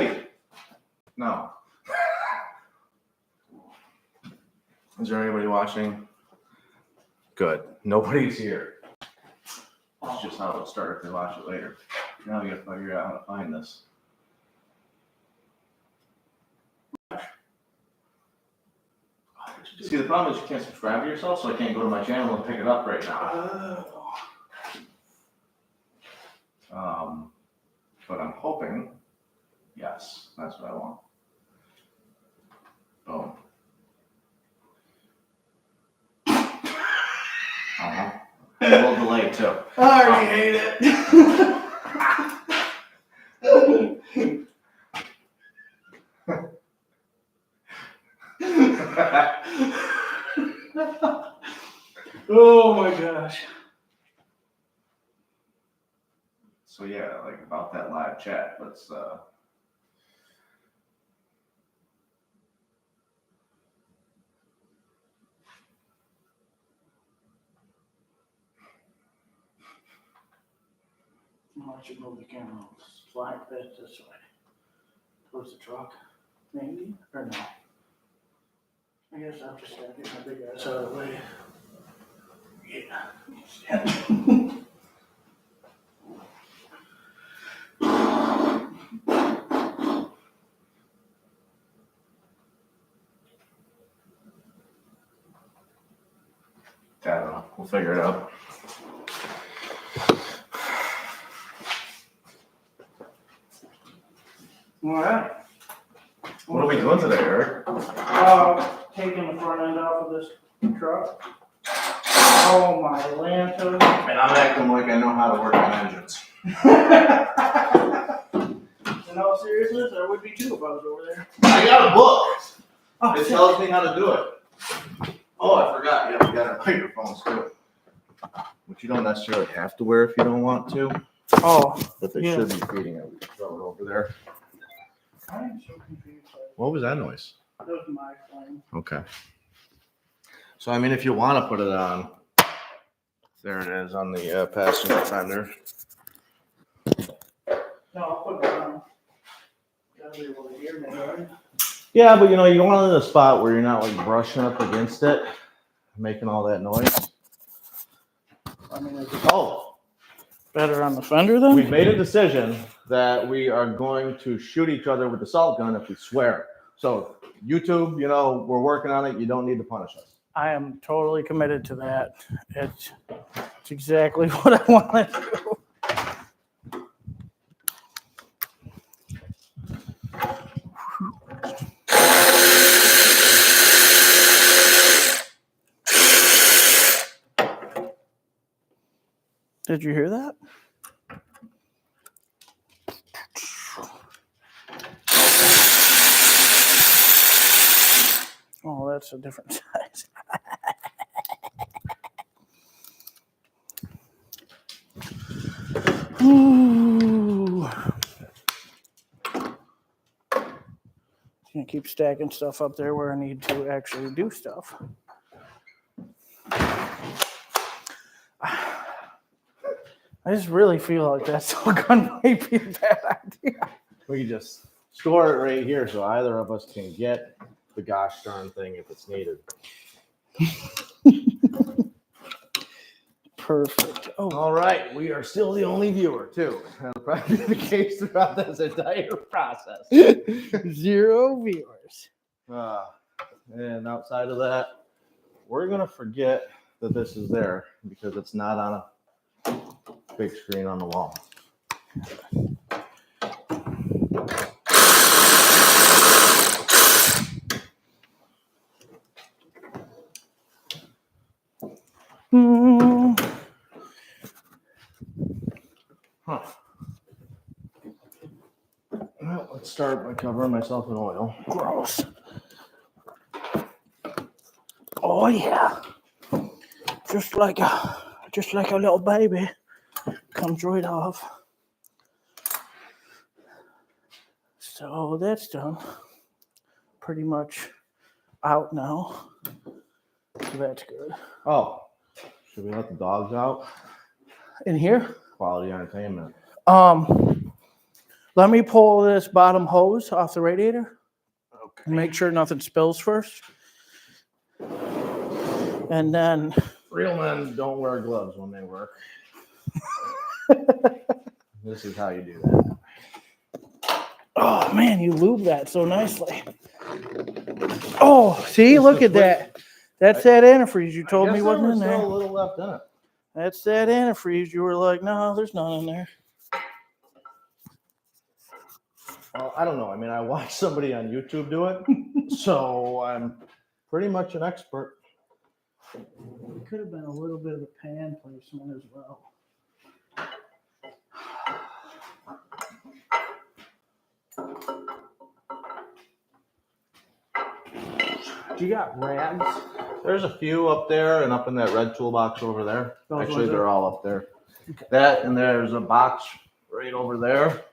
ready. No. Is there anybody watching? Good. Nobody's here. That's just how it'll start if they watch it later. Now we gotta figure out how to find this. See, the problem is you can't subscribe to yourself, so I can't go to my channel and pick it up right now. But I'm hoping, yes, that's what I want. Boom. A little delay too. I already hate it. Oh my gosh. So yeah, like about that live chat, let's I should move the camera slide bit this way. Towards the truck. Maybe? Or no? I guess I'll just gotta get my big ass out of the way. Yeah. I don't know. We'll figure it out. All right. What are we doing today, Eric? Taking the front end off of this truck. Oh my lantern. And I'm acting like I know how to work on engines. In all seriousness, I would be too if I was over there. I got a book. Oh, It tells me how to do it. Oh, I forgot. Yeah, we got our microphones too. Which you don't necessarily have to wear if you don't want to. Oh, But they yeah. should be feeding it. We can throw it over there. I am so confused. What was that noise? That was my flame. Okay. So, I mean, if you want to put it on, there it is on the passenger fender. No, I'll put it on. Gotta be able to hear me, right? Yeah, but you know, you want it in a spot where you're not like brushing up against it, making all that noise. I mean, is it Oh, better on the fender then? we made a decision that we are going to shoot each other with the salt gun if we swear. So, YouTube, you know, we're working on it. You don't need to punish us. I am totally committed to that. It's exactly what I want to do. Did you hear that? Oh, that's a different size. Ooh. Can't keep stacking stuff up there where I need to actually do stuff. I just really feel like that salt gun might be a bad idea. We can just store it right here so either of us can get the gosh darn thing if it's needed. Perfect. Oh, All right, we are still the only viewer, too. That'll probably be the case throughout this entire process. 0 viewers. And outside of that, we're going to forget that this is there because it's not on a big screen on the wall. Huh. Well, let's start by covering myself in oil. Gross. Oh yeah. Just like a little baby. Comes right off. So that's done. Pretty much out now. So that's good. Oh, should we let the dogs out? In here? Quality entertainment. Let me pull this bottom hose off the radiator Okay. and make sure nothing spills first. And then Real men don't wear gloves when they work. This is how you do that. oh man, you lube that so nicely. Oh, see, It's look the at that. That's that antifreeze you told me wasn't in Still there. a little left in it. That's that antifreeze. You were like, no, there's none in there. Well, I don't know. I mean, I watched somebody on YouTube do it, so I'm pretty much an expert. It could have been a little bit of a pan placement as well. You got rags? There's a few up there and up in that red toolbox over there. Those Actually, ones they're are- all up there. Okay. That and there's a box right over there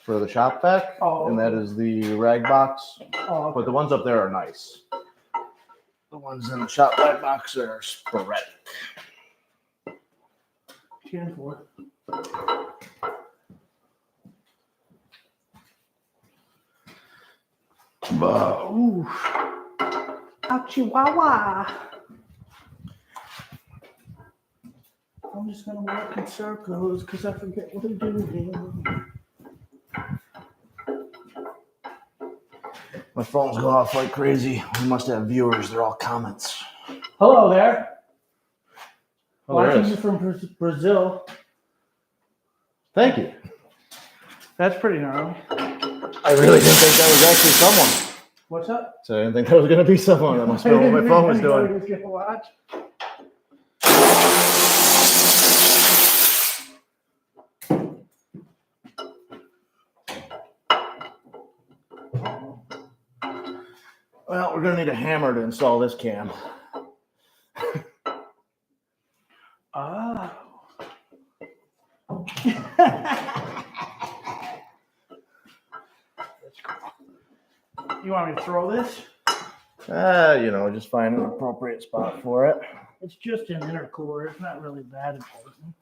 for the shop vac, Oh, and that okay. is the rag box. Oh, But the ones up there are nice. The ones in the shop vac box are sporadic. 10-4. Ooh. Ouch, chihuahua. I'm just going to walk in circles because I forget what I'm doing. My phone's going off like crazy. We must have viewers. They're all comments. Hello there. Oh, there Watching is. you from Brazil. Thank you. That's pretty gnarly. I really didn't think that was actually someone. What's up? So I didn't think that was going to be someone. That must have been what my phone was doing. Was gonna watch. Well, we're going to need a hammer to install this cam. Oh. You want me to throw this? Just find an appropriate spot for it. It's just an intercooler. It's not really that important.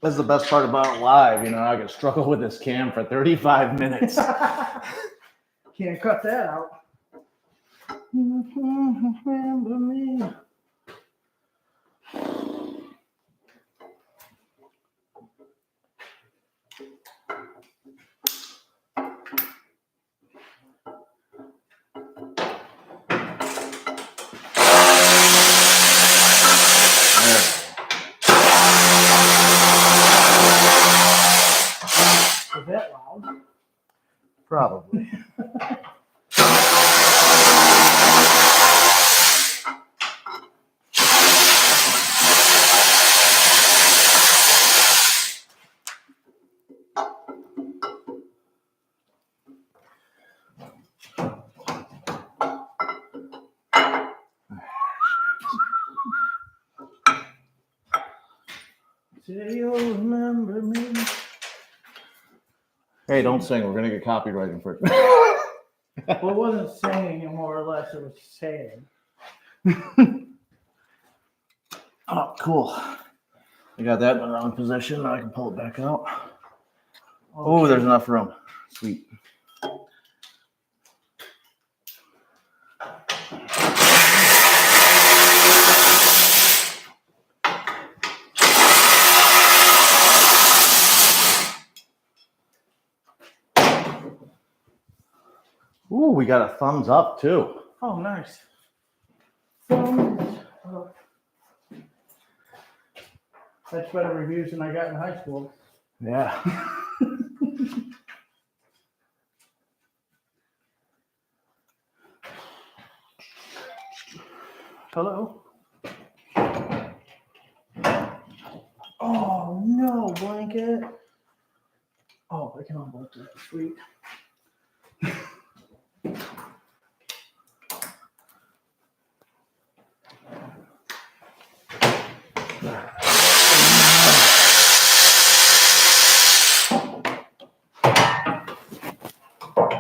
That's the best part about live. I can struggle with this cam for 35 minutes. Can't cut that out. Remember me. Is that loud? Probably. Say you'll remember me. Hey, don't sing. We're going to get copyright infringement. Well, it wasn't singing, more or less, it was saying. Oh, cool. I got that in the wrong position. Now I can pull it back out. Oh, there's enough room. Sweet. Ooh, we got a thumbs up too. Oh, nice. Thumbs up. That's better reviews than I got in high school. Yeah. Hello? Oh, no, blanket. Oh, I can unbolt that. Sweet.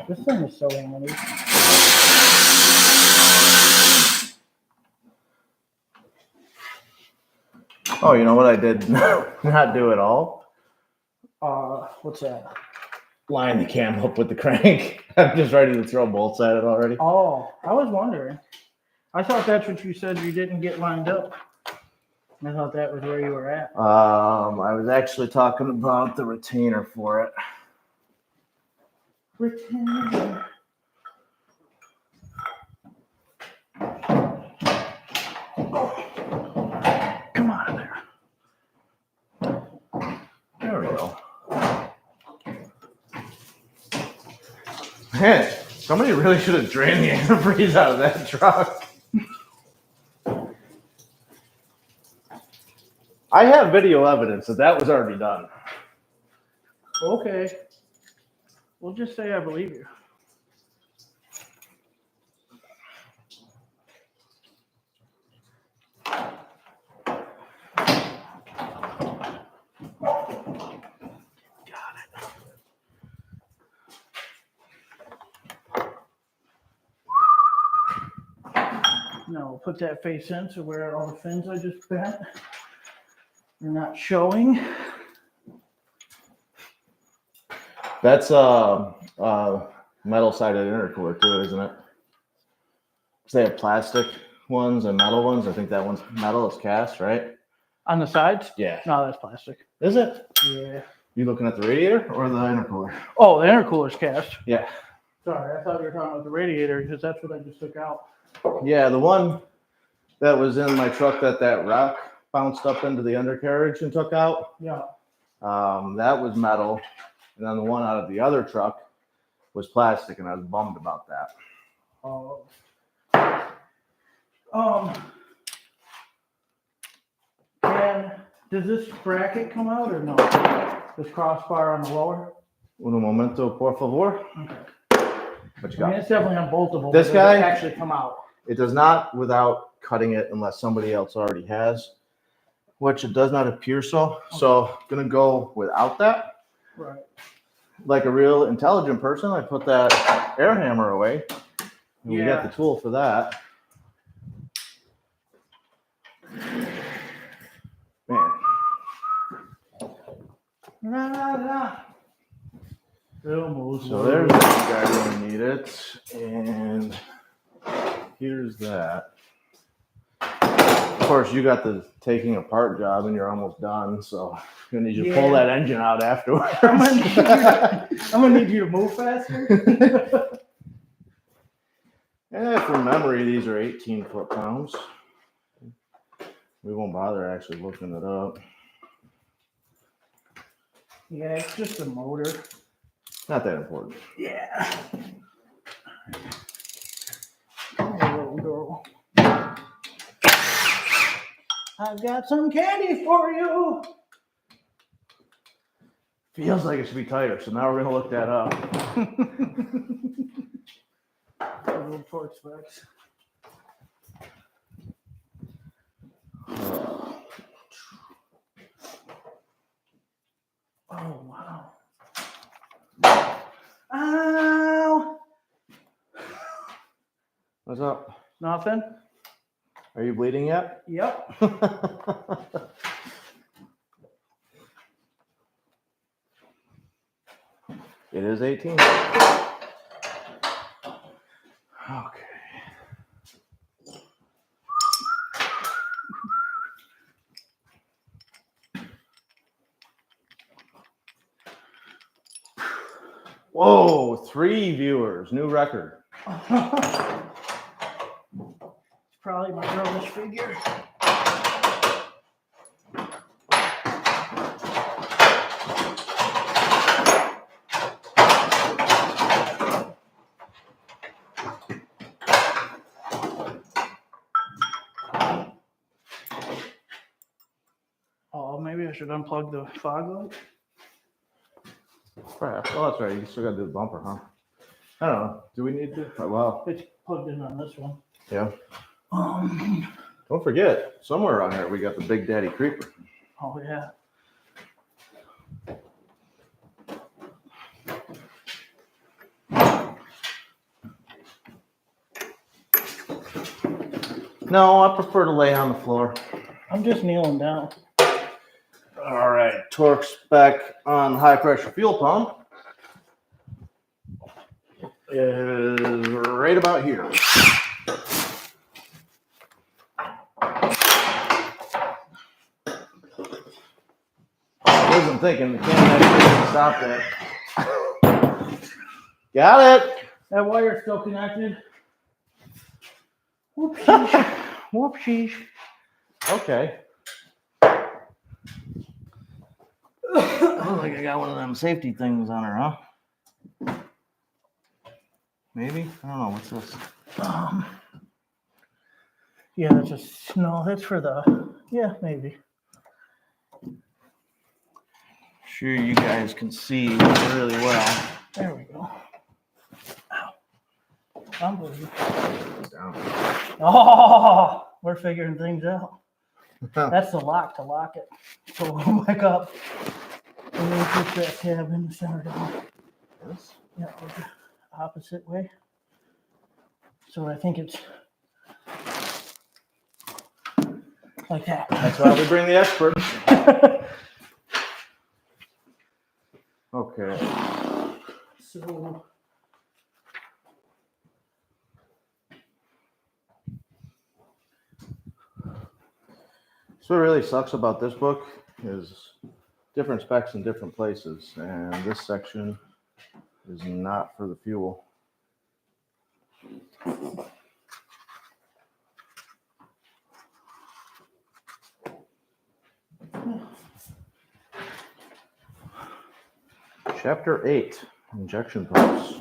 This thing is so handy. Oh, you know what I did not do at all? What's that? Line the cam up with the crank. I'm just ready to throw bolts at it already. Oh, I was wondering. I thought that's what you said. You didn't get lined up. I thought that was where you were at. I was actually talking about the retainer for it. Retainer. Come out of there. There we go. Man, somebody really should have drained the antifreeze out of that truck. I have video evidence that was already done. Okay. We'll just say I believe you. Now we'll put that face in so where all the fins I just bent are not showing. That's metal sided intercooler too, isn't it? So they have plastic ones and metal ones. I think that one's metal, is cast, right? On the sides? Yeah. No, that's plastic. Is it? Yeah. You looking at the radiator or the intercooler? Oh, the intercooler's cast. Yeah. Sorry, I thought you were talking about the radiator because that's what I just took out. Yeah, the one that was in my truck that rock bounced up into the undercarriage and took out. Yeah. That was metal, and then the one out of the other truck was plastic, and I was bummed about that. Oh. Does this bracket come out or no? This crossbar on the lower? Un momento, por favor. Okay. What you I got? mean, it's definitely unboltable. This but guy? Does it actually come out? It does not without cutting it unless somebody else already has, which it does not appear so. So I'm gonna go without that. Right. Like a real intelligent person, I put that air hammer away. And we got the tool for that. Man. So there's that guy when we need it. And here's that. Of course, you got the taking apart job and you're almost done. So I'm gonna need you to pull that engine out afterwards. I'm gonna need you to move faster. And from memory, these are 18 foot-pounds. We won't bother actually looking it up. Yeah, it's just a motor. Not that important. Yeah. Come here, little girl. I've got some candy for you. Feels like it should be tighter, so now we're gonna look that up. Little torque specs. Oh, wow. Ow! What's up? Nothing? Are you bleeding yet? Yep. It is 18. Okay. Whoa, 3 viewers, new record. It's probably my girlish figure. Oh, maybe I should unplug the fog light. Perhaps. Oh, that's right. You still got to do the bumper, huh? I don't know. Do we need to? Well, It's plugged in on this one. yeah. Don't forget, somewhere around here we got the Big Daddy Creeper. Oh, yeah. No, I prefer to lay on the floor. I'm just kneeling down. right, torque spec on high pressure fuel pump is right about here. I wasn't thinking the can actually stop that. Got it. That wire's still connected. Whoopsies. Whoopsies. Okay. Looks like I got one of them safety things on her, huh? Maybe? I don't know. What's this? Yeah, that's just, no, that's for the, yeah, maybe. Sure you guys can see really well. There we go. Ow. Unbelievable. Down. Oh, we're figuring things out. That's the lock to lock it. So we'll back up. And then push that tab in the center down. This? Yeah, go the opposite way. So I think it's like that. That's why we bring the experts. Okay. So So what really sucks about this book is different specs in different places, and this section is not for the fuel. Chapter 8, injection pumps.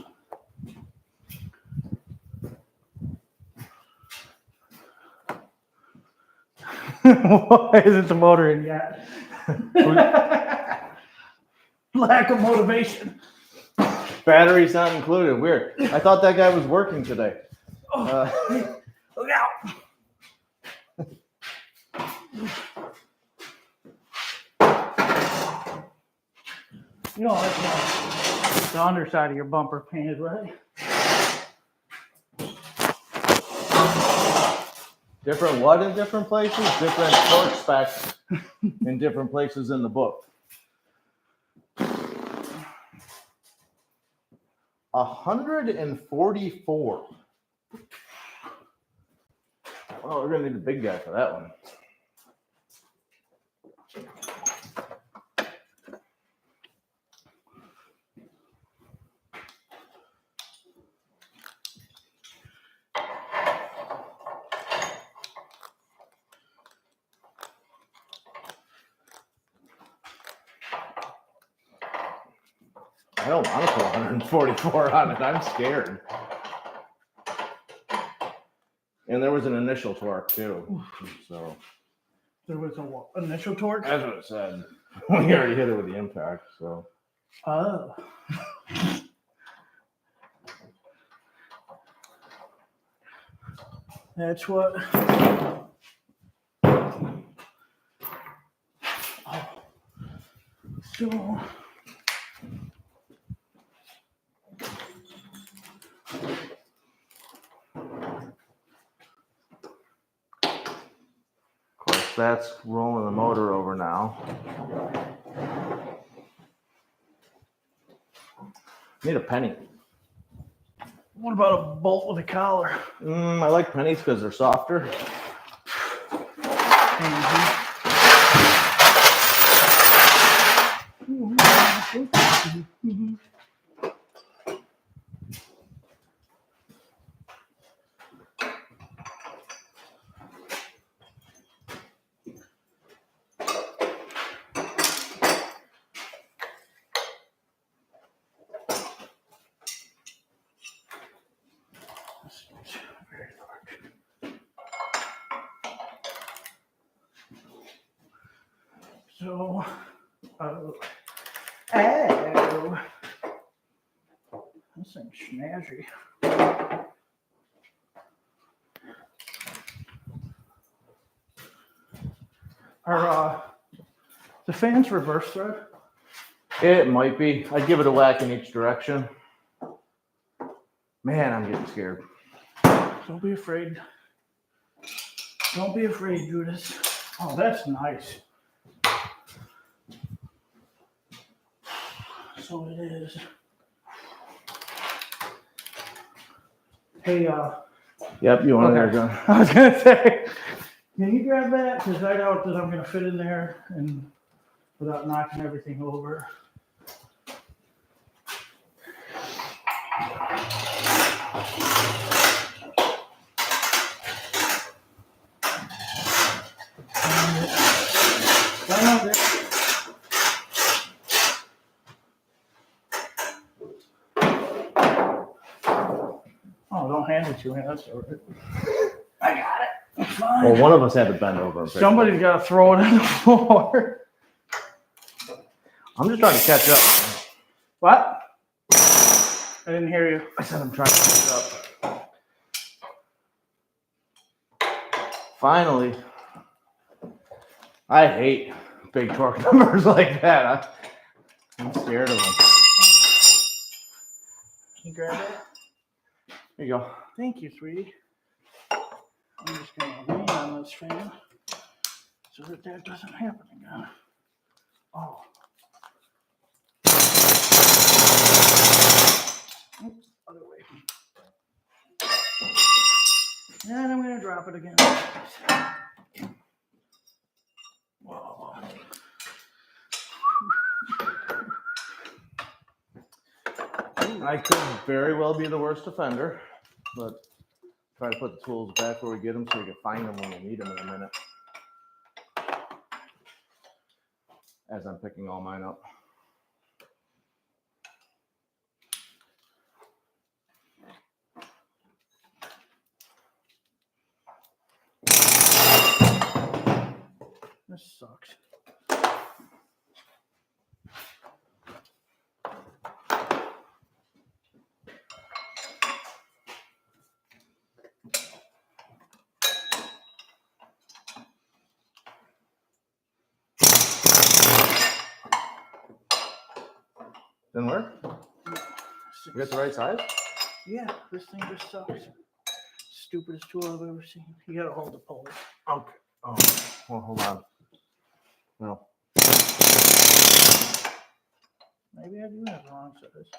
why isn't the motor in yet? Lack of motivation. Battery's not included. Weird. I thought that guy was working today. Look out. You know, like the underside of your bumper painted, right? Different what in different places? Different torque specs in different places in the book. 144. Oh, we're gonna need a big guy for that one. I don't want to put 144 on it. I'm scared. And there was an initial torque too. So There was a what, initial torque? that's what it said. We already hit it with the impact. So Oh. That's what. So. of course that's rolling the motor over now. Need a penny. What about a bolt with a collar? I like pennies because they're softer. So, oh, this thing's snazzy. Are the fans reverse thread? It might be. I'd give it a whack in each direction. Man, I'm getting scared. Don't be afraid. Don't be afraid, Judas. Oh, that's nice. So it is. Hey, Yep, you want okay. to go? I was gonna say, can you grab that? Because I doubt that I'm gonna fit in there and without knocking everything over. Oh, don't hand it to me. That's all right. I got it. It's fine. Well, one of us had to bend over. And pick Somebody's got to throw it on the floor. I'm just trying to catch up. What? I didn't hear you. I said I'm trying to catch up. Finally. I hate big torque numbers like that. I'm scared of them. Can you grab it? Here you go. Thank you, sweetie. I'm just going to lean on this fan so that that doesn't happen again. Oh. Oops, other way. And I'm going to drop it again. Whoa. I could very well be the worst offender, but try to put the tools back where we get them so we can find them when we need them in a minute. As I'm picking all mine up. This sucks. Didn't work? You got the right size? Yeah, this thing just sucks. Stupidest tool I've ever seen. You gotta hold the pole. Okay. Oh, well, hold on. No. Maybe I do have the wrong size.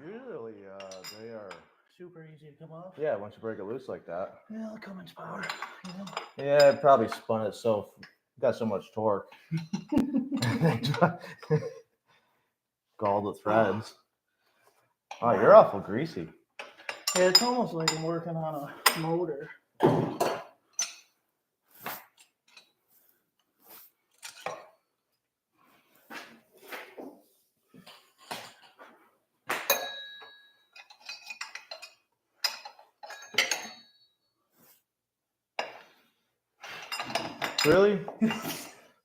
Usually, they are Super easy to come off. Yeah, once you break it loose like that. Well, Cummins power, you know. Yeah, it probably spun it so got so much torque. Galled the threads. Oh, you're awful greasy. Yeah, it's almost like I'm working on a motor. Really?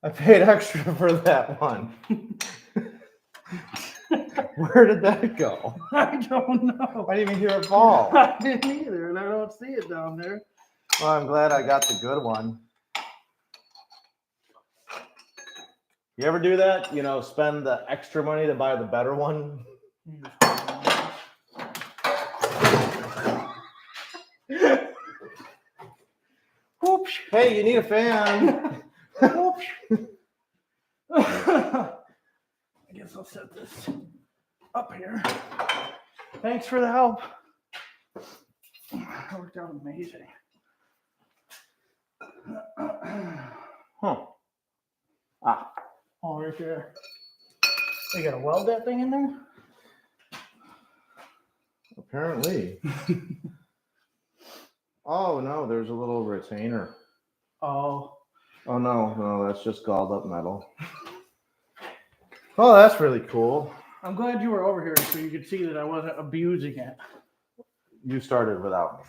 I paid extra for that one. Where did that go? I don't know. I didn't even hear it fall. I didn't either, and I don't see it down there. Well, I'm glad I got the good one. You ever do that? You know, spend the extra money to buy the better one? Oops. Hey, you need a fan. Oops. I guess I'll set this up here. Thanks for the help. That worked out amazing. Huh. Ah. Oh, right there. You gotta weld that thing in there? Apparently. Oh no, there's a little retainer. Oh. Oh no, that's just galled up metal. Oh, that's really cool. I'm glad you were over here so you could see that I wasn't abusing it. You started without me.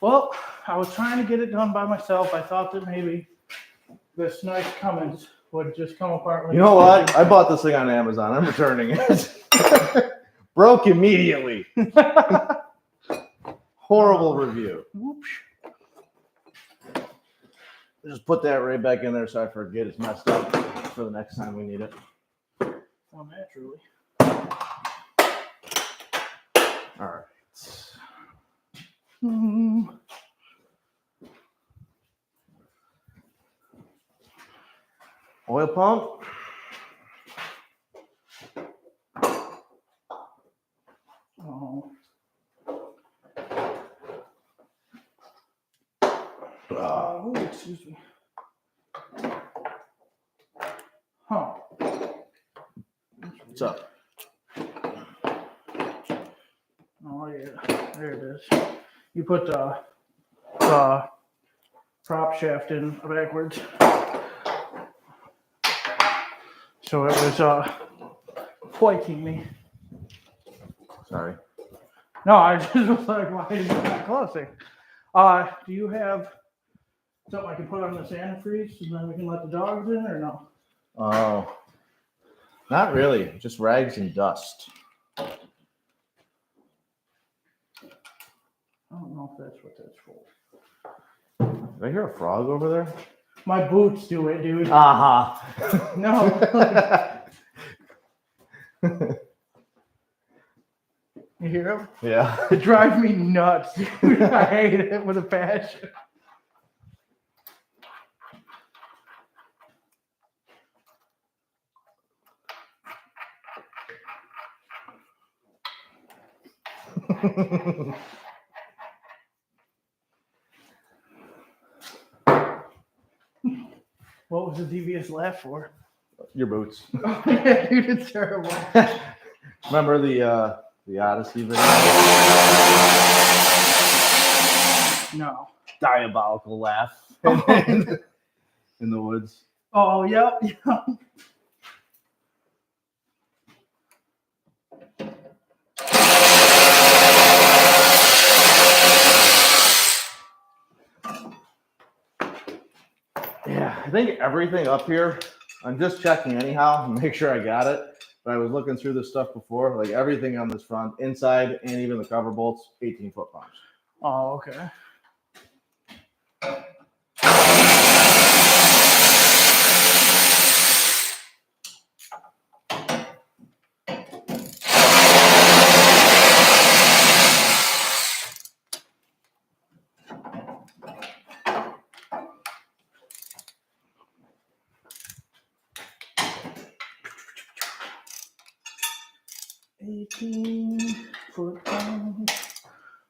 Well, I was trying to get it done by myself. I thought that maybe this nice Cummins would just come apart. You know what? I bought this thing on Amazon. I'm returning it. Broke immediately. Horrible review. Whoops. Just put that right back in there so I forget it's messed up for the next time we need it. Well, naturally. All right. Oil pump. Oh. Oh, excuse me. Huh. What's up? Oh, yeah. There it is. You put the prop shaft in backwards. So it was flanking me. Sorry. No, I just was like, why did you not closing? Do you have something I can put on this antifreeze and then we can let the dogs in or no? Oh, not really. Just rags and dust. I don't know if that's what that's for. Did I hear a frog over there? My boots do it, dude. Uh-huh. No. You hear them? Yeah. It drives me nuts, dude. I hate it with a passion. What was the devious laugh for? Your boots. Oh, yeah, dude, it's terrible. Remember the Odyssey video? No. Diabolical laugh in the woods. Oh, yep. Yeah, I think everything up here, I'm just checking anyhow, make sure I got it. But I was looking through this stuff before, like everything on this front, inside, and even the cover bolts, 18-foot pumps. Oh, okay.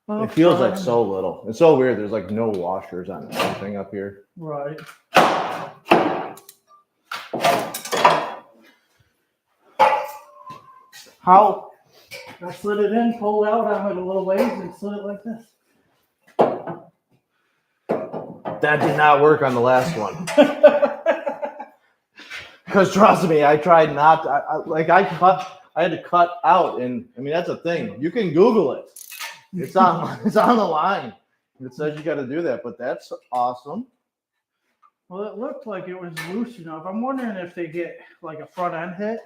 It feels like so little. It's so weird. There's like no washers on anything up here. Right. How? I slid it in, pulled out on it a little ways, and slid it like this. That did not work on the last one. Because trust me, I tried not to, I had to cut out, and I mean that's a thing. You can Google it. It's on the line. It says you got to do that, but that's awesome. Well, it looked like it was loose enough. I'm wondering if they get like a front end hit.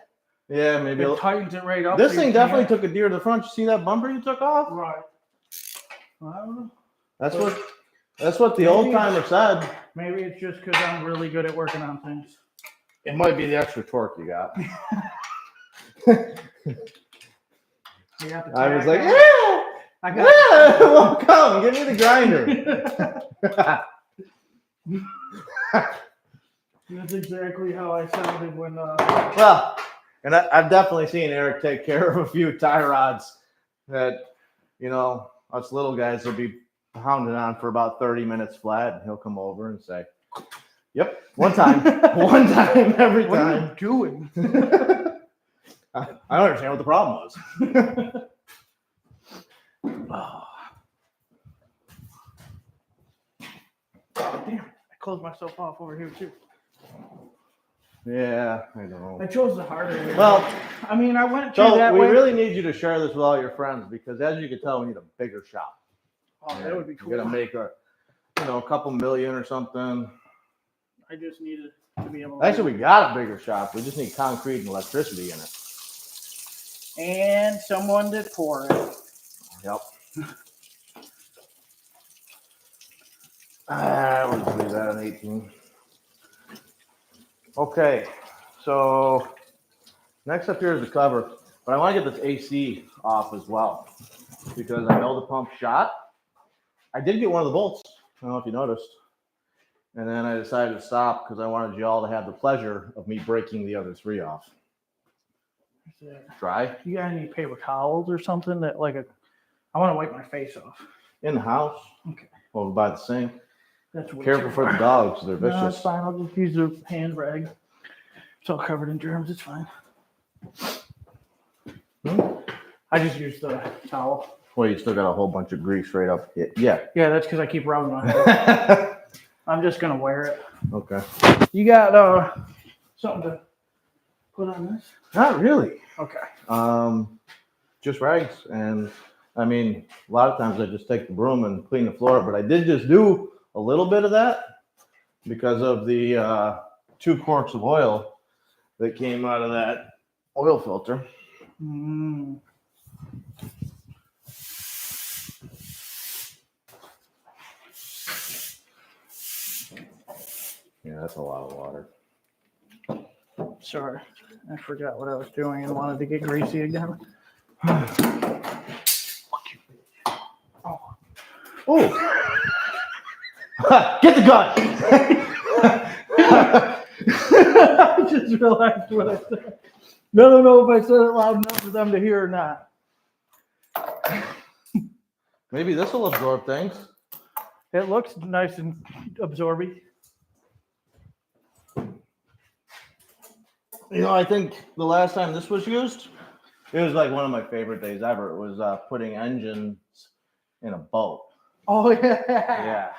Yeah, maybe It tightens it right up. this so thing you definitely can't- took a deer to the front. You see that bumper you took off? Right. Well, I don't know. That's what the old timer said. Maybe it's just because I'm really good at working on things. It might be the extra torque you got. You have to I was tack like, on. yeah, I got yeah, well, come, give me the grinder. That's exactly how I sounded when. Well, And I've definitely seen Eric take care of a few tie rods that, you know, us little guys will be pounding on for about 30 minutes flat, and he'll come over and say, "Yep, one time, one time, every What are time." you doing? I don't understand what the problem was. Oh, damn, I closed myself off over here too. Yeah, I know. I chose the harder way. Well, I mean, I went through so that we way. really need you to share this with all your friends because, as you can tell, we need a bigger shop. Oh, that would be cool. We're gonna make a couple million or something. I just needed to be able to. Actually, we got a bigger shop. We just need concrete and electricity in it. And someone to pour it. Yep. We'll just leave that on 18. Okay, so next up here is the cover, but I want to get this AC off as well because I know the pump shot. I did get one of the bolts. I don't know if you noticed. And then I decided to stop because I wanted you all to have the pleasure of me breaking the other three off. Dry? You got any paper towels or something that I want to wipe my face off. In the house. Okay. Over by the sink. That's way Careful too for the far. dogs. They're vicious. No, it's fine. I'll just use the hand rag. It's all covered in germs. It's fine. I just use the towel. Well, you still got a whole bunch of grease right up. Yeah. Yeah, that's because I keep rubbing my head. I'm just gonna wear it. Okay. You got something to put on this? Not really. Okay. Just rags. And I mean, a lot of times I just take the broom and clean the floor, but I did just do a little bit of that because of the 2 quarts of oil that came out of that oil filter. Mm. Yeah, that's a lot of water. Sorry, I forgot what I was doing and wanted to get greasy again. Oh! Get the gun! I just realized what I said. I don't know if I said it loud enough for them to hear or not. Maybe this will absorb things. It looks nice and absorbing. You know, I think the last time this was used, it was like one of my favorite days ever. It was putting engines in a boat. Oh, yeah. Yeah.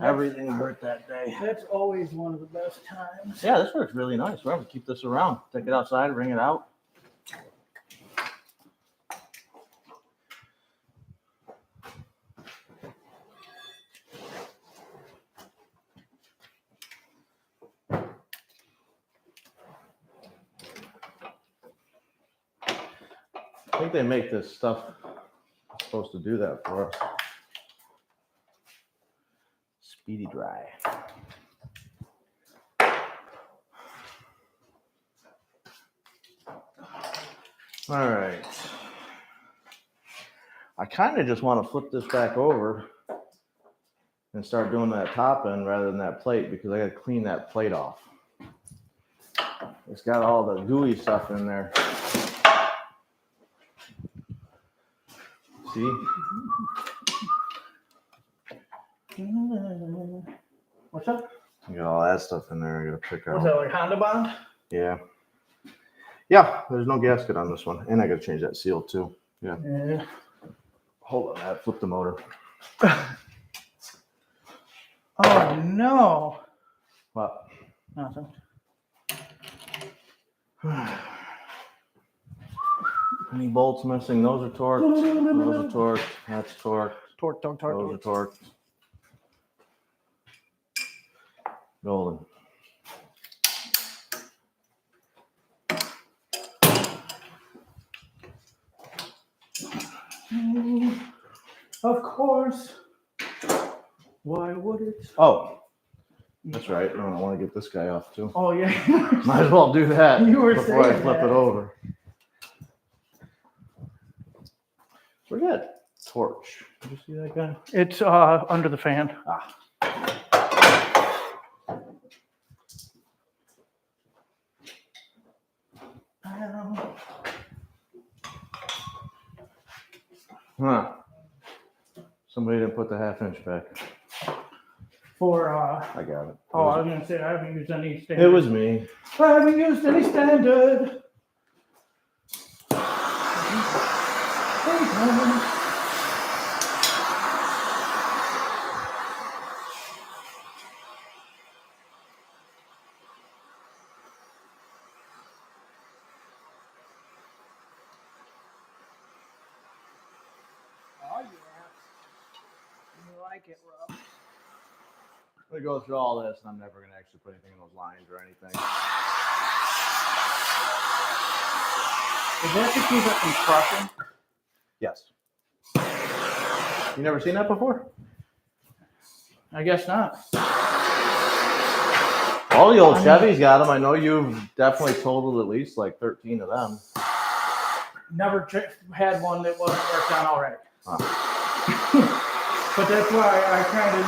Everything hurt that day. That's always one of the best times. Yeah, this works really nice. We're going to keep this around. Take it outside, bring it out. I think they make this stuff supposed to do that for us. Speedy dry. All right. I kind of just want to flip this back over and start doing that top end rather than that plate because I got to clean that plate off. It's got all the gooey stuff in there. See? What's up? You got all that stuff in there I got to pick out. What's that, like Honda Bond? Yeah. Yeah, there's no gasket on this one. And I got to change that seal too. Yeah. Yeah. Hold on, that. Flip the motor. Oh, no. What? Nothing. Any bolts missing? Those are torqued. Those are torqued. That's torqued. Torque. Those are torqued. Golden. Of course. Why would it? Oh, that's right. I want to get this guy off too. Oh, yeah. Might as well do that You were before I saying flip that. it over. Where's that torch? Did you see that guy? It's under the fan. Ah. Huh. Somebody didn't put the 1/2 inch back. For, I got it. oh, I was gonna say, I haven't used any standard. It was me. I haven't used any standard. Oh, yeah. You like it, Rob? We go through all this, and I'm never going to actually put anything in those lines or anything. Is that to keep it from crushing? Yes. You never seen that before? I guess not. All the old Chevys got them. I know you've definitely totaled at least like 13 of them. Never had one that wasn't worked on already. Huh. But that's why I kind of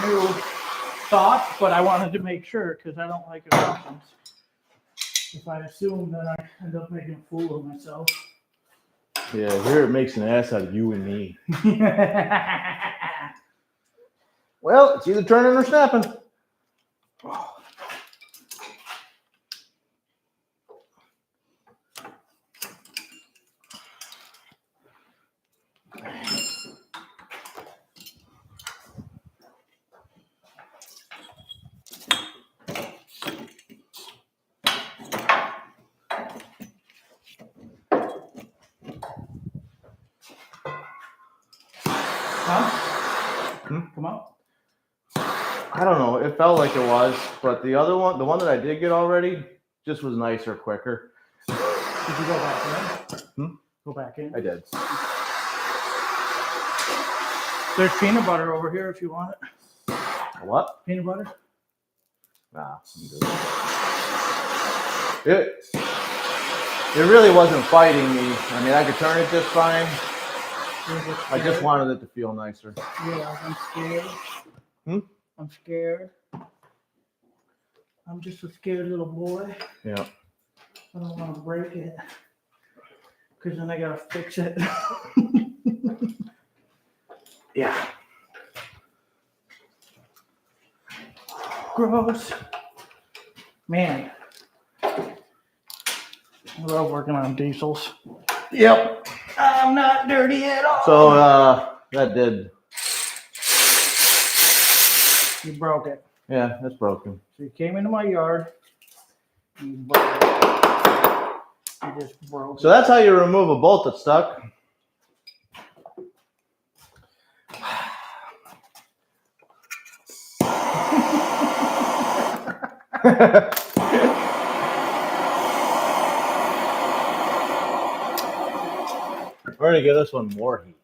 thought, but I wanted to make sure because I don't like assumptions. If I assume, then I end up making a fool of myself. Yeah, here it makes an ass out of you and me. Well, it's either turning or snapping. Come on. I don't know. It felt like it was, but the other one, the one that I did get already, just was nicer, quicker. Did you go back in? Go back in? I did. There's peanut butter over here if you want it. What? Peanut butter? Nah, I'm good. It really wasn't fighting me. I mean, I could turn it just fine. I just wanted it to feel nicer. Yeah, I'm scared. I'm scared. I'm just a scared little boy. Yeah. I don't want to break it. Because then I got to fix it. Yeah. Gross. Man. I love working on diesels. Yep. I'm not dirty at all. So, that did. You broke it. Yeah, it's broken. So you came into my yard. You broke it. You just broke it. So that's how you remove a bolt that's stuck. We're gonna give this one more heat.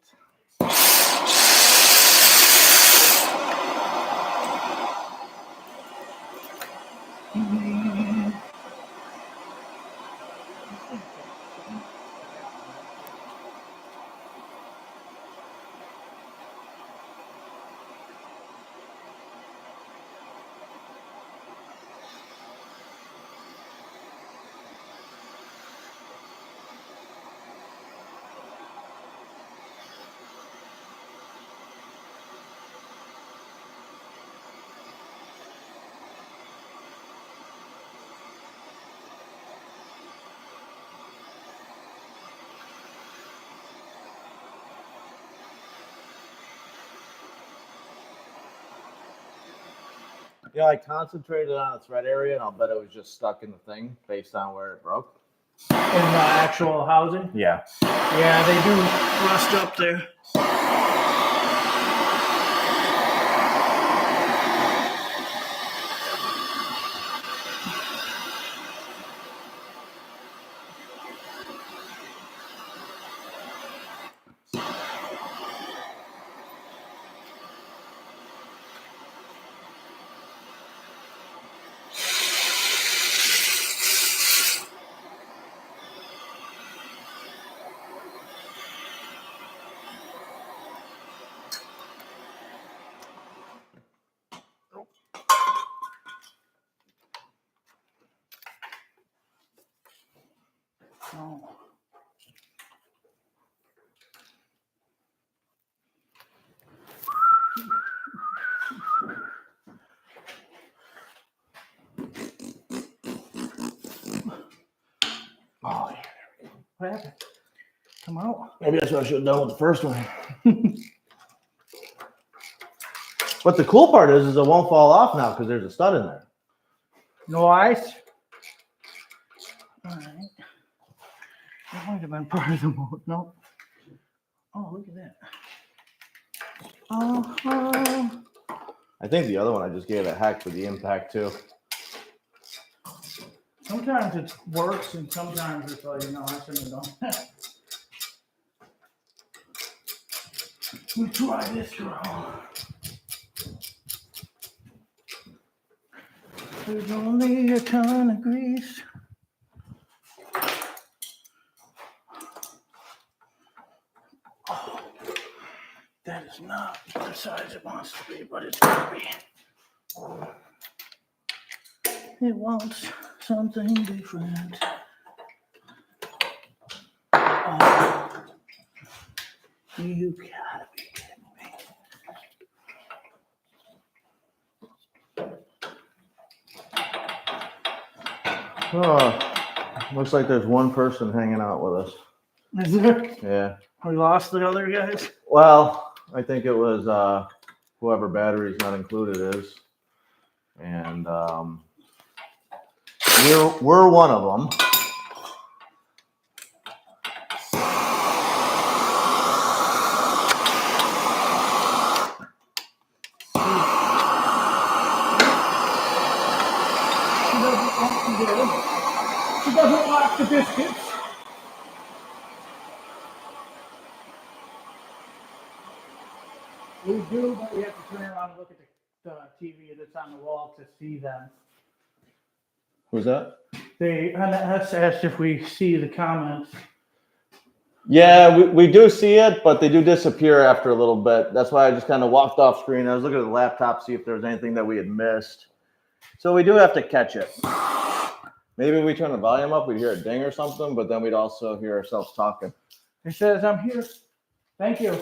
Yeah, I concentrated on the thread area, and I'll bet it was just stuck in the thing based on where it broke. In the actual housing? Yeah. Yeah, they do rust up there. What happened? Come out. Maybe that's what I should have done with the first one. But the cool part is it won't fall off now because there's a stud in there. No ice? All right. That might have been part of the mold. No. Oh, look at that. I think the other one I just gave a heck for the impact too. Sometimes it works and sometimes it's like, no, I shouldn't have done that. We try this girl. There's only a ton of grease. Oh, that is not the size it wants to be, but it's gonna be. It wants something different. Oh, you gotta be kidding me. Oh, looks like there's one person hanging out with us. Is there? Yeah. We lost the other guys? Well, I think it was whoever batteries not included is. And we're one of them. She doesn't like the biscuits. We do, but we have to turn around and look at the TV that's on the wall to see them. Who's that? They asked if we see the comments. Yeah, we do see it, but they do disappear after a little bit. That's why I just kind of walked off screen. I was looking at the laptop, see if there was anything that we had missed. So we do have to catch it. Maybe we turn the volume up, we'd hear a ding or something, but then we'd also hear ourselves talking. It says, I'm here. Thank you.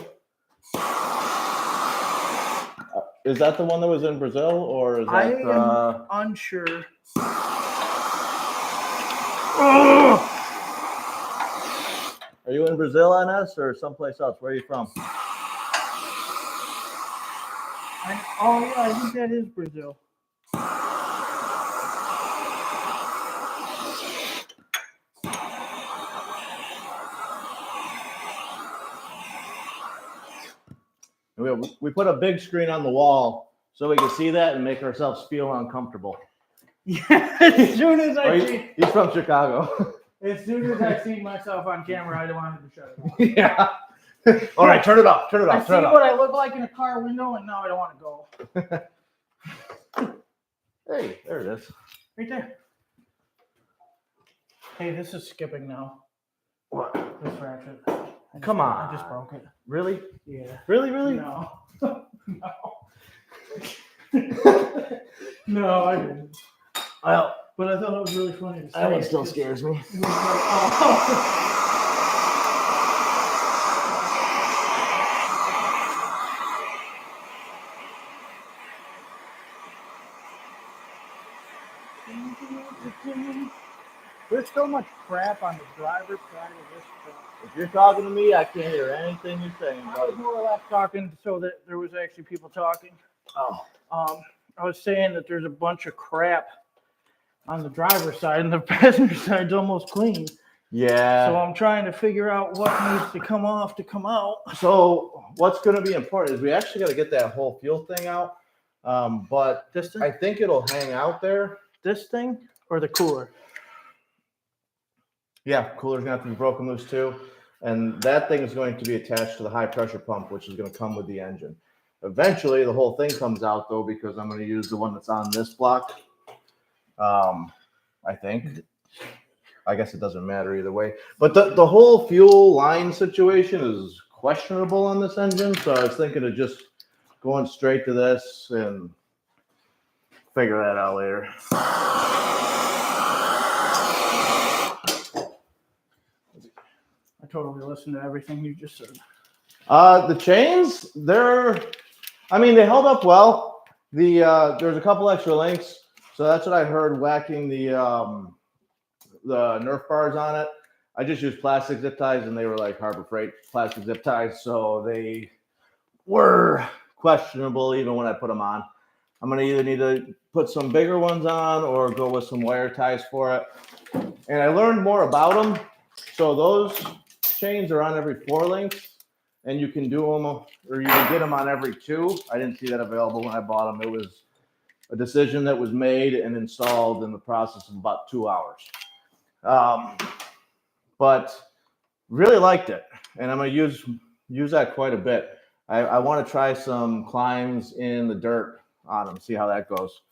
Is that the one that was in Brazil, or is that? I am unsure. Oh! Are you in Brazil, NS, or someplace else? Where are you from? Oh yeah, I think that is Brazil. We put a big screen on the wall so we can see that and make ourselves feel uncomfortable. Yeah, as soon as I see, He's from Chicago. as soon as I see myself on camera, I wanted to shut it off. Yeah. All right, turn it off. Turn it off. I see what I look like in a car window, and now I don't want to go. Hey, there it is. Right there. Hey, this is skipping now. What? This ratchet. Come on. I just broke it. Really? Yeah. Really? No. No. No, I didn't. Well, but I thought it was really funny to say. that one still scares me. It was like, oh. There's so much crap on the driver's side of this truck. If you're talking to me, I can't hear anything you're saying, I was buddy. more or less talking so that there was actually people talking. Oh. I was saying that there's a bunch of crap on the driver's side, and the passenger side's almost clean. Yeah. So I'm trying to figure out what needs to come off to come out. So what's going to be important is we actually got to get that whole fuel thing out. But This thing? I think it'll hang out there. This thing or the cooler? Yeah, cooler's going to have to be broken loose too. And that thing is going to be attached to the high pressure pump, which is going to come with the engine. Eventually, the whole thing comes out though, because I'm going to use the one that's on this block. I think. I guess it doesn't matter either way. But the whole fuel line situation is questionable on this engine. So I was thinking of just going straight to this and figure that out later. I totally listened to everything you just said. The chains, they held up well. There's a couple extra links. So that's what I heard whacking the Nerf bars on it. I just used plastic zip ties, and they were like Harbor Freight plastic zip ties, so they were questionable even when I put them on. I'm gonna either need to put some bigger ones on or go with some wire ties for it. And I learned more about them. So those chains are on every 4 links, and you can do them, or you can get them on every 2. I didn't see that available when I bought them. It was a decision that was made and installed in the process of about 2 hours. But really liked it, and I'm gonna use that quite a bit. I want to try some climbs in the dirt on them, see how that goes.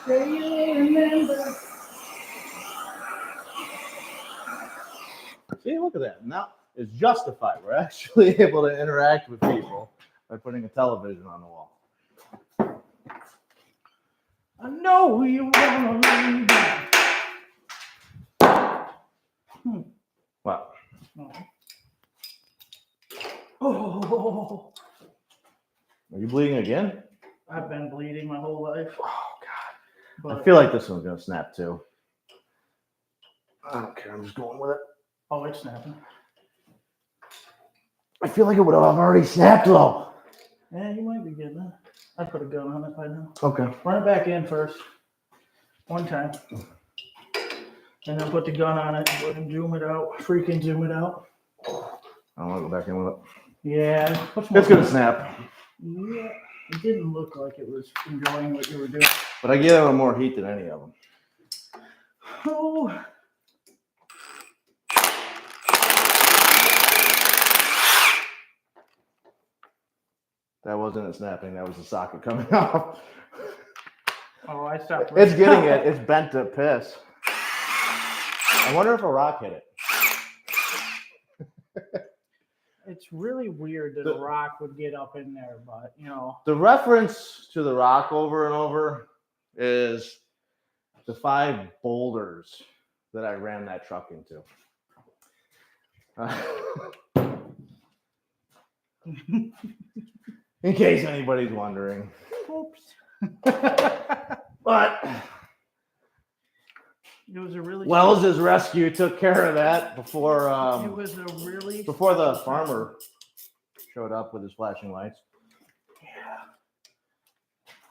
Do you remember? See, look at that. Now it's justified. We're actually able to interact with people by putting a television on the wall. I know you want to leave. Wow. Oh, Are you bleeding again? I've been bleeding my whole life. Oh, God. But I feel like this one's going to snap, too. I don't care. I'm just going with it. oh, it's snapping. I feel like it would have already snapped, though. Yeah, you might be getting it. I put a gun on it by now. Okay. Run it back in first. One time. And then put the gun on it and zoom it out. Freaking zoom it out. I don't want to go back in with it. Yeah. It's going to snap. Yeah. It didn't look like it was enjoying what you were doing. But I give them more heat than any of them. Oh. That wasn't it snapping. That was the socket coming off. Oh, I stopped. It's getting it. It's bent to piss. I wonder if a rock hit it. It's really weird that a rock would get up in there, but you know. The reference to the rock over and over is the 5 boulders that I ran that truck into. In case anybody's wondering. Oops. But it was a really Wells' rescue took care of that before it was a really before the farmer showed up with his flashing lights. Yeah.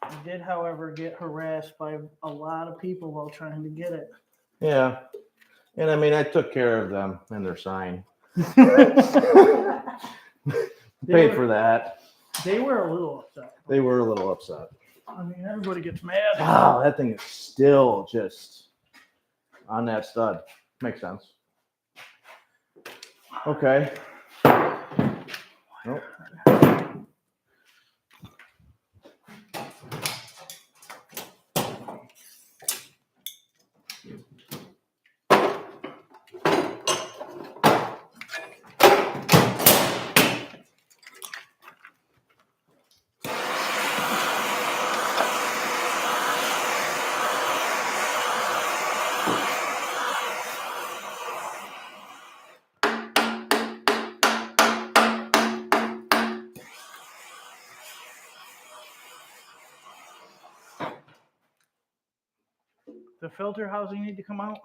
I did, however, get harassed by a lot of people while trying to get it. Yeah. And I mean, I took care of them and their sign. Paid for that. They were a little upset. They were a little upset. I mean, everybody gets mad. Wow, that thing is still just on that stud. Makes sense. Okay. Nope. The filter housing need to come out?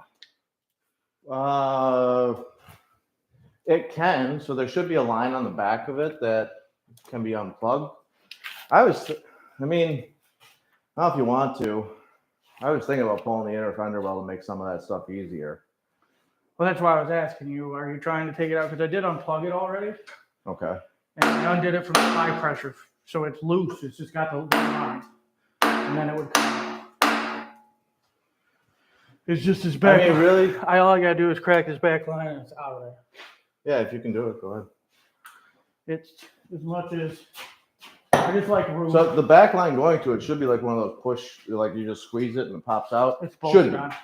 It can. So there should be a line on the back of it that can be unplugged. I mean, I don't know if you want to. I was thinking about pulling the inner fender well to make some of that stuff easier. Well, that's why I was asking you. Are you trying to take it out? Because I did unplug it already. Okay. And I undid it from the high pressure. So it's loose. It's just got the line. And then it would come out. It's just his back. I mean, really? All I gotta do is crack his back line and it's out of there. Yeah, if you can do it, go ahead. It's as much as I just like room. So the back line going to it should be like one of those push, like you just squeeze it and it pops out. It's should be. on.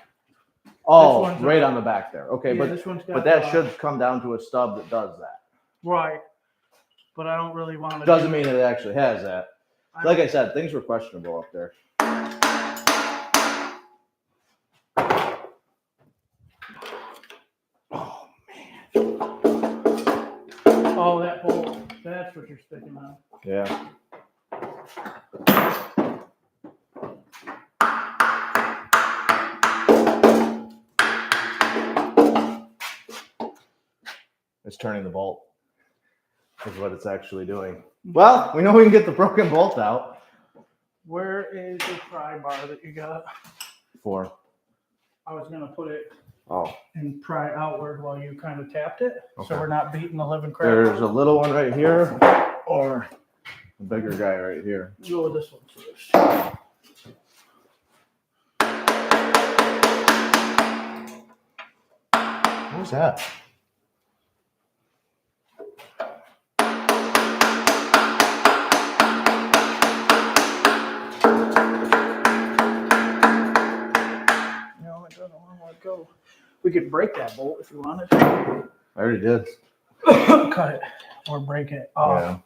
Oh, right on the back there. Okay, Yeah, but this one's got but that should come down to a stub that does that. right. But I don't really want to. Doesn't mean that it actually has that. Like I said, things were questionable up there. Oh man. Oh, that bolt. That's what you're sticking on. Yeah. It's turning the bolt. Is what it's actually doing. Well, we know we can get the broken bolt out. Where is the pry bar that you got? 4. I was gonna put it Oh, and pry outward while you kind of tapped it, okay. so we're not beating the living crap. There's a little one right here, or a bigger guy right here. Go with this one first. What was that? No, it doesn't want to let go. We could break that bolt if you wanted. I already did. Cut it or break it off. Yeah.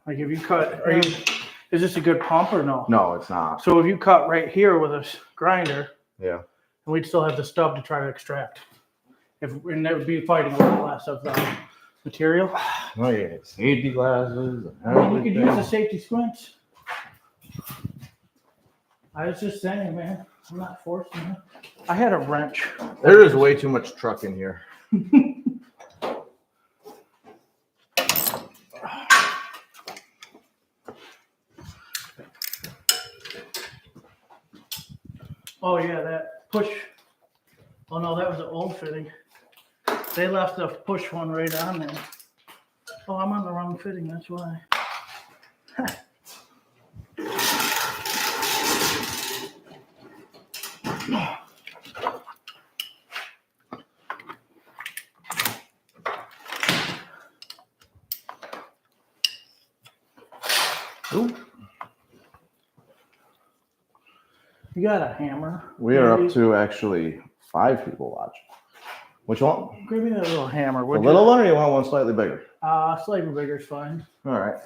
Like if you cut, is this a good pump or no? No, it's not. So if you cut right here with a grinder, Yeah. we'd still have the stub to try to extract. And that would be fighting a lot less of the material. Oh yeah, safety glasses. You could use the safety squints. I was just saying, man. I'm not forcing you. I had a wrench. There is way too much truck in here. Oh yeah, that push. Oh no, that was an old fitting. They left the push one right on there. Oh, I'm on the wrong fitting, that's why. Ooh. You got a hammer? We are maybe? up to actually 5 people watching. Which one? Give me that little hammer. The little one, or you want one slightly bigger? Slightly bigger is fine. All right.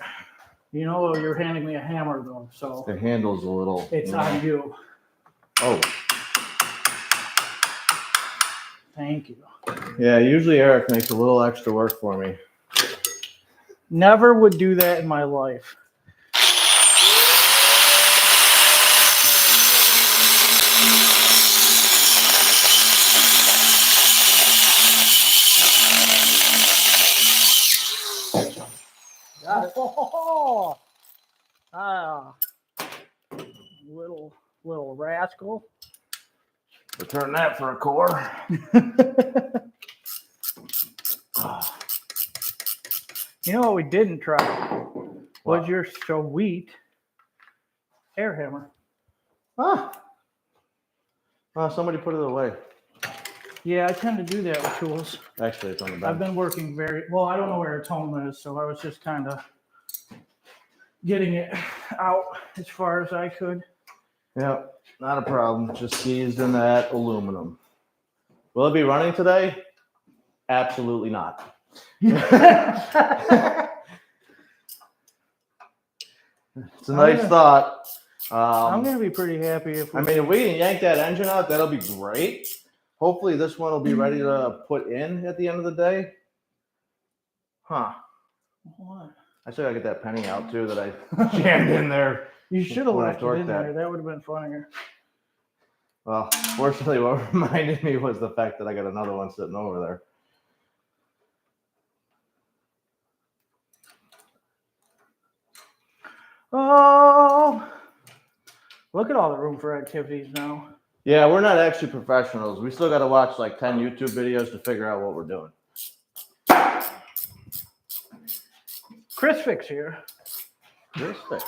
You know, you're handing me a hammer though, so The handle's a little. it's on you. Oh. Thank you. Yeah, usually Eric makes a little extra work for me. Never would do that in my life. Got it. Oh, little rascal. Return that for a core. You know what we didn't try was your sweet air hammer. Ah. Somebody put it away. Yeah, I tend to do that with tools. Actually, it's on the I've back. been working very well. I don't know where its home is, so I was just kind of getting it out as far as I could. Yeah, not a problem. Just seized in that aluminum. Will it be running today? Absolutely not. It's a nice thought. I'm gonna be pretty happy if we. I mean, if we can yank that engine out, that'll be great. Hopefully, this one will be ready to put in at the end of the day. Huh. What? I still gotta get that penny out too that I jammed in there. You should have when I left it torqued in that. there. That would have been funnier. Well, fortunately, what reminded me was the fact that I got another one sitting over there. Oh, look at all the room for activities now. Yeah, we're not actually professionals. We still got to watch like 10 YouTube videos to figure out what we're doing. Chris Fix here. Chris Fix.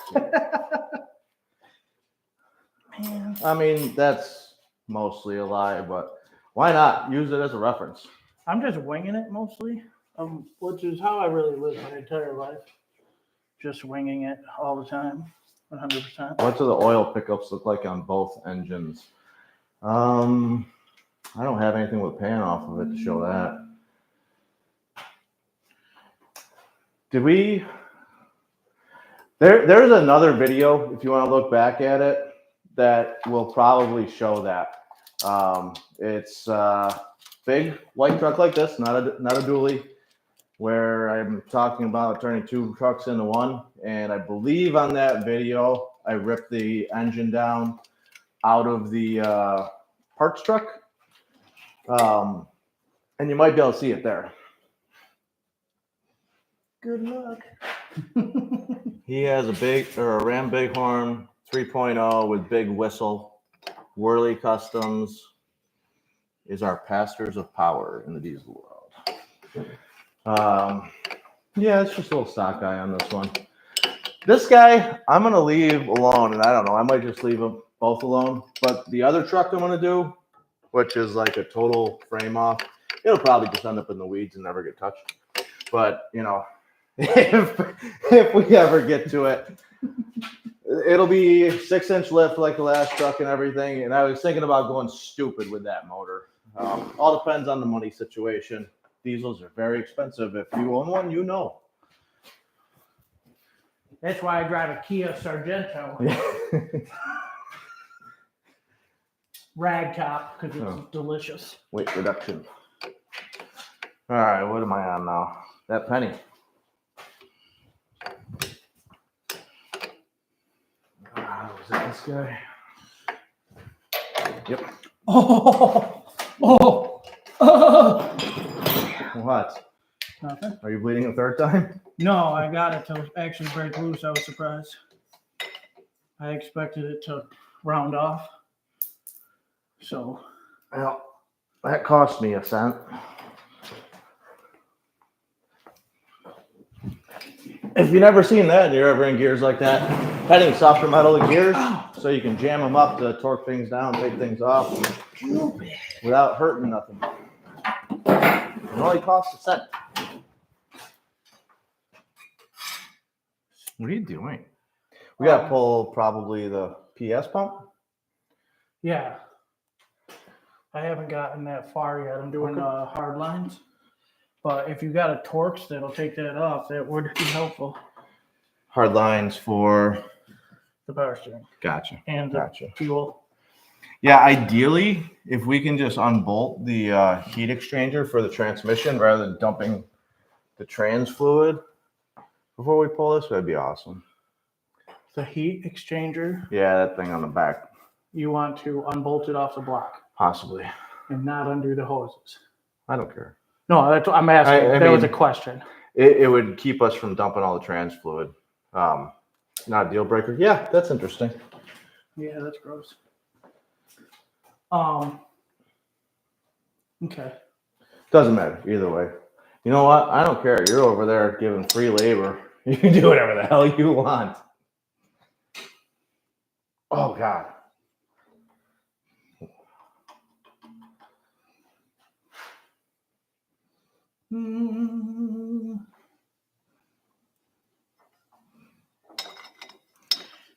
Man. I mean, that's mostly a lie, but why not use it as a reference? I'm just winging it mostly, which is how I really live my entire life. Just winging it all the time, 100%. What do the oil pickups look like on both engines? I don't have anything with pan off of it to show that. Did we? There's another video, if you want to look back at it, that will probably show that. It's a big white truck like this, not a dually. where I'm talking about turning 2 trucks into one. And I believe on that video, I ripped the engine down out of the parts truck. And you might be able to see it there. Good luck. He has a Ram Bighorn 3.0 with big whistle. Worley Customs is our pastors of power in the diesel world. Yeah, it's just a little stock guy on this one. This guy, I'm going to leave alone, and I don't know, I might just leave them both alone. But the other truck I'm going to do, which is like a total frame off, it'll probably just end up in the weeds and never get touched. But, you know, if we ever get to it, it'll be 6-inch lift like the last truck and everything. And I was thinking about going stupid with that motor. All depends on the money situation. Diesels are very expensive. If you own one, you know. That's why I drive a Kia Sargento. Rag top, because it's delicious. Weight reduction. All right, what am I on now? That penny. Was that this guy? Yep. Oh. What? Nothing. Are you bleeding a third time? No, I got it to actually break loose. I was surprised. I expected it to round off. So. Well, that cost me a cent. If you've never seen that and you're ever in gears like that, heading softer metal to gears so you can jam them up to torque things down, take things off without hurting nothing. It only costs a cent. What are you doing? We got to pull probably the PS pump. Yeah. I haven't gotten that far yet. I'm doing hard lines. But if you got a Torx that'll take that off, that would be helpful. Hard lines for the power steering. Gotcha. And the fuel. Yeah, ideally, if we can just unbolt the heat exchanger for the transmission rather than dumping the trans fluid before we pull this, that'd be awesome. The heat exchanger? Yeah, that thing on the back. You want to unbolt it off the block? Possibly. And not undo the hoses? I don't care. No, that's what I'm asking. That was a question. It would keep us from dumping all the trans fluid. Not a deal breaker. Yeah, that's interesting. Yeah, that's gross. Okay. Doesn't matter either way. You know what? I don't care. You're over there giving free labor. You can do whatever the hell you want. Oh God.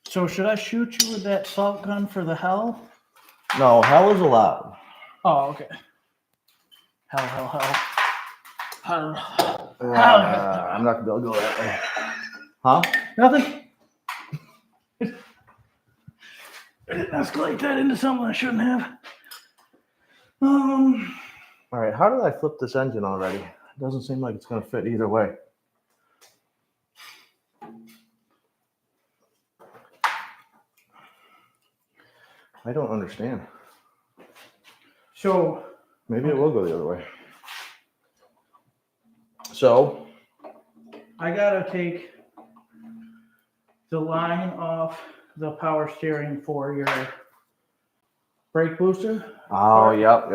So should I shoot you with that salt gun for the hell? No, hell is allowed. Oh, okay. Hell. I'm not gonna be able to go that way. Huh? Nothing. I didn't escalate that into something I shouldn't have. All right, how did I flip this engine already? It doesn't seem like it's gonna fit either way. I don't understand. So maybe it will go the other way. So I gotta take the line off the power steering for your brake booster. Oh, yep.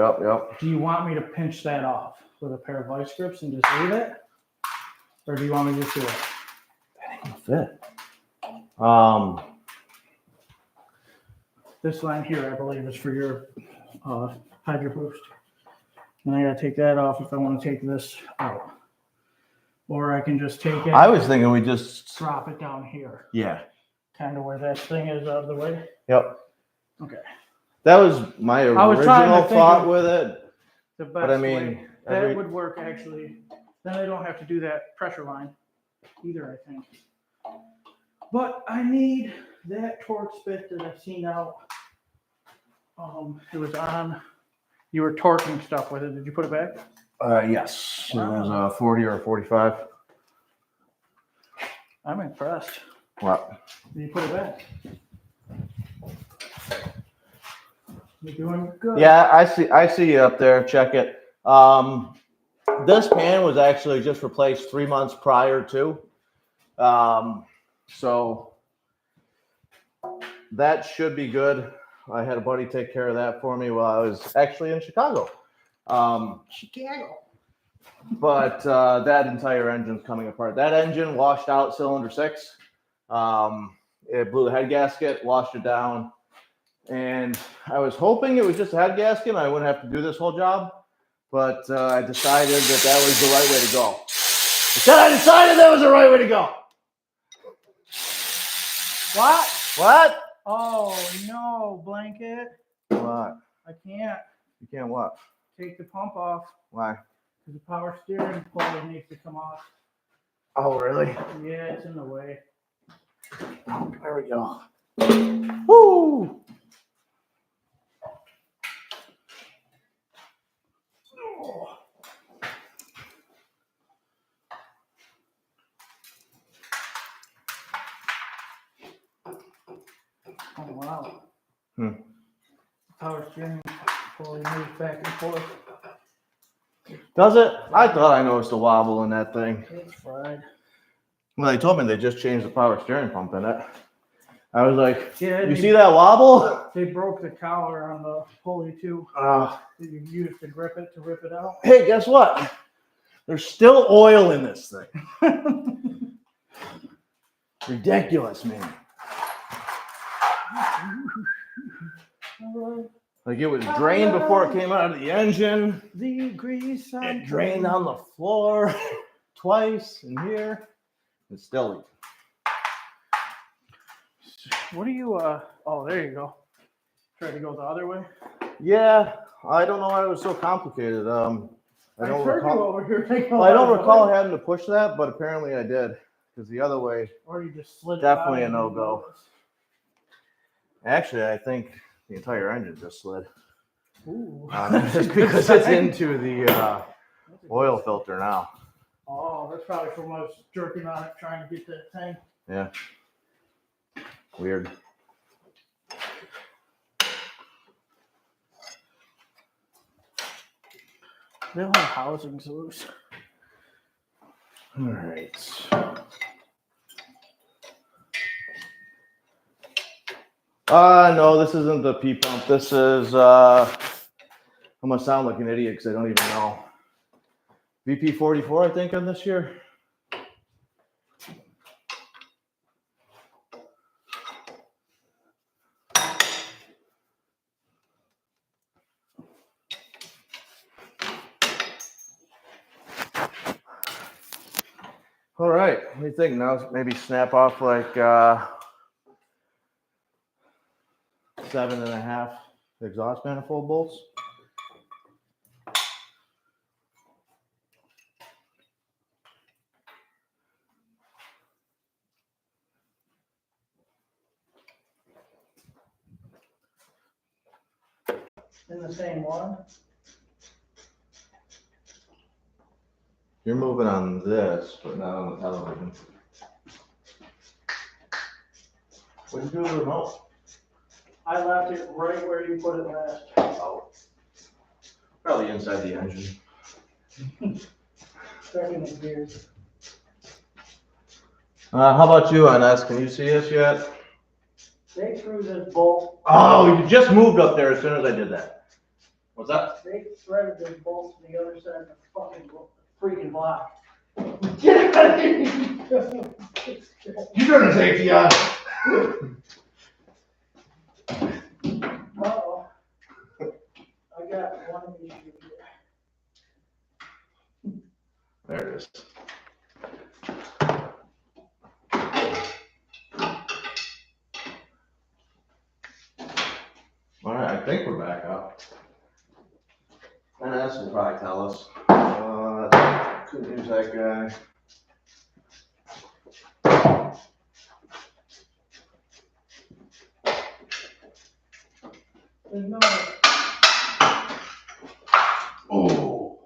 Do you want me to pinch that off with a pair of vice grips and just leave it? Or do you want me to just do it? That ain't gonna fit. This line here, I believe, is for your hydro boost. And I gotta take that off if I want to take this out. Or I can just take it. I was thinking we just drop it down here. Yeah. Kind of where that thing is out of the way. Yep. Okay. That was my original thought with it. The best way. That would work actually. Then I don't have to do that pressure line either, I think. But I need that torque bit that I've seen out. It was on. You were torquing stuff with it. Did you put it back? Yes. Wow. It was a 40 or a 45. I'm impressed. What? You put it back. You're doing good. Yeah, I see you up there. Check it. This pan was actually just replaced 3 months prior to. So that should be good. I had a buddy take care of that for me while I was actually in Chicago. Chicago. But that entire engine's coming apart. That engine washed out cylinder 6. It blew the head gasket, washed it down. And I was hoping it was just a head gasket and I wouldn't have to do this whole job. But I decided that was the right way to go. I decided that was the right way to go. What? What? Oh, no, blanket. What? I can't You can't what? take the pump off Why? because the power steering pulley needs to come off. Oh, really? Yeah, it's in the way. Oh, there we go. Woo! Oh, wow. Hmm. Power steering pulley moves back and forth. Does it? I thought I noticed a wobble in that thing. It's fried. Well, they told me they just changed the power steering pump in it. I was like, Yeah, you see that wobble? They broke the collar on the pulley too. That you used to grip it to rip it out. Hey, guess what? There's still oil in this thing. Ridiculous, man. Like it was drained before it came out of the engine. The grease on It drained on the floor twice in here. It's still leaking. What do you oh, there you go. Try to go the other way. Yeah, I don't know why it was so complicated. I don't heard you recall. over here. I don't recall having to push that, but apparently I did. Because the other way, Or you just slid definitely it a no-go. Actually, I think the entire engine just slid. Ooh. Just because it's into the oil filter now. Oh, that's probably from us jerking on it trying to get that thing. Yeah. Weird. They'll have housings loose. All right. No, this isn't the P pump. This is, I'm going to sound like an idiot because I don't even know. VP44, I think, on this year. All right, what do you think? Now maybe snap off like 7.5 exhaust manifold bolts. In the same one. You're moving on this, but not on the television. What did you do with the remote? I left it right where you put it last. Oh. Probably inside the engine. Second in gears. How about you on this? Can you see us yet? They threw this bolt. Oh, you just moved up there as soon as I did that. What's that? They threaded this bolt to the other side of the fucking freaking block. You're gonna take the Uh-oh. I got one issue here. There it is. All right, I think we're back up. And this will probably tell us. Couldn't use that guy. There's no. Oh.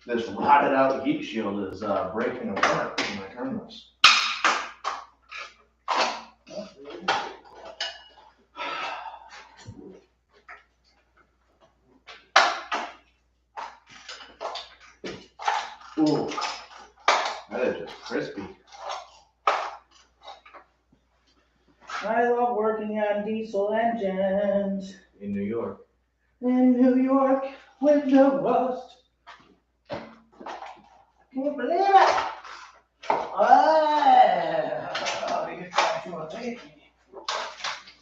This rotted out heat shield is breaking apart when I turn this. Ooh, that is just crispy. I love working on diesel engines In New York. in New York with no rust. Can't believe it. Oh, you're trying to evade me.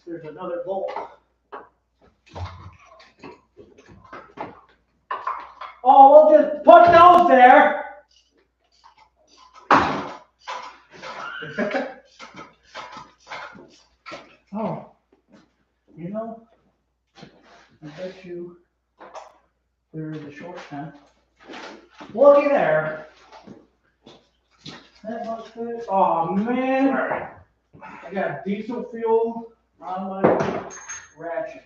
There's another bolt. Oh, we'll just put those there. Oh, you know, I bet you there's a short time. Looky there. That must fit. Oh man, I got diesel fuel on my ratchet.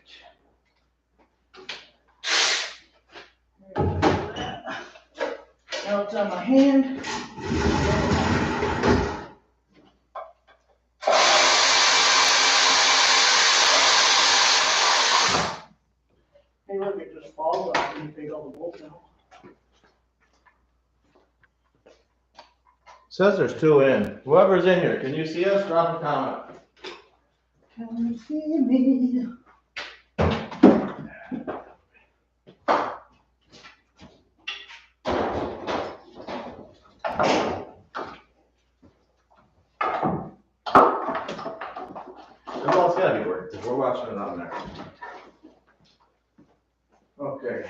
Now it's on my hand. Hey, look, it just falls off and you take all the bolts out. Says there's 2 in. Whoever's in here, can you see us? Drop a comment. Can you see me? Well, it's gotta be working because we're watching it on there. Okay.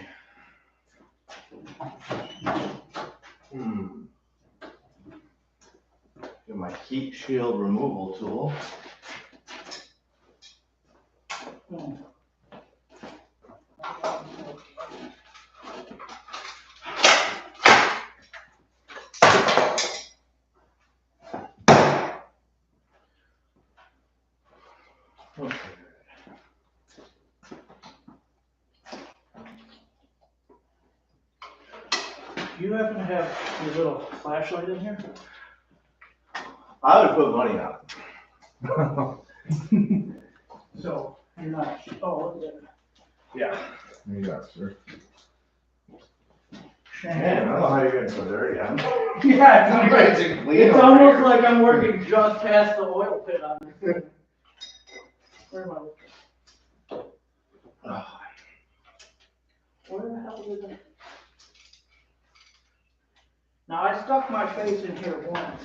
Get my heat shield removal tool. Okay. Do you happen to have your little flashlight in here? I would put money on it. So you're not. Oh, look at that. Yeah. There you go, sir. Shame. Man, I don't know how you're getting so dirty, huh? Yeah, I'm ready to clean it's over almost here. like I'm working just past the oil pit on this. Where am I looking? Where the hell is it? Now I stuck my face in here once.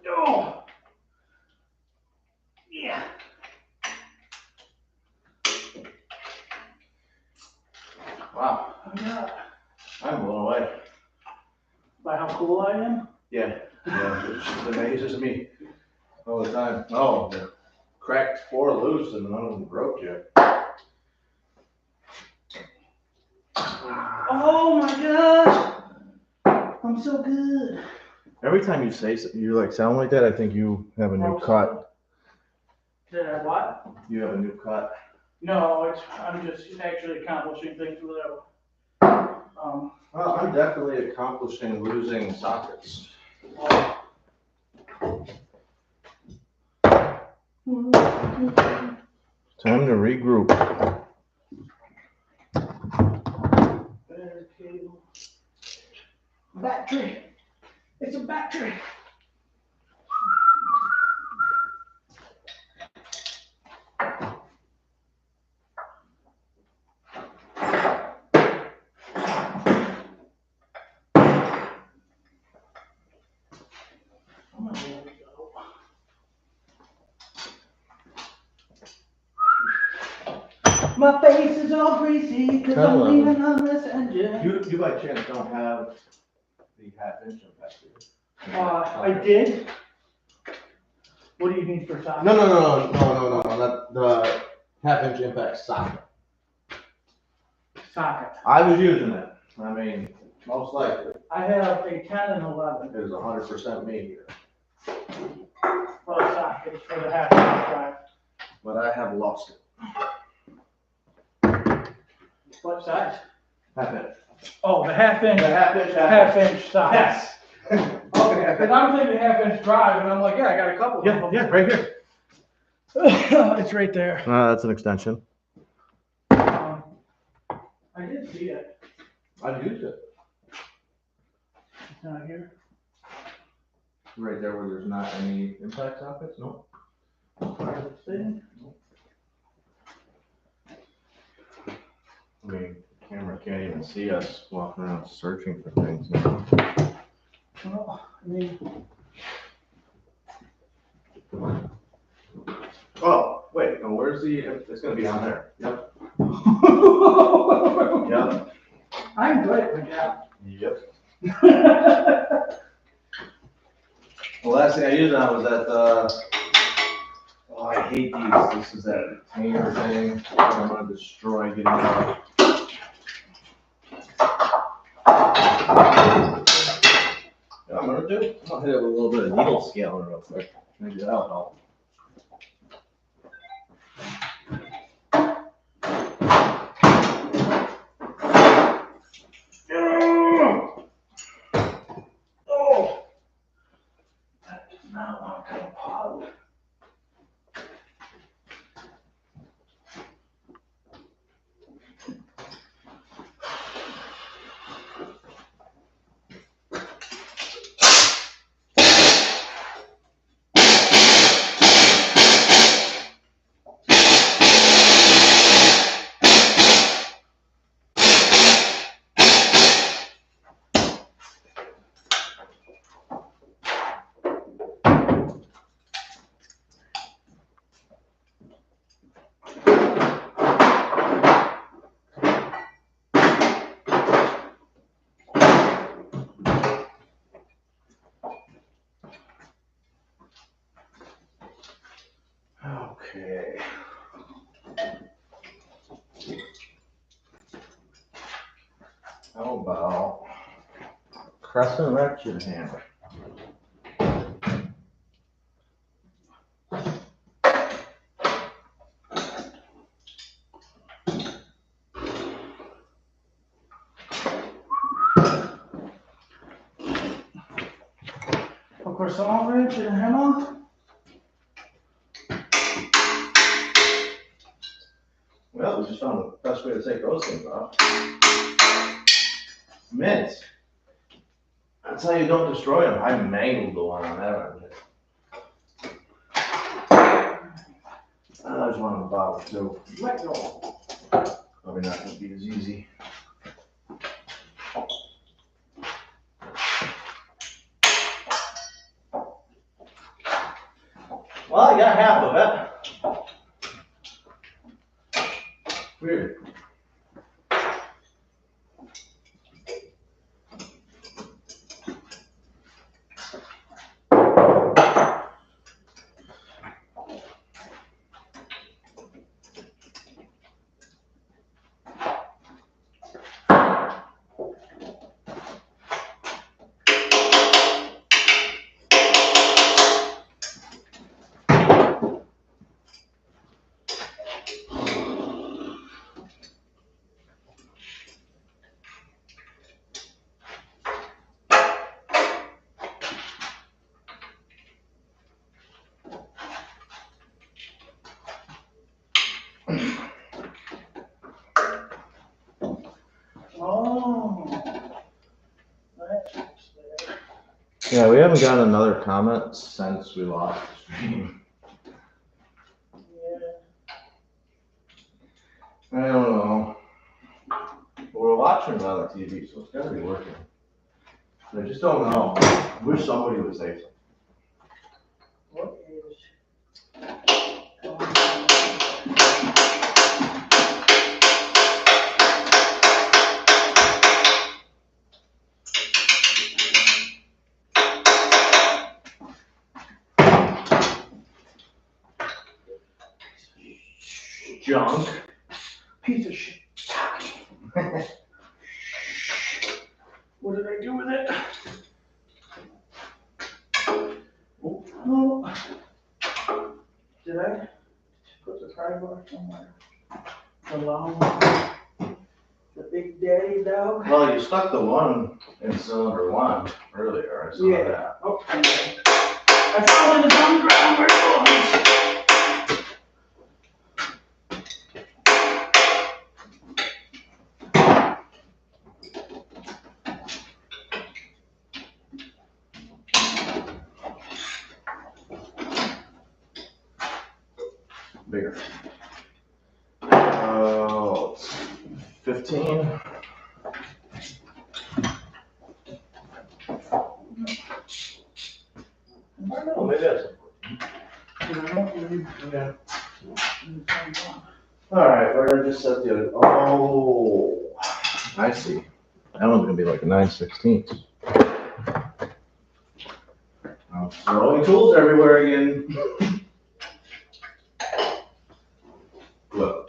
Oh, yeah. Wow, Yeah. I'm blown away. By how cool I am? Yeah, it just amazes me all the time. Oh, the cracked 4 loose and none of them broke yet. Oh my gosh. I'm so good. Every time you say something, you like sound like that, I think you have a new cut. Did I what? You have a new cut. No, I'm just actually accomplishing things without. Well, I'm definitely accomplishing losing sockets. Time to regroup. Better cable. Battery. It's a battery. My face is all greasy because I'm leaning on this engine. You by chance don't have the 1/2 inch impact, do you? I did. What do you need for socket? No, not the 1/2 inch impact socket. socket. I was using it. I mean, most likely. I have a 10 and 11 It was 100% me here. for the sockets for the half inch drive. But I have lost it. What size? Half inch. Oh, the half inch. The half inch. Half inch size. Yes. Okay. Because I'm thinking half inch drive, and I'm like, yeah, I got a couple of them. Yeah, right here. It's right there. That's an extension. I did see it. I've used it. It's not here. Right there where there's not any impact sockets? No. Part of the thing. I mean, the camera can't even see us walking around searching for things. You know? Well, I mean, Oh, wait, no, where's the, it's gonna be on there. Yep. Yep. I'm good at my job. Yep. The last thing I used on was that, oh, I hate these. This is that container thing that I'm gonna destroy getting out. Yeah, I'm gonna do. I'll hit it with a little bit of needle scaling real quick. Maybe that'll help. Oh, that does not want to come apart. Okay. How about crescent ratchet hammer? Of course, all wrench and hammer. Well, we just found the best way to take those things off. Mints. That's how you don't destroy them. I mangled the one on that one. There's one on the bottom too. Let go. Probably not gonna be as easy. Well, I got half of it. Weird. Oh. That's there. Yeah, we haven't gotten another comment since we lost the stream. Yeah. I don't know. But we're watching it on the TV, so it's gotta be working. I just don't know. I wish somebody would say something. What is? Junk. Piece of shit. What did I do with it? Oh, did I put the pry bar somewhere? The long one. The big daddy dog? Well, you stuck the one in cylinder one earlier. I saw that. Oh, I found it on the ground where it was. Bigger. 15. I don't know, maybe that's. Yeah. All right, where did I just set the other? Oh, I see. That one's gonna be like a 9/16. I'm throwing tools everywhere again. Look.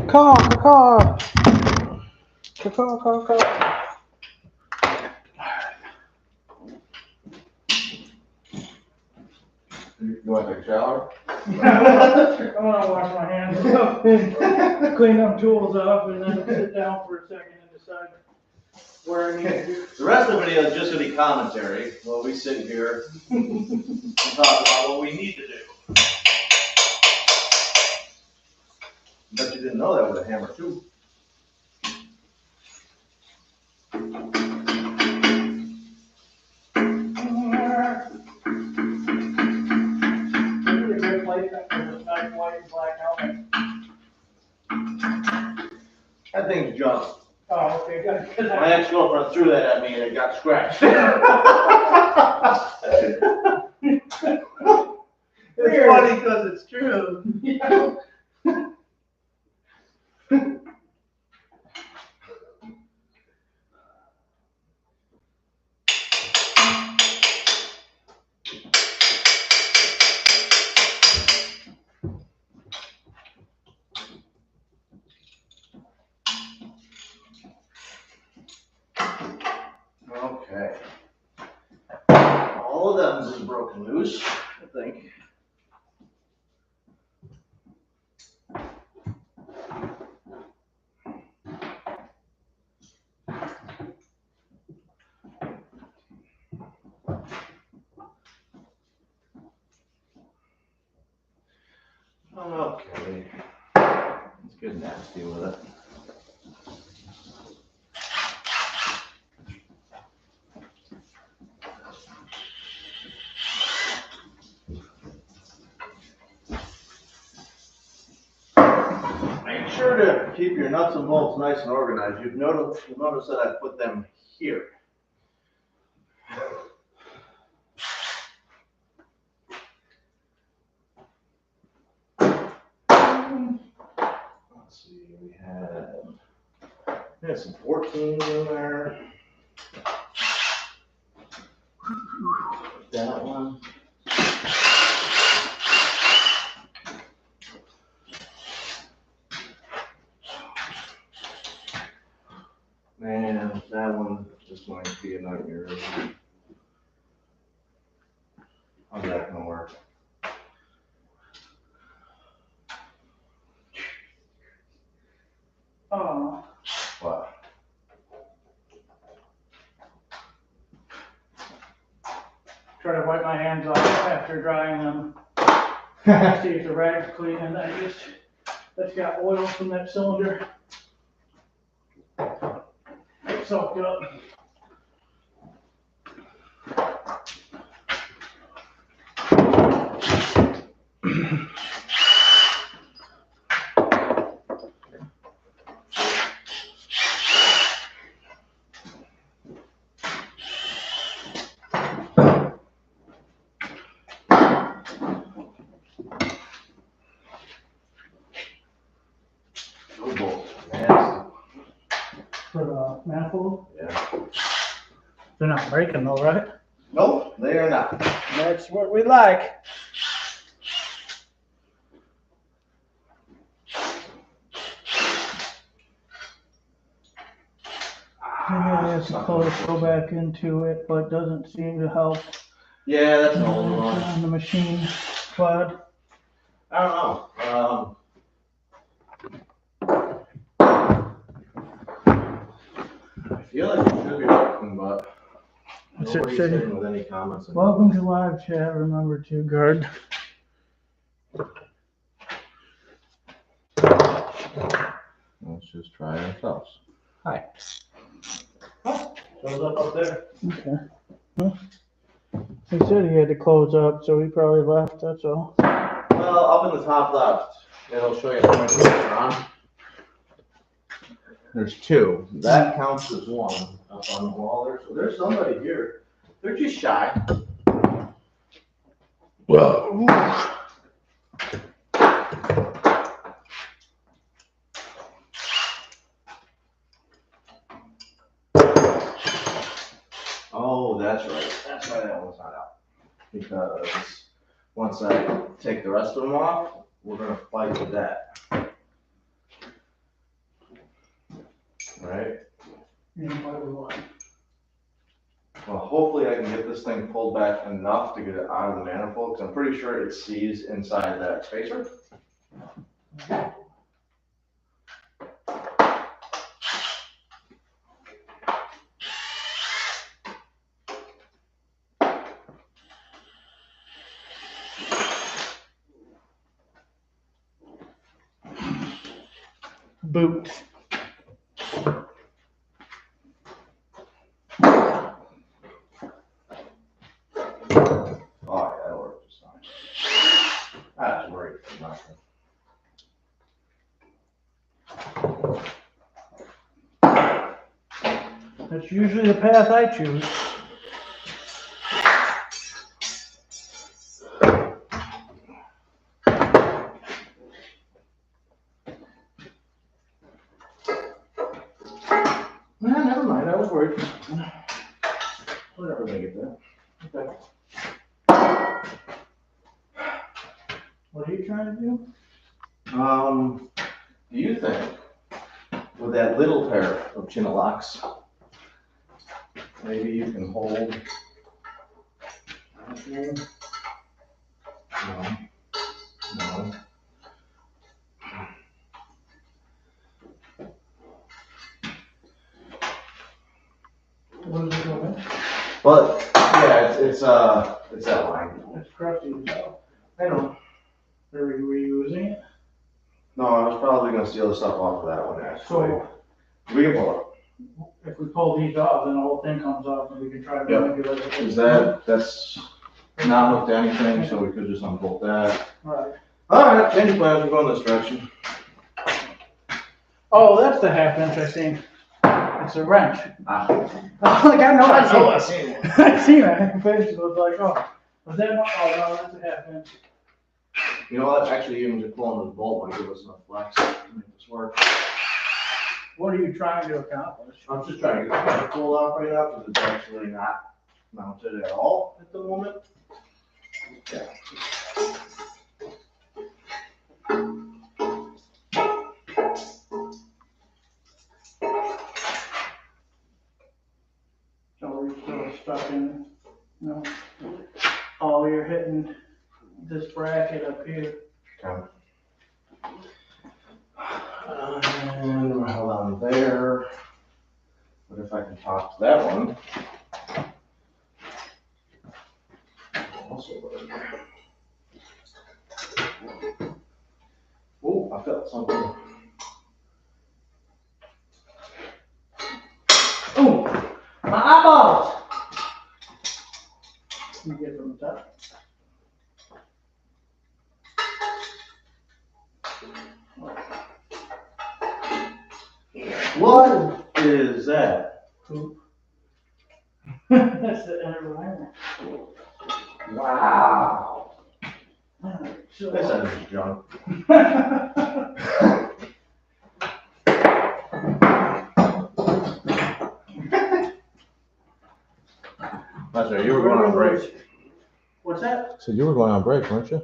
Caw. You want to take a shower? I want to wash my hands up and clean them tools up and then sit down for a second and decide where I need to do. The rest of the video is just going to be commentary while we sit here and talk about what we need to do. Bet you didn't know that with a hammer too. That thing's junk. Oh, okay, good. My ex-girlfriend threw that at me and it got scratched. It's funny because it's true. Yeah. Okay. All of them is broken loose, I think. Okay. Let's get nasty with it. Make sure to keep your nuts and bolts nice and organized. You'll notice that I put them here. Let's see, we had some 14s in there. That one. Man, that one is going to be a nightmare. How's that gonna work? Oh. What? Try to wipe my hands off after drying them. See if the rag's clean, and that's got oil from that cylinder. It's soaked up. For the manifold? Yeah. They're not breaking though, right? Nope, they are not. That's what we like. Maybe I have to go back into it, but it doesn't seem to help. Yeah, that's an old one. On the machine quad. I don't know. I feel like it should be working, but What's it nobody's say? hitting with any comments. Welcome to live chat. Remember to guard. Let's just try ourselves. Hi. Oh, shows up there. Okay. Well, he said he had to close up, so he probably left. That's all. Well, up in the top left, it'll show you how many lights are on. There's two. That counts as one up on the wall there. So there's somebody here. They're just shy. Well. Oh, that's right. That's why that one's not out. Because once I take the rest of them off, we're gonna fight with that. Right? Well, hopefully I can get this thing pulled back enough to get it out of the manifold, because I'm pretty sure it sees inside that spacer. Boot. Oh, yeah, that worked just fine. That's great. That's usually the path I choose. Nah, never mind. I was worried. Whatever, they get that. Okay. What are you trying to do? Do you think with that little pair of chin locks, maybe you can hold? No. No. What is it doing? But yeah, it's that line. It's crusty as hell. I know. Are we reusing it? No, I was probably gonna steal the stuff off of that one actually. So We can pull if we pull these off, then the whole thing comes off and we can try to Yep. manipulate it. it. That's not hooked to anything, so we could just unbolt that. Right. Alright, change plans, we're going this direction. Oh, that's the half inch I seen. It's a wrench. Ah. Like I know I seen seen it. I seen it. I was like, oh, was that one? Oh no, that's a half inch. You know what, actually even just pulling this bolt might give us enough flex to make this work. What are you trying to accomplish? I'm just trying to get the pull off right now because it's actually not mounted at all at the moment. Yeah. So we're still stuck in, you know, oh, you're hitting this bracket up here. Okay. And we're held on there. But if I can top that one. Also work. Oh, I felt something. Oh, my eyeballs! You get from the top. What is that? Poop. That's the inner liner. Wow. So, This is junk. What's that? So you were going on break, weren't you?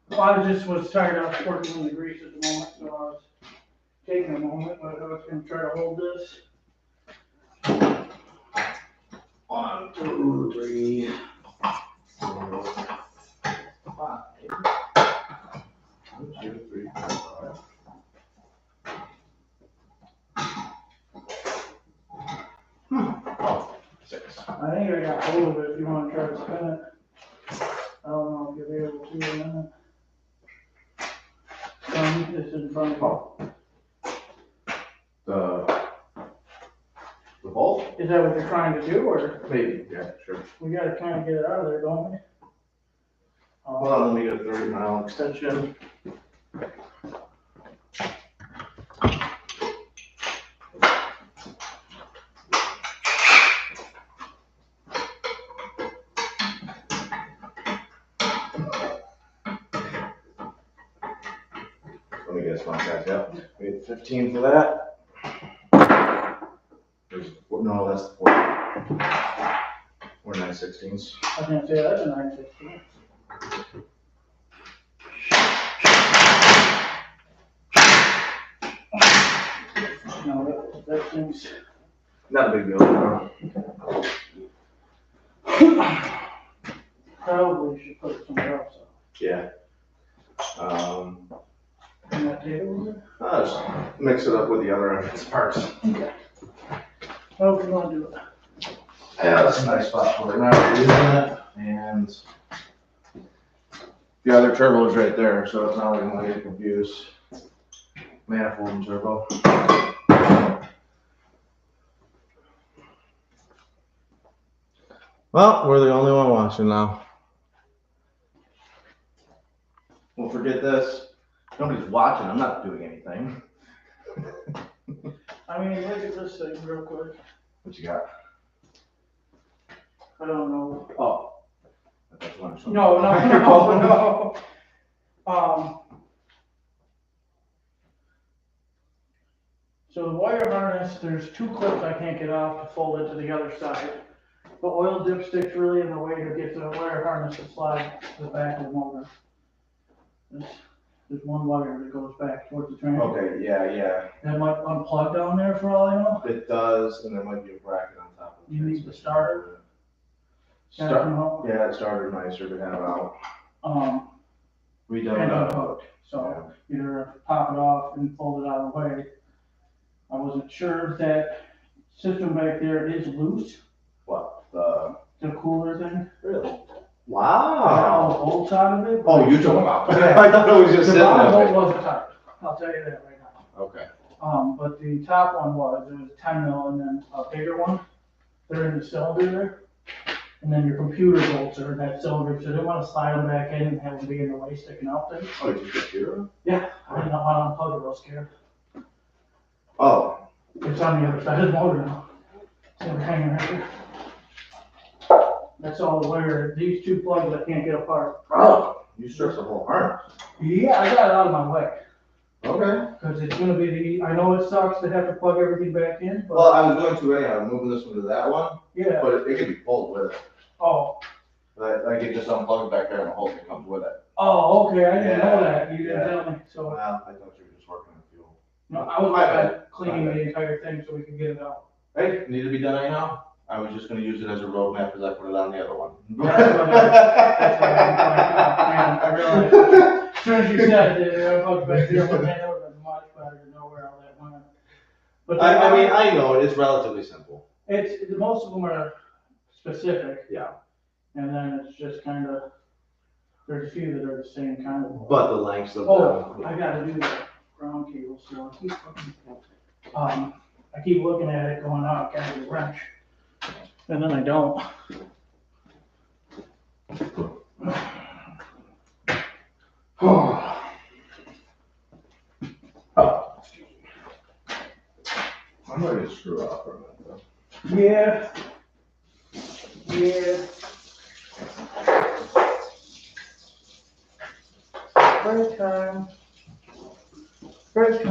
Well, I just was tired of working in the grease at the moment, so I was taking a moment, but I was gonna try to hold this. 1, 2, 3, 4, 5. 1, 2, 3, 4, 5. Oh, 6. I think I got hold of it if you wanna try to spin it. I don't know if you'll be able to in a minute. This is in front of you. The bolt? Is that what you're trying to do, or? Maybe, yeah, sure. We gotta kind of get it out of there, don't we? Hold on, let me get a 30-mile extension. Let me guess, my guys, yep. We had 15 for that. No, that's the 40. We're 9/16s. I was gonna say that's a 916. No, that thing's. Not a big deal, no. Probably should put it somewhere else. Yeah. In that table. I'll just mix it up with the other parts. Okay. How do you want to do it? Yeah, that's a nice spot for it now. We're using that, and the other turbo is right there, so it's not like I'm gonna get confused. Manifold and turbo. Well, we're the only one watching now. We'll forget this. Nobody's watching. I'm not doing anything. I mean, look at this thing real quick. What you got? I don't know. Oh. That's one. No. So the wire harness, there's 2 clips I can't get off to fold it to the other side. The oil dipstick's really in the way to get the wire harness to slide to the back of the motor. There's one wire that goes back towards the transfer. Okay, yeah. That might unplug down there for all I know. It does, and there might be a bracket on top of it. You need the starter. Yeah, the starter's nicer to have out. We don't And know. unhooked. So either pop it off and fold it out of the way. I wasn't sure if that system back there is loose. What? The cooler thing. Really? I got Wow. all the bolts out of it. Oh, you took them out. I thought it was just The sitting bottom there. bolt wasn't tight. I'll tell you that right now. Okay. But the top one was, it was a 10 mil and then a bigger one. They're in the cylinder there. And then your computer bolts are in that cylinder, so they didn't want to slide them back in and have them be in the way sticking out there. Oh, you took computer? Yeah, I didn't want to unplug it, I was scared. Oh. It's on the other side of the motor now. It's hanging right here. That's all the wire. These 2 plugs I can't get apart. Oh. You stripped the whole harness. Yeah, I got it out of my way. Okay. Because it's going to be I know it sucks to have to plug everything back in, but. Well, I was going to anyhow, moving this one to that one, Yeah. but it could be pulled with it. Oh. I could just unplug it back there and the whole thing comes with it. Oh, okay. I didn't know Yeah. that. You didn't Yeah. tell me. So. Well, I thought you were just working on fuel. No, I was My bad. cleaning the entire thing so we could get it out. Hey, need to be done anyhow? I was just gonna use it as a roadmap because I put it on the other one. That's what I realized. As soon as you said that, I was back there, but that would have been much better to know where all that went. But I mean, I know it's relatively simple. Most of them are specific. Yeah. And then it's just kind of, there's a few that are the same kind of. But the lengths of Oh, I gotta do the ground cable, so I keep looking at it going, oh, I gotta get a wrench. And then I don't. Oh, excuse me. I'm ready to screw off for a minute though. Yeah. Yeah. Break time. Break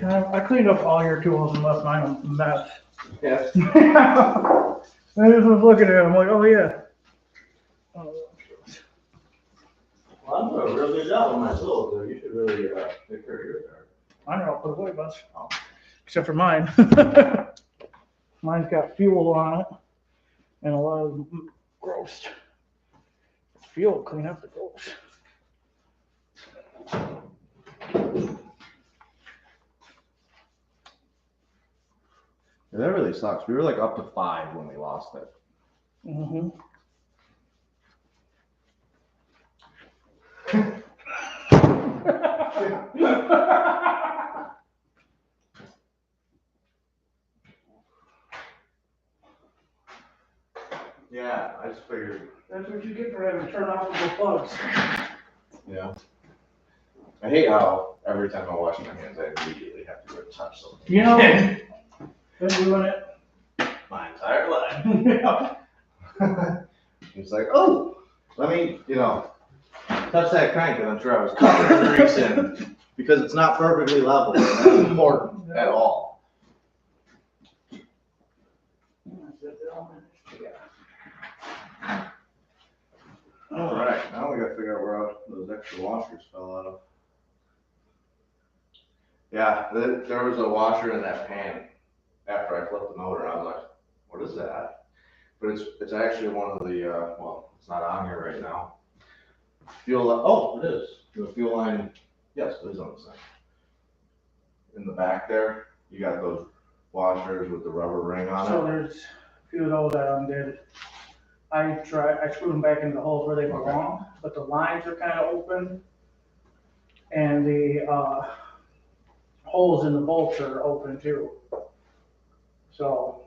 time. I cleaned up all your tools and left mine a mess. Yeah. I just was looking at them like, oh yeah. a real good job on my tools, though. You should really take care of your car. I don't know, put away, bud. Except for mine. Mine's got fuel on it and a lot of gross. Fuel clean up the gross. Yeah, that really sucks. We were like up to 5 when we lost it. Mm-hmm. Yeah, I just figured. That's what you get for having to turn off the plugs. Yeah. I hate how every time I wash my hands, I immediately have to go touch something. You know, been doing it My entire life. Yeah. It's like, oh, let me, touch that crank, and I'm sure I was covered in grease in because it's not perfectly level. And that's important at all. All right, now we got to figure out where those extra washers fell out of. Yeah, there was a washer in that pan after I flipped the motor. I was like, what is that? But it's actually one of the, well, it's not on here right now. Oh, it is. The fuel line, yes, it is on the side. In the back there, you got those washers with the rubber ring on So it. there's a few of those that undid. I screwed them back in the holes where they belong, but the lines are kind of open. And the holes in the bolts are open too. So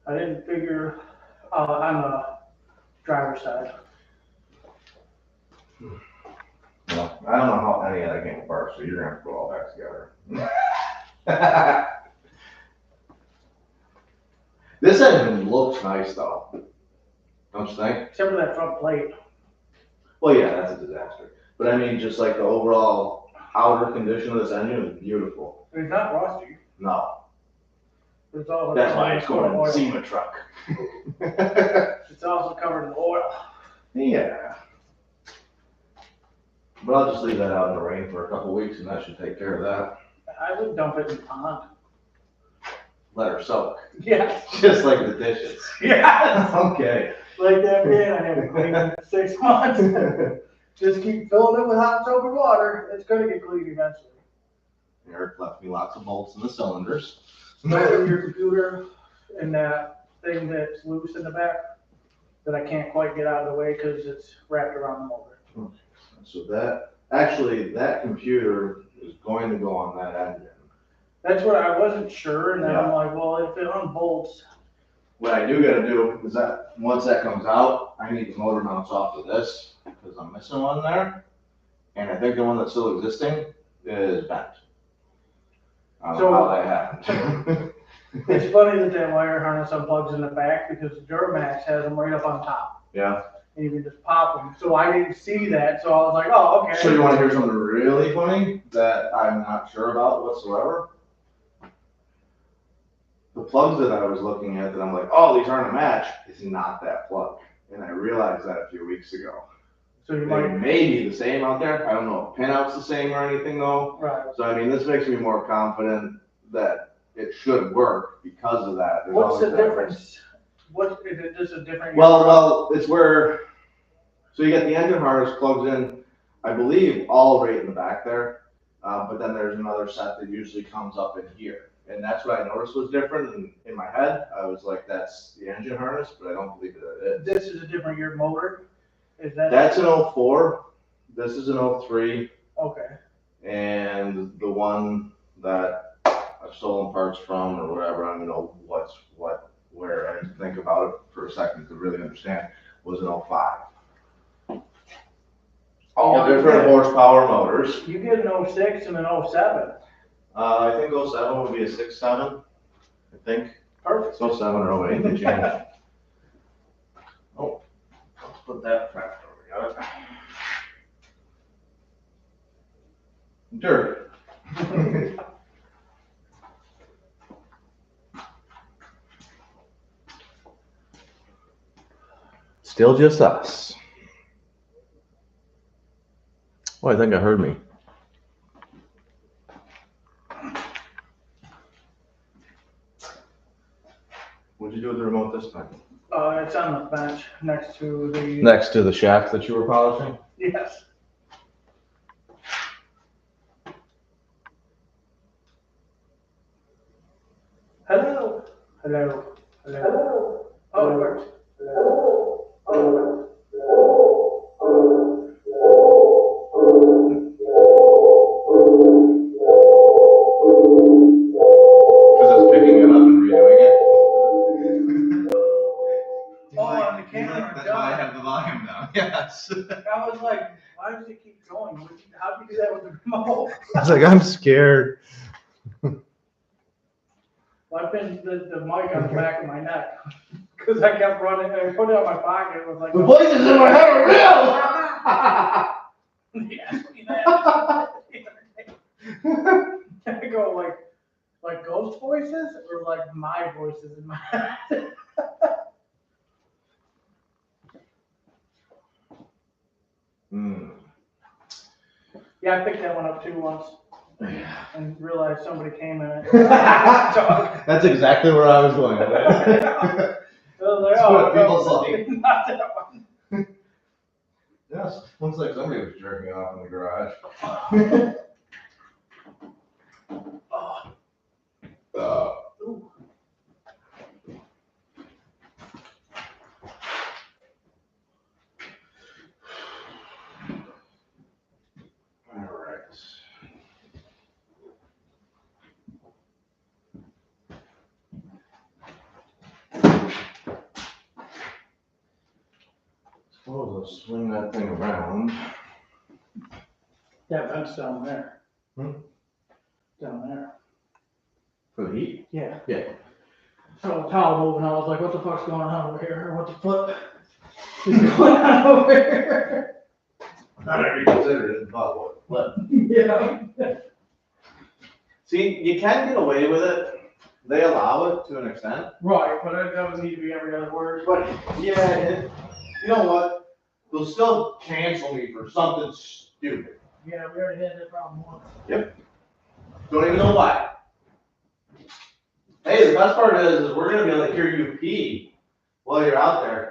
I didn't figure on the driver's side. Well, I don't know how any of that came apart, so you're gonna have to put it all back together. This engine looks nice though, don't you think? Except for that front plate. Well, yeah, that's a disaster. But I mean, just like the overall outer condition of this engine is beautiful. It's not rusty. No, It's also that's why covered it's in going in the oil. SEMA truck. It's also covered in oil. Yeah. But I'll just leave that out in the rain for a couple weeks and that should take care of that. I would dump it in the pond. Let her soak. Yeah. Just like the dishes. Yeah. Okay. Like that pan I haven't cleaned in 6 months. Just keep filling it with hot soap and water. It's gonna get clean eventually. Eric left me lots of bolts in the cylinders. Back in your computer and that thing that's loose in the back that I can't quite get out of the way because it's wrapped around the motor. So that computer is going to go on that engine. That's what I wasn't sure, and then I'm Yeah. like, well, if it unbolts. What I do gotta do is that, once that comes out, I need the motor mounts off of this, because I'm missing one there. And I think the one that's still existing is bent. I don't know how that happened. It's funny that wire harness unplugs in the back because Duramax has them right up on top. Yeah. And you can just pop them. So I didn't see that, so I was like, oh, okay. So you wanna hear something really funny that I'm not sure about whatsoever? The plugs that I was looking at that I'm like, oh, these aren't a match, is not that plug. And I realized that a few weeks ago. So you They might, may be the same out there. I don't know if pinout's the same or anything though. right. So I mean, this makes me more confident that it should work because of that. There's What's the always that risk. difference? What, is it just a different? Well, it's where, so you get the engine harness plugs in, I believe, all right in the back there. But then there's another set that usually comes up in here. And that's what I noticed was different. And in my head, I was like, that's the engine harness, but I don't believe it is. This is a different year motor? Is that? That's an 04. This is an 03. Okay. And the one that I've stolen parts from or whatever, I don't know what's what, where. I had to think about it for a second to really understand, was an 05. All different horsepower motors. You get an 06 and an 07. I think 07 would be a 6.7, I think. Perfect. So 07 or 08, they changed. Oh, let's put that crap over the other. Dirt. Still just us. Oh, I think I heard me. What'd you do with the remote this time? It's on the bench next to the. Next to the shack that you were polishing? Yes. Hello. Hello. Hello. Oh, it worked. Because it's picking it up and redoing it? On the camera. That's why I have the volume down. Yes. I was like, why does it keep going? How do you do that with the remote? I was like, I'm scared. Well, I pinned the mic on the back of my neck because I kept running. I put it on my pocket. It was like, The voices in my head are real! yeah, I go like ghost voices or like my voices in my head. Yeah, I picked that one up too once and realized somebody came in it. That's exactly where I was going with it. I was like, That's what people no, say. not that one. Yes, looks like somebody was jerking off in the garage. Ooh. All right. Suppose I'll swing that thing around. That vent's down there. Hmm? Down there. For the heat? Yeah. Yeah. So the towel moving, I was like, what the fuck's going on over here? What the fuck is going on over here? Not every considered it, but what? Yeah. See, you can get away with it. They allow it to an extent. Right, but that would need to be every other word. But yeah, you know what? They'll still cancel me for something stupid. Yeah, we already had that problem once. Yep. Don't even know why. Hey, the best part is we're gonna be able to hear you pee while you're out there.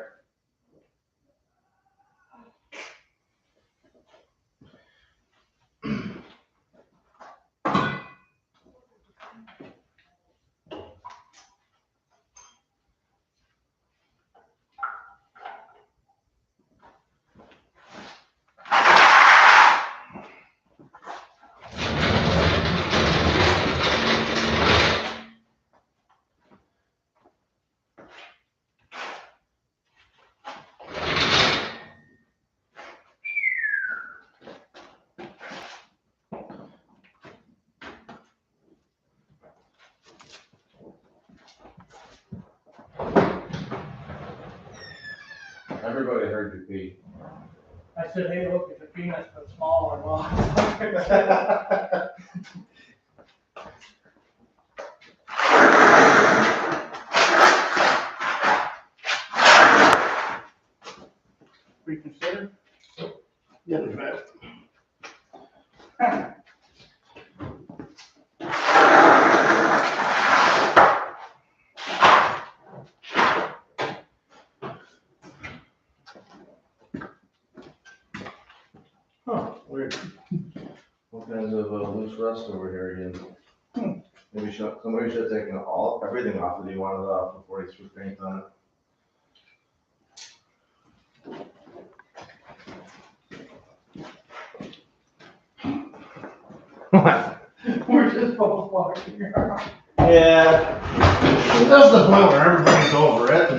Everybody heard you pee. I said, hey, look, it's a penis, but smaller. Well, reconsider? Yeah, in fact. Huh, weird. What kinds of loose rust over here again? Maybe somebody should have taken everything off that he wanted off before he threw paint on it. What? We're just both walking around. Yeah. That's the point where everybody's over it.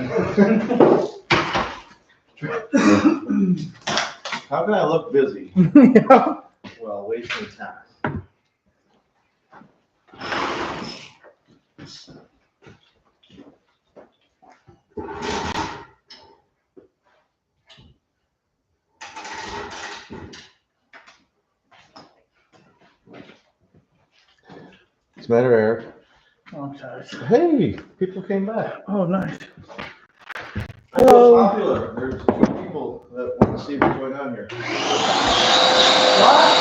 How can I look busy Yeah. while wasting time? What's the matter, Eric? Oh, I'm sorry. Hey, people came back. Oh, nice. Hello. Popular. There's 2 people that want to see what's going on here. What?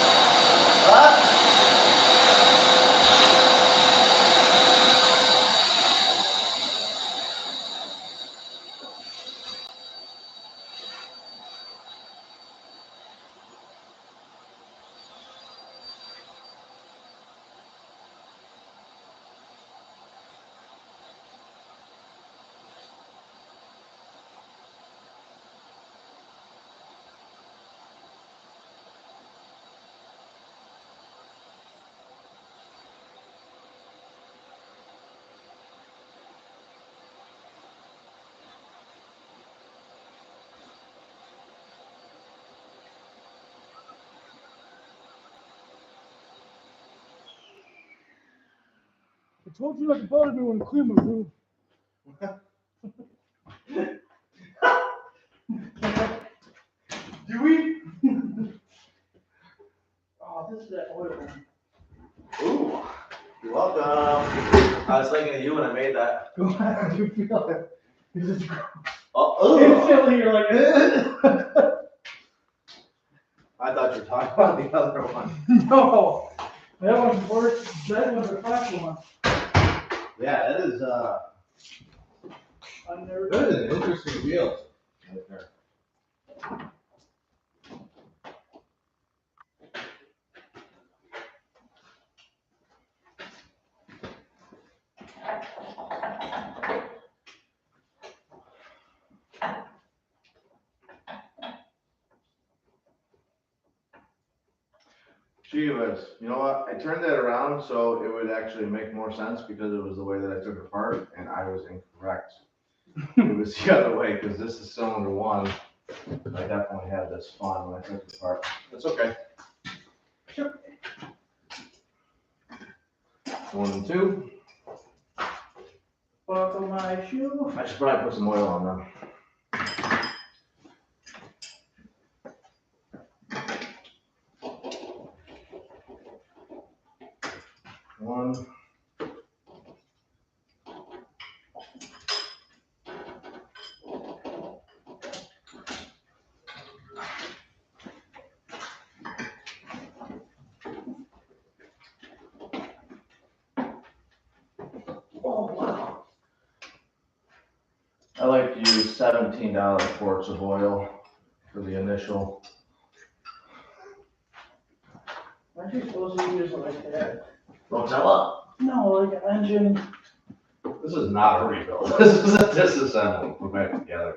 told you not to bother me when I clean my room. Do we? Oh, this is that oil one. Ooh, you're welcome. I was thinking of you when I made that. How do you feel? This is Oh, instantly you're like, I thought you were talking about the other one. no. That one's worse. That one's a flash one. Yeah, that is I've never that is an interesting wheel. Right there. Gee whiz, you know what? I turned that around so it would actually make more sense because it was the way that I took it apart, and I was incorrect. It was the other way because this is cylinder one. I definitely had this fun when I took it apart. That's okay. Sure. 1 and 2. Buckle my shoe. I should probably put some oil on them. One. Oh, wow. I like to use $17 quarts of oil for the initial. Aren't you supposed to use it like that? Rotella? No, like an engine. This is not a rebuild. This is a disassembly. We're back together.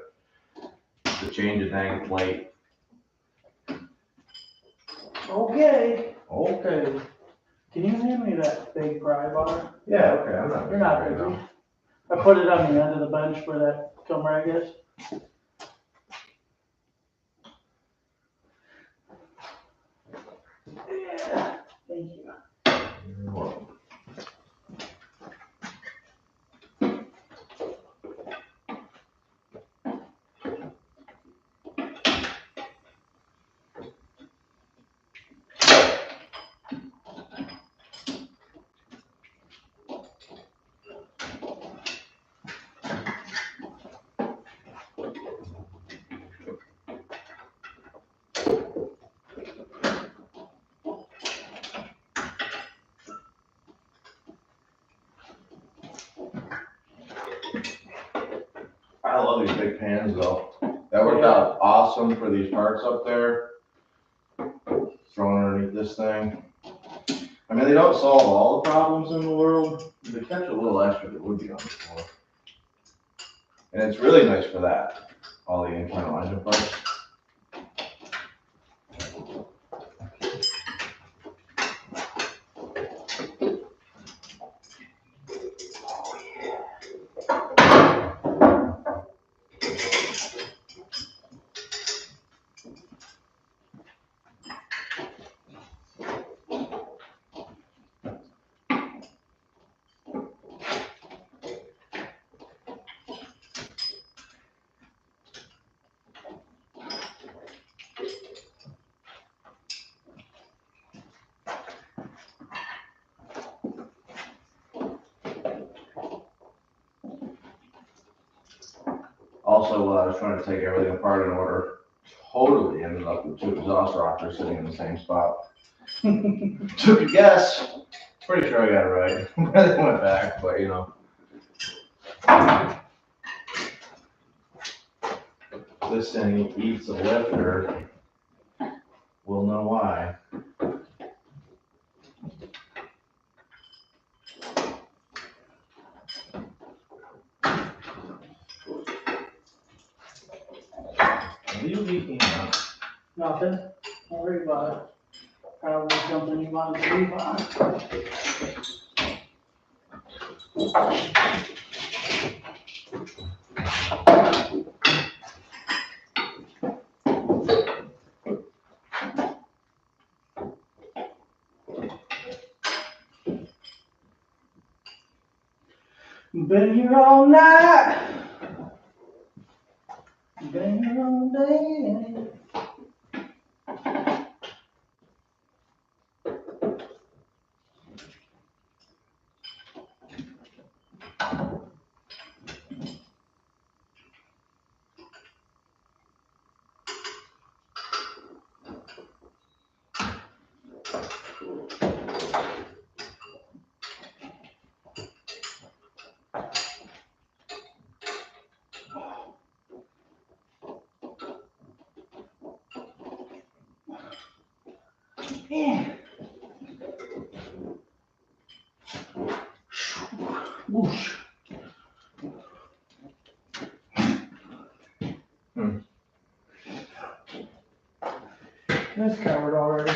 To change a dang plate. Okay. Okay. Can you hand me that big pry bar? Yeah, okay. I'm not. You're not right busy. now. I put it on the end of the bench where that cum rag is. Yeah. Thank you. You're welcome. I love these big pans though. That worked out awesome for these parts up there. Thrown underneath this thing. I mean, they don't solve all the problems in the world. They catch a little extra that would be on the floor. And it's really nice for that. All the internal engine parts. Also, I was trying to take everything apart in order, totally ended up with 2 exhaust rockers sitting in the same spot. Took a guess. Pretty sure I got it right. Then went back, but you know. This thing eats a lifter. We'll know why. What are you leaking on? Nothing. Don't worry about it. Probably something you want to leave on. Been here all night. Been here all day. Yeah. Whoosh. That's covered already.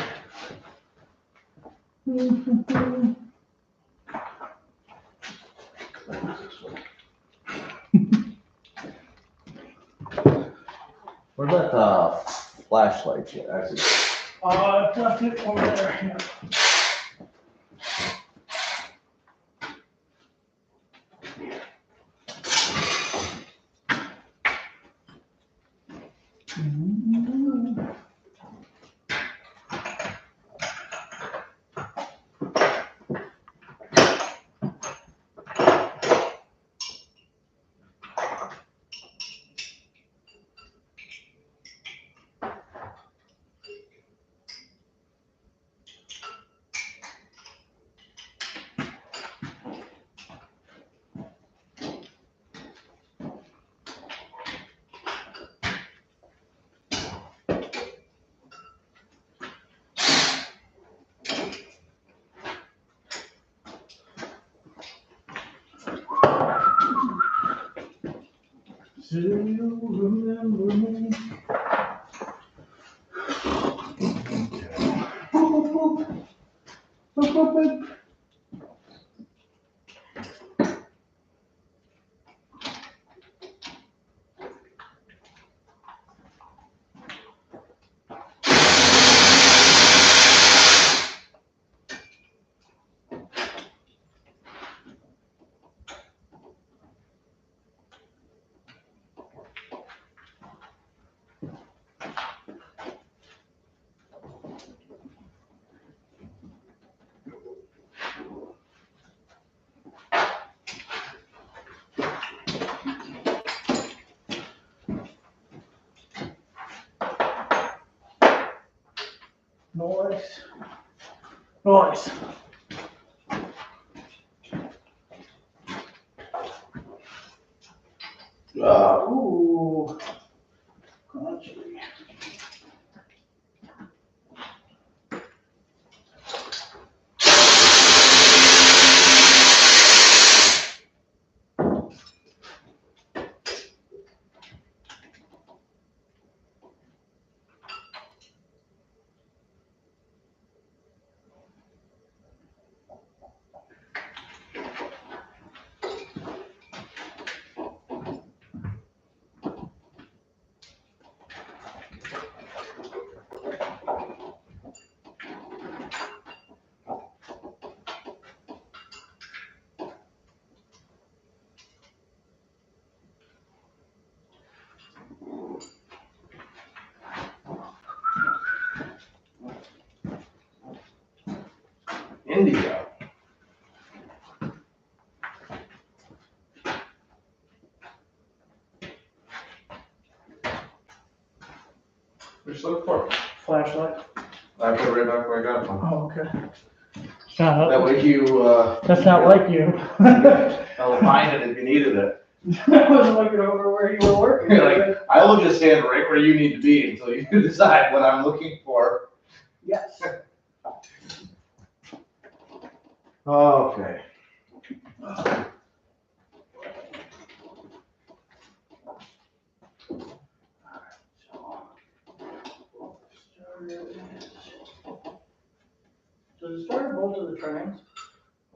Where's that flashlight yet? Actually, I left it over there. Do you remember me? Noise. Noise. Ooh. Crunchy. India. Just look for it. Flashlight. I put it right back where I got it from. Oh, okay. That way you, That's not like you. I'll find it if you needed it. I was looking over where you were working. You're like, I will just stand right where you need to be until you decide what I'm looking for. Yes. Okay. Does it start both of the trains?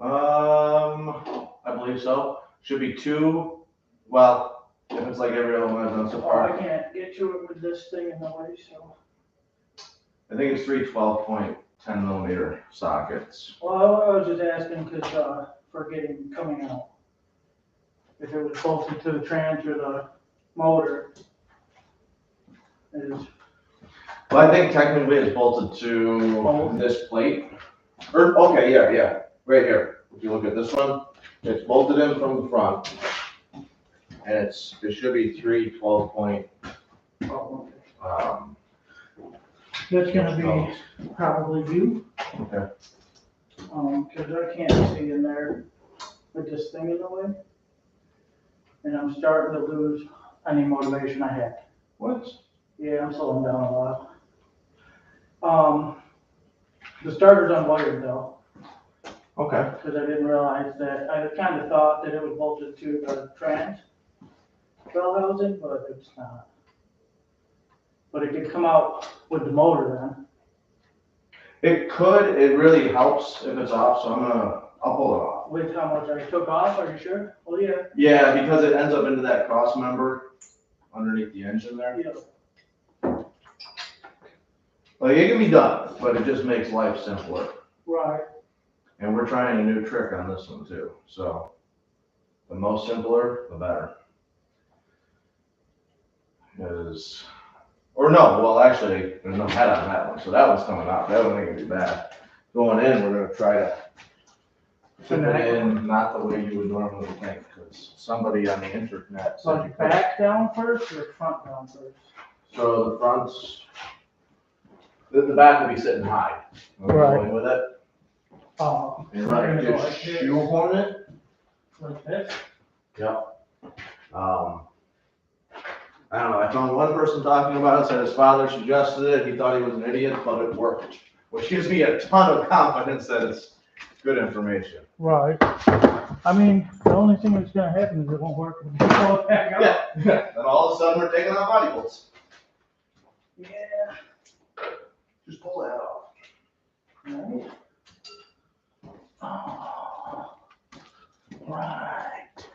I believe so. Should be two. Well, if it's like every other one I've done so Oh, far. I can't get to it with this thing in the way, so. I think it's 3 12.10 millimeter sockets. Well, I was just asking because, for coming out. if it was bolted to the trans or the motor. Is Well, I think technically it's bolted to Both? this plate. Or, okay, yeah, right here. If you look at this one, it's bolted in from the front. And it should be 3 12-point, oh, okay. That's gonna be probably you. Okay. Cause I can't see in there with this thing in the way. And I'm starting to lose any motivation I had. What? Yeah, I'm slowing down a lot. The starter's unwired though, Okay. because I didn't realize that, I kind of thought that it was bolted to the trans bell housing, but it's not. But it could come out with the motor then. It could, it really helps if it's off, so I'll pull it off. With how much I took off, are you sure? Well, yeah. Yeah, because it ends up into that cross member underneath the engine there. Yeah. Like, it can be done, but it just makes life simpler. Right. And we're trying a new trick on this one too, so the most simpler, the better. Well, actually, there's no head on that one, so that one's coming out. That one ain't gonna be bad. Going in, we're gonna try to fit it in not the way you would normally think, because somebody on the internet said you Like could. back down first or front down first? So the front's, the back will be sitting high. We're Right. going with it. Oh. And like Go just like this. shoehorn it. Like this? Yep. I don't know, I found one person talking about it, said his father suggested it, he thought he was an idiot, but it worked. Which gives me a ton of confidence that it's good information. Right. I mean, the only thing that's gonna happen is it won't work when you pull it back up. Yeah, then all of a sudden we're taking out body bolts. Yeah. Just pull that off. Right. Oh. Right.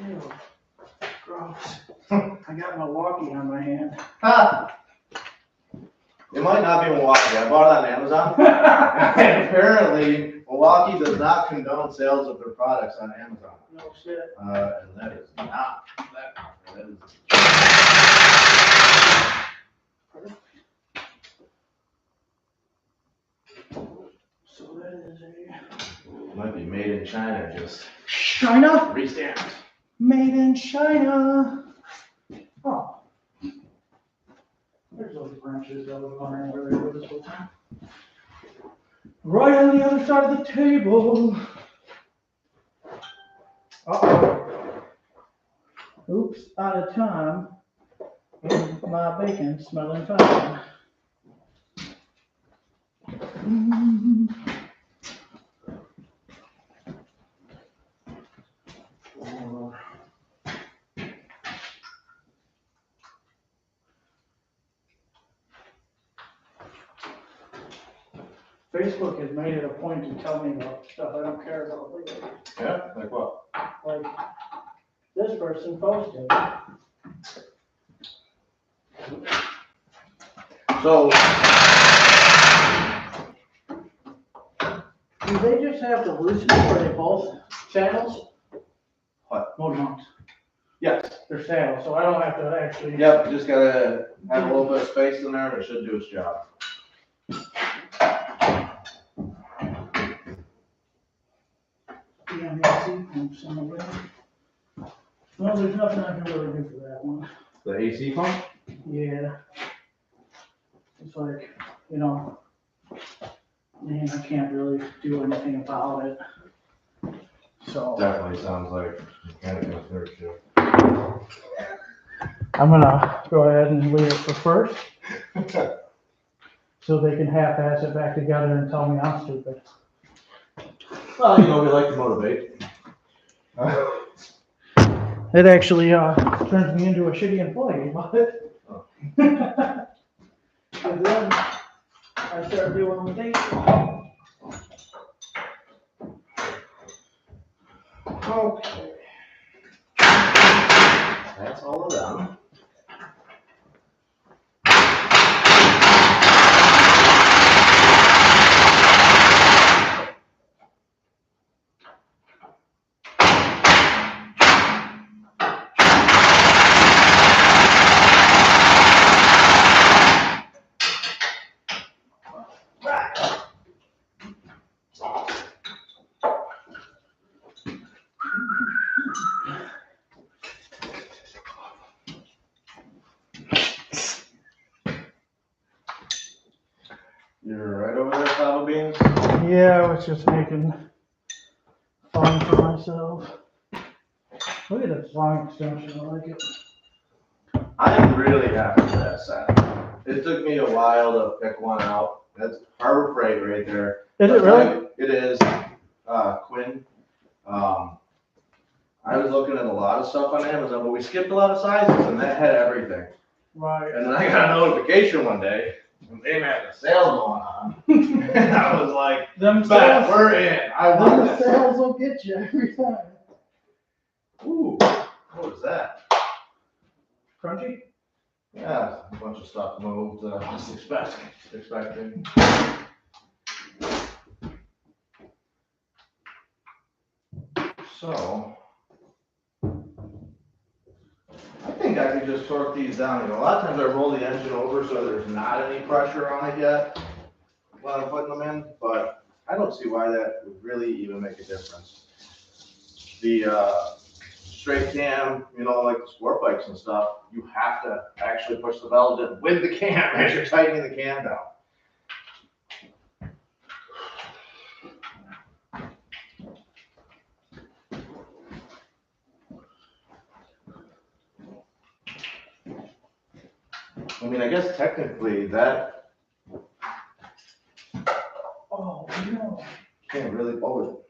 Ew. Gross. I got Milwaukee on my hand. Ha! It might not be Milwaukee, I bought it on Amazon. And apparently, Milwaukee does not condone sales of their products on Amazon. No shit. And that is not, that is. So that is a Might be made in China, just China. re-stamped. Made in China. Oh. There's those branches that I was wondering where they were this whole time. Right on the other side of the table. Uh-oh. Oops, out of time. And my bacon smelling fine. Facebook has made it a point to tell me about stuff I don't care about lately. Yeah, like what? Like, this person posted. So, Do they just have the loosen or are they both saddles? What? Motor mounts. yes, They're saddles, so I don't have to actually. yep, just gotta have a little bit of space in there and it should do its job. No, there's nothing I can really do for that one. The AC pump? Yeah. It's like, you know, man, I can't really do anything about it. So. Definitely sounds like mechanic in a third shift. I'm gonna go ahead and leave it for first. So they can half-ass it back together and tell me I'm stupid. Well, you know, we like to motivate. It actually turns me into a shitty employee, but Oh. and then I start dealing with things. Okay. That's all of them. Yeah, I was just making fun for myself. Look at this long extension, I like it. I'm really happy with that set. It took me a while to pick one out. That's Harbor Freight right there. Is it really? It is, Quinn. I was looking at a lot of stuff on Amazon, but we skipped a lot of sizes and that had everything. Right. And then I got a notification one day, and they had a sale going on. And I was like, Them "Bet, sales, we're in. I want them this." sales will get you every time. Ooh, what was that? Crunchy? Yeah, a bunch of stuff moved that I was expecting. So, I think I could just torque these down. You know, a lot of times I roll the engine over so there's not any pressure on it yet when I'm putting them in, but I don't see why that would really even make a difference. The straight cam, you know, like the sport bikes and stuff, you have to actually push the bells in with the cam as you're tightening the cam down. I mean, I guess technically that Oh, no. can't really, oh,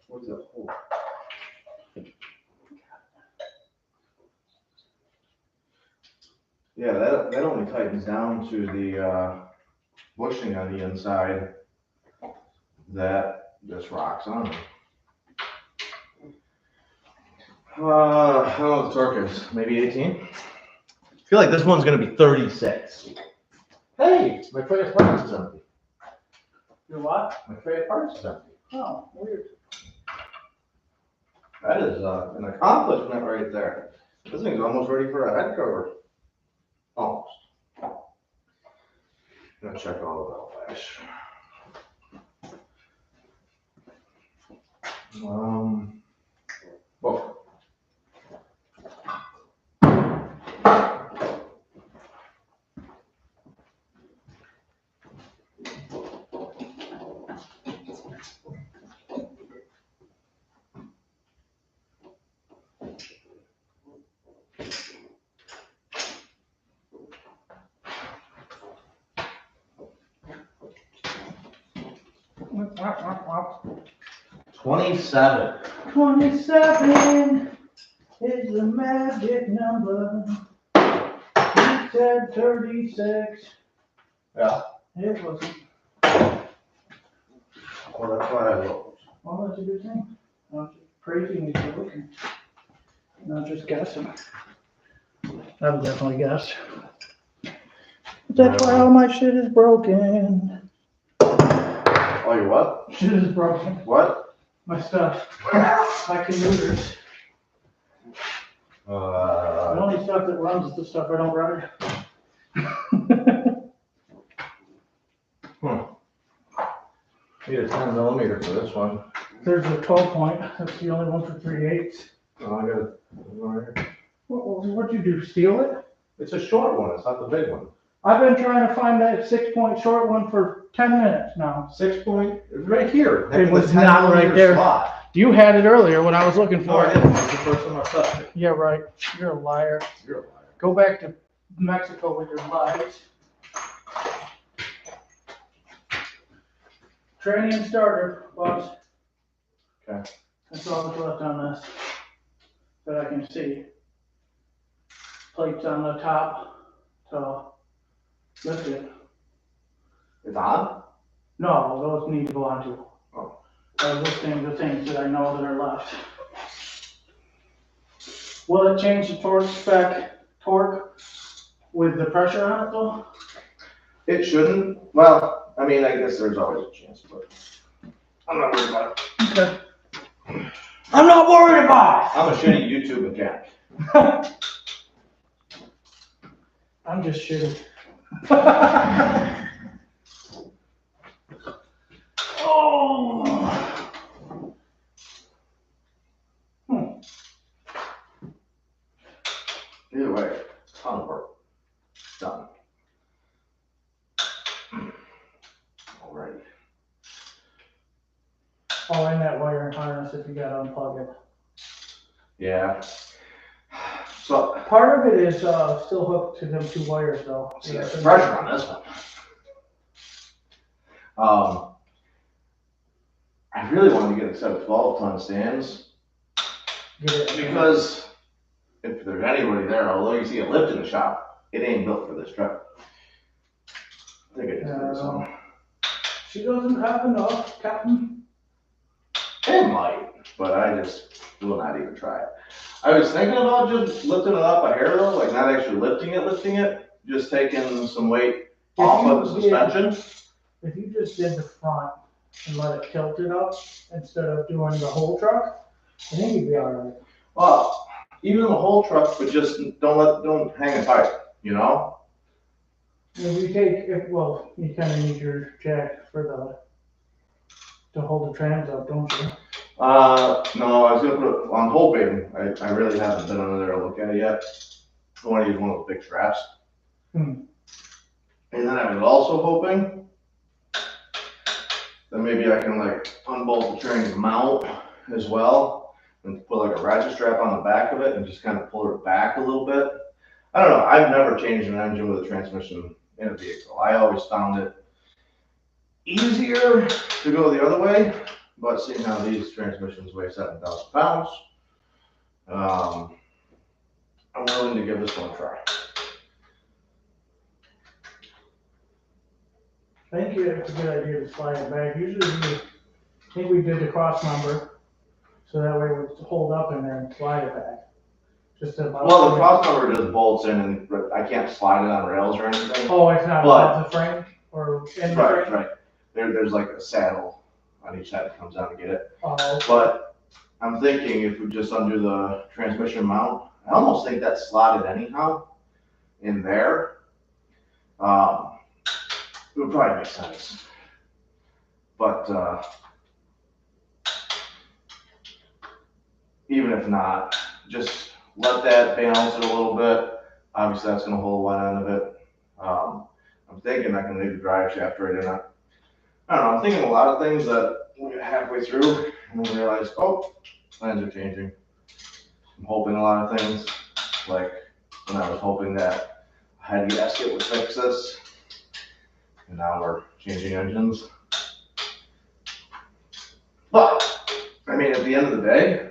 what's the hole? Yeah, that only tightens down to the bushing on the inside that this rocks on. I don't know what the torque is, maybe 18? I feel like this one's gonna be 36. Hey, my tray of parts is empty. Your what? My tray of parts is empty. Oh, weird. That is an accomplishment right there. This thing's almost ready for a head cover. Almost. I'm gonna check all the bell flash. Well. Wop. 27. 27 is the magic number. You said 36. Yeah. It wasn't. Well, that's why I looked. Well, that's a good thing. I'm just praising you for looking. Not just guessing. I would definitely guess. That's why all my shit is broken. Oh, you what? Shit is broken. What? My stuff. My commuters. The only stuff that runs is the stuff I don't ride. Need a 10 millimeter for this one. There's a 12 point. That's the only one for 3/8. Oh, I got it right here. What'd you do? Steal it? It's a short one, it's not the big one. I've been trying to find that 6-point short one for 10 minutes now. 6 point, right here. It was The 10 not right millimeter there. slot. You had it earlier when I was looking No, I for it. didn't. It's the first time I touched it. Yeah, right. You're a liar. You're a liar. Go back to Mexico with your lies. Tranny and starter, boss. Okay. That's all that's left on this that I can see. Plates on the top to lift it. It's on? No, those need to go on too. Oh. I was listing the things that I know that are left. Will it change the torque with the pressure on it though? It shouldn't. Well, I mean, I guess there's always a chance, but I'm not worried about it. Okay. I'm not worried about it! I'm a shitty YouTube mechanic. I'm just shitty. Oh. Either way, ton of work. Done. Alright. you gotta unplug it. Yeah. So Part of it is still hooked to them 2 wires though. see, there's pressure on this one. I really want to get a set of 12-ton stands because if there's anybody there, although you see a lift in the shop, it ain't built for this truck. I think I just did some. She doesn't have enough, Captain. It might, but I just will not even try it. I was thinking about just lifting it up a hair though, like not actually lifting it, just taking some weight off of the suspension. If you just did the front and let it tilt it up instead of doing the whole truck, I think you'd be alright. Well, even the whole truck, but just don't hang it tight, you know? If you you kind of need your jack to hold the trans up, don't you? No, I was gonna put it, I'm hoping, I really haven't been under there to look at it yet. I want to use one of those big straps. And then I was also hoping that maybe I can like unbolt the trans mount as well and put like a ratchet strap on the back of it and just kind of pull it back a little bit. I don't know, I've never changed an engine with a transmission in a vehicle. I always found it easier to go the other way, but seeing how these transmissions weigh 7,000 pounds, I'm willing to give this one a try. I think it's a good idea to slide it back. Usually I think we did the cross number, so that way we hold up and then slide it back. Well, the cross number just bolts in, and I can't slide it on rails or anything. Oh, it's not above the frame or in the frame? Right. There's like a saddle on each side that comes out to get it. Oh, okay. But I'm thinking if we just undo the transmission mount, I almost think that's slotted anyhow in there. It would probably make sense. But even if not, just let that balance it a little bit. Obviously, that's going to hold one end of it. I'm thinking I can leave the drive shaft right in it. I don't know. I'm thinking a lot of things that we get halfway through and then realize, oh, plans are changing. I'm hoping a lot of things, like when I was hoping that a head gasket would fix this, and now we're changing engines. But I mean, at the end of the day,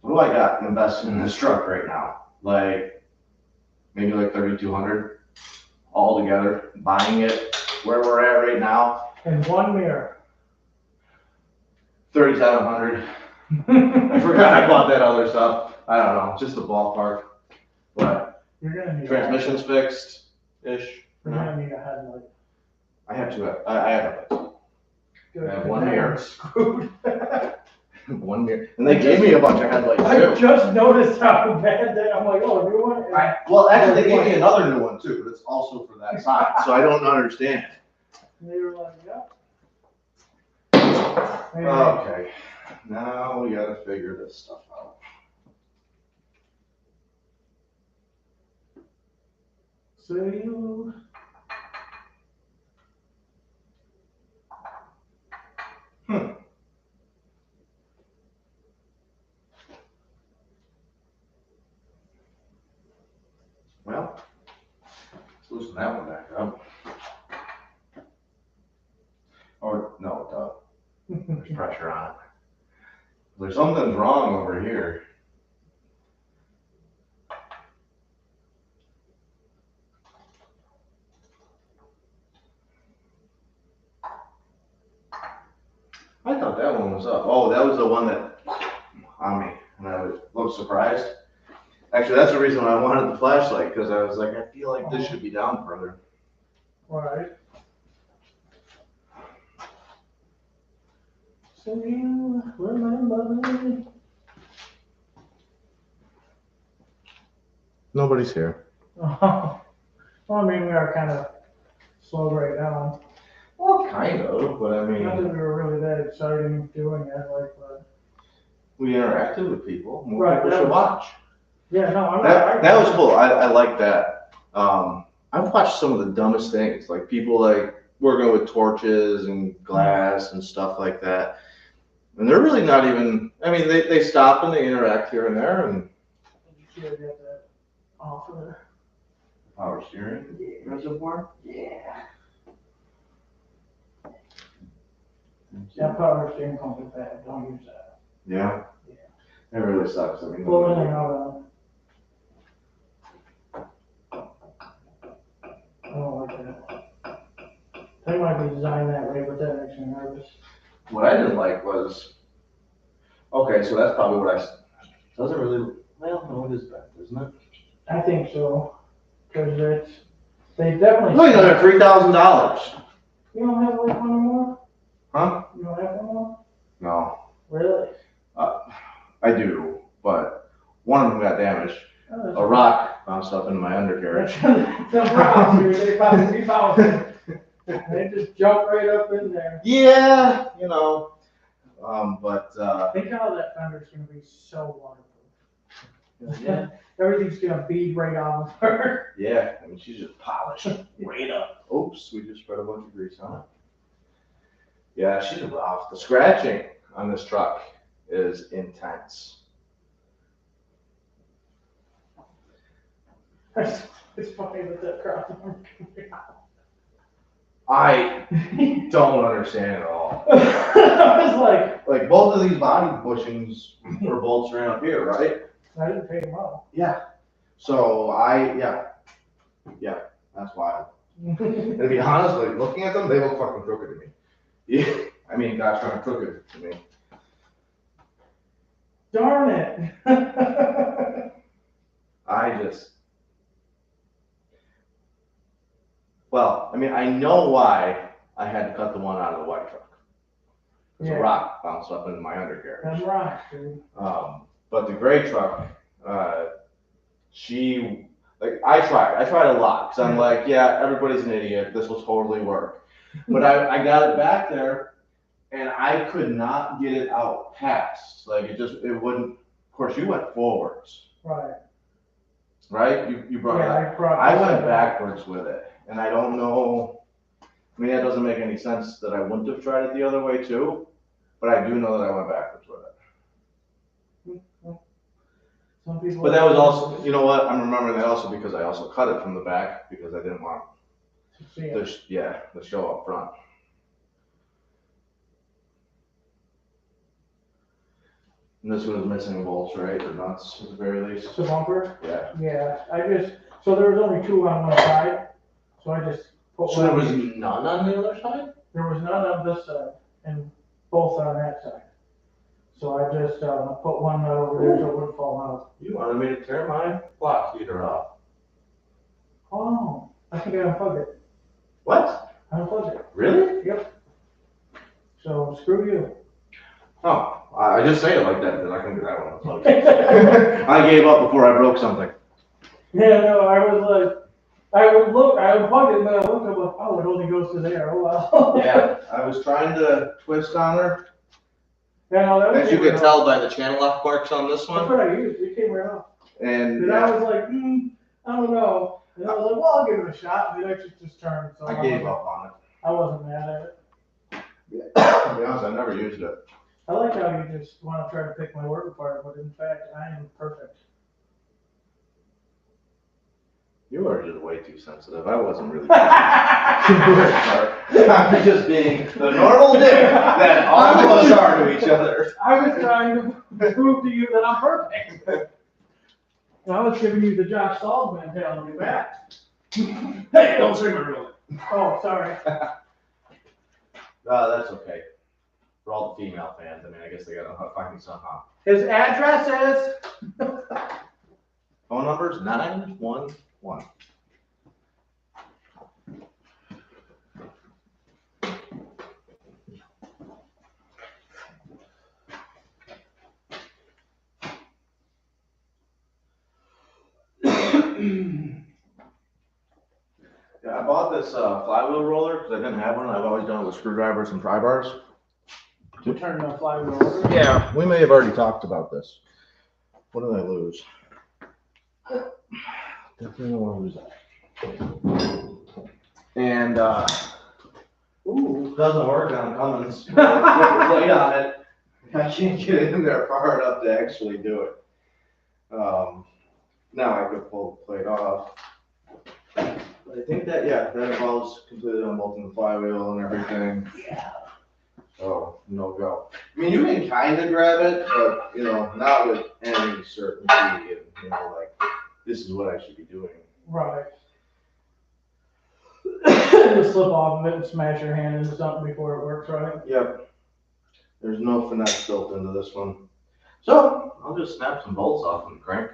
what do I got invested in this truck right now? Like maybe like 3,200 all together, buying it where we're at right now. And one mirror. 3,700. I forgot I bought that other stuff. I don't know, just a ballpark. But You're gonna need transmission's fixed-ish. You're gonna need a headlight. I have two. I have a Good. I have one mirror. Screwed. One mirror. And they gave me a bunch of headlights I too. just noticed how bad that. I'm like, oh, new one. Well, actually, they gave me another new one too, but it's also for that side. So I don't understand. And they were like, yeah. Okay. Now we gotta figure this stuff out. So you. Well, let's loosen that one back up. Or no, there's pressure on it. There's something's wrong over here. I thought that one was up. Oh, that was the one that on me, and I looked surprised. Actually, that's the reason I wanted the flashlight, because I was like, I feel like this should be down further. All right. So you remember me? Nobody's here. Well, I mean, we are kind of slow right now. Well, kind of, but I mean, Not that we were really that exciting doing it, like, but. we interacted with people. More Right, people should watch. Yeah, no, I'm not. That was cool. I like that. I've watched some of the dumbest things, like people like working with torches and glass and stuff like that. And they're really not even, I mean, they stop and they interact here and there and. You should get that off of there. Power steering reservoir? Yeah. That power steering comes with that, don't use that. Yeah. Yeah. It really sucks. I mean, Pull in and out of I don't like that. They might be designed that way, but that makes me nervous. what I didn't like was, okay, so that's probably what doesn't really, well, no, it is bad, isn't it? I think so, because they definitely. No, you know, they're $3,000. You don't have like one more? Huh? You don't have one more? No, Really? I do, but one of them got damaged. Oh, A rock bounced up into my undercarriage. Some rocks, dude, they probably bouncing. They just jump right up in there. Yeah, you know, but Think how that fender's gonna be so waterproof. yeah, Everything's gonna bead right off of her. yeah. I mean, she's just polished right up. Oops, we just spread a bunch of grease on it. Yeah, she's rough. The scratching on this truck is intense. It's funny with that crop. I don't understand at all. I was Like both of these body bushings or bolts ran up here, right? I didn't pay them off. Yeah. So yeah, that's wild. And to be honest, like looking at them, they look fucking crooked to me. Yeah, I mean, gosh, kind of crooked to me. Darn it. Well, I mean, I know why I had to cut the one out of the white truck. Because a rock bounced up into my undercarriage. That's right, dude. But the gray truck, I tried a lot. Because I'm like, yeah, everybody's an idiot. This will totally work. But I got it back there, and I could not get it out past. Like, it wouldn't. Of course, you went forwards. Right. Right? You brought it up. I went backwards with it. And I don't know, I mean, that doesn't make any sense that I wouldn't have tried it the other way too, but I do know that I went backwards with it. Some people. But that was also, you know what, I'm remembering that also because I also cut it from the back because I didn't want the show up front. And this one was missing bolts, right, or nuts at the very least? The bumper? Yeah. Yeah, so there was only two on one side, so I just put So there was none on the other side? There was none on this side and both on that side. So I just put one nut over there so it wouldn't fall out. You wanted me to tear my block heater off. Oh, I think I unplugged it. What? I unplugged it. Really? Yep. So screw you. Oh, I just say it like that because I can do that one. I gave up before I broke something. Yeah, no, I was like, I unplugged it, and then I looked, I'm like, oh, it only goes to there, oh well. Yeah, I was trying to twist on her. Yeah, no, that was. As you can tell by the channel lock marks on this That's one. what I used, it came right off. And I was like, I don't know. And I was like, well, I'll give it a shot, and it actually just turned, so. I gave up on it. I wasn't mad at it. To be honest, I never used it. I like how you just want to try to pick my work apart, but in fact, I am perfect. You are just way too sensitive. I wasn't really. I'm just being the normal dick that all of us are to each other. I was trying to prove to you that I'm perfect. I was giving you the Josh Saul mentality back. Hey, don't say my real name. Oh, sorry. That's okay. For all the female fans, I mean, I guess they gotta find me somehow. His address is. Phone number's 911. Yeah, I bought this flywheel roller because I didn't have one. I've always done it with screwdrivers and pry bars. To turn the flywheel over? Yeah, we may have already talked about this. What did I lose? Definitely don't want to lose that. And Ooh. doesn't work on Cummins. Put the plate on it. I can't get in there far enough to actually do it. Now I could pull the plate off. But I think that, yeah, that involves completely unbolting the flywheel and everything. Yeah. So, no go. I mean, you can kind of grab it, but, you know, not with any certainty. And, you know, like, this is what I should be doing. Right. Just slip off of it and smash your hand into something before it works, right? Yep. There's no finesse built into this one. So, I'll just snap some bolts off and crank.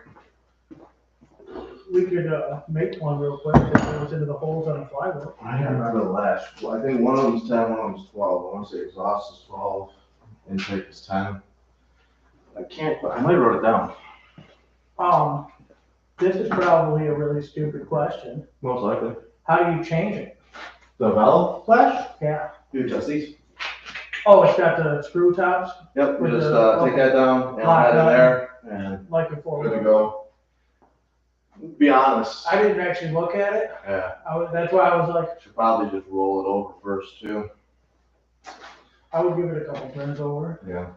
We could make one real quick that goes into the holes on the flywheel. I can't remember the last. Well, I think one of them's 10, one of them's 12. I want to say exhaust is 12, intake is 10. I can't, I might wrote it down. This is probably a really stupid question. Most likely. How do you change it? The valve flash? Yeah. You adjust these. Oh, it's got the screw tops? Yep, we With just the- take that down, and Lock that in nut. there, and Like a good to four-wheel. go. Be honest. I didn't actually look at it. Yeah, That's why I was like, should probably just roll it over first too. I would give it a couple turns over. Yeah.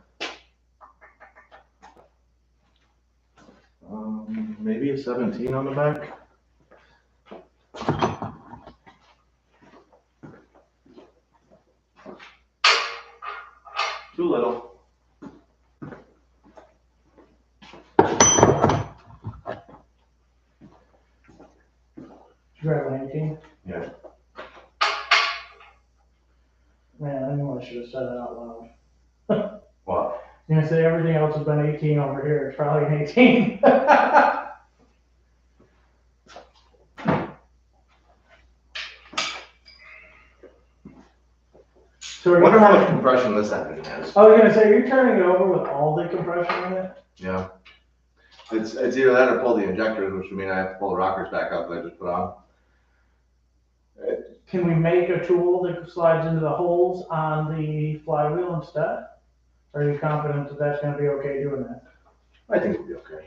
Maybe a 17 on the back. Too little. Did you grab an 18? Yeah. Man, I knew I should have said it out loud. What? You're gonna say everything else has been 18 over here. It's probably an 18. So I are wonder you, how much compression this engine has. I was gonna say, you're turning it over with all the compression in it? Yeah. It's either that or pull the injectors, which would mean I have to pull the rockers back up that I just put on. Can we make a tool that slides into the holes on the flywheel instead? Are you confident that that's gonna be okay doing that? I think it'll be okay.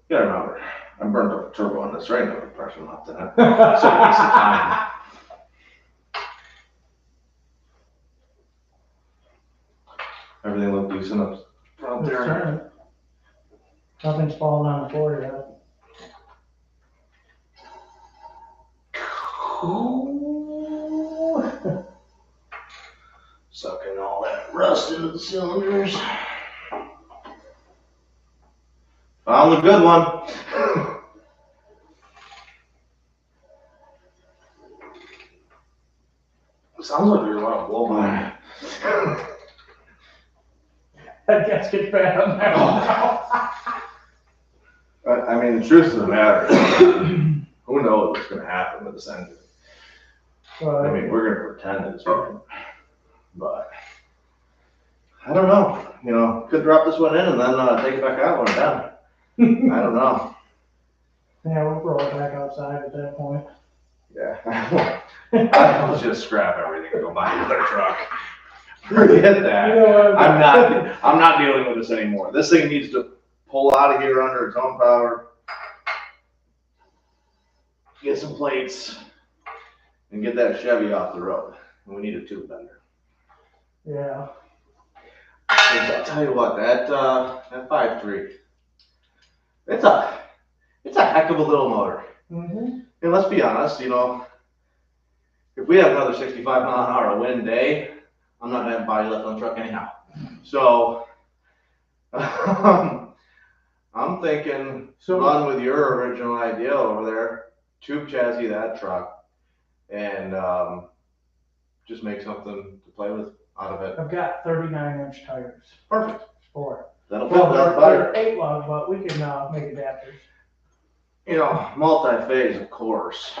Yeah, remember, I burned up a turbo on this, right? No compression left in it. So waste of time. Everything looked decent up front It's there. turning. Nothing's falling on the floor yet. Ooh. Sucking all that rust into the cylinders. Found the good one. Sounds like you're gonna blow by. That gasket's bad on that one now. I mean, the truth of the matter is, who knows what's gonna happen with this engine? I mean, we're gonna pretend it's fine, but I don't know. You know, could drop this one in and then take it back out when it's done. I don't know. Yeah, we'll throw it back outside at that point. Yeah. I'll just scrap everything and go buy another truck. Forget that. You know, I'm not dealing with this anymore. This thing needs to pull out of here under its own power. Get some plates and get that Chevy off the road. And we need a tube bender. Yeah. I'll tell you what, that 5.3, it's a heck of a little motor. Mm-hmm. And let's be honest, you know, if we have another 65-mile-an-hour wind day, I'm not gonna have body lift on the truck anyhow. So I'm thinking, run with your original idea over there, tube chassis that truck, and just make something to play with out of it. I've got 39-inch tires. Perfect. Sport. That'll Well, fit that better. they're 8 lug, but we can make adapters. You know, multi-phase, of course,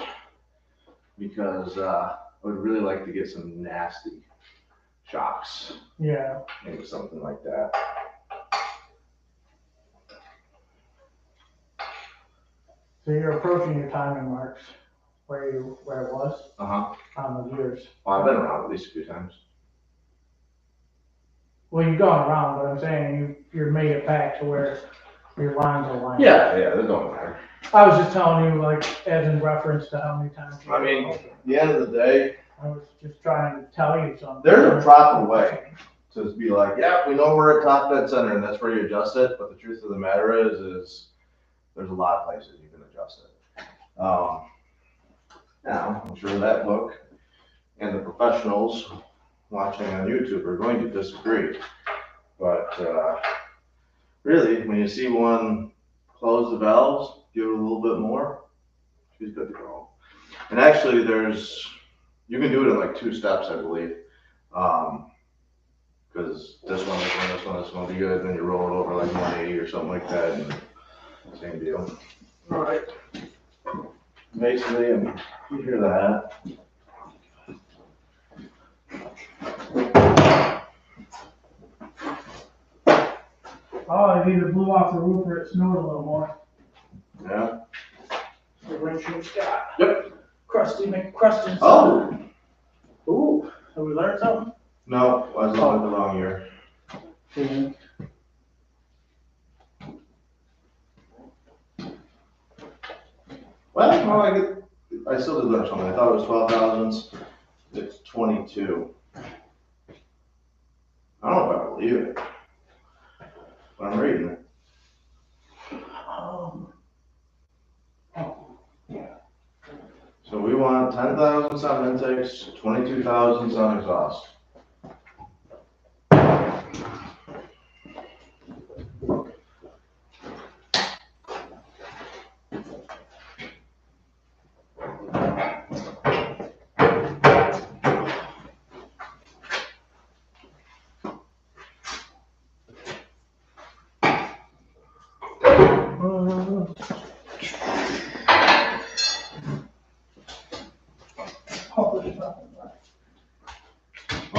because I would really like to get some nasty shocks Yeah. into something like that. So you're approaching your timing marks where it was Uh-huh. on the years. Well, I've been around at least a few times. Well, you've gone around, but I'm saying you're made it back to where your lines are lined. Yeah, that don't matter. I was just telling you, like, as in reference to how many times. I mean, at the end of the day, I was just trying to tell you something. There's a proper way to be like, yeah, we know we're at top dead center and that's where you adjust it, but the truth of the matter is there's a lot of places you can adjust it. Now, I'm sure that book and the professionals watching on YouTube are going to disagree, but really, when you see one close the valves, give it a little bit more, she's good to go. And actually, you can do it in like 2 steps, I believe. Because this one will be good, then you roll it over like 180 or something like that, and same deal. All right. Basically, you hear that. Oh, it either blew off the roof or it snowed a little more. Yeah. The windshield's got. Yep. Crusty McCrustin. Oh. Ooh, have we learned something? No, I was on the wrong year. Mm-hmm. Well, no, I still did learn something. I thought it was 12,000s. It's 22. I don't know if I believe it, but I'm reading it. Oh, yeah. So we want 10,000 on intakes, 22,000 on exhaust.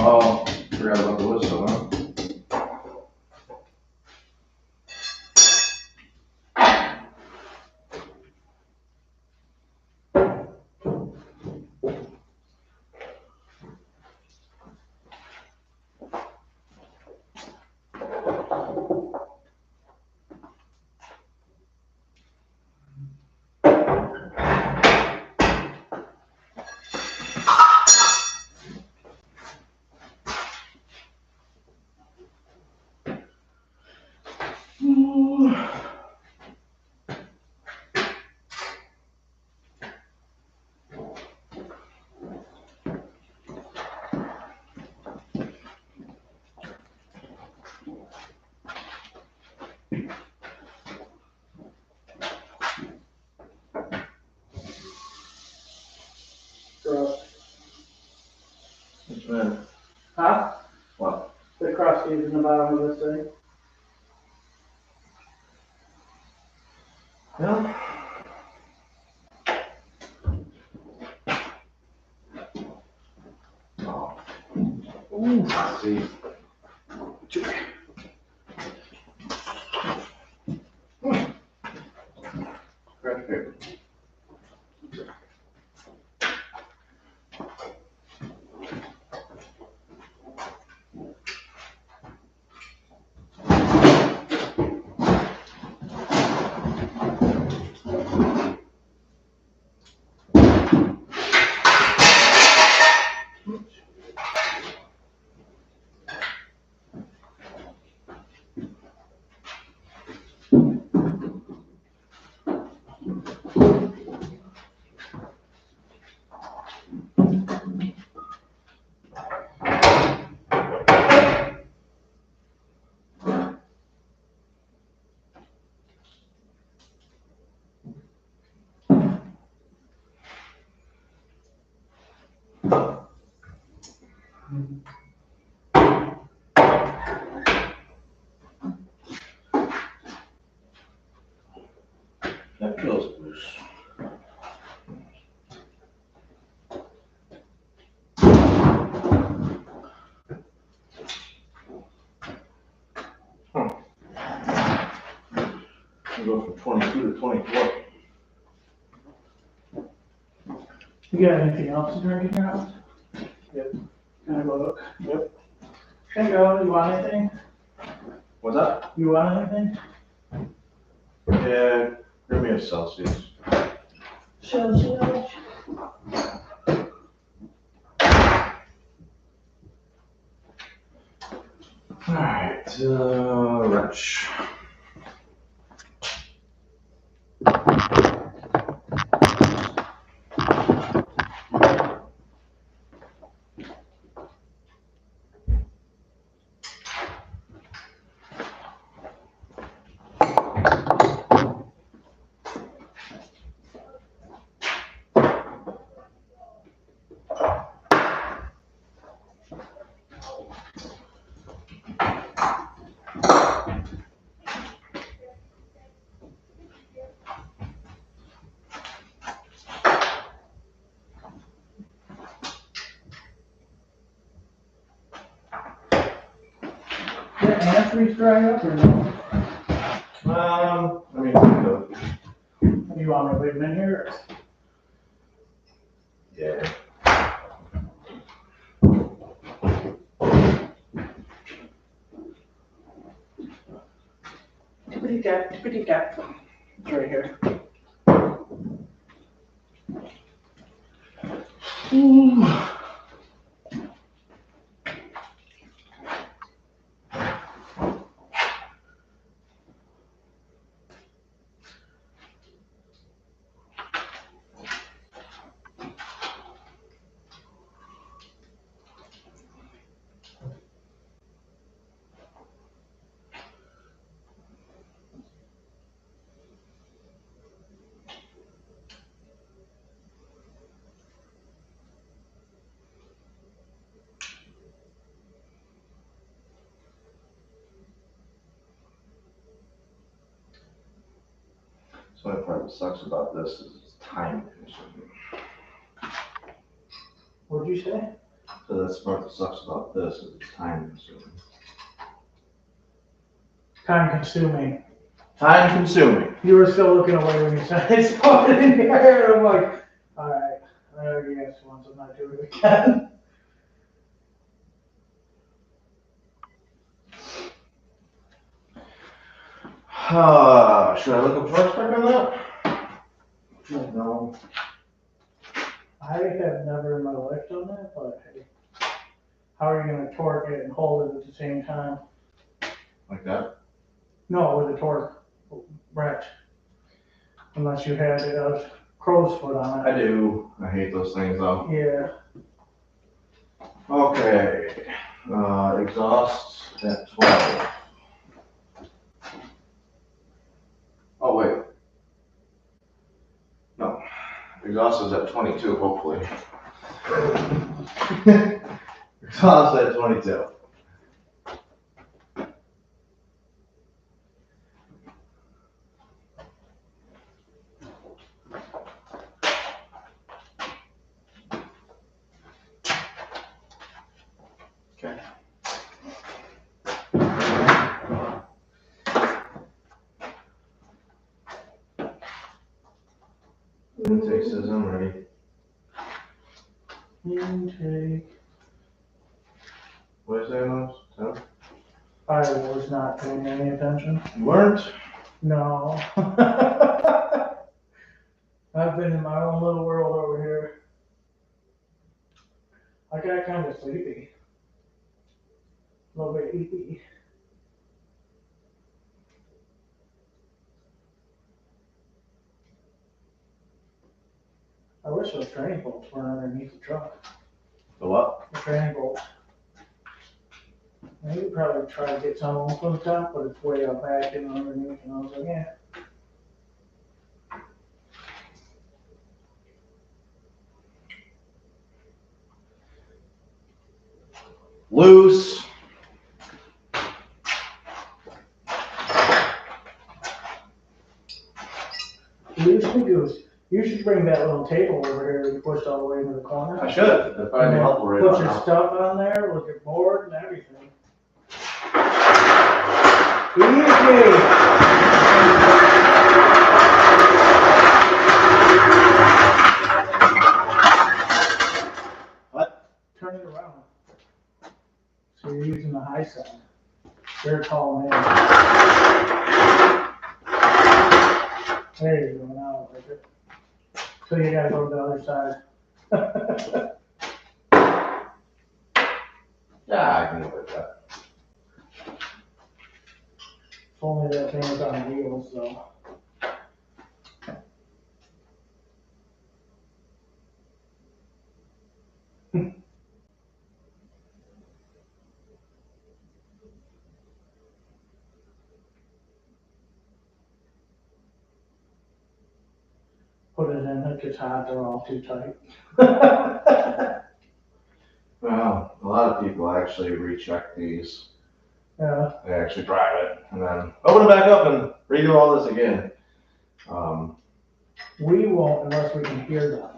Oh, forgot about the whistle, huh? Which man? Huh? What? The crusties in the bottom of this thing. Yeah. Oh. Ooh. See. Scratch paper. That feels loose. We go from 22 to 24. You got anything else to drink in your house? Yep. Can I go look? Yep. Can I go? You want anything? What's that? You want anything? Yeah, bring me a Celsius. Celsius. Alright, wrench. Did antifreeze dry up or no? I mean, kind of. You want me to leave them in here? Or? Yeah. Tippity-tap, tippity-tap. It's right here. So the part that sucks about this is it's time consuming. What'd you say? So that's the part that sucks about this is it's time consuming. Time consuming. Time consuming. You were still looking away when you said it's spotted in your hair. I'm like, alright, I already asked once, I'm not doing it again. Should I look up torque spec on that? No. I have never in my life done that, but hey, how are you gonna torque it and hold it at the same time? Like that? No, with a torque wrench. Unless you had a crow's foot on it. I do. I hate those things though. Yeah. Okay. Exhaust at 12. Oh wait. No. Exhaust is at 22, hopefully. Exhaust at 22. Okay. Intake says I'm ready. Intake. What is that, Alex? 10? I was not paying any attention. You weren't? No. I've been in my own little world over here. I got kind of sleepy. A little bit eepy. I wish those training bolts were underneath the truck. The what? The training bolts. I could probably try to get some of them from the top, but it's way up back and underneath, and I was like, yeah. Loose. Loose the goose. You should bring that little table over here and push all the way into the corner. I should. That'd probably be helpful right Put your now. stuff on there with your board and everything. Easy. What? Turn it around. So you're using the high side. They're calling in. There you go, now I like it. So you gotta go to the other side. Yeah, I can live with that. only that thing was on wheels, though. Put it in, it gets hot, they're all too tight. Well, a lot of people actually recheck these. Yeah, They actually drive it and then open it back up and redo all this again. we won't unless we can hear them.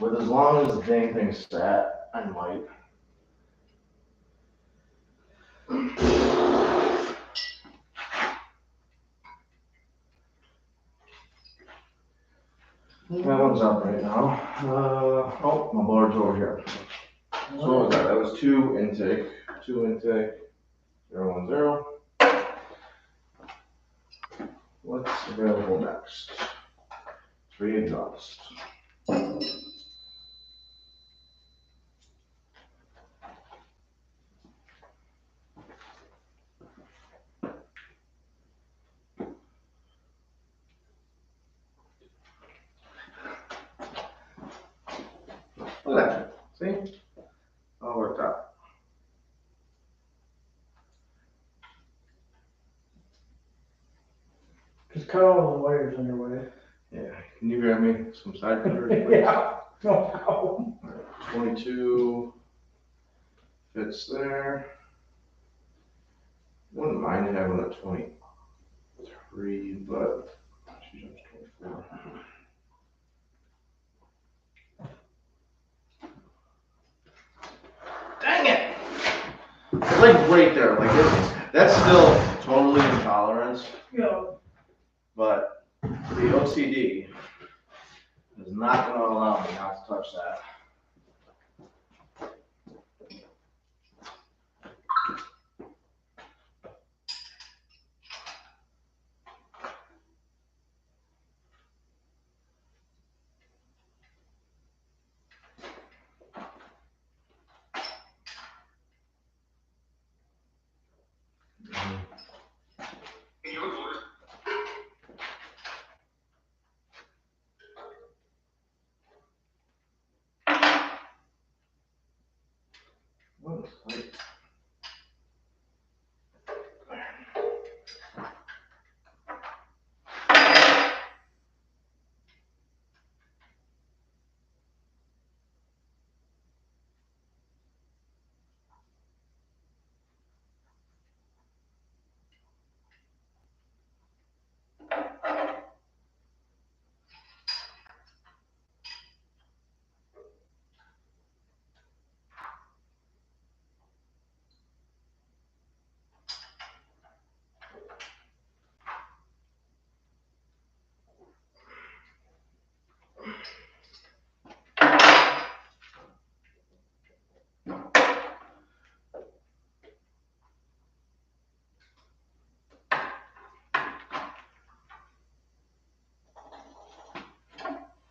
With as long as the dang thing's sat, I might. That one's up right now. Oh, my board's over here. So what was that? That was two intake, 010. What's available next? 3 exhaust. Look at that. See? All worked out. Just cut all the wires in your way. Yeah. Can you grab me some side cutters, please? Yeah, no problem. 22 fits there. Wouldn't mind having a 23, but she's up to 24. Dang it! It's like right there, like that's still totally in tolerance, Yeah. but the OCD is not going to allow me not to touch that. What is tight?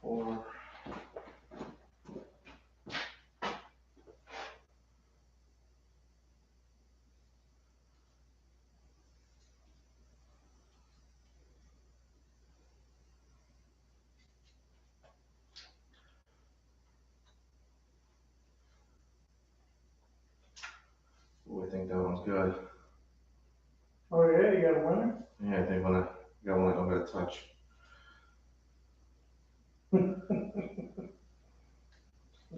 Four. Oh, I think that one's good. Oh yeah, you got a winner? Yeah, I think when I got one I'm gonna touch.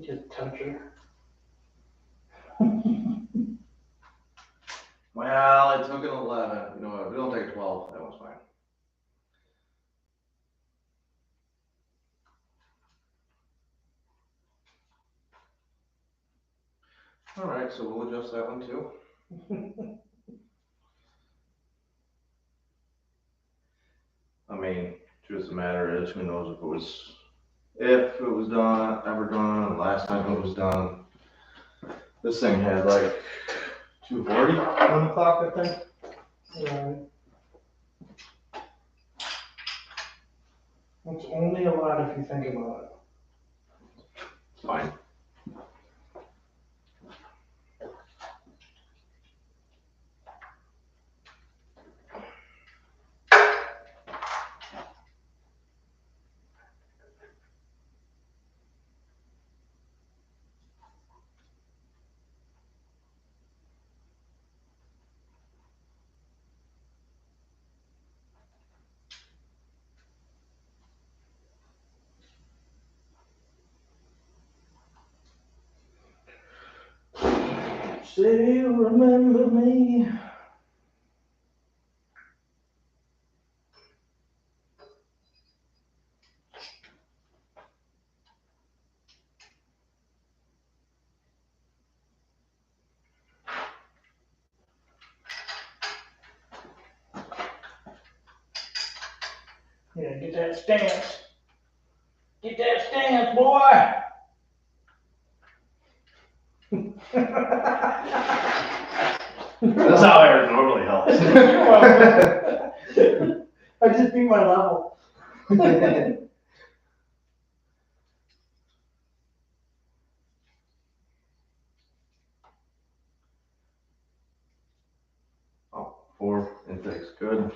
Just touch her. Well, I took an 11. You know what? If we don't take a 12, that one's fine. All right, so we'll adjust that one too. I mean, truth of the matter is, who knows if it was done, ever done, last time it was done. This thing had like 240 on the clock, I think. Right. It's only a lot if you think about it. It's fine. Say you remember me. Yeah, get that stance. Get that stance, boy. That's how Eric normally helps. I just beat my level. Oh, 4 intakes, good.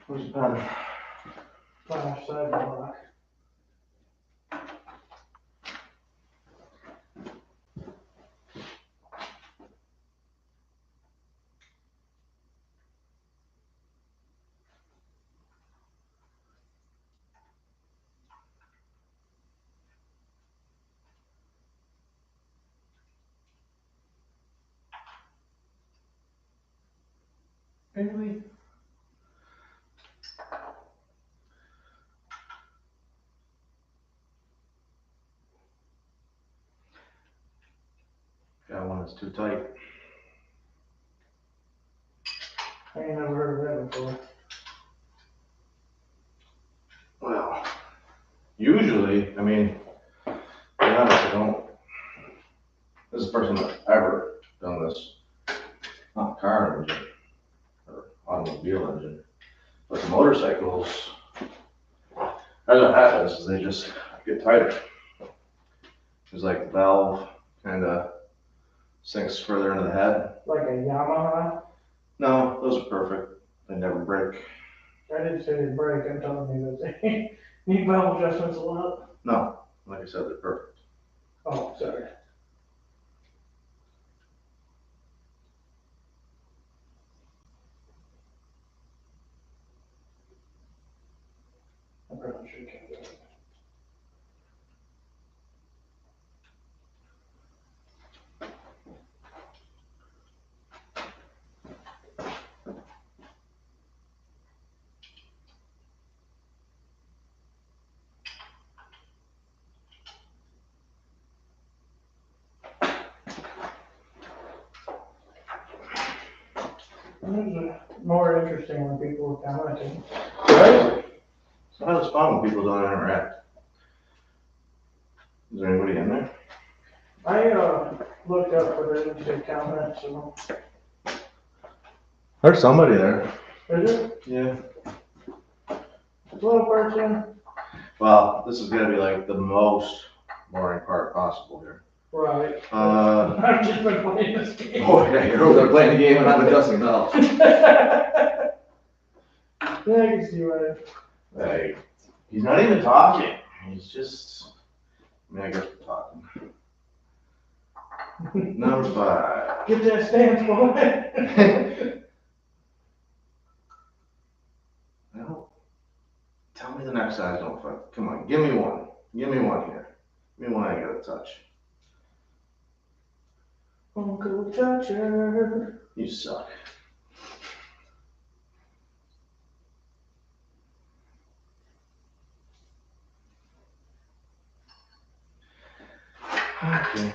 Where's the pen? Flash sidewalk. Really? Got one that's too tight. I ain't never heard of that before. Well, usually, I mean, to be honest, I don't. This is the first time I've ever done this. Not car engine or automobile engine, but the motorcycles. That's what happens is they just get tighter. It's like the valve kind of sinks further into the head. Like a Yamaha? No, those are perfect. They never break. I didn't say they break. I'm telling you that they need valve adjustments a lot. No, like I said, they're perfect. Oh, sorry. I probably should have kept it. It was more interesting when people were commenting. Right? It's not as fun when people don't interact. Is there anybody in there? I looked up, but I didn't see comments, so. There's somebody there. Is it? Yeah. Little person? Well, this is gonna be like the most boring part possible here. Right. I've just been playing this game. Oh, yeah, you're over there playing the game and I'm adjusting valves. Yeah, I can see why. Hey, he's not even talking. He's just, I mean, I guess we're talking. Number 5. Get that stance, boy. Well, tell me the next size don't fit. Come on, give me one. Give me one here. Give me one I gotta touch. Uncle Toucher. You suck. Okay.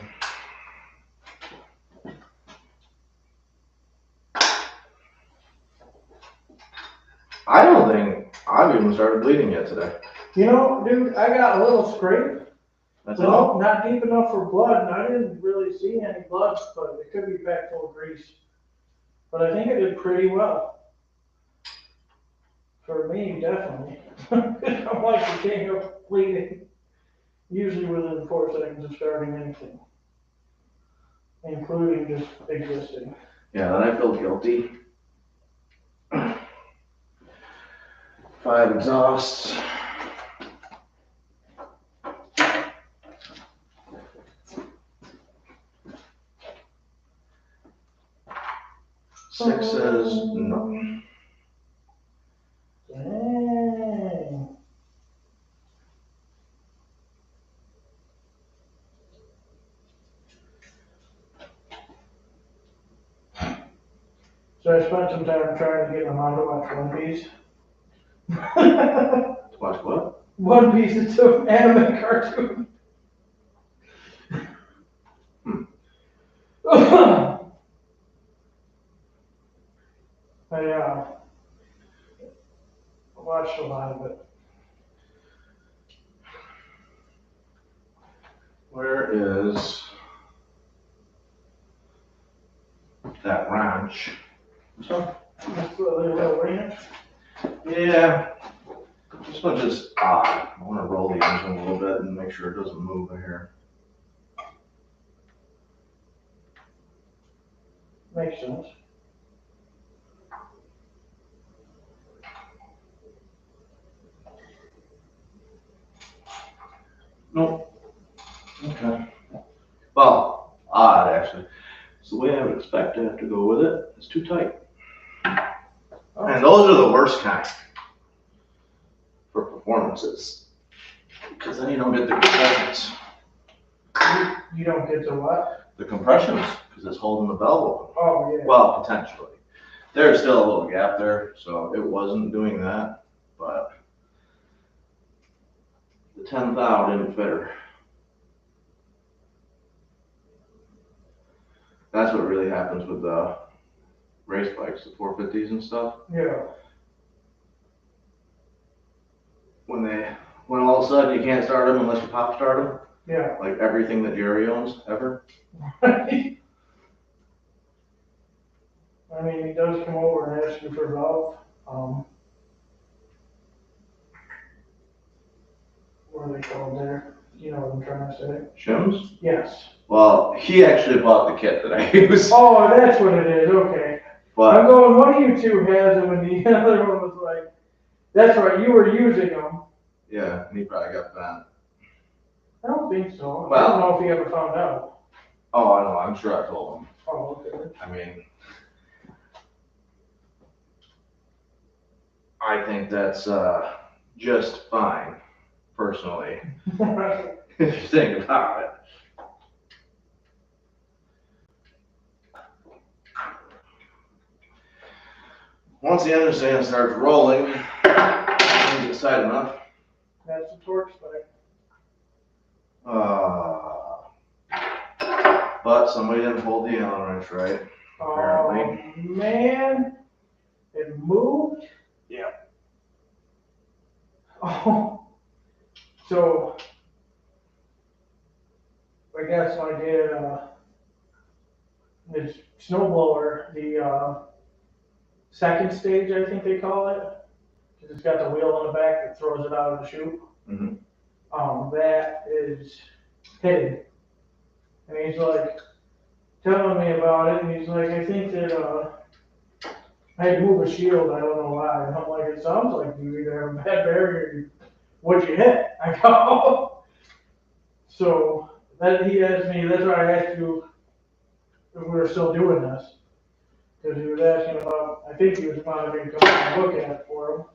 I don't think I've even started bleeding yet today. You know, dude, I got a little scrape. That's all. Well, not deep enough for blood, and I didn't really see any blood, but it could be packed full of grease. But I think I did pretty well. For me, definitely. I'm like the king of bleeding. Usually within 4 seconds of starting anything. Including just existing. Yeah, then I feel guilty. 5 exhausts. Six says no. Dang. So I spent some time trying to get them out to watch One Piece. Watch what? One Piece is an anime cartoon. I watched a lot of it. Where is that ranch? So, just a little ranch. Yeah. This one's just odd. I want to roll the engine a little bit and make sure it doesn't move in here. Makes sense. Nope. Okay. Well, odd actually. It's the way I would expect to have to go with it. It's too tight. Oh. And those are the worst kind for performances. Because then you don't get the compressions. You don't get to what? The compressions, because it's holding the valve open. Oh, yeah. Well, potentially. There's still a little gap there, so it wasn't doing that, but the 10 thou didn't fit her. That's what really happens with the race bikes, the 450s and stuff. Yeah. When all of a sudden you can't start them unless you pop start them. Yeah. Like everything that Jerry owns ever. I mean, he does come over and ask you for valve. What are they called there? You know what I'm trying to say? Shims? Yes. Well, he actually bought the kit that I use. Oh, that's what it is. Okay. But I'm going, one of you two has them, and the other one was like, that's right, you were using them. yeah, he probably got that. I don't think so. I Well- don't know if he ever found out. Oh, I know, I'm sure I told him. Oh, okay. I mean, I think that's just fine, personally, if you think about it. Once the engine stand starts rolling, things get tight enough. That's the torque spec. But somebody didn't hold the Allen wrench right, apparently. Oh, man. It moved? Yeah. Oh. So, I guess I did, this snowblower, the, second stage, I think they call it. 'Cause it's got the wheel on the back that throws it out of the chute. Mhm. That is hidden. And he's like telling me about it, and he's like, I think that, I had to move a shield, I don't know why. And I'm like, it sounds like you either have a bad bearing or what'd you hit? I go, so then he asked me, that's why I asked you if we were still doing this. Because he was asking about, I think he was wanting me to come and look at it for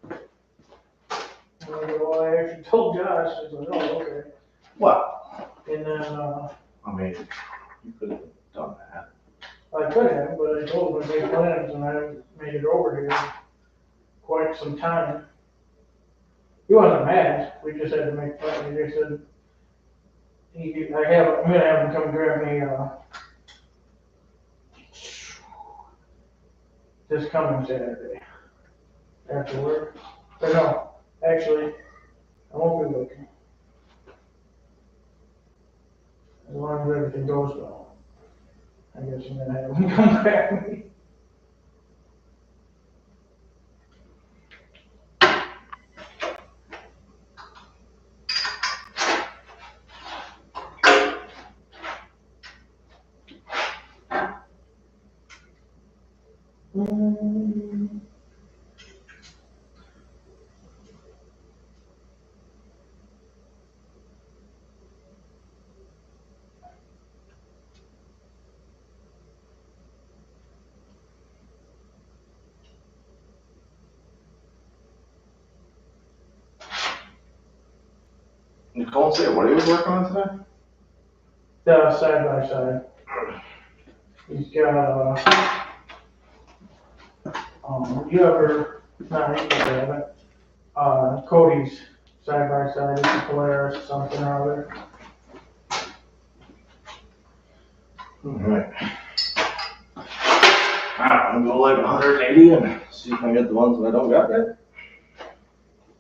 him. And I go, well, I actually told Josh, he's like, oh, okay. Well, And then, I mean, you could have done that. I could have, but I told him I made plans and I made it over here quite some time. He wasn't mad, we just had to make plans. He just said, I'm gonna have him come grab me, this coming Saturday after work. But no, actually, I won't be looking. As long as everything goes well. I guess I'm gonna have him come grab me. Nicole say what he was working on today? The side by side. He's got, You ever, not you probably haven't, Cody's side by side, it's a Polaris something or other. Alright. I'm gonna go like 180 and see if I get the ones that I don't got yet.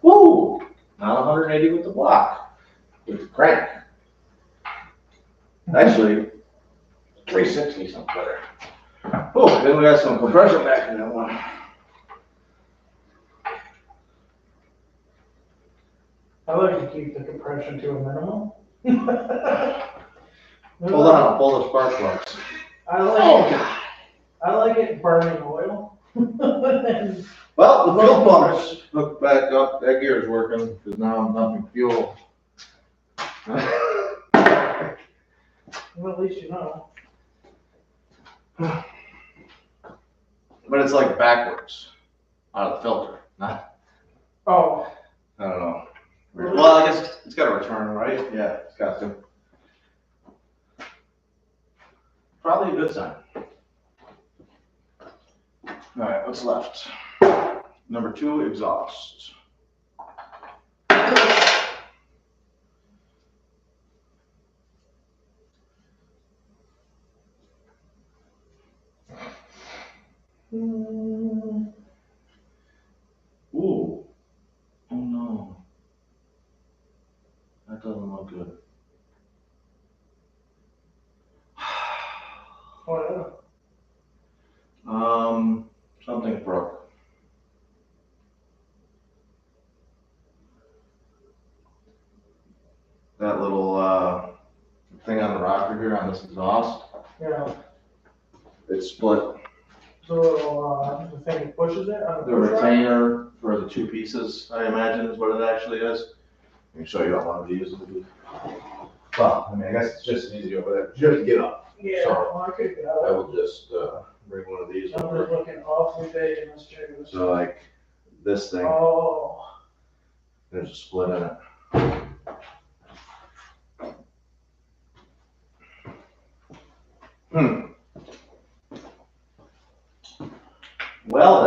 Woo! Not 180 with the block, with the crank. Actually, 360 sounds better. Oh, then we got some compression back in that one. I like to keep the compression to a minimum. Hold on, I'll pull the spark plugs. I like it burning oil. Well, the fuel pumps hooked back up. That gear's working because now I'm dumping fuel. Well, at least you know. But it's like backwards out of the filter. Not, Oh, I don't know. Well, I guess it's got to return, right? Yeah, it's got to. Probably a good sign. All right, what's left? Number 2, exhaust. Ooh. Oh no. That doesn't look good. whatever. Something broke. That little thing on the rocker here on this exhaust, Yeah. it's split. So, the thing that pushes it on The the push rod? retainer for the 2 pieces, I imagine, is what it actually is. Let me show you on one of these. Well, I mean, I guess it's just easy over there. Just get up. Yeah, So, well, I could get I out. will just bring one of these I'm over. just looking awfully big in this chair. So, like this thing, Oh, there's a split in it. Well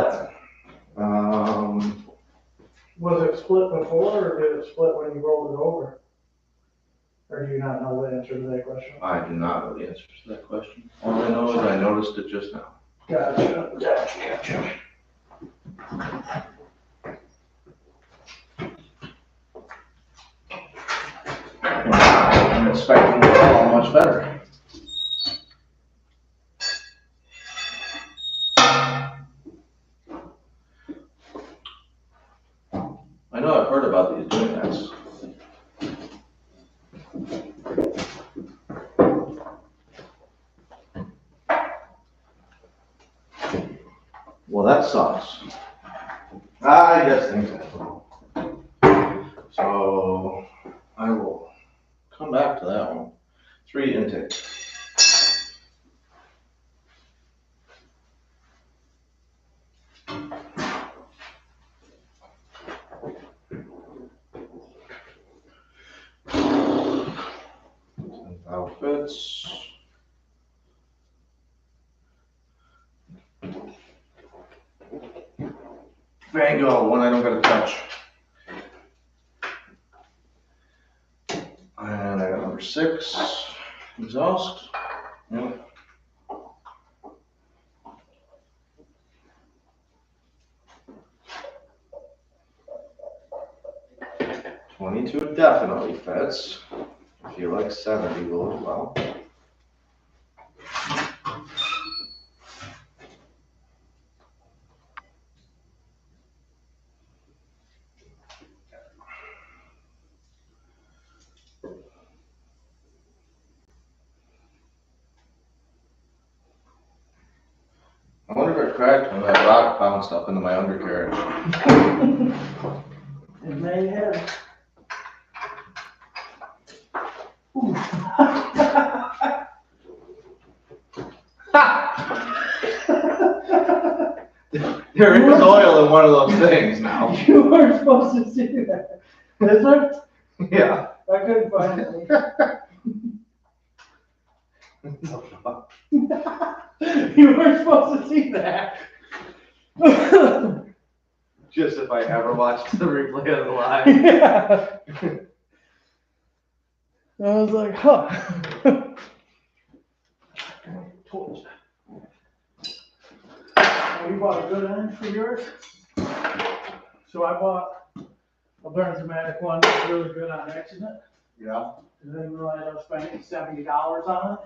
then, was it split before or did it split when you rolled it over? Or do you not know the answer to that question? I do not know the answer to that question. All I know is I noticed it just now. Gotcha. I'm expecting it all much better. I know I've heard about these doing this. Well, that sucks. I guess things happen. So I will come back to that one. 3 intakes. Outfits. Vango, one I don't gotta touch. And I got number 6, exhaust. Yep. 22 definitely fits. I feel like 70 will as well. I wonder if it cracked when that rock bounced up into my undercarriage. It may have. There is oil in one of those things now. You weren't supposed to do that. Is there? Yeah. I couldn't find it. You weren't supposed to see that. Just if I ever watched the replay of the live. Yeah. I was like, huh. Torch. Oh, you bought a good end for yours? So I bought a Bernzomatic one that's really good on accident. Yeah. I didn't realize I was spending $70 on it.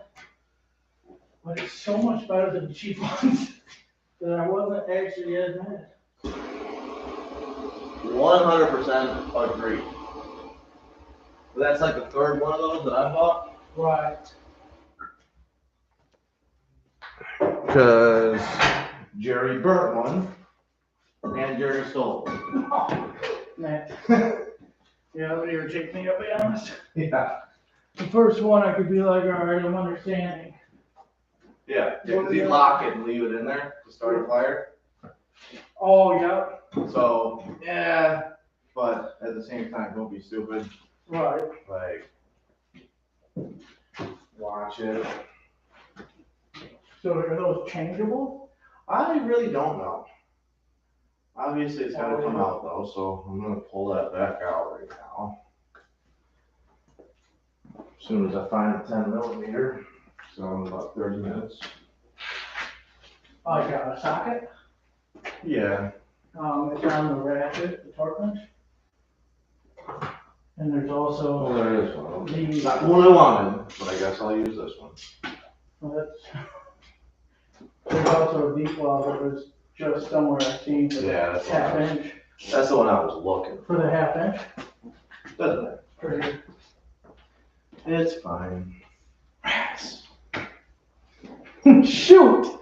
But it's so much better than the cheap ones that I wasn't actually as mad. 100% agree. But that's like the third one of those that I bought. Right. Because Jerry burnt one and Jerry stole one. Oh, man. Yeah, that would irritate me, to be honest. Yeah. The first one I could be like, all right, I'm understanding. Yeah, because you lock it and leave it in there to start a fire. Oh, yeah. So, yeah, but at the same time, don't be stupid. Right. Like, watch it. So are those changeable? I really don't know. Obviously, it's got to come out though, so I'm going to pull that back out right now. As soon as I find a 10 millimeter, so in about 30 minutes. Oh, you got a socket? Yeah. It's on the ratchet, the torque wrench. And there's also Well, there is one. the, Not the one I wanted, but I guess I'll use this one. well, there's also a deep well that was just somewhere I've seen for Yeah, the that's half what inch. That's the one I was looking for. For the half inch? Doesn't it? Pretty. It's fine. Shoot!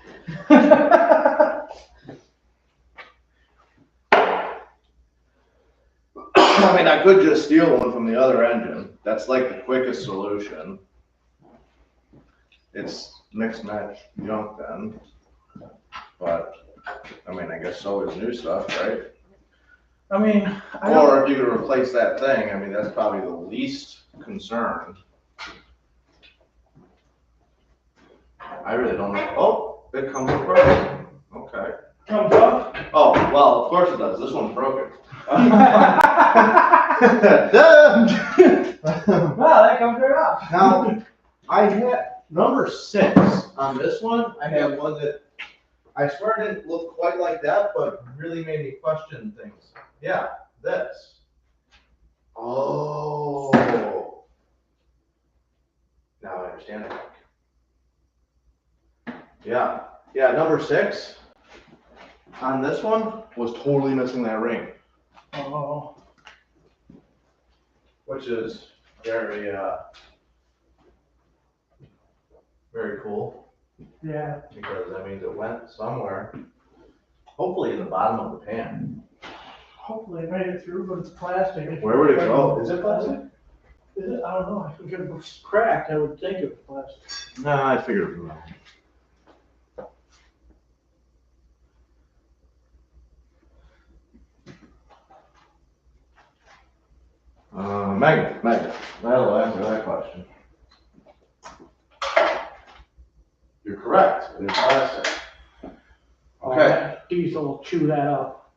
I mean, I could just steal one from the other engine. That's like the quickest solution. It's mixed match junk then. But, I mean, I guess so is new stuff, right? I mean, Or if you could replace that thing, I mean, that's probably the least concern. I really don't know. Oh, it comes apart. Okay. Comes up? Oh, well, of course it does. This one's broken. Wow, that comes right off. Now, I had number 6 on this one. I have one that I swear didn't look quite like that, but really made me question things. Yeah, this. Oh. Now I understand it. Yeah. Yeah, number 6 on this one was totally missing that ring. Oh. Which is very, very cool. Yeah. Because that means it went somewhere. Hopefully in the bottom of the pan. Hopefully it made it through, but it's plastic. Where would it go? Is it plastic? Is it? I don't know. If it was cracked, I would think it was plastic. Nah, I figured it was. Magnet. That'll answer that question. You're correct. It is plastic. Okay. Diesel will chew that up.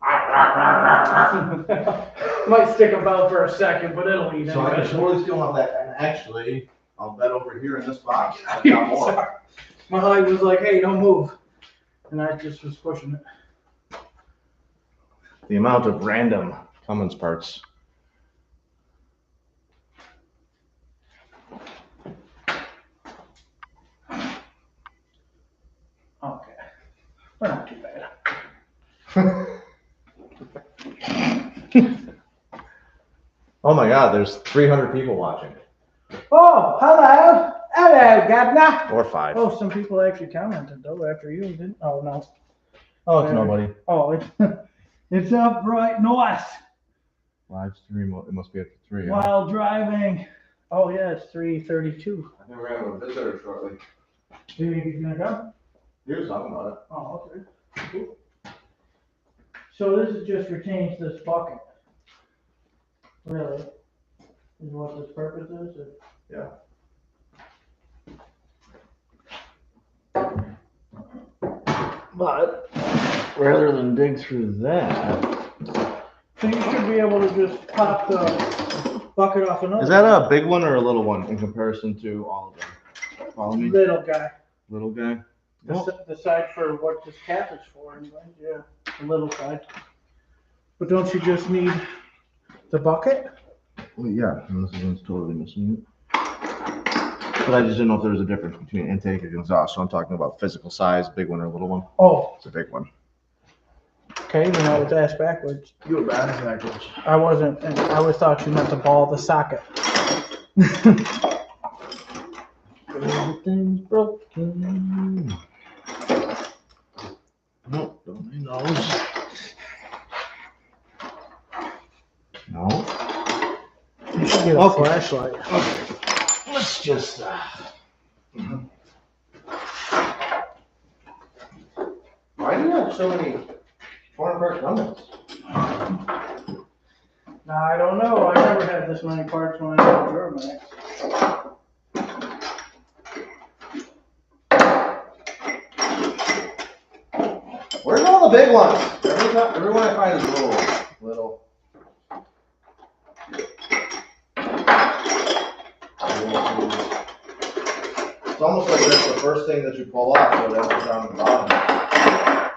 Might stick about for a second, but it'll eat it. So I can totally steal off that. And actually, I'll bet over here in this box, I've got more. My height was like, hey, don't move. And I just was pushing it. The amount of random Cummins parts. Okay. We're not too bad. Oh my God, there's 300 people watching. Oh, hello. Hello, Governor. Or 5. Oh, some people actually commented though after you didn't. Oh, no. Oh, it's nobody. Oh, it's up right north Live stream, it must be at 3. while driving. Oh, yeah, it's 3:32. I think we're going to have a visitor shortly. Do you think he's going to come? He was talking about it. Oh, okay. Cool. So this is just retains this bucket. Really? Is what this purpose is? Or? Yeah. But rather than dig through that. So you should be able to just pop the bucket off another. Is that a big one or a little one in comparison to all of them? Follow me? Little guy. Little guy? The side for what this cap is for anyway, yeah, the little side. But don't you just need the bucket? Well, yeah, and this one's totally missing it. But I just didn't know if there was a difference between intake and exhaust. So I'm talking about physical size, big one or little one. Oh, It's a big one. okay, then I was asked backwards. You were bad backwards. I wasn't, and I always thought you meant the ball of the socket. Everything's broken. Nope, don't need those. No. You should get a flashlight. Okay. Let's just. Why do you have so many torn apart Cummins? Now, I don't know. I never had this many parts when I had a Duramax. Where's all the big ones? Everyone I find is little. It's almost like that's the first thing that you pull off, so that's what's down the bottom.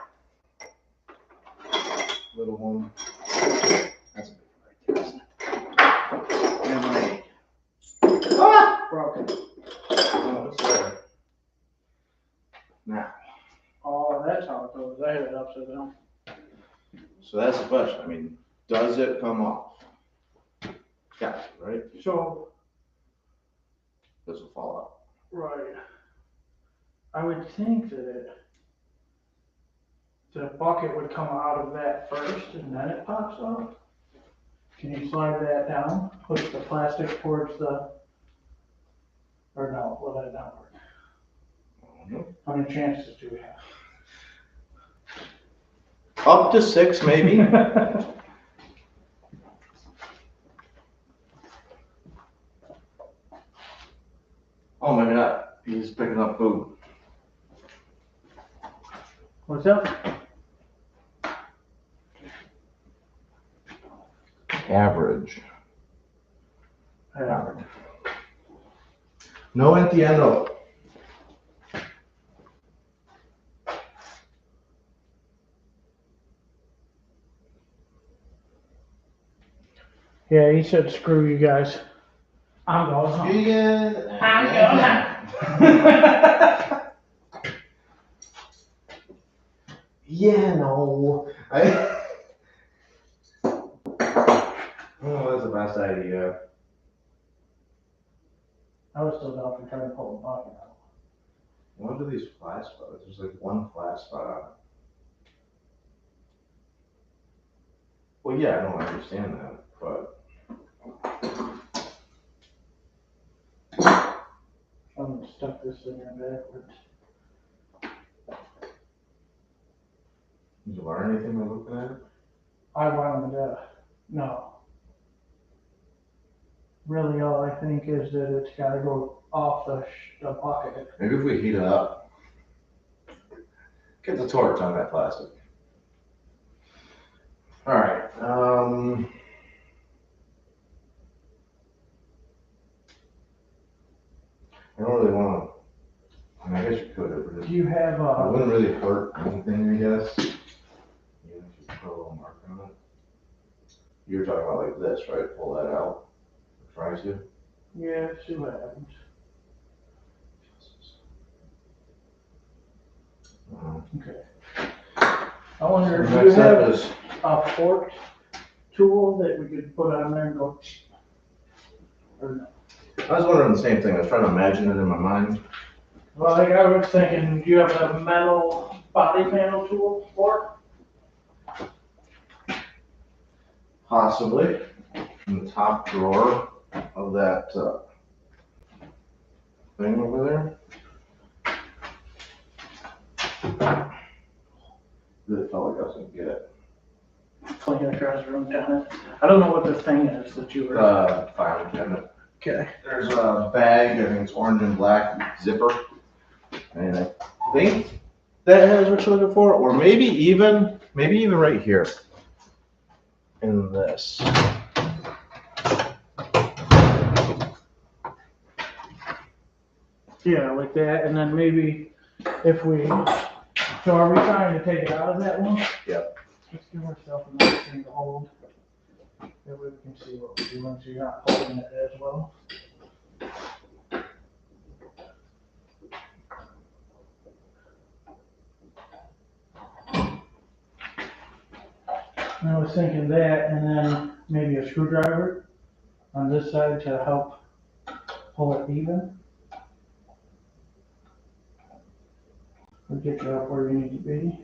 Little one. That's a big one right there. And my. Ah! Broken. Oh, it's there. Now. Oh, that's how it goes. I had it upside down. So that's the question. I mean, does it come off? Yeah, right? So, This will fall out. right. I would think that the bucket would come out of that first and then it pops off. Can you slide that down? Push the plastic towards the, or no, will that not work? How many chances do we have? Up to 6, maybe. Oh my God, he's picking up food. What's up? Average. Average. No entiendo. Yeah, he said, screw you guys. I'm going home. Vegan. I'm going home. Yeah, no. Oh, that's the best idea. I was still down for trying to pull the bucket out. What are these flat spots? There's like one flat spot on it. Well, yeah, I don't understand that, but. I'm gonna stuff this thing in backwards. Did you learn anything by looking at it? I wanted to, no. Really, all I think is that it's gotta go off the bucket. Maybe if we heat it up. Get the torch on that plastic. All right. I don't really want to. I mean, I guess you could. Do you have It wouldn't really hurt anything, I guess. Even if you put a little mark on it. You were talking about like this, right? Pull that out. Try to. yeah, see what happens. Okay. I wonder if you Next up have is a forked tool that we could put on there and go, or no? I was wondering the same thing. I was trying to imagine it in my mind. Well, like I was thinking, do you have a metal body panel tool for Possibly in the top drawer of that thing over there. Really felt like I was gonna get it. Clean across the room down it? I don't know what the thing is that you were. Filing cabinet. Okay. There's a bag. I think it's orange and black zipper. And I think that has what you're looking for, or maybe even right here in this. Yeah, like that, and then maybe if we, so are we trying to take it out of that one? Yep. Let's give ourselves another thing to hold. That way we can see what we're doing, so you're not holding it as well. And I was thinking that, and then maybe a screwdriver on this side to help pull it even. We'll get you up where you need to be.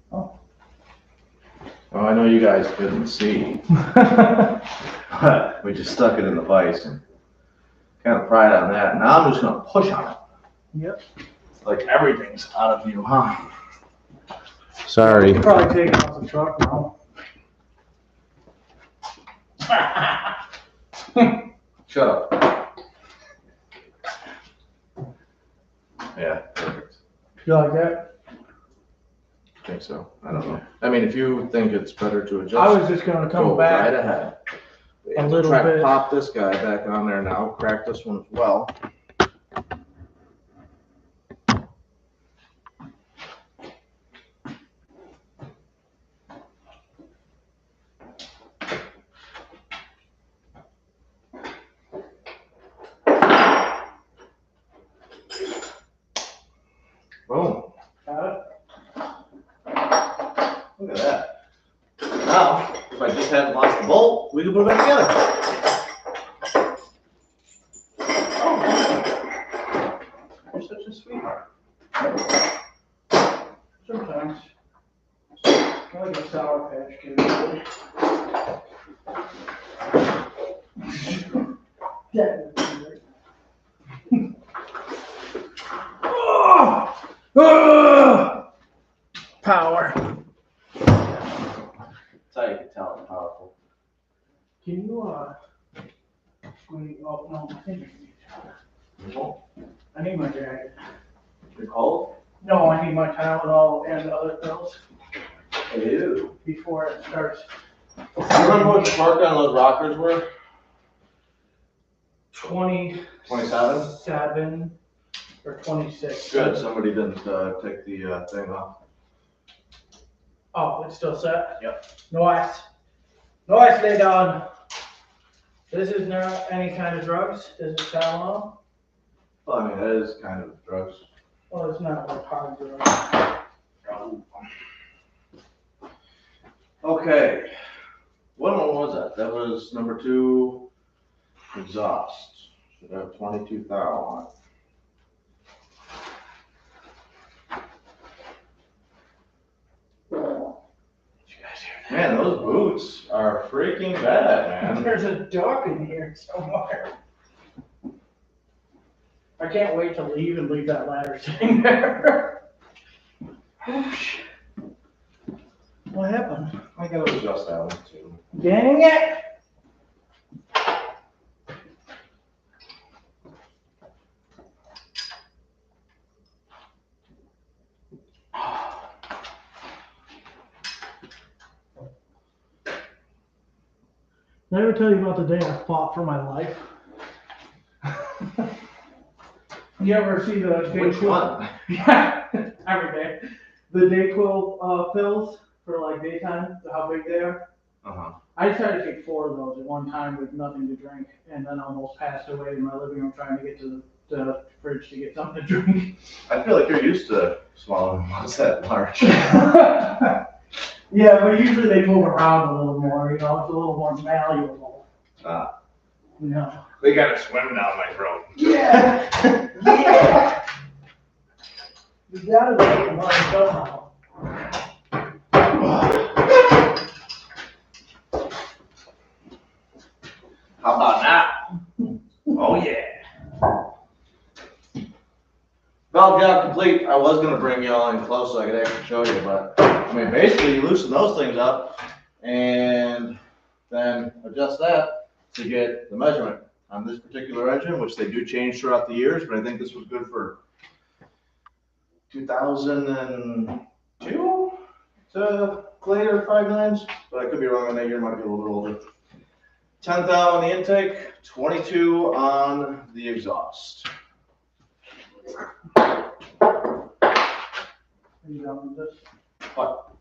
Well, I know you guys couldn't see, but we just stuck it in the vise and kind of pried on that. Now I'm just gonna push on it. Yep. Like everything's out of view, huh? Sorry. You can probably take it off the truck now. Shut up. Yeah, perfect. You like that? I think so. I don't know. I mean, if you think it's better to adjust, I was just gonna come go back right ahead. a little Try to bit. pop this guy back on there now. Crack this one as well. Boom. Got it? Look at that. Now, if I just hadn't lost the bolt, we could put it back together. Oh, you're such a sweetheart. Sometimes. I like a Sour Patch Kid. Power. That's how you can tell it's powerful. Can you, squeeze, oh, no, I think I need my jacket. You're cold? No, I need my Tylenol and other pills Ew. before it starts. You remember what the torque on those rockers were? 27? 7 or 26. Good, somebody didn't take the thing off. Oh, it's still set? Yep. Nice. Nicely done. This is not any kind of drugs. This is Tylenol. Well, I mean, that is kind of drugs. Well, it's not like hard drugs. Okay. What one was that? That was number 2 exhaust. Should have 22 thou on it. Man, those boots are freaking bad, man. There's a duck in here somewhere. I can't wait to leave and leave that ladder sitting there. Oops. What happened? I gotta adjust that one too. Dang it! Did I ever tell you about the day I fought for my life? You ever see the Which Dayquil? one? Yeah, every day. The Dayquil pills for like daytime, how big they are. Uh-huh. I tried to take 4 of those at one time with nothing to drink, and then almost passed away in my living room trying to get to the fridge to get something to drink. I feel like you're used to swallowing ones that large. Yeah, but usually they move around a little more, you know, it's a little more malleable. You know. They gotta swim down my throat. Yeah. Yeah. You gotta make them money somehow. How about now? Oh yeah. Valve job complete. I was gonna bring y'all in close so I could actually show you, but I mean, basically you loosen those things up and then adjust that to get the measurement. on this particular engine, which they do change throughout the years, but I think this was good for 2002 to later 5.9s, but I could be wrong on that year, might be a little bit older. 10 thou on the intake, 22 on the exhaust. Are you done with this? What?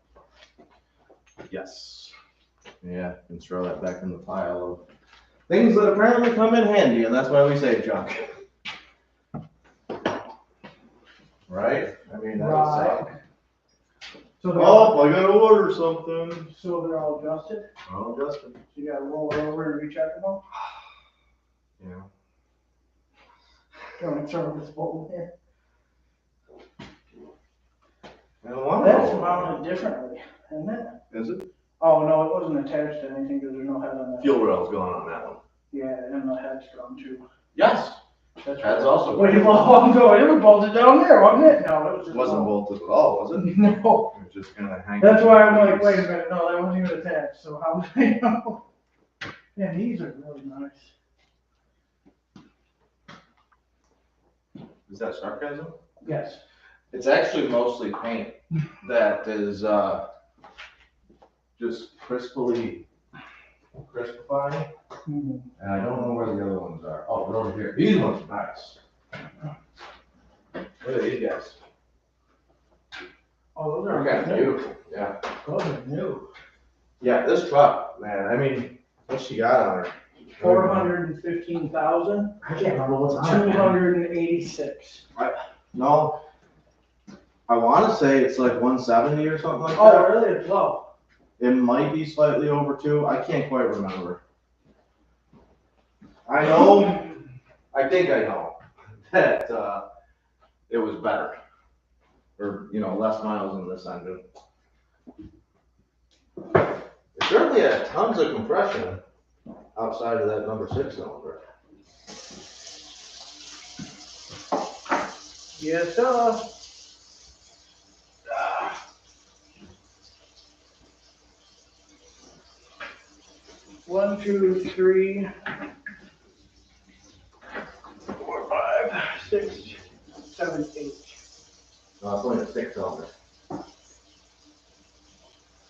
Yes. Yeah, and throw that back in the pile of things that apparently come in handy, and that's why we say junk. Right? I mean, that's Right. So they're oh, I gotta order something. So they're all adjusted? All adjusted. So you gotta roll it over and recheck them all? Yeah. Going to throw this bolt here. I don't want That's to. mounted differently, isn't it? Is it? Oh, no, it wasn't attached to anything because there's no head on that. Fuel rail's going on that one. Yeah, and the head's gone too. Yes. That's That's also. Wait, well, I'm going, it was bolted down there, wasn't it? No, it was It just. wasn't bolted at all, was it? No. It was just kind of hanging. That's why I'm like, wait a minute, no, that wasn't even attached, so how would I know? Yeah, these are really nice. Is that sarcasm? Yes. It's actually mostly paint that is just crispifying. Mhm. And I don't know where the other ones are. Oh, they're over here. These ones are nice. Look at these guys. Oh, those They're are kind of new. beautiful. Yeah. Those are new. Yeah, this truck, man. I mean, what's she got on her? 415,000, I can't remember what's on it. 286. No. I want to say it's like 170 or something like Oh, that. really? It's low. It might be slightly over 2. I can't quite remember. I know. I think I know that it was better, or less miles in this engine. It certainly had tons of compression outside of that number 6 cylinder. Yes, sir. 1, 2, 3, 4, 5, 6, 7, 8. No, it's only a 6 cylinder.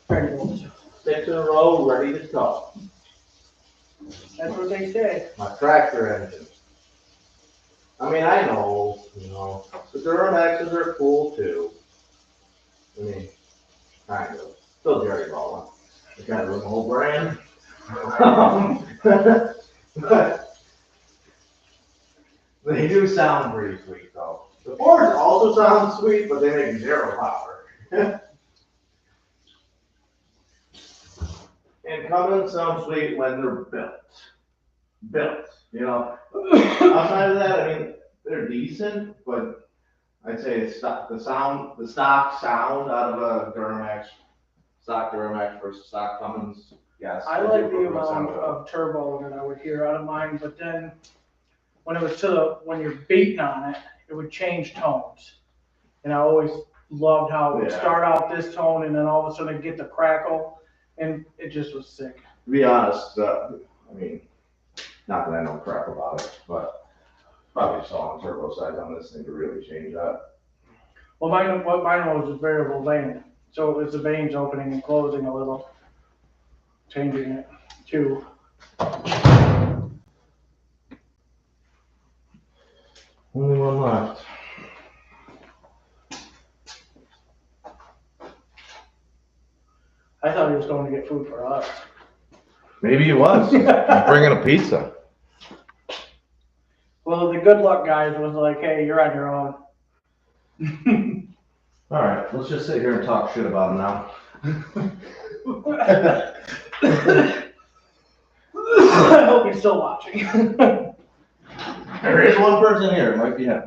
Ready, boys. 6 in a row, ready to go. That's what they say. My tractor engine. I mean, I know, the Duramaxes are cool too. I mean, kind of. Still Jerry Baldwin. They kind of ruin the whole brand. But they do sound pretty sweet though. The Fords also sound sweet, but they make 0 power. And Cummins sound sweet when they're built. Outside of that, I mean, they're decent, but I'd say the stock sound out of a Duramax, stock Duramax versus stock Cummins. Yes. I like the amount of turbo that I would hear out of mine, but then when it was when you're beating on it, it would change tones. And I always loved how it would start out this tone and then all of a sudden it'd get the crackle, and it just was sick. To be honest, I mean, not that I know crap about it, but probably saw on turbo size on this thing to really change that. Well, mine was a variable vane, so it was the vanes opening and closing a little, changing it to. Only one left. I thought he was going to get food for us. Maybe he was. He's bringing a pizza. Well, the good luck guys was like, hey, you're on your own. All right, let's just sit here and talk shit about him now. I hope he's still watching. There is one person here. It might be him.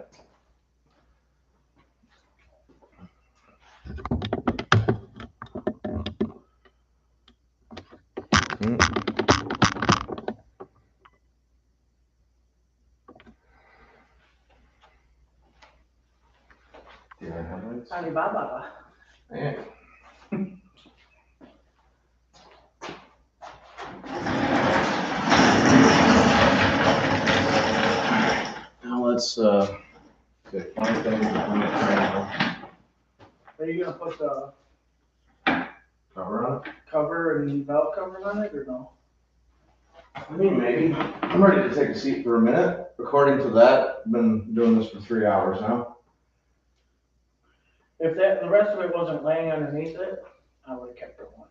Alibaba. Yeah. that's, the funny thing. Are you gonna put the Cover on? cover and valve cover on it or no? I mean, maybe. I'm ready to take a seat for a minute. According to that, I've been doing this for 3 hours now. If the rest of it wasn't laying underneath it, I would have kept it going.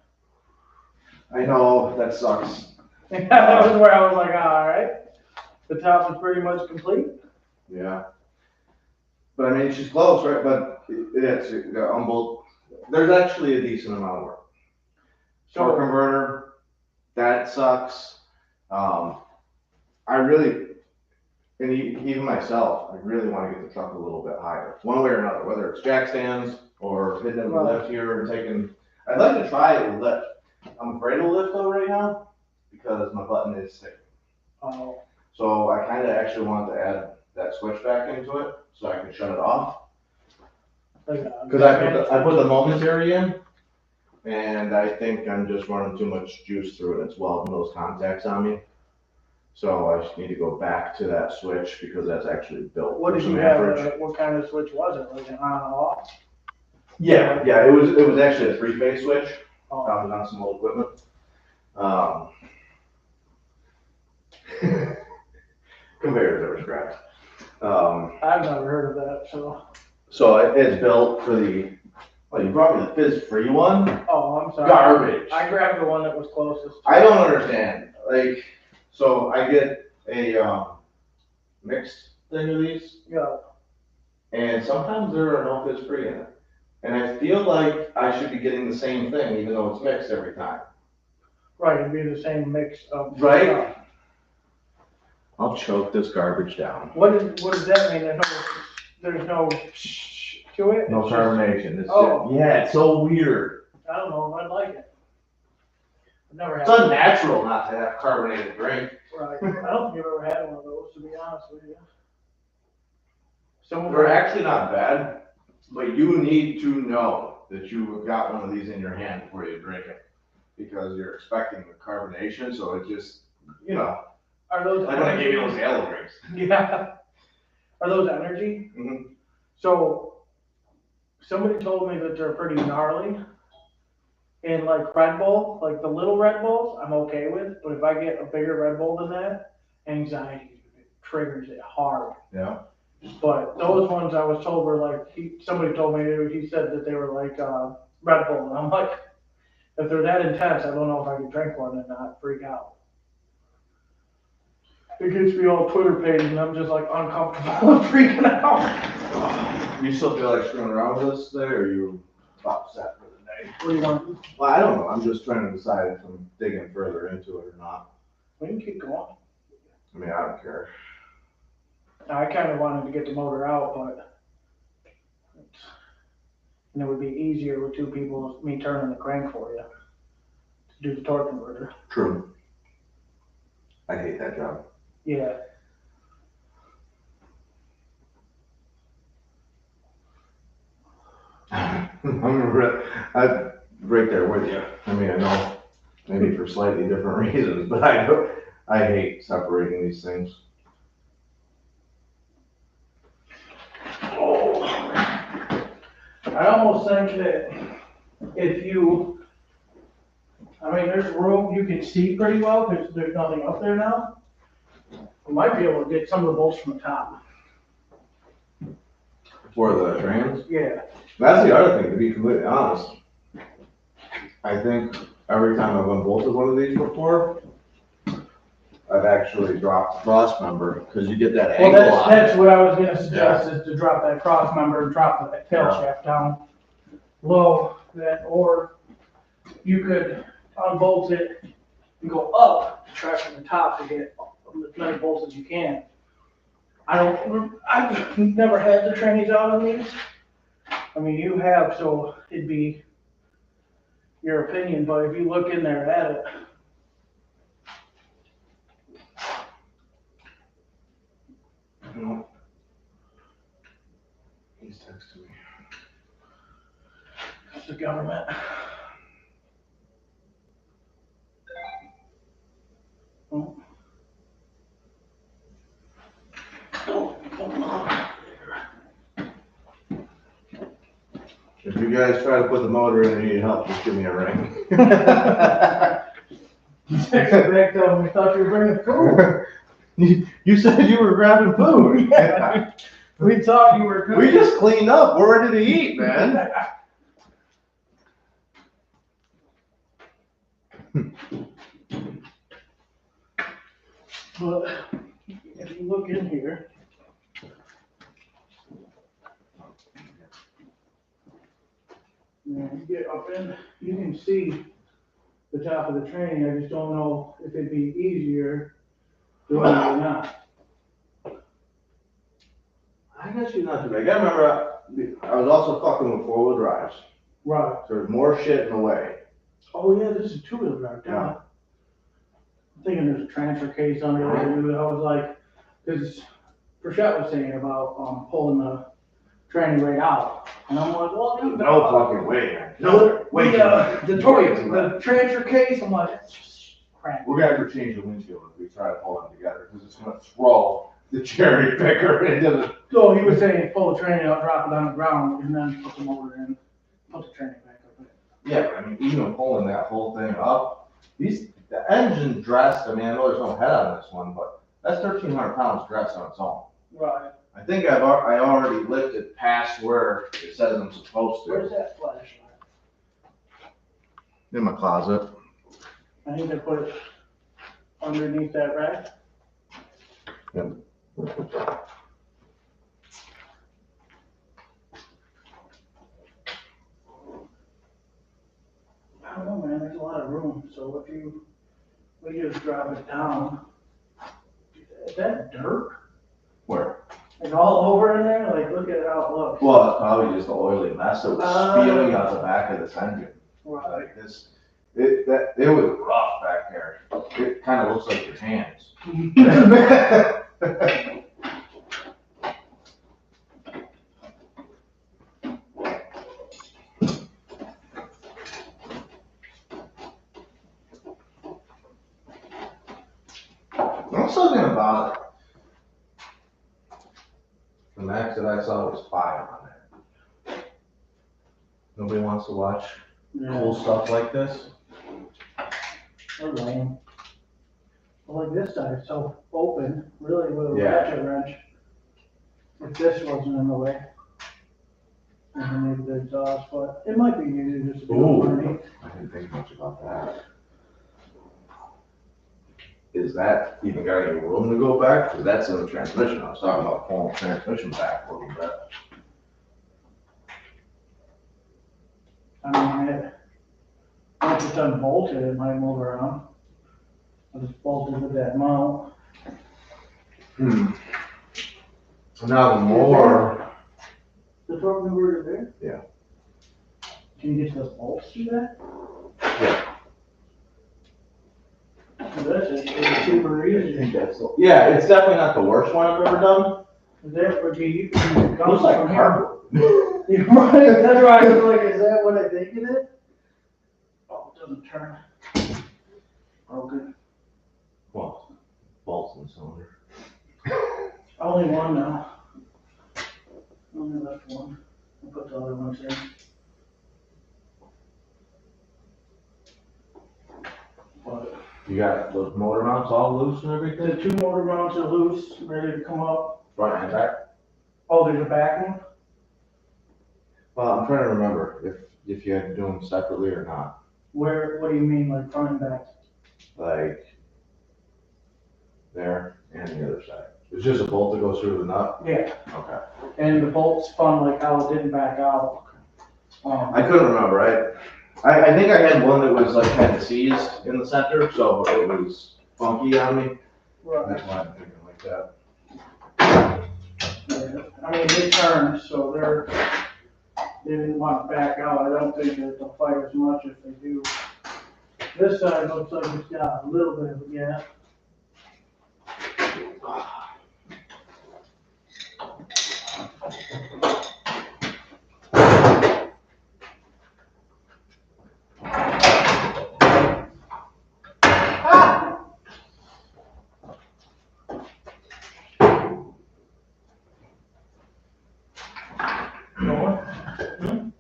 I know, that sucks. That was where I was like, all right, the top is pretty much complete. Yeah. But I mean, she's close, right? But it's on both. There's actually a decent amount of work. Torque converter, that sucks. I really, and even myself, I really want to get the truck a little bit higher, one way or another, whether it's jack stands or hitting it with a lift here and taking. I'd like to try it with lift. I'm afraid of lift though right now because my button is sticking. Oh. So I kind of actually wanted to add that switch back into it so I can shut it off. Because I put the momentary in, and I think I'm just running too much juice through it. It's welding those contacts on me. So I just need to go back to that switch because that's actually built. What did you have? What kind of switch was it? Was it on and off? Yeah, it was actually a 3-phase switch. Oh. Found it on some old equipment. Conveyors that were scrapped. I've never heard of that, so. So it's built for the. Well, you brought me the fizz-free one. Oh, I'm sorry. Garbage. I grabbed the one that was closest. I don't understand. Like, so I get a mixed thing of these, Yeah. and sometimes there are no fizz-free in it. And I feel like I should be getting the same thing, even though it's mixed every time. Right, it'd be the same mix of. Right? I'll choke this garbage down. What does that mean? There's no to it? No carbonation. It's Oh. yeah, it's so weird. I don't know if I'd like it. I've never had It's unnatural not to have carbonated drink. Right. I don't think I've ever had one of those, to be honest with you. They're actually not bad, but you need to know that you've got one of these in your hand before you drink it. Because you're expecting the carbonation, so it just, Are those like when I gave you those yellow drinks. Yeah. Are those energy? Mm-hmm. So, somebody told me that they're pretty gnarly. And like Red Bull, like the little Red Bulls, I'm okay with. But if I get a bigger Red Bull than that, anxiety triggers it hard. Yeah. But those ones I was told were like, somebody told me, he said that they were like Red Bull. And I'm like, if they're that intense, I don't know if I can drink one and not freak out. It gets me all Twitter page and I'm just like uncomfortable and freaking out. You still feel like screwing around with this today, or are you about set for the day? What do you want? Well, I don't know. I'm just trying to decide if I'm digging further into it or not. We can keep going. I mean, I don't care. I kind of wanted to get the motor out, but it would be easier with two people, me turning the crank for you to do the torque converter. True. I hate that job. Yeah. I'm right there with you. I mean, I know maybe for slightly different reasons, but I hate separating these things. Oh. I almost think that if you, there's room, you can see pretty well because there's nothing up there now. You might be able to get some of the bolts from the top. For the trans? Yeah. That's the other thing, to be completely honest. I think every time I've unbolted one of these before, I've actually dropped the cross member because you get that angle on That's it. what I was gonna suggest is to drop that cross member and drop the tail shaft down low, or you could unbolt it and go up, try from the top to get as many bolts as you can. I've never had the trannies out on these. I mean, you have, so it'd be your opinion, but if you look in there at it. No. He's texting me. It's the government. Oh. Oh, hold on. If you guys try to put the motor in and need help, just give me a ring. Back to we thought you were bringing food. You said you were grabbing food. Yeah. We thought you were cooking. We just cleaned up. We're ready to eat, man. But if you look in here, you get up in, you can see the top of the train. I just don't know if it'd be easier doing it or not. I guess you're not too bad. I remember I was also fucking with four-wheel drives. Right. So there's more shit in the way. Oh yeah, this is two-wheel drive. Yeah. I'm thinking there's a transfer case on there. I was like, because Prashant was saying about throwing the tranny right out. And I'm like, well, dude, No fucking way, man. No, wait. the transfer case, I'm like, that's just crap. We're gonna have to change the windshield if we try to pull them together because it's gonna throw the cherry picker into the. So he was saying pull the tranny out, drop it on the ground, and then put the motor in, put the tranny back up. Yeah, but I mean, even pulling that whole thing up, the engine dressed. I mean, I know there's no head on this one, but that's 1,300 pounds dressed on its own. Right. I think I already lifted past where it says I'm supposed to. Where's that flashlight? In my closet. I think they put it underneath that rack. Yep. I don't know, man, there's a lot of room, so if we just drop it down. Is that dirt? Where? Like all over in there? Like, look at how it looks. Well, it's probably just the oily mess that was spewing out the back of this engine. Right. Like this, it was rough back there. It kind of looks like your hands. I'm still gonna bother. The max that I saw was 5 on there. Nobody wants to watch cool stuff like this. Or lame. Well, like this side, so open, really with a Yeah. ratchet wrench. If this wasn't in the way. And then maybe the exhaust, but it might be easier just to do it underneath. I didn't think much about that. Is that even got any room to go back? Because that's in the transmission. I was talking about pulling the transmission back a little bit. I mean, once it's unbolted, it might move around. I just bolted with that mount. Now the more. The torque mover there? Yeah. Can you get the bolts through that? Yeah. So that's it, it's super easy. Yeah, it's definitely not the worst one I've ever done. That would be, you It can go looks like from here. cardboard. You're right, that's why I was like, is that what I think it is? Oh, it doesn't turn. Broken. Well, bolts and cylinder. Only one now. Only left one. I'll put the other ones in. But You got those motor mounts all loose and the everything? 2 motor mounts are loose, ready to come up. Front and back? Oh, there's a back one? Well, I'm trying to remember if you had to do them separately or not. Where, what do you mean, like front and back? Like there and the other side. It's just a bolt that goes through the nut? Yeah, Okay. and the bolts spun like how it didn't back out. I couldn't remember, right? I think I had one that was like kind of seized in the center, so it was funky on me. Right. That's why I'm thinking like that. Yeah. I mean, they turned, so they didn't want to back out. I don't think that they'll fight as much if they do. This side looks like it's got a little bit of a gap.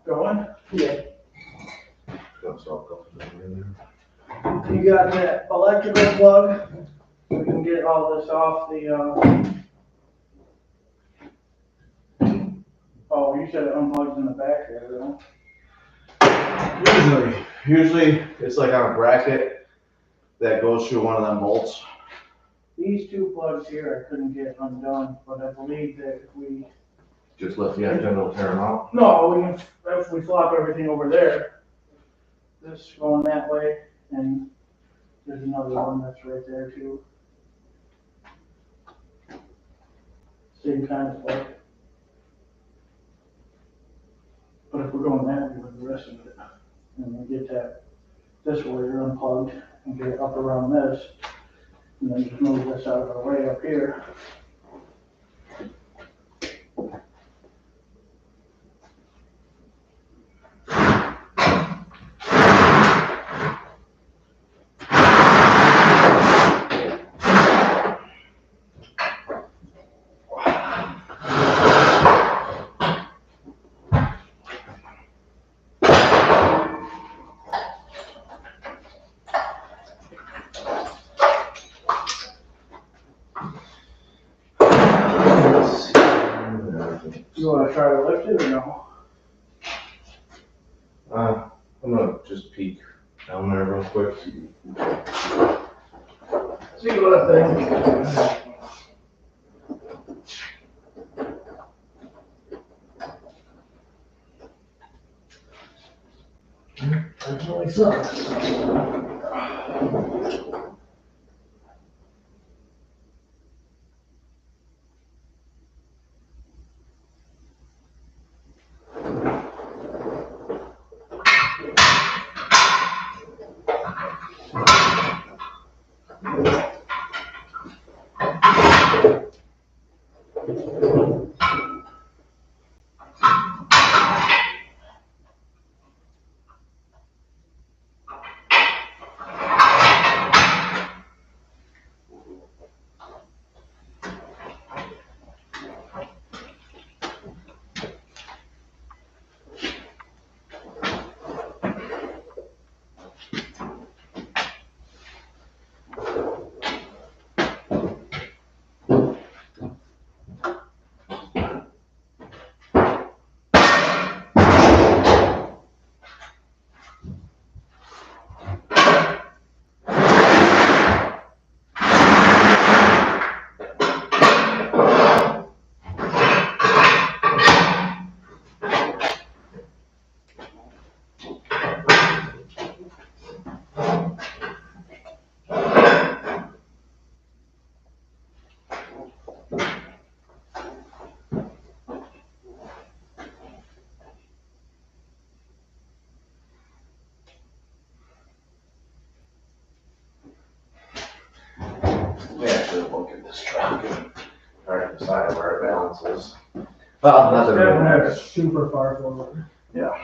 Going? you got that electrical plug, we can get all this off the, oh, you said it unplugs in the back there, though. Usually it's like on a bracket that goes through one of them bolts. These two plugs here I couldn't get undone, but I believe that if we, Just lift the end and it'll tear them out. no, we can, if we flop everything over there, this going that way, and there's another one that's right there too. Same kind of plug. But if we're going that way with the rest of it, and we get that, this wire unplugged and get it up around this, and then just move this out of the way up here. You wanna try to lift it or no? I'm gonna just peek down there real quick. See what I think. Definitely sucks. We actually look at this truck and try to decide where it balances. Well, not that it really matters. Super far forward. Yeah.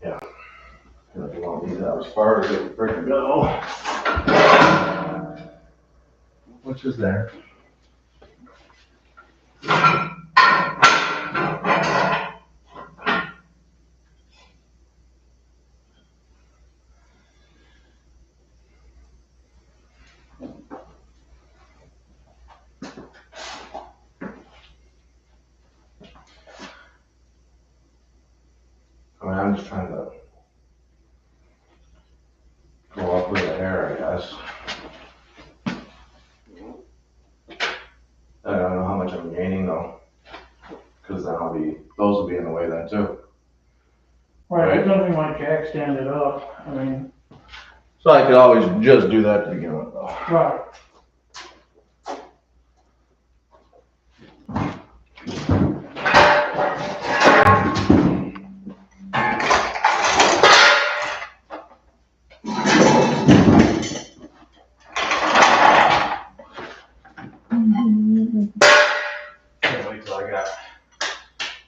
Yeah. If you want these out as far as it freaking go. Which is there. I mean, I'm just trying to go up with the hair, I guess. I don't know how much I'm gaining though, because then those will be in the way then too. Right, it doesn't like jack stand it up, I mean, So I could always just do that to begin with though. right. Can't wait till I got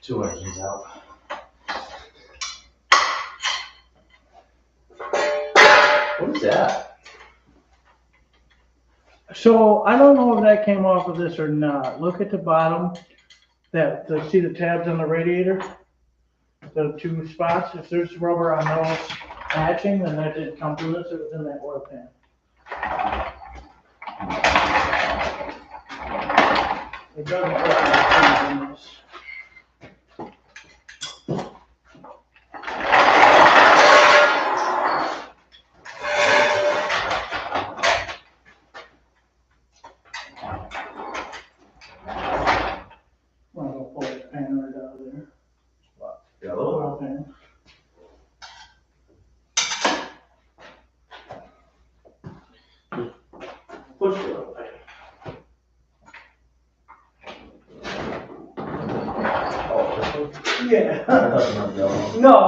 2 engines out. What is that? So I don't know if that came off of this or not. Look at the bottom, see the tabs on the radiator? The two spots, if there's rubber on those matching, then that didn't come from this, it was in that oil pan. It doesn't look like it's in this. I'm gonna pull this pan right out of there. Yellow. Oil pan. Push the oil pan. Yeah. No.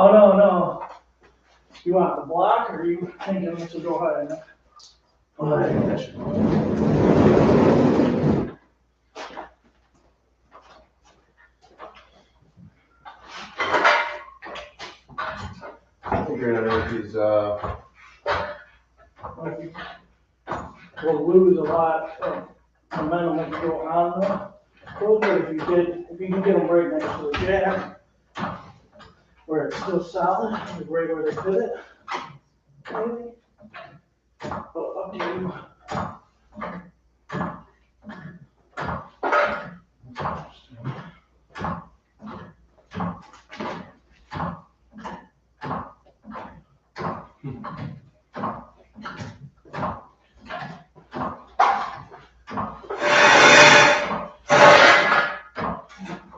You want the block, or are you thinking this will go high enough? Figure out if he's We'll lose a lot of momentum if you go on them. But if you can get them right next to the jab, where it's still solid, like right where they put it. Maybe. But up to you.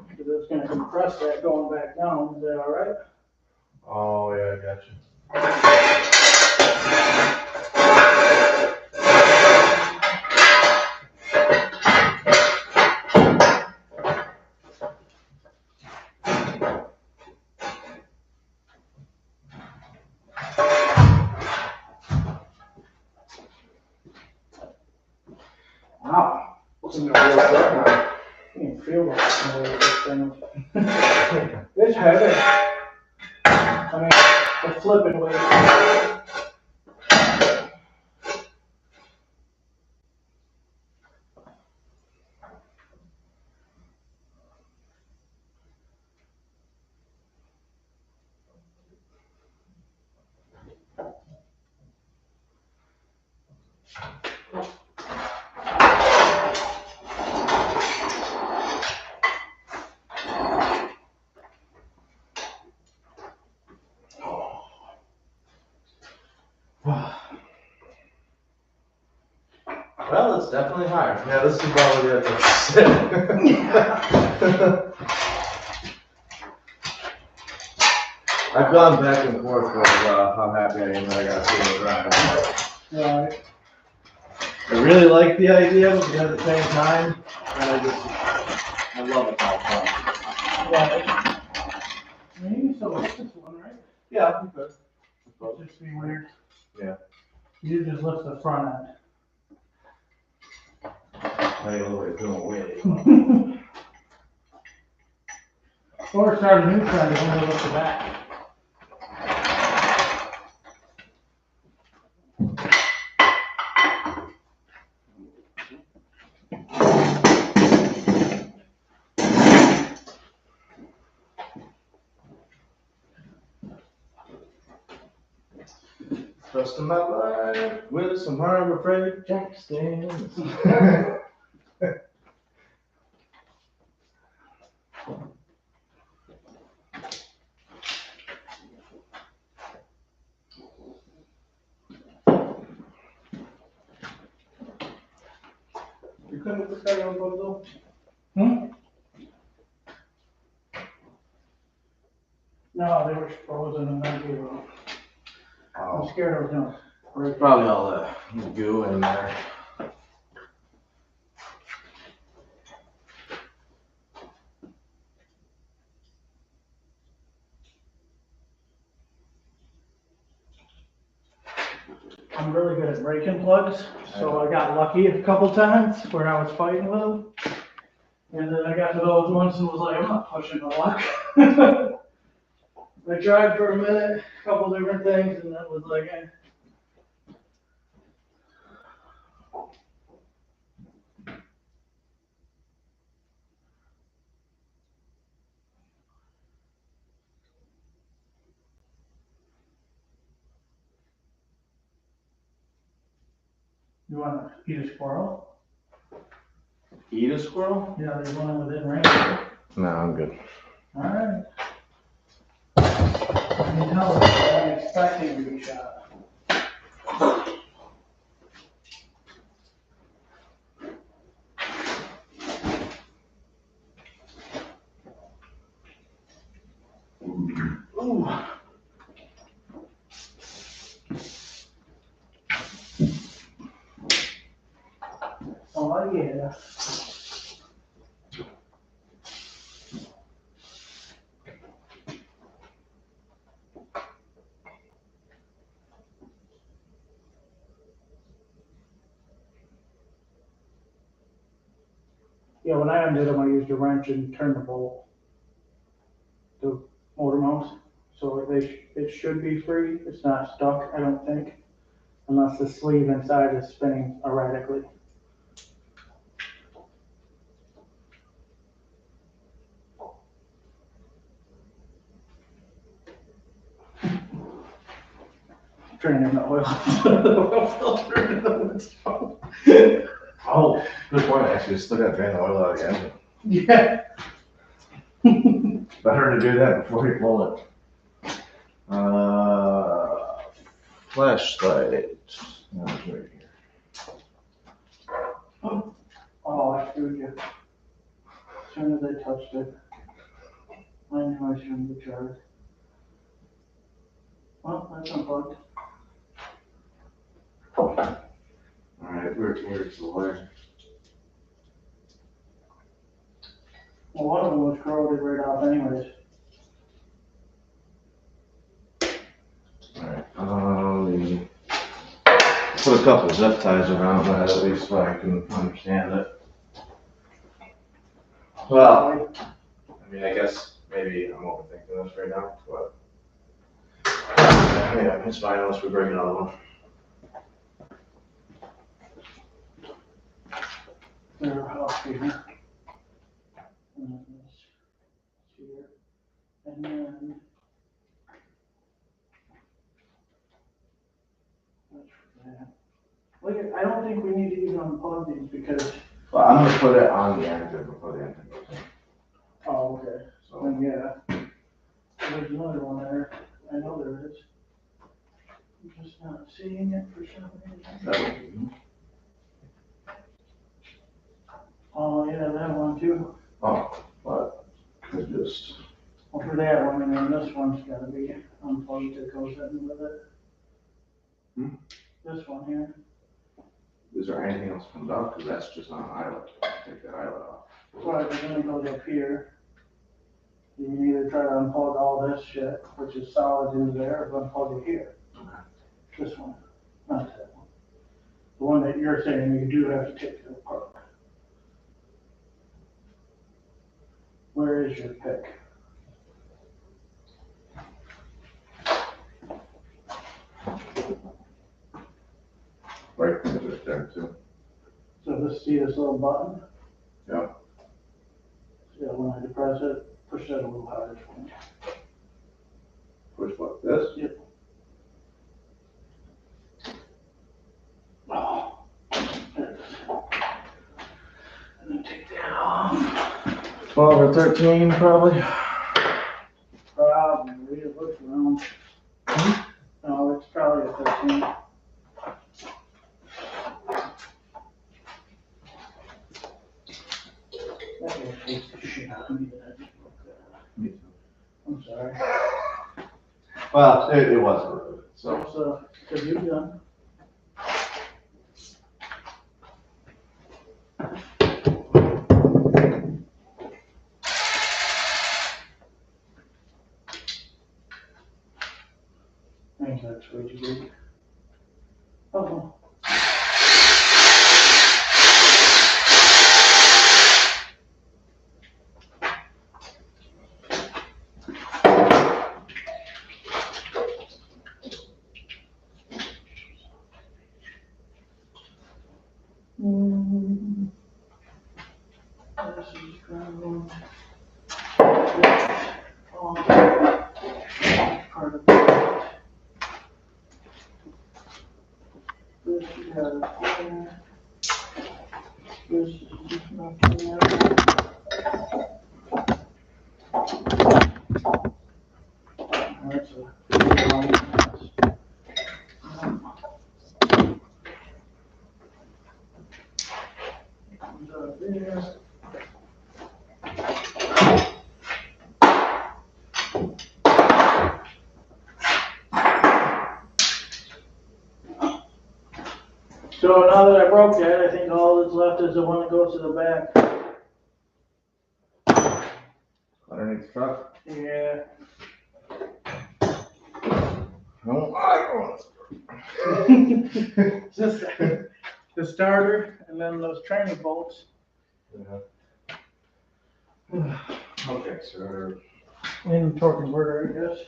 Because it's going to compress that going back down. Is that all right? Oh yeah, I got you. Wow. Looking at real stuff now. You can feel the way this thing. It's heavy. I mean, the flipping weight. Well, it's definitely higher. Yeah, this is probably at the sit. I've gone back and forth with how happy I am that I got to drive. Right. I really like the idea, but at the same time, I love it all fun. Right. Maybe so. It's this one, right? Yeah, I'm good. It'll just be weird. Yeah. You just lift the front end. I ain't always doing away. Or start a new trend and only lift the back. Trust in my life with some Harbor Freight jack stands. You couldn't put that on both though? No, they were frozen and then they were. I'm Oh, scared I was gonna break. probably all the goo in there. I'm really good at breaking plugs, so I got lucky a couple times where I was fighting with them. And then I got to those ones and was like, I'm not pushing the luck. I tried for a minute, a couple different things, and that was like, You wanna eat a squirrel? Eat a squirrel? Yeah, there's one within range. No, I'm good. Alright. I can tell I'm expecting to be shot. Ooh. Oh yeah. Yeah, when I undid them, I used a wrench and turned the bolt, the motor mounts. So it should be free. It's not stuck, I don't think, unless the sleeve inside is spinning erratically. Draining the oil. Oil filter into the stove. Oh, good point. Actually, still got to drain the oil out of the engine. Yeah. Better to do that before you pull it. Flashlight. No, it's right here. Oh, I screwed you. As soon as I touched it, I knew I shouldn't be charged. Well, that's unplugged. Alright, where's the wire? Well, one of them was corroded right off anyways. Alright, put a couple zip ties around that at least so I can understand it. Well, I mean, I guess maybe I'm overthinking this right now, but yeah, it's fine unless we break another one. They're off here. And then this here. And then that's for that. Look, I don't think we need to even unplug these because. Well, I'm gonna put it on the engine before the engine goes in. Oh, okay. So, Then yeah. There's another one there. I know there is. I'm just not seeing it for some reason. that would be. Oh, yeah, that one too. Oh, but it just. Well, for that one, and then this one's gotta be unplugged that goes in with it. Hmm? This one here. Is there anything else comes out? Because that's just on an eyelet. Take that eyelet off. Right, but then it goes up here. You can either try to unplug all this shit, which is solid in there, or unplug it here. Okay. This one, not that one. The one that you're saying you do have to take it apart. Where is your pick? Right, it's right there too. So see this little button? Yeah. Yeah, when I depress it, push that a little harder for me. Push what? This? Yep. Oh, there it is. And then take that off. 12 or 13 probably. Probably, it looks around. No, it's probably a 13. That will take the shit out of me that I just broke that. Me too. I'm sorry. Well, it wasn't really. So. Have you done? I think that's way too big. Oh. This is ground. Part of that. This So now that I broke that, I think all that's left is the one that goes to the back. Underneath the truck. Yeah. No, I Just the starter and then those training bolts. Yeah. Okay, sir. And the torque converter, I guess.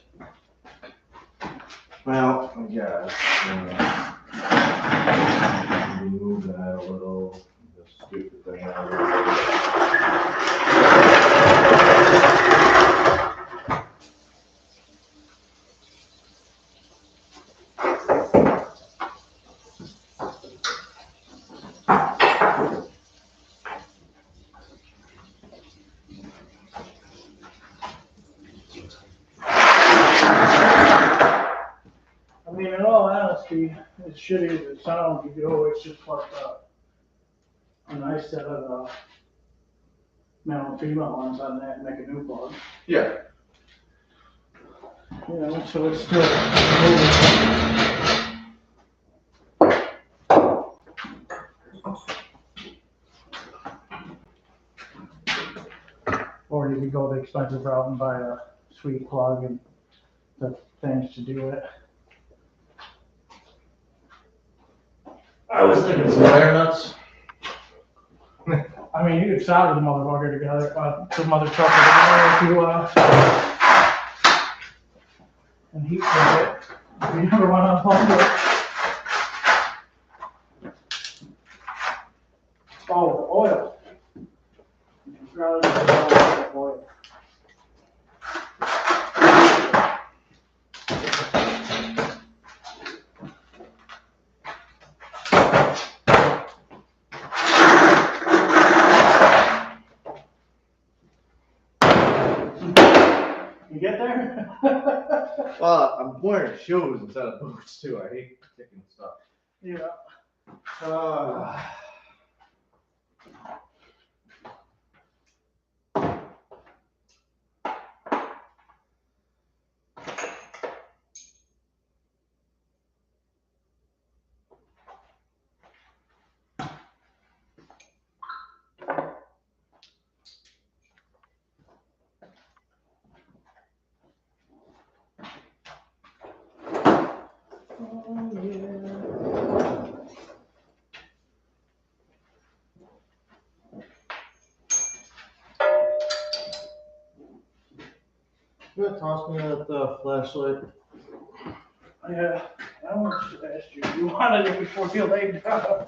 Well, I guess. Remove that a little. This stupid thing out of I mean, in all honesty, as shitty as it sounds, you could always just put a nice set of male and female ones on that and make a new plug. Yeah. You know, so it's still moving. Or you could go the expensive route and buy a sweet plug and the things to do it. I was thinking some wire nuts. I mean, you could solder the motherfucker together, the mother trucker together if you, and heat sink it, if you ever want to unplug it. Oh, the oil. You can probably just sell the oil. You get there? Well, I'm wearing shoes instead of boots too. I hate kicking stuff. Yeah. Oh, yeah. You gonna toss me that flashlight? Yeah, I almost asked you. You wanted it before you laid down.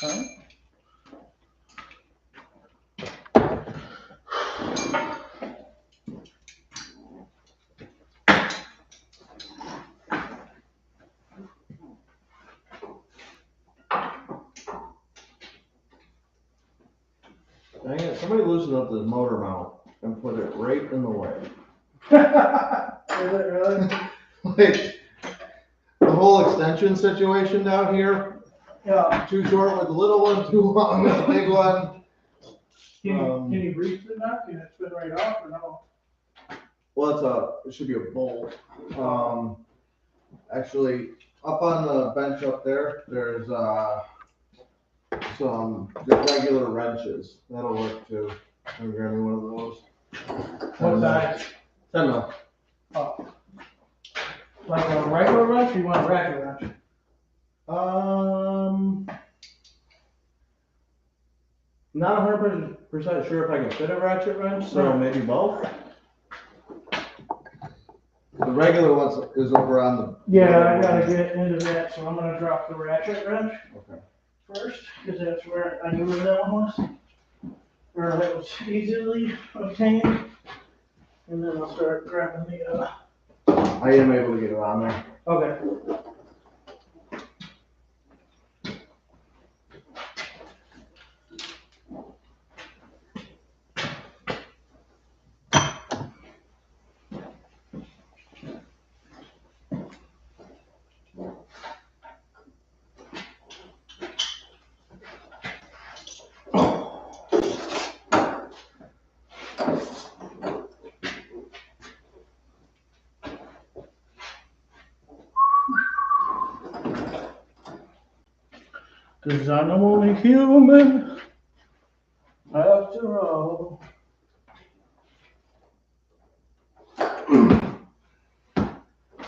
Huh? Dang it, somebody loosen up the motor mount and put it right in the way. Is it really? Like, the whole extension situation down here, Yeah. too short with the little one, too long with the big one. Can you breathe through that? Can it spin right off or no? Well, it should be a bolt. Actually, up on the bench up there, there's some regular wrenches. That'll work too. I'm grabbing one of those. What size? 10 mil. Oh. Like a regular wrench or you want a ratchet wrench? Not 100% sure if I can fit a ratchet wrench, so maybe both. The regular one is over on the. Yeah, I gotta get into that, so I'm gonna drop the ratchet wrench Okay. first, because that's where I knew where that one was. Or that was easily obtained. And then I'll start grabbing the, I am able to get it on there. okay. Cause I'm only human, after all.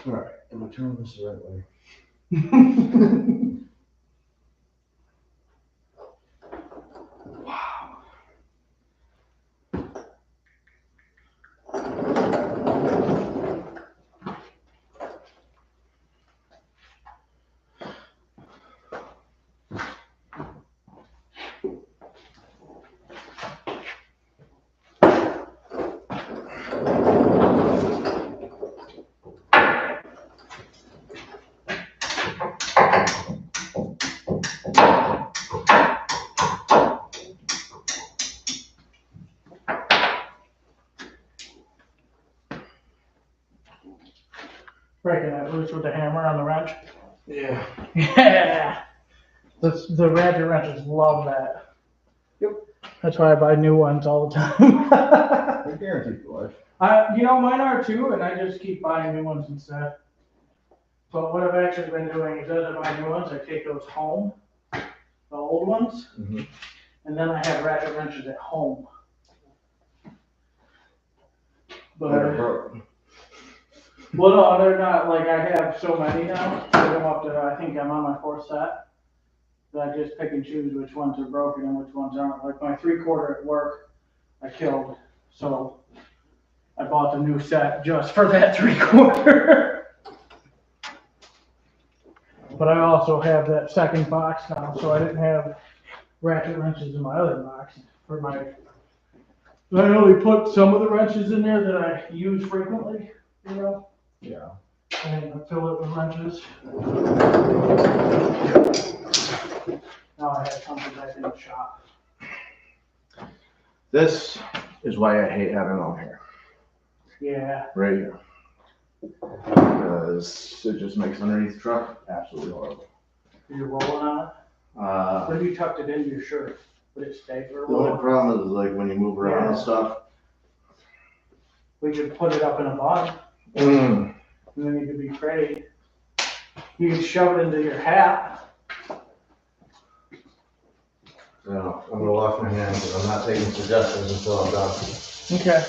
Alright, am I turning this the right way? Breaking that loose with the hammer on the wrench. Yeah. Yeah. The ratchet wrenches love that. Yep. That's why I buy new ones all the time. They're guaranteed for life. Mine are too, and I just keep buying new ones instead. But what I've actually been doing is, as I buy new ones, I take those home, the old ones, and then I have ratchet wrenches at home. But well, no, they're not. Like, I have so many now. I'm up to, I think I'm on my 4th set. That I just pick and choose which ones are broken and which ones aren't. Like my 3/4 at work, I killed. So I bought the new set just for that 3/4. But I also have that second box now, so I didn't have ratchet wrenches in my other box for my. I only put some of the wrenches in there that I use frequently, you know. Yeah. And I fill it with wrenches. Now I have something back in the shop. This is why I hate having long hair. Yeah. Right here. Because it just makes underneath the truck absolutely horrible. You're rolling on it? What if you tucked it into your shirt? Would it stay for a The while? only problem is like when you move around and stuff. We could put it up in a bun, Mm. and then you could be pretty. You can shove it into your hat. No, I'm gonna wash my hands, but I'm not taking suggestions until I'm done. Okay.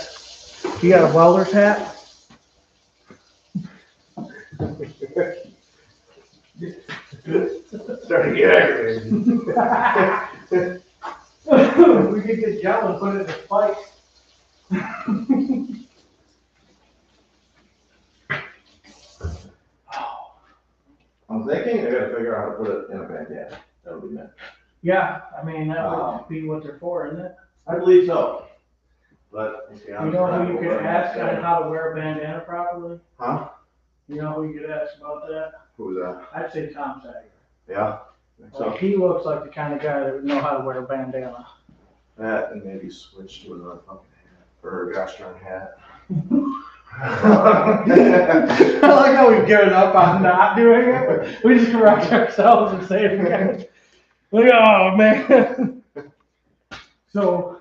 You got a welder's hat? Starting to get aggravated. We could get gel and put it in a spike. I'm thinking I gotta figure out how to put it in a bandana. That'll be next. Yeah, I mean, that would be what they're for, isn't it? I believe so. But You know who you could ask on how to wear a bandana properly? Huh? You know who you could ask about that? Who's that? I'd say Tom Sager. Yeah. So He looks like the kind of guy that would know how to wear a bandana. that and maybe switch to another fucking hat or a gosh darn hat. I like how we've given up on not doing it. We just correct ourselves and say it again. Like, oh man. So,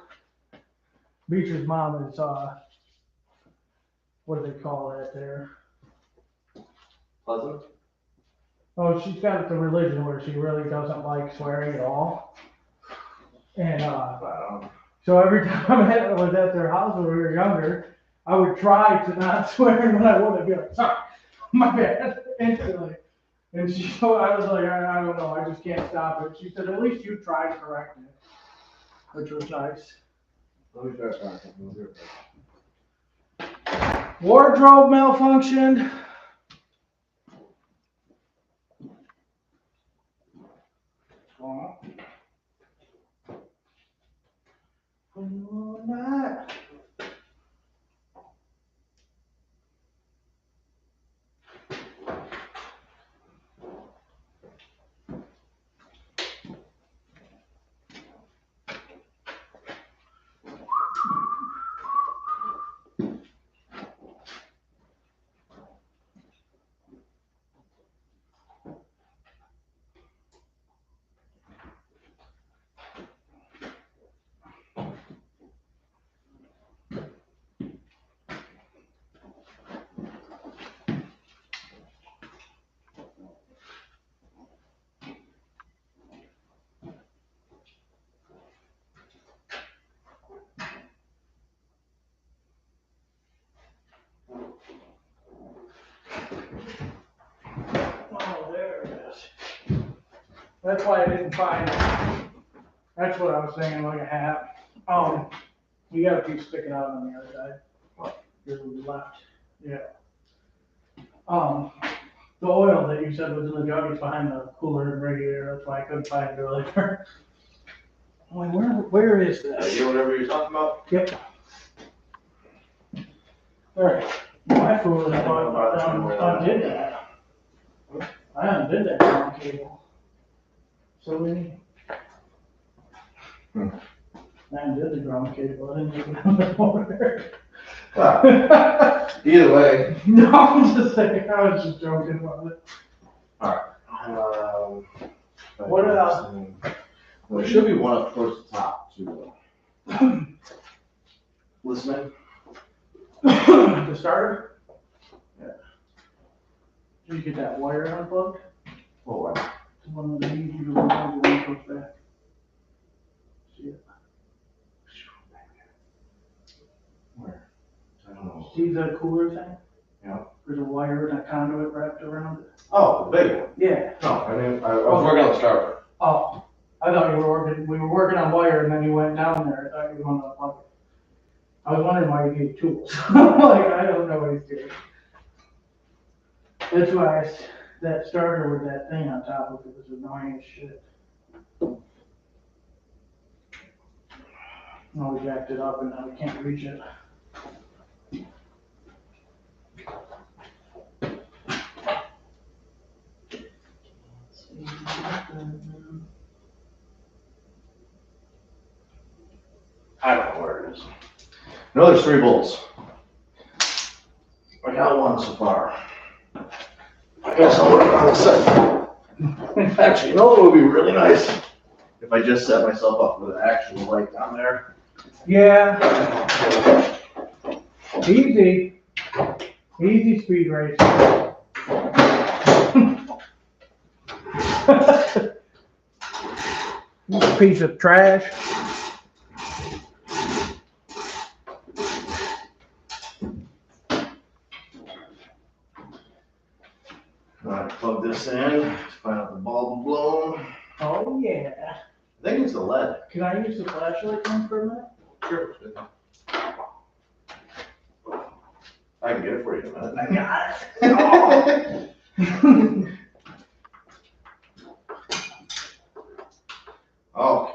Beecher's mom is, what do they call that there? Pleasant? Oh, she's got the religion where she really doesn't like swearing at all. And, so every time I was at their house when we were younger, I would try to not swear, and when I would, I'd be like, sorry, my bad, instantly. And so I was like, I don't know, I just can't stop it. She said, at least you tried correcting it. which was nice. Let me try to find something here. Wardrobe malfunctioned. That. Oh, there it is. That's why I didn't find it. That's what I was saying, like a hat. You got a piece sticking out on the other side. What? Your left. Yeah. The oil that you said was in the jug is behind the cooler and radiator. That's why I couldn't find it earlier. I'm like, where is this? You know whatever you're talking about? Yep. Alright. My fool undid that. I undid that ground cable. So we need. I undid the ground cable. I didn't take it out the motor. Either way. No, I'm just saying. I was just joking about it. Alright. What else? Well, there should be one up towards the top too. Listening? The starter? Yeah. Did you get that wire unplugged? What way? The one that needs you to run down the one goes back. See it? Where? I don't know. See the cooler thing? Yeah. There's a wire and a conduit wrapped around it. Oh, the big one. Yeah. No, I mean, I was working on the starter. Oh, I thought you were working. We were working on wire, and then you went down there. I thought you were going to unplug it. I was wondering why you need tools. Like, I don't know what he's doing. That's why that starter with that thing on top of it was annoying as shit. Now we jacked it up and now we can't reach it. I don't know where it is. No, there's 3 bolts. I got one so far. I guess I'll work on the second. Actually, you know what would be really nice? If I just set myself up with an actual light down there. Yeah. Easy. Easy speed race. You piece of trash. Alright, plug this in, find out the bulb blown. Oh yeah. I think it's the lead. Can I use the flashlight one for a minute? Sure. I can get it for you in a minute. I got it. Okay.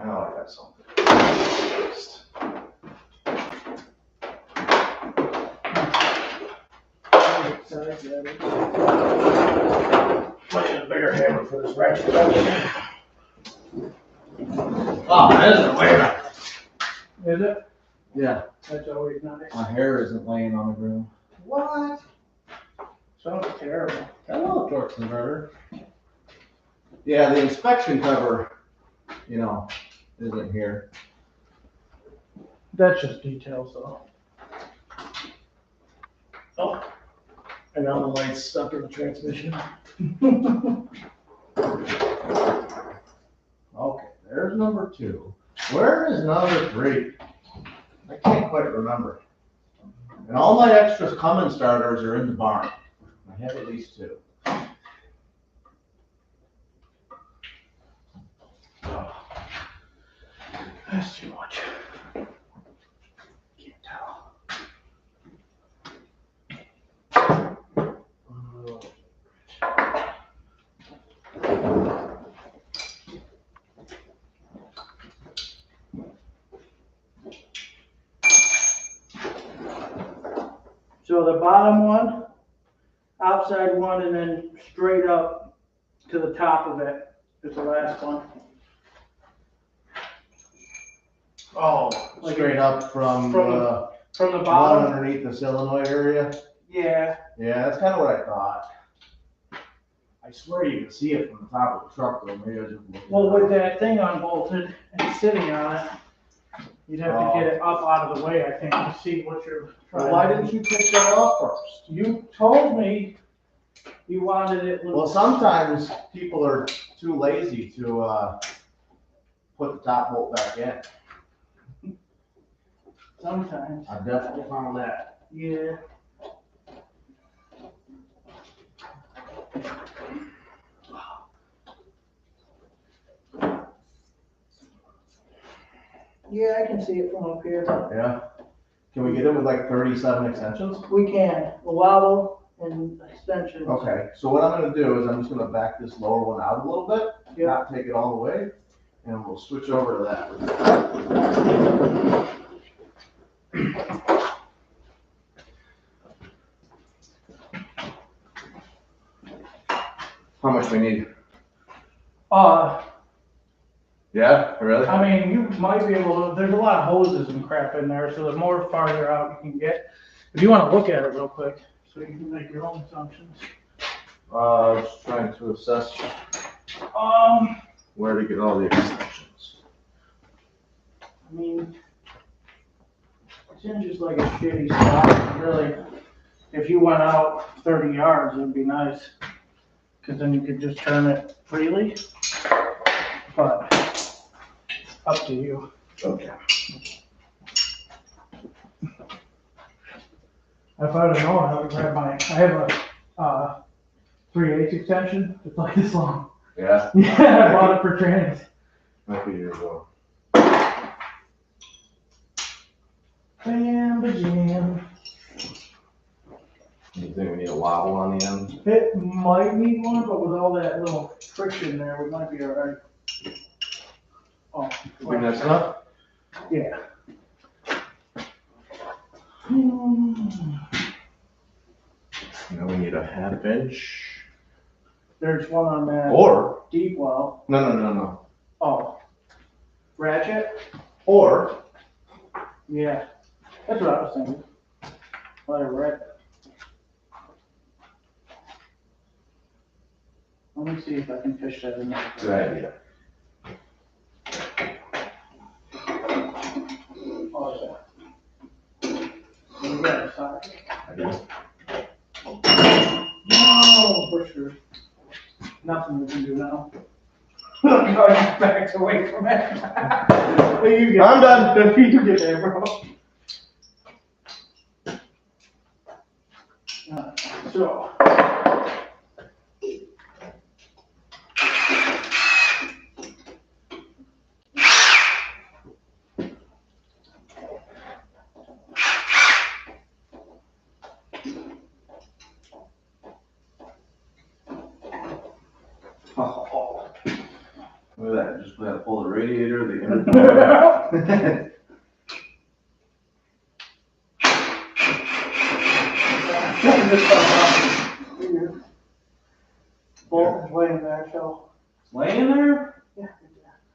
Now I got something. Might need a bigger hammer for this ratchet. Oh, that isn't weighing up. Is it? Yeah, That's always nice. my hair isn't laying on the ground. What? Sounds terrible. Hello, torque converter. Yeah, the inspection cover, isn't here. That's just details though. Oh, and now the light's stuck in the transmission. Okay, there's number 2. Where is number 3? I can't quite remember. And all my extra Cummins starters are in the barn. I have at least 2. That's too much. Can't tell. So the bottom one, outside one, and then straight up to the top of it is the last one. Oh, straight up from the From the one bottom? underneath the solenoid area? Yeah. Yeah, that's kind of what I thought. I swear you can see it from the top of the truck though, maybe I just looked. Well, with that thing unbolted and sitting on it, you'd have to get it up out of the way, I think, to see what you're trying. Well, why didn't you take that off first? You told me you wanted it. Well, sometimes people are too lazy to put the top bolt back in. Sometimes. I've definitely found that. Yeah. Yeah, I can see it from up here. Yeah. Can we get it with like 37 extensions? We can, a wobble and extensions. Okay, so what I'm gonna do is I'm just gonna back this lower one out a little bit, Yeah. not take it all the way, and we'll switch over to that. How much we need? Yeah, really? I mean, you might be able to, there's a lot of hoses and crap in there, so the more farther out you can get. If you wanna look at it real quick, so you can make your own assumptions. Just trying to assess Um, where to get all the extensions. I mean, it's in just like a shitty spot, really. If you went out 30 yards, it'd be nice, cause then you could just turn it freely. But, up to you. Okay. If I'd have known, I would grab I have a 3/8 extension, it's like this long. Yeah? Yeah, I bought it for trans. Might be years ago. Bam, bajam. You think we need a wobble on the end? It might need one, but with all that little friction there, we might be alright. Oh, You think that's enough? yeah. Now we need a half inch. There's one on that Or, deep well. no. Oh, ratchet? Or, Yeah, that's what I was thinking. Let it rip. Let me see if I can fish that in there. good idea. Oh, yeah. You got a socket? I do. No, for sure. Nothing we can do now. Going back away from it. You get I'm done. You get there, bro. So. Oh, look at that, just gotta pull the radiator, the inner. Bolt is laying there, so. Laying there? Yeah,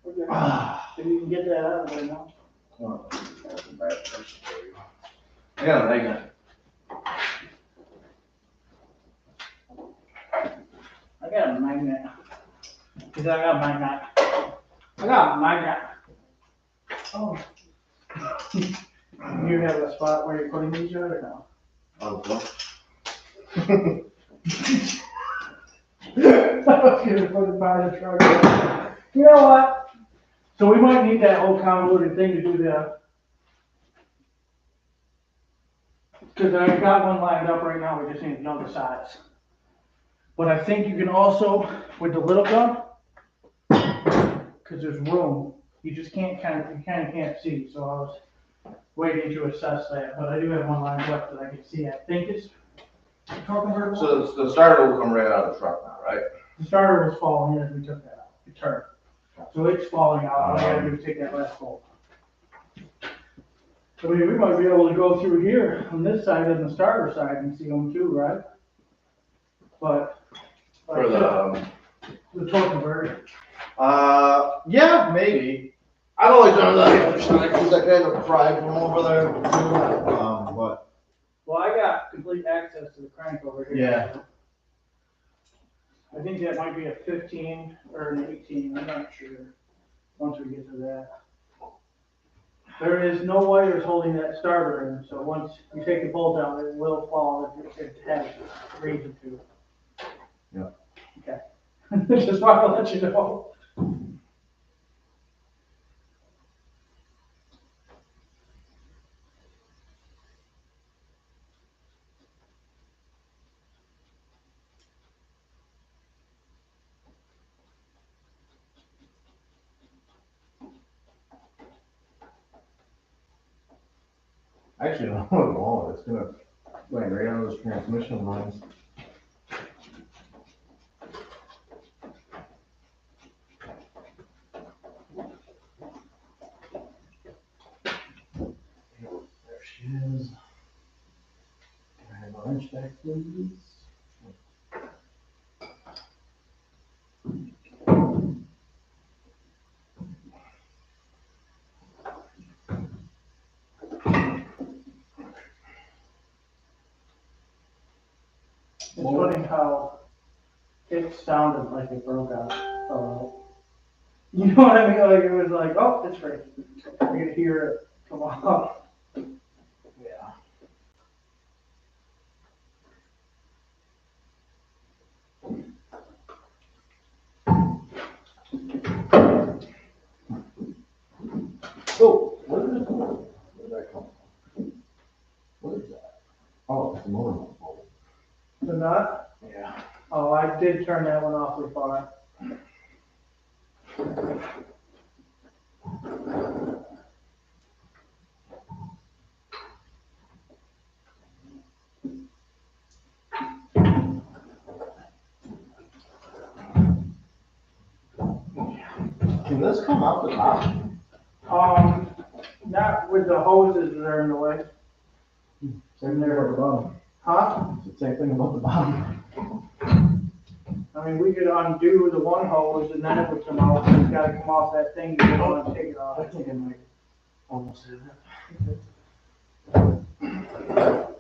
we're good. Ah. If you can get that out of there now. Oh, that's a bad person for you. I got a magnet. I got a magnet. Cause I got a magnet. I got a magnet. Oh. You have a spot where you're putting these out or no? Oh, well. I was gonna put it by the truck. You know what? So we might need that whole convoluted thing to do the. Cause I've got one lined up right now, we just need to know the size. But I think you can also, with the little gun, cause there's room, You just you kind of can't see, so I was waiting to assess that, but I do have one line left that I can see. I think it's torque converter. So the starter will come right out of the truck now, right? The starter was falling as we took that out, the turn. So it's falling out, all I gotta do is take that last bolt. I mean, we might be able to go through here on this side and the starter side and see them too, right? But. For the, The torque converter. yeah, maybe. I've always done it on the other side, because I kind of pry from over there too, but. Well, I got complete access to the crank over here. Yeah. I think that might be a 15 or an 18, I'm not sure, once we get to that. There is no wires holding that starter in, so once you take the bolt out, it will fall if it has reason to. Yeah. Okay. Just want to let you know. Actually, no, it won't. It's gonna land right on those transmission lines. There she is. Can I have a wrench back, please? It's funny how it sounded like it broke out. You know what I mean? Like it was like, oh, it's free. You could hear it come off. Yeah. Oh, where did that come from? What is that? Oh, it's the motor mount. The nut? Yeah. Oh, I did turn that one awfully far. Can this come out the top? Not with the hoses that are in the way. Same thing about the bottom. Huh? It's the same thing about the bottom. I mean, we could undo the one hose and then it would come out. It's gotta come off that thing to want to take it off. I think I might almost have that.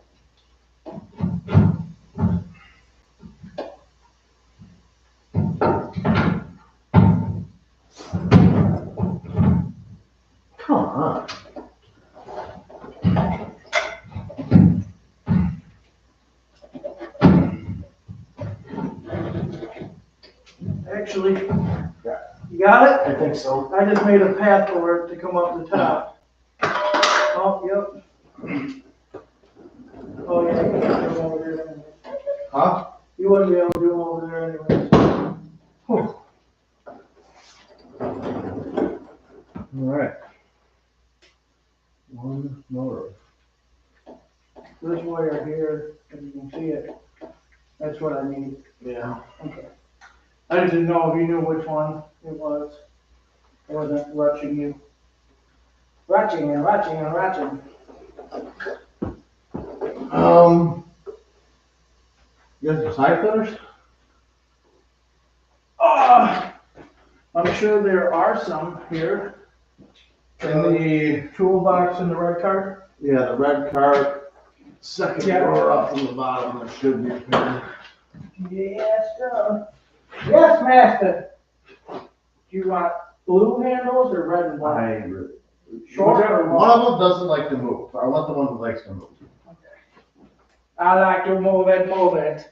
Come on. Actually, you got it? I think so. I just made a path for it to come up the top. Oh, yep. Oh, yeah, you can't do them over there anyway. Huh? You wouldn't be able to do them over there anyway. All right. One motor. This wire here, if you can see it, that's what I need. Yeah. Okay. I just didn't know if you knew which one it was. I wasn't rushing you. Ratching and ratching and ratching. You have some side cutters? I'm sure there are some here. In the Toolbox in the red cart? yeah, the red cart, second Yeah. drawer up from the bottom, there should be a pair. Yes, sir. Yes, master. Do you want blue handles or red and black? Short or long? One of them doesn't like to move. I want the one that likes to move. I like to move it, move it.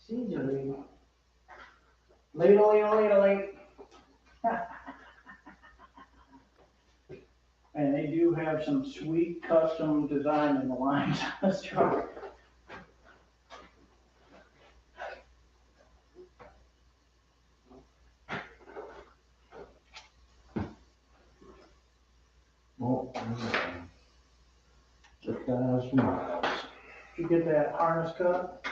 See, Easily. Ladle. And they do have some sweet custom design in the lines on this truck. Oh, just miles. Did you get that harness cut?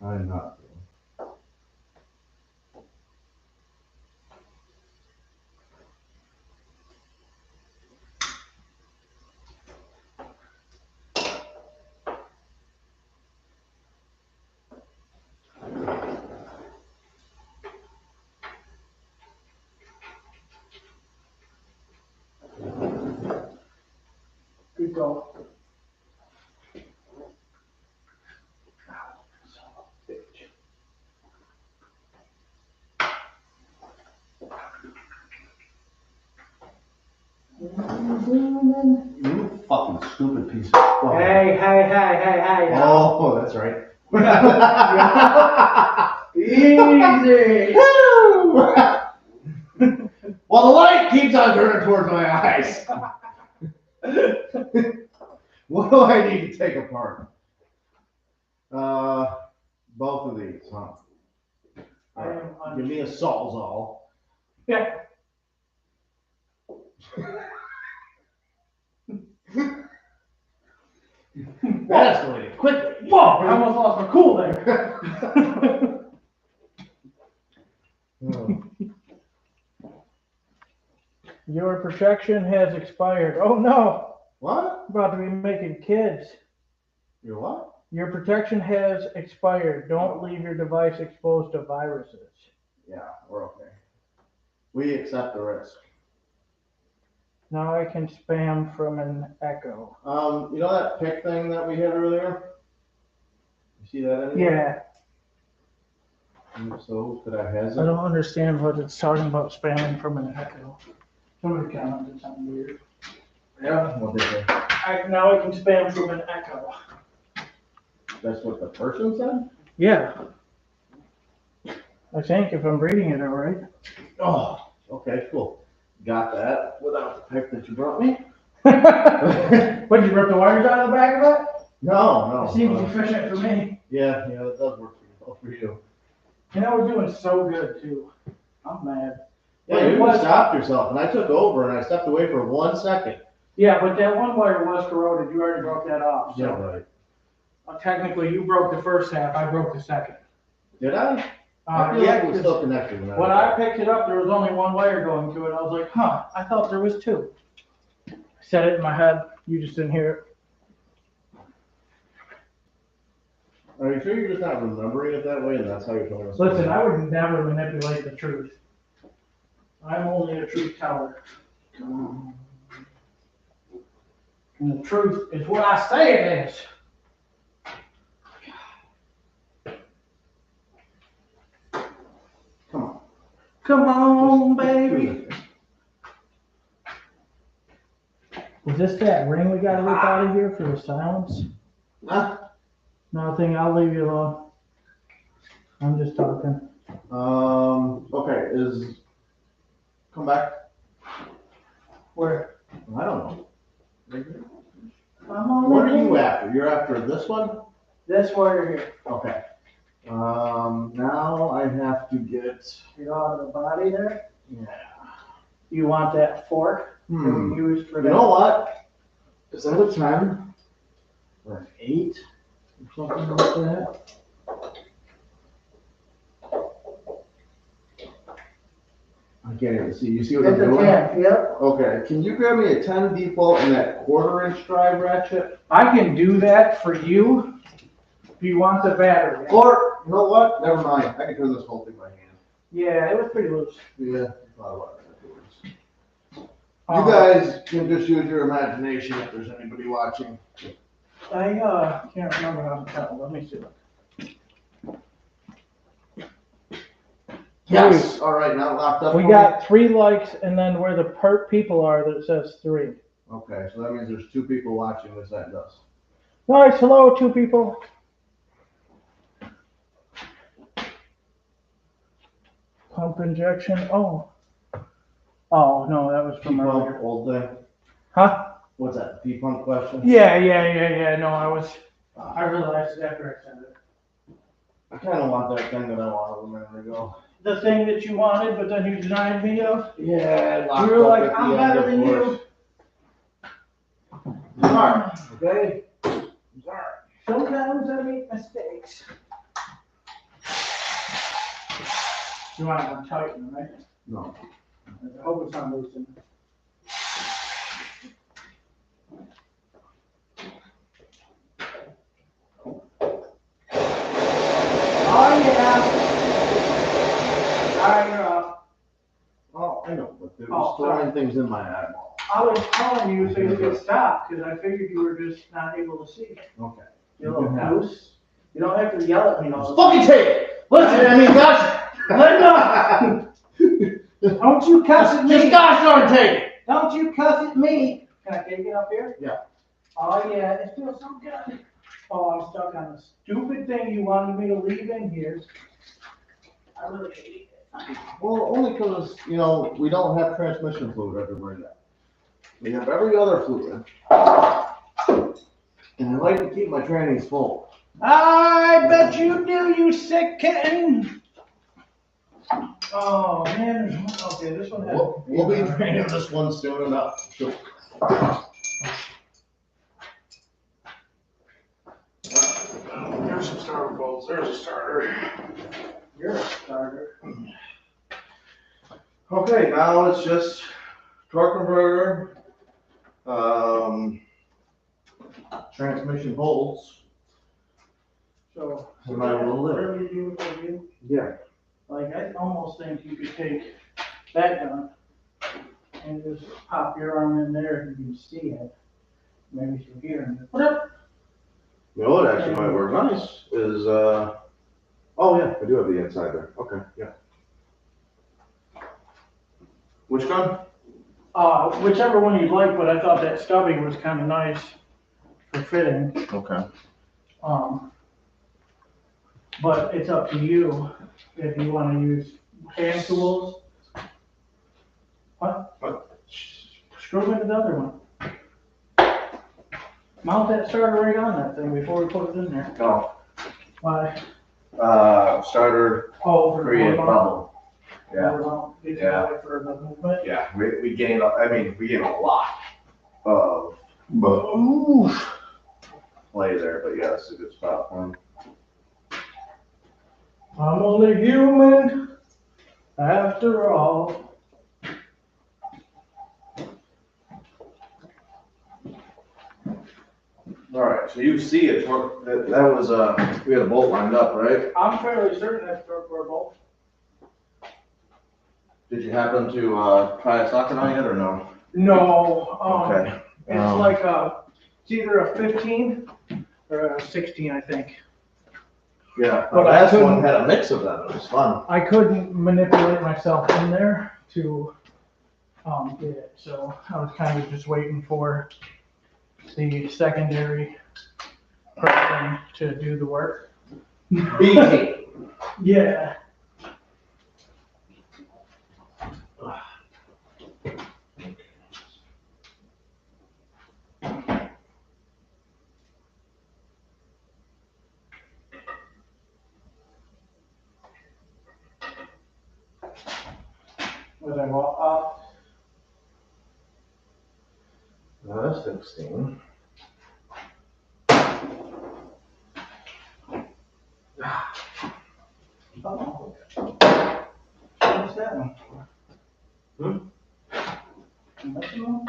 I'm not. Good go. You fucking stupid piece of fuck. Hey. Oh, that's right. Easy. Well, the light keeps on turning towards my eyes. What do I need to take apart? Both of these, huh? I am Give me a sawzall. Yeah. That escalated quickly. Whoa, I almost lost my cool there. Oh. Your protection has expired. Oh no, What? I'm about to be making kids. Your what? Your protection has expired. Don't leave your device exposed to viruses. Yeah, we're okay. We accept the risk. Now I can spam from an Echo. You know that pick thing that we had earlier? You see that anywhere? Yeah, So could I has I it? don't understand what it's talking about spamming from an Echo. Somebody commented something weird. Yeah. What they say? Now I can spam from an Echo. That's what the person said? Yeah. I think if I'm reading it all right. Oh, okay, cool. Got that without the pick that you brought me? What, did you rip the wires out of the back of it? No. It seems efficient for me. Yeah, that does work for you. And I was doing so good too. I'm mad. Yeah, you stopped yourself, and I took over, and I stepped away for 1 second. Yeah, but that one wire was corroded. You already broke that off. So. Yeah, right. Technically, you broke the first half. I broke the second. Did I? I feel like it was still connected. When I picked it up, there was only one wire going to it. I was like, huh, I thought there was two. I said it in my head. You just didn't hear it. Are you sure you're just not remembering it that way, and that's how you're telling us? Listen, I would never manipulate the truth. I'm only a truth teller. And the truth is what I say it is. Come on, baby. Is this that ring we gotta rip out of here for the silence? Huh? Nothing, I'll leave you alone. I'm just talking. Okay, come back. Where? I don't know. I'm on What are you after? You're after this one? This wire here. Okay. Now I have to get. You're out of the body there. Yeah. You want that fork that we used for that? You know what? Is that a 10 or an 8 or something like that? I can't even see. You see what I'm It's a doing? 10, yep. Okay. Can you grab me a 10 default and that 1/4 inch drive ratchet? I can do that for you if you want the battery. Or, you know what? Never mind. I can turn this whole thing by hand. Yeah, it was pretty loose. Yeah. I thought about that afterwards. You guys can just use your imagination if there's anybody watching. I can't remember how to tell. Let me see. Yes. All right. Now locked up. We got 3 likes, and then where the people are, that says 3. Okay, so that means there's 2 people watching this and us. Nice. Hello, 2 people. Pump injection, oh. Oh, no, that was from P-pump, earlier. old thing. Huh? What's that, P-pump question? Yeah, no, I realized it after I said it. I kinda want that thing that I wanted a minute ago. The thing that you wanted, but then you denied me of? Yeah, You were like, I'm better than you. Sorry, okay? Sorry. Sometimes I make mistakes. You want to tighten, right? No. I hope it's not loosened. Oh, yeah. Oh, I know, but they're Oh, just throwing sorry. things in my eyeball. I was calling you so you could stop, because I figured you were just not able to see. Okay. You're a little loose. You don't have to yell at me all the time. Fucking take it! Listen, I mean, gosh! Linda! Don't you cuss at me! Just gosh darn take it! Don't you cuss at me! Can I take it up here? Yeah. Oh yeah, it feels so good. Oh, I'm stuck on the stupid thing you wanted me to leave in here. I really hate it. Well, only because, you know, we don't have transmission fluid everywhere yet. We have every other fluid. And I like to keep my trannies full. I bet you do, you sick kitten. Oh man, okay, this one has. We'll be draining this one soon enough. Sure. There's some starter bolts. There's a starter. You're a starter. Okay, now it's just torque converter, transmission bolts. So, And my little lid. whatever you do for you, Yeah. like I almost think you could take that gun and just pop your arm in there and you can see it. Maybe through here and whatever. You know what actually might work nice is, oh yeah, I do have the inside there. Okay, yeah. Which gun? Whichever one you'd like, but I thought that stubby was kind of nice for fitting. Okay. But it's up to you if you want to use hand tools. What? Screw into the other one. Mount that starter right on that thing before we put it in there. No. Why? Starter Oh, for create the bubble. Yeah. Yeah. For the movement. Yeah, we gained, we gained a lot of play there, but yeah, it's a good spot for him. I'm only human after all. All right, so you see it, that was, we had a bolt lined up, right? I'm fairly certain that's torque for a bolt. Did you happen to, try a socket on it or no? No, Okay. it's like it's either a 15 or a 16, I think. Yeah, But the I last couldn't- one had a mix of them, it was fun. I couldn't manipulate myself in there to get it, so I was kind of just waiting for the secondary person to do the work. BT. Yeah. Was I off? That's 16. Oh. What's that one for? That's the one?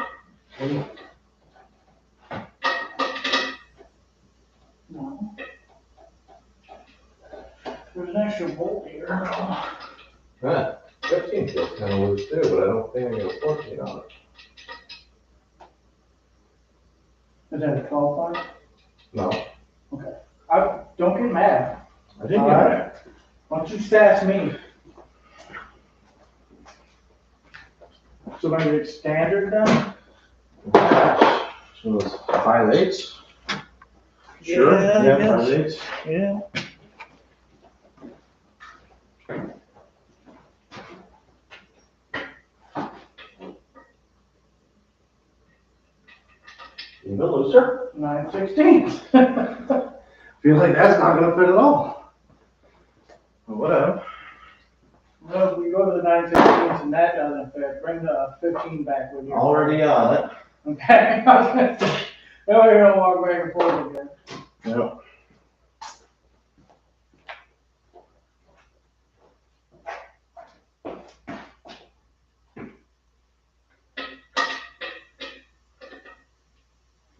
No. There's an extra bolt here. Right. 15 feels kind of loose too, but I don't think I got a 14 on it. Is that a 12 point? No. Okay. Don't get mad. I didn't All get right. that. Why don't you sass me? So maybe it's standard then? So it's 5/8. Sure. Yeah, yes. 5/8. Yeah. Even looser? 9/16. Feel like that's not gonna fit at all. But whatever. Well, if we go to the 9/16 and that doesn't fit, bring the 15 back with you. Already on it. Okay. I was gonna say, that way you don't walk back and forth again. Yep. Oh.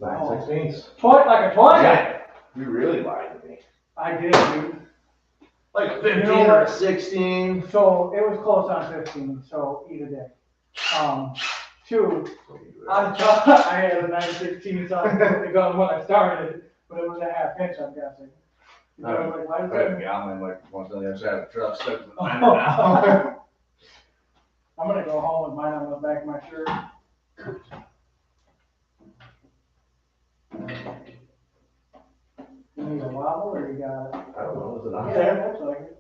9/16. Toy, like a toy? Yeah. You really lied to me. I did, dude. Like a 15 You know or a what? 16. So it was close on 15, so eat a dick. Two, I thought I had a 9/16 on the gun when I started, but it was a half inch, I'm guessing. You know, like, why is that? I'm like once on the other side of the truck, stuck to the I'm gonna go home with mine on the back of my shirt. You need a wobble or you got it? I don't know, is it on Yeah, there? it looks like it.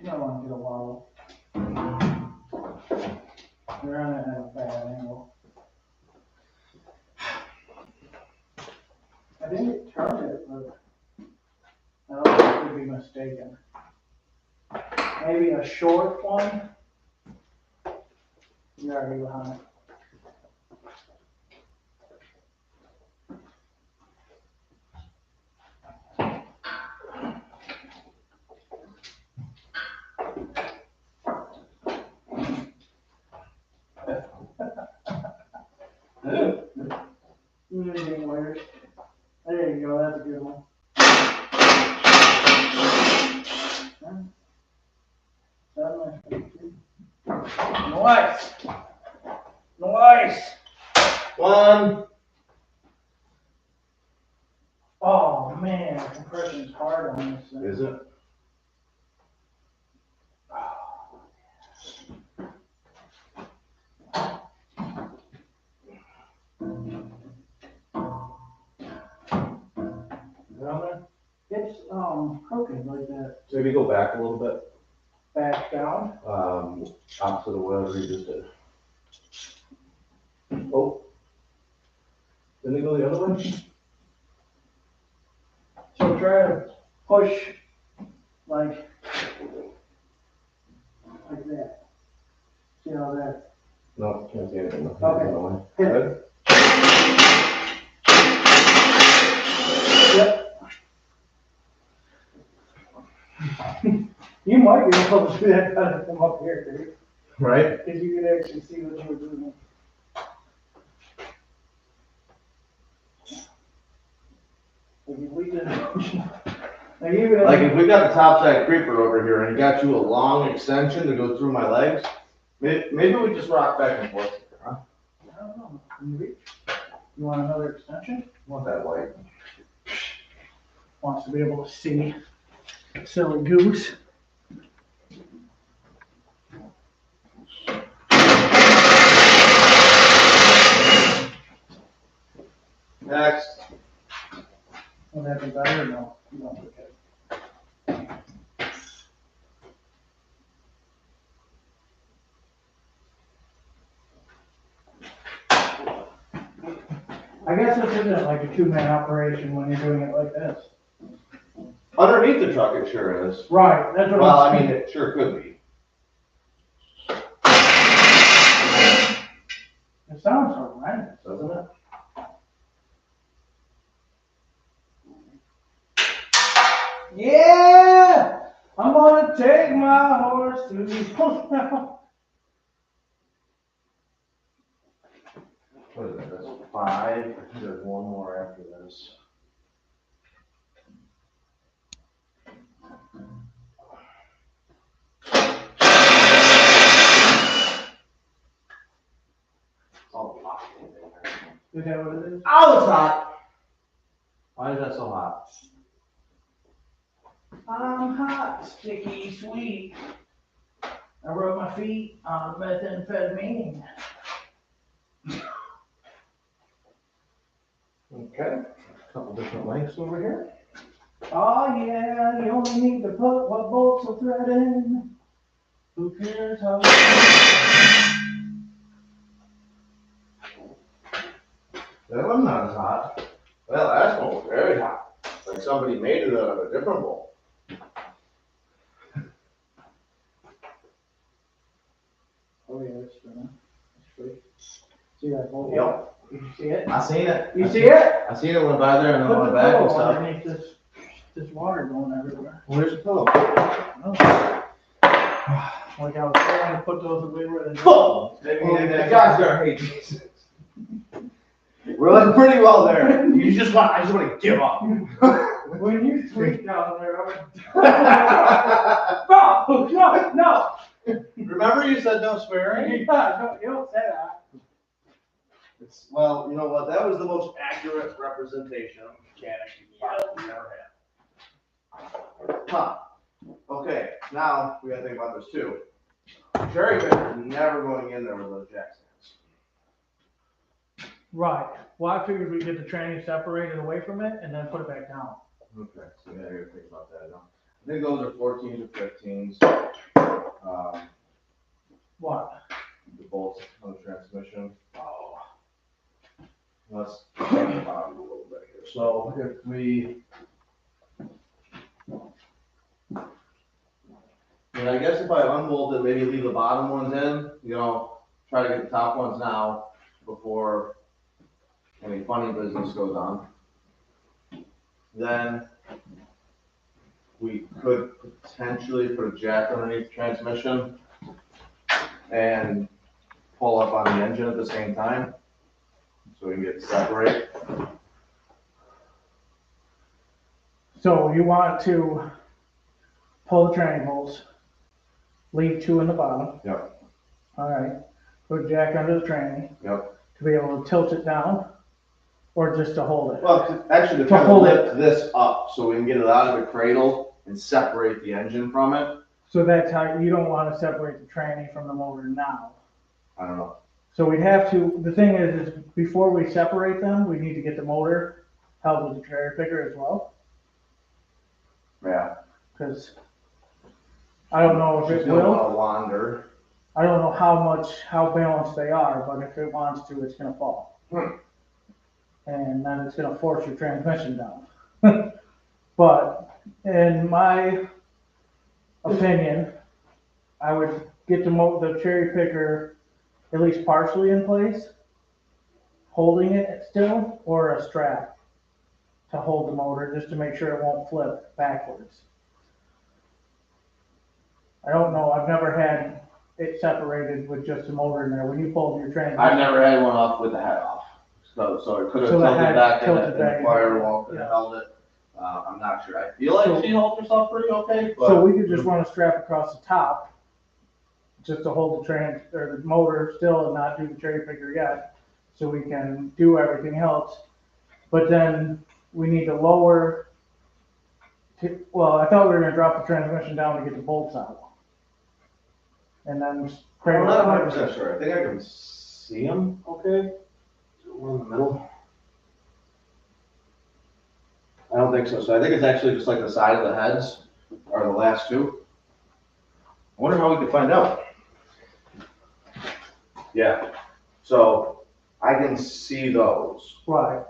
You might want to get a wobble. They're on it at a bad angle. I didn't turn it, but I don't think I could be mistaken. Maybe a short one. You're already behind. Anything weird. There you go, that's a good one. Nice. Nice. One. Oh man, compression's hard on this thing. Is it? It's crooked like that. Maybe go back a little bit. Back down. Opposite of whatever you just did. Oh. Didn't it go the other way? So try to push like that. See how that? No, can't see anything. Okay. Good? Yep. You might be able to do that better from up here, dude. Right? Because you can actually see what you were doing. Like if we got a topside creeper over here and he got you a long extension to go through my legs, maybe we just rock back and forth here, huh? I don't know. Can you reach? You want another extension? I want that white. Wants to be able to see. Silly goose. Next. Will that be better or no? You don't look at it. I guess this isn't like a two-man operation when you're doing it like this. Underneath the truck it sure is. Right, that's what Well, I'm I saying. mean, it sure could be. It sounds horrendous. Doesn't it? Yeah! I'm gonna take my horse to the now. What is that? That's 5. I think there's one more after this. It's all locked in there. Is that what it is? Oh, it's hot. Why is that so hot? I'm hot, sticky, sweet. I rub my feet on methamphetamine. Okay. A couple different lengths over here. Oh yeah, you only need to put what bolts will thread in. Who cares how That one's not as hot. Well, that one was very hot. Like somebody made it out of a different bowl. Oh, yeah, that's true. That's true. See that bowl? Yep. You see it? I seen it. You see it? I seen it went by there and then Put went the back and pillow stuff. underneath this water going everywhere. Where's the pillow? Oh. Like I was trying to put those away where they Oh, the guy's gonna hate these. We're looking pretty well there. I just want to give up. When you tweet down there, I would. No. Remember you said no swearing? Yeah, no, you don't say that. Well, you know what? That was the most accurate representation of mechanic you probably ever had. Huh. Okay, now we gotta think about this too. Cherry picker is never going in there with those jack stands. Right. Well, I figured we'd get the tranny separated away from it and then put it back down. Okay, so yeah, I gotta think about that now. I think those are 14s or 15s. What? The bolts on the transmission. Oh. Let's think about it a little bit here. So if we, and I guess if I unbolt it, maybe leave the bottom ones in, you know, try to get the top ones now before any funny business goes on. Then we could potentially put a jack underneath the transmission and pull up on the engine at the same time, so we can get it separate. So you want to pull the tranny bolts, leave 2 in the bottom. Yep. All right. Put a jack under the tranny. Yep. To be able to tilt it down, or just to hold it. Well, actually, to kind of lift this up so we can get it out of the cradle and separate the engine from it. So that's how you don't want to separate the tranny from the motor now. I don't know. So we'd have to. The thing is before we separate them, we need to get the motor held with the cherry picker as well. Yeah. Because I don't know if It's it gonna will. wanna wander. I don't know how balanced they are, but if it wants to, it's gonna fall. And then it's gonna force your transmission down. But in my opinion, I would get the cherry picker at least partially in place, holding it still, or a strap to hold the motor just to make sure it won't flip backwards. I don't know, I've never had it separated with just a motor in there. When you pull your transmission. I've never had one off with the head off. So it could have So the tilted head back in tilted the back. firewall, could have Yeah. held it. I'm not sure. I feel like So- she holds herself pretty okay, but. So we could just run a strap across the top, just to hold the motor still and not do the cherry picker yet, so we can do everything else. But then we need to lower, well, I thought we were gonna drop the transmission down to get the bolts out. And then. I'm not 100% sure. I think I can see them okay. One in the middle. I don't think so. So I think it's actually just like the side of the heads are the last two. I wonder how we could find out. Yeah. So I can see those. Right.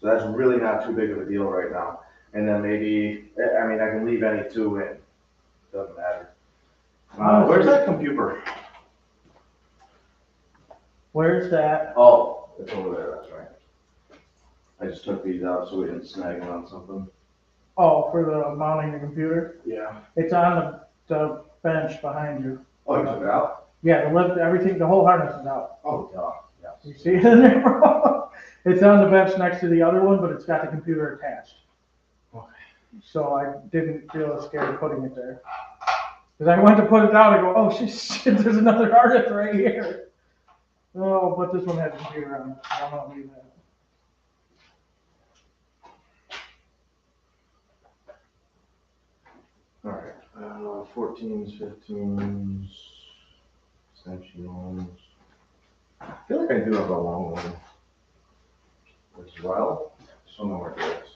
So that's really not too big of a deal right now. And then maybe, I mean, I can leave any 2 in. Doesn't matter. Where's that computer? Where's that? Oh, it's over there, that's right. I just took these out so we didn't snag them on something. Oh, for the mounting the computer? Yeah. It's on the bench behind you. Oh, you took it out? Yeah, the lift, everything, the whole harness is out. Oh, duh, yes. You see it in there, bro? It's on the bench next to the other one, but it's got the computer attached. Okay. So I didn't feel scared putting it there. Because I went to put it down, I go, oh shit, there's another harness right here. Oh, but this one has a computer on it, so I'm gonna leave that. All right, 14s, 15s, essentials. I feel like I do have a long one as well. So know where it is.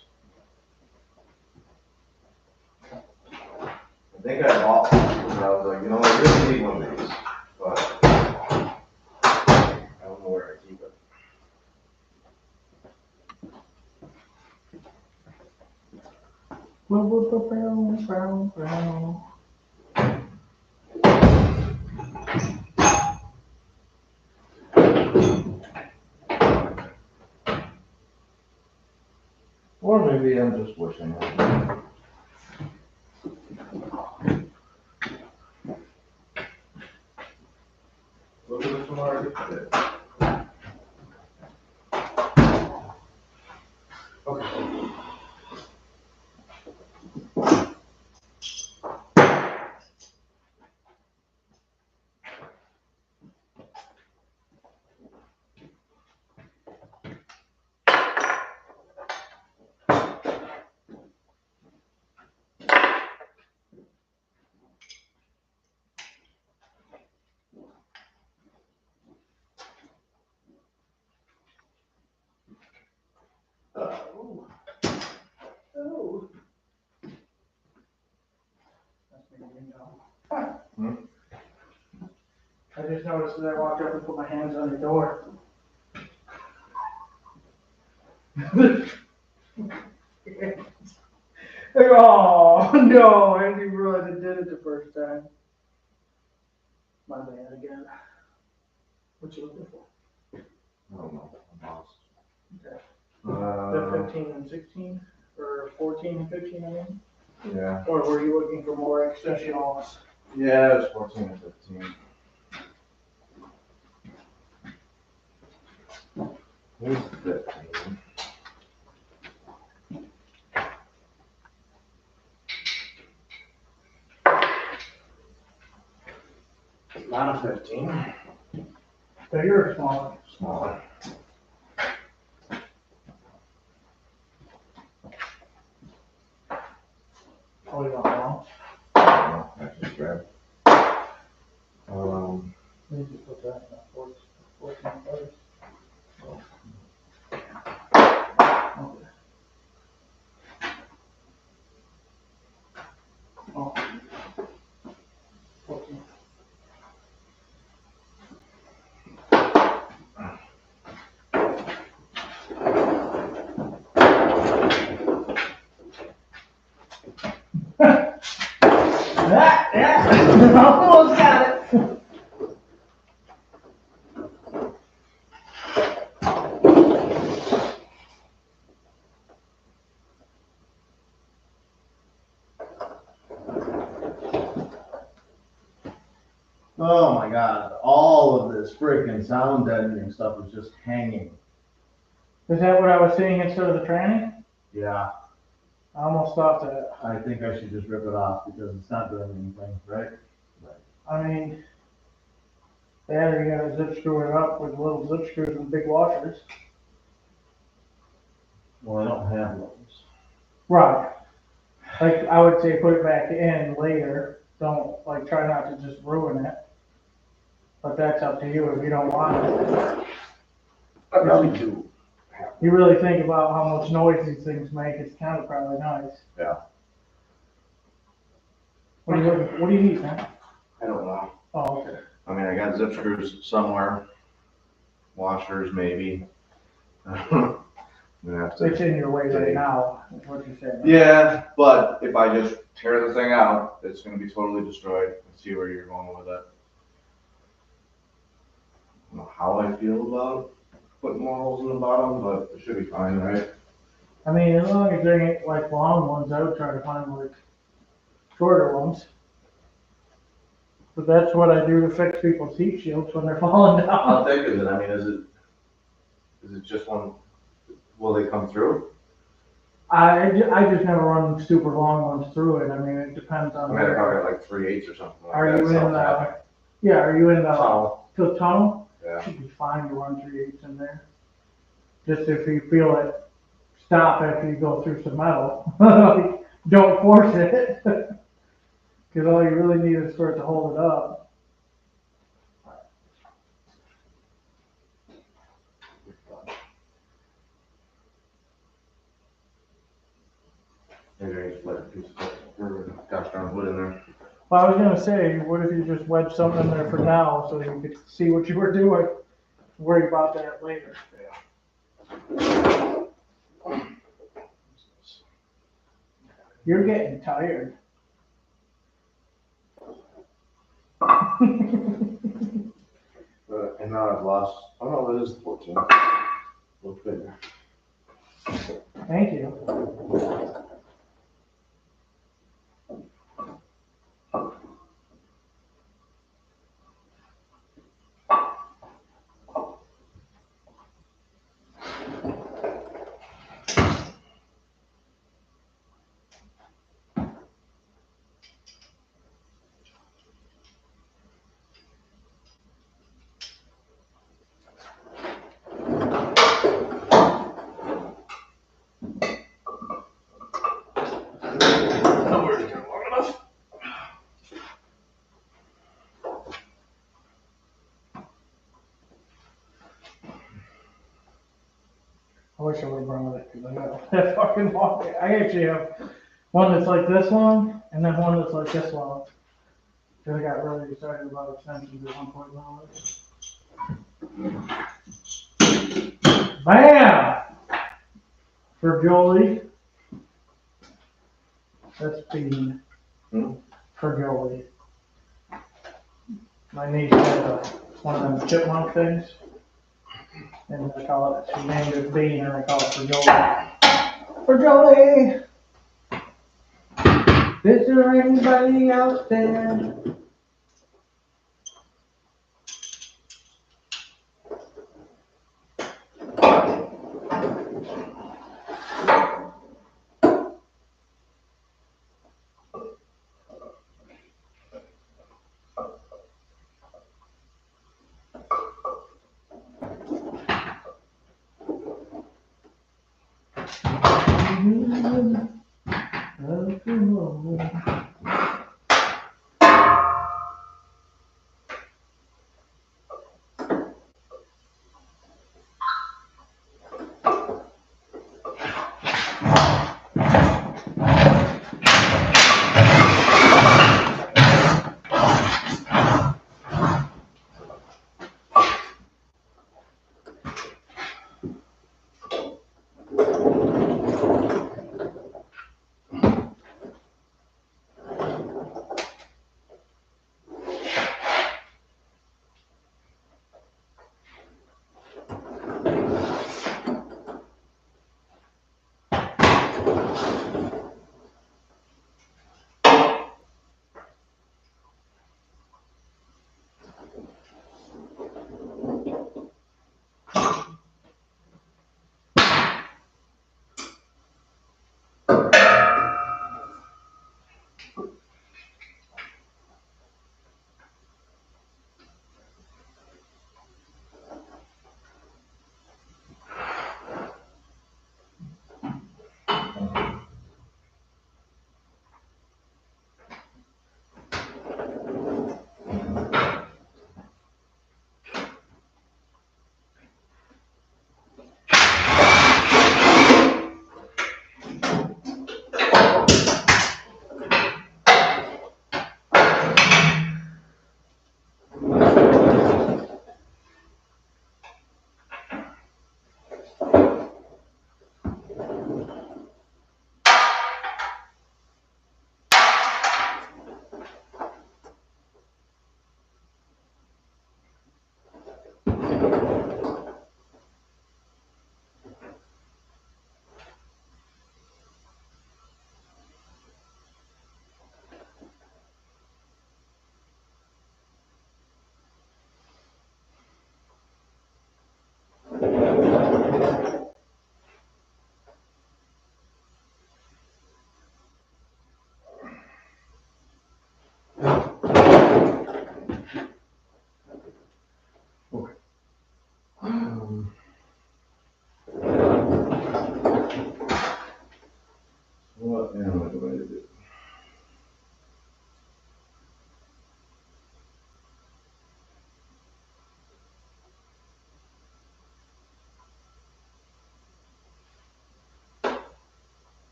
I think I bought one because I was like, you know, I really need one of these, but I don't know where I keep it. Or maybe I'm just wishing it. Look at this one already. Okay. Oh. Oh. That's making me know. Hmm? I just noticed that I walked up and put my hands on the door. Oh, no, I didn't even realize I did it the first time. My bad again. What you looking for? I don't know. I'm lost. Okay. Uh, The 15 and 16, or 14 and 15, I mean? yeah. Or were you looking for more extensions? Yeah, it's 14 and 15. Here's the 15. Not a 15. Bigger or smaller? Smaller. Oh, you want long? I just grabbed. Maybe just put that in that 14 first. Okay. Oh. 14. Yeah, almost got it. Oh my God, all of this freaking sound deadening stuff is just hanging. Is that what I was seeing instead of the tranny? Yeah, I almost thought that. I think I should just rip it off because it's not doing anything, right? I mean, yeah, you gotta zip screw it up with little zip screws and big washers. Well, I don't have those. Right. Like, I would say put it back in later. Don't, like, try not to just ruin it. But that's up to you if you don't want it. I probably do. You really think about how much noise these things make, it's kind of probably nice. Yeah. What do you need, man? I don't know. Oh, okay. I mean, I got zip screws somewhere. Washers, maybe. I'm gonna have It's to. in your way right now, is what you're saying. Yeah, but if I just tear the thing out, it's gonna be totally destroyed. I see where you're going with it. I don't know how I feel about putting more holes in the bottom, but it should be fine, right? I mean, as long as there ain't like long ones, I would try to find like shorter ones. But that's what I do to fix people's heat shields when they're falling How down. thick is it? I mean, is it just one, will they come through? I just never run super long ones through it. I mean, it depends I on mean, I where. probably got like 3/8 or something like Are that. you in self-tapping. yeah, are you in the Tunnel. tunnel? Yeah. Should be fine to run 3/8 in there. Just if you feel it, stop after you go through some metal. Like, don't force it. Cause all you really need is for it to hold it up. Maybe I just let a piece of gosh darn wood in there. Well, I was gonna say, what if you just wedge something in there for now so you could see what you were doing? Worry about that later. You're getting tired. And now I've lost, oh no, that is the 14. Look bigger. Thank you. I wish I would have brought it because I got that fucking long. I actually have one that's like this long and then one that's like this long. Because I got really excited about extensions at one point in my life. Bam! For Jolie. That's Bean. For Jolie. My niece had one of them chipmunk things. And I call it, she named it Bean and I call it for Jolie. For Jolie! Is there anybody out there?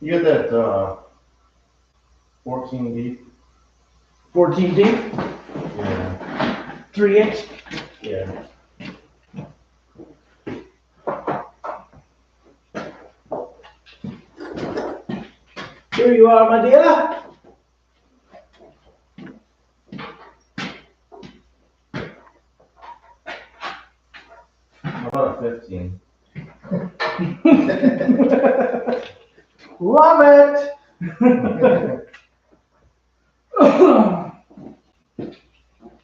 You get that 14 deep? 14 deep, Yeah. 3/8. Yeah. Here you are, my dear. How about a 15? Love it.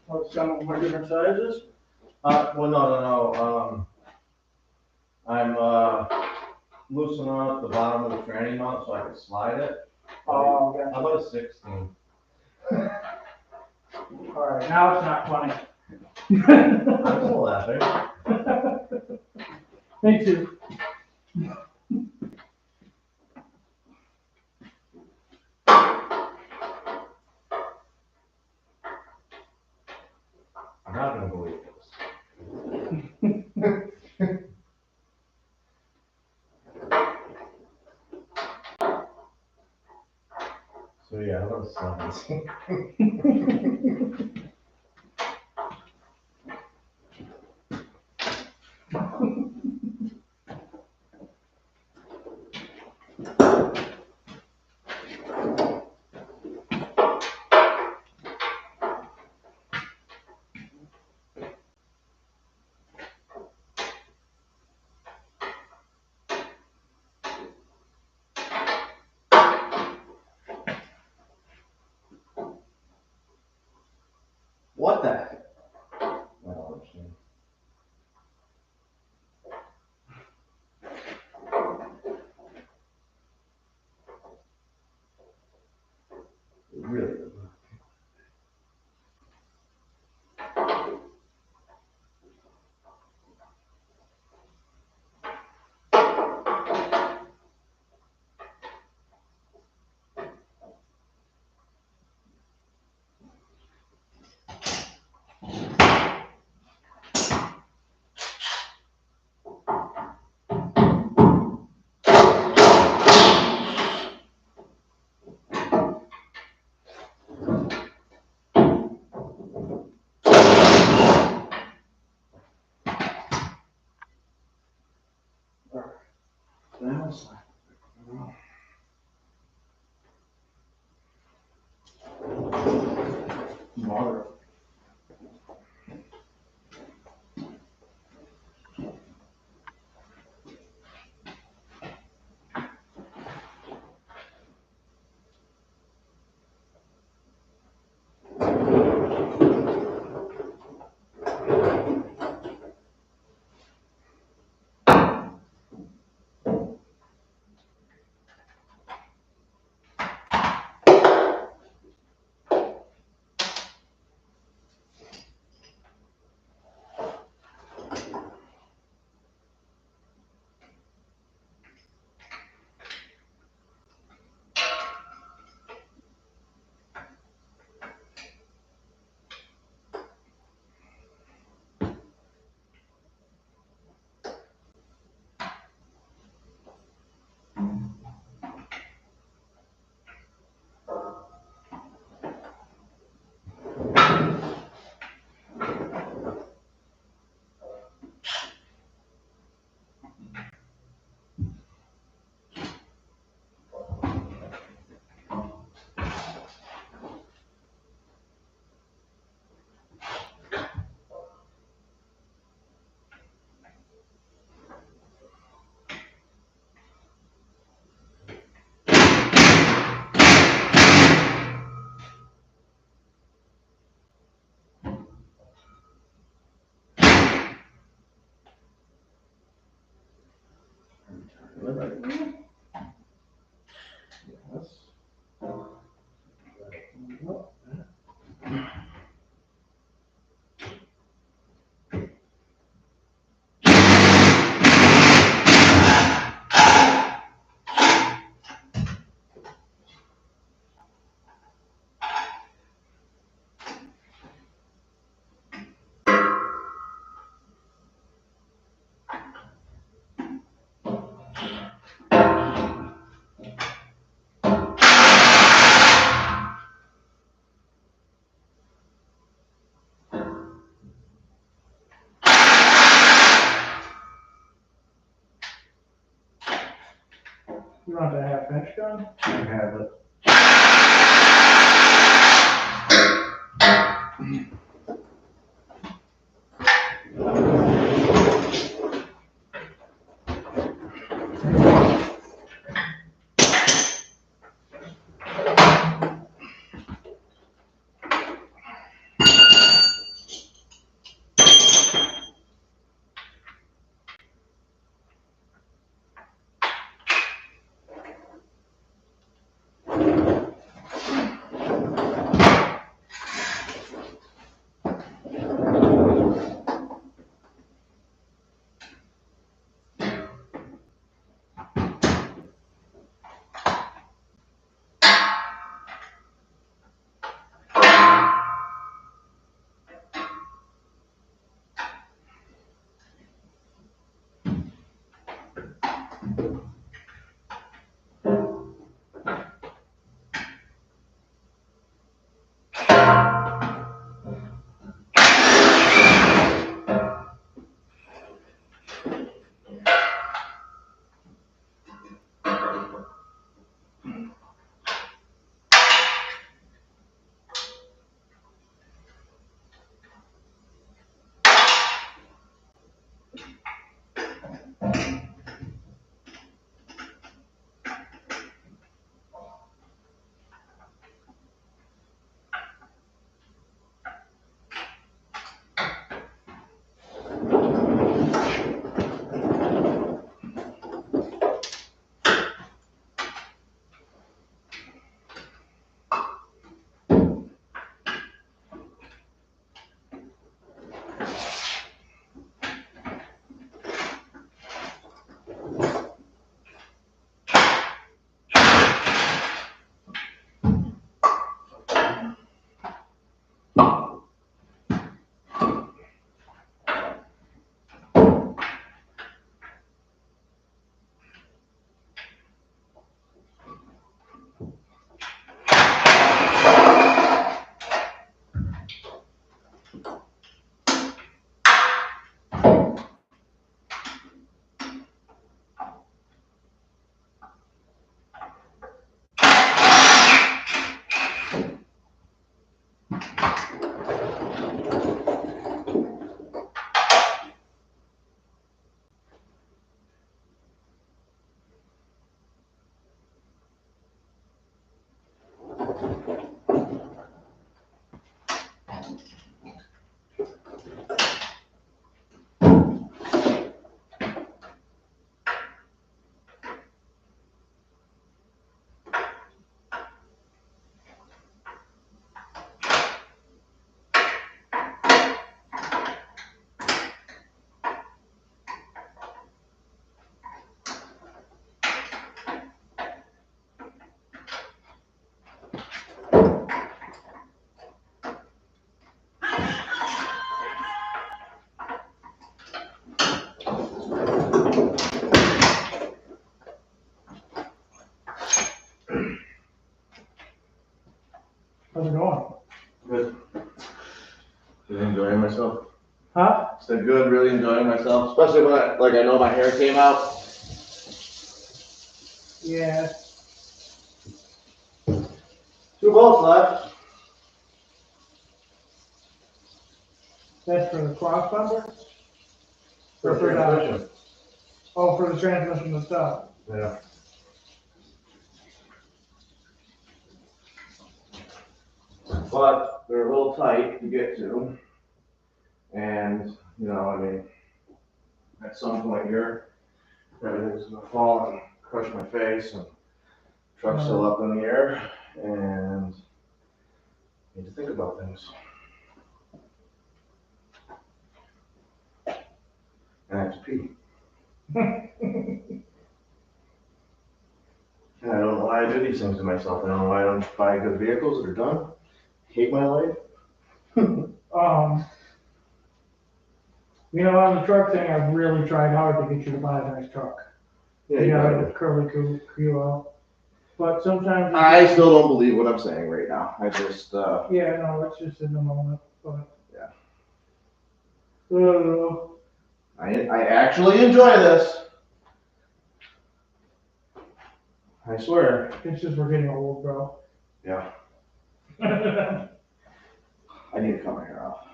Oh, some of them are different sizes. Well, no. I'm loosening up the bottom of the tranny mount so I can slide it. Oh, okay. How about a 16? All right, now it's not funny. I'm still laughing. Me too. I'm not gonna believe this. So yeah, how about a 17? What the heck? I don't understand. It really doesn't. Mother. You want that half inch gun? I have it. How's it going? Good. Really enjoying myself. Huh? Said good, really enjoying myself, especially when I know my hair came out. Yeah. 2 bolts left. That's for the cross bumper? For transmission. Oh, for the transmission itself. Yeah. But they're a little tight to get to. And, I mean, at some point here, everything's gonna fall and crush my face, and truck's still up in the air, and I need to think about things. And I have to pee. And I don't know why I do these things to myself. I don't know why I don't buy good vehicles that are done. Hate my life. On the truck thing, I've really tried hard to get you to buy a nice truck. Yeah, you got with it. curly Q out. But sometimes. I still don't believe what I'm saying right now. I just, Yeah, no, it's just in the moment, but. Yeah. Uh, I actually enjoy this. I swear. It's just we're getting old, bro. Yeah. I need to cut my hair off.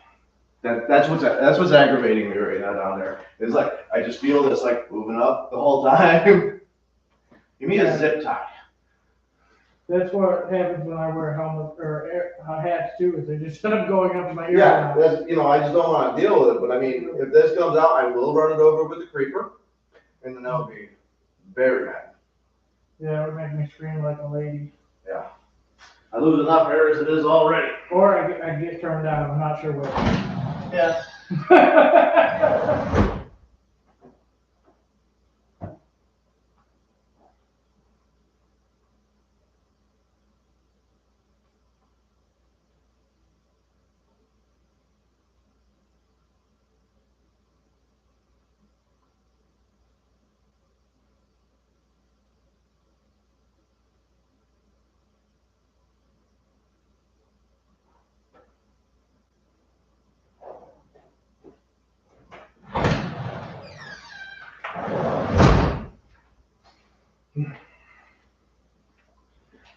That's what's aggravating me right now down there. It's like I just feel this like moving up the whole time. Give me a zip tie. That's what happens when I wear helmets or hats too, is they just end up going up to my ears. Yeah, that's, I just don't want to deal with it. But I mean, if this comes out, I will run it over with the creeper, and then I'll be very mad. Yeah, it would make me scream like a lady. Yeah. I lose enough hair as it is already. Or I get turned down, I'm not sure which. Yeah.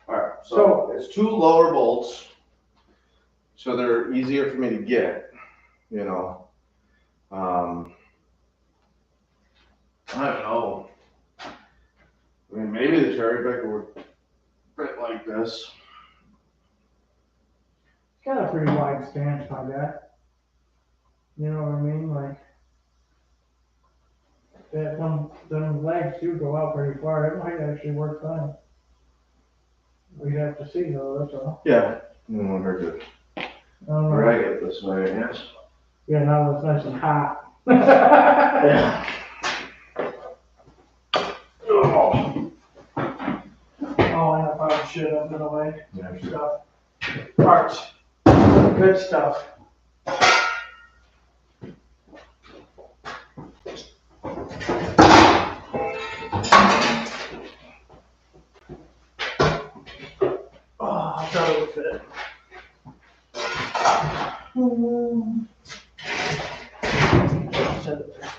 Alright, so it's two lower bolts, so they're easier for me to get, I don't know. I mean, maybe the cherry picker would fit like this. It's got a pretty wide stance, my guy. You know what I mean? Like, that them legs do go out pretty far. It might actually work fine. We'd have to see though, that's all. Yeah, you don't want her to drag it this way, I guess. Yeah, now it's nice and hot. Yeah. Oh, and I found shit up in the way. Yeah, Stuff. Parts. Good stuff. Oh, I thought it would fit. Set it there.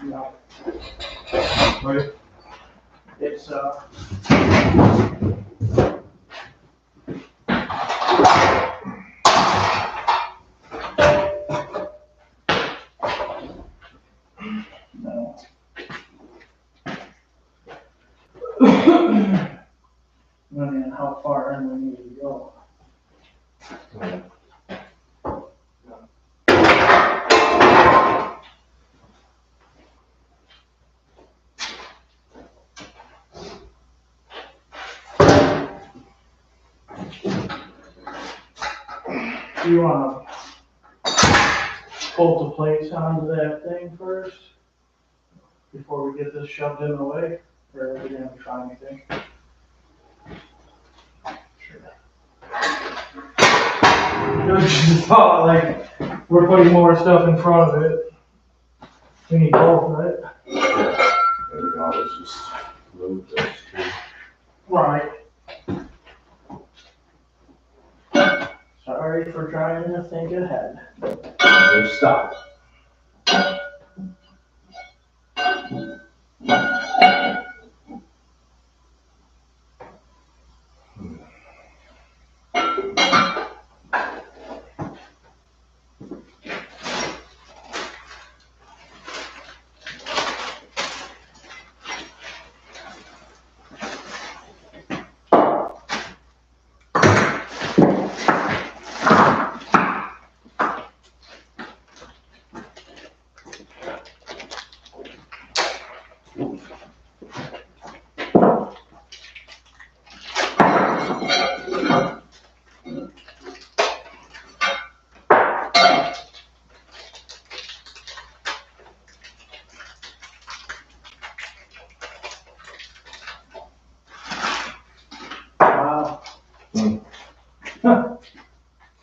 No. Right. It's no. I mean, how far in we need to go. You want to bolt the plates onto that thing first before we get this shoved in the way, or are we gonna be fine, you think? Sure. Just thought like we're putting more stuff in front of it. We need both, right? Yeah. We can always just move this too. Right. Sorry for trying to think ahead. Just stop.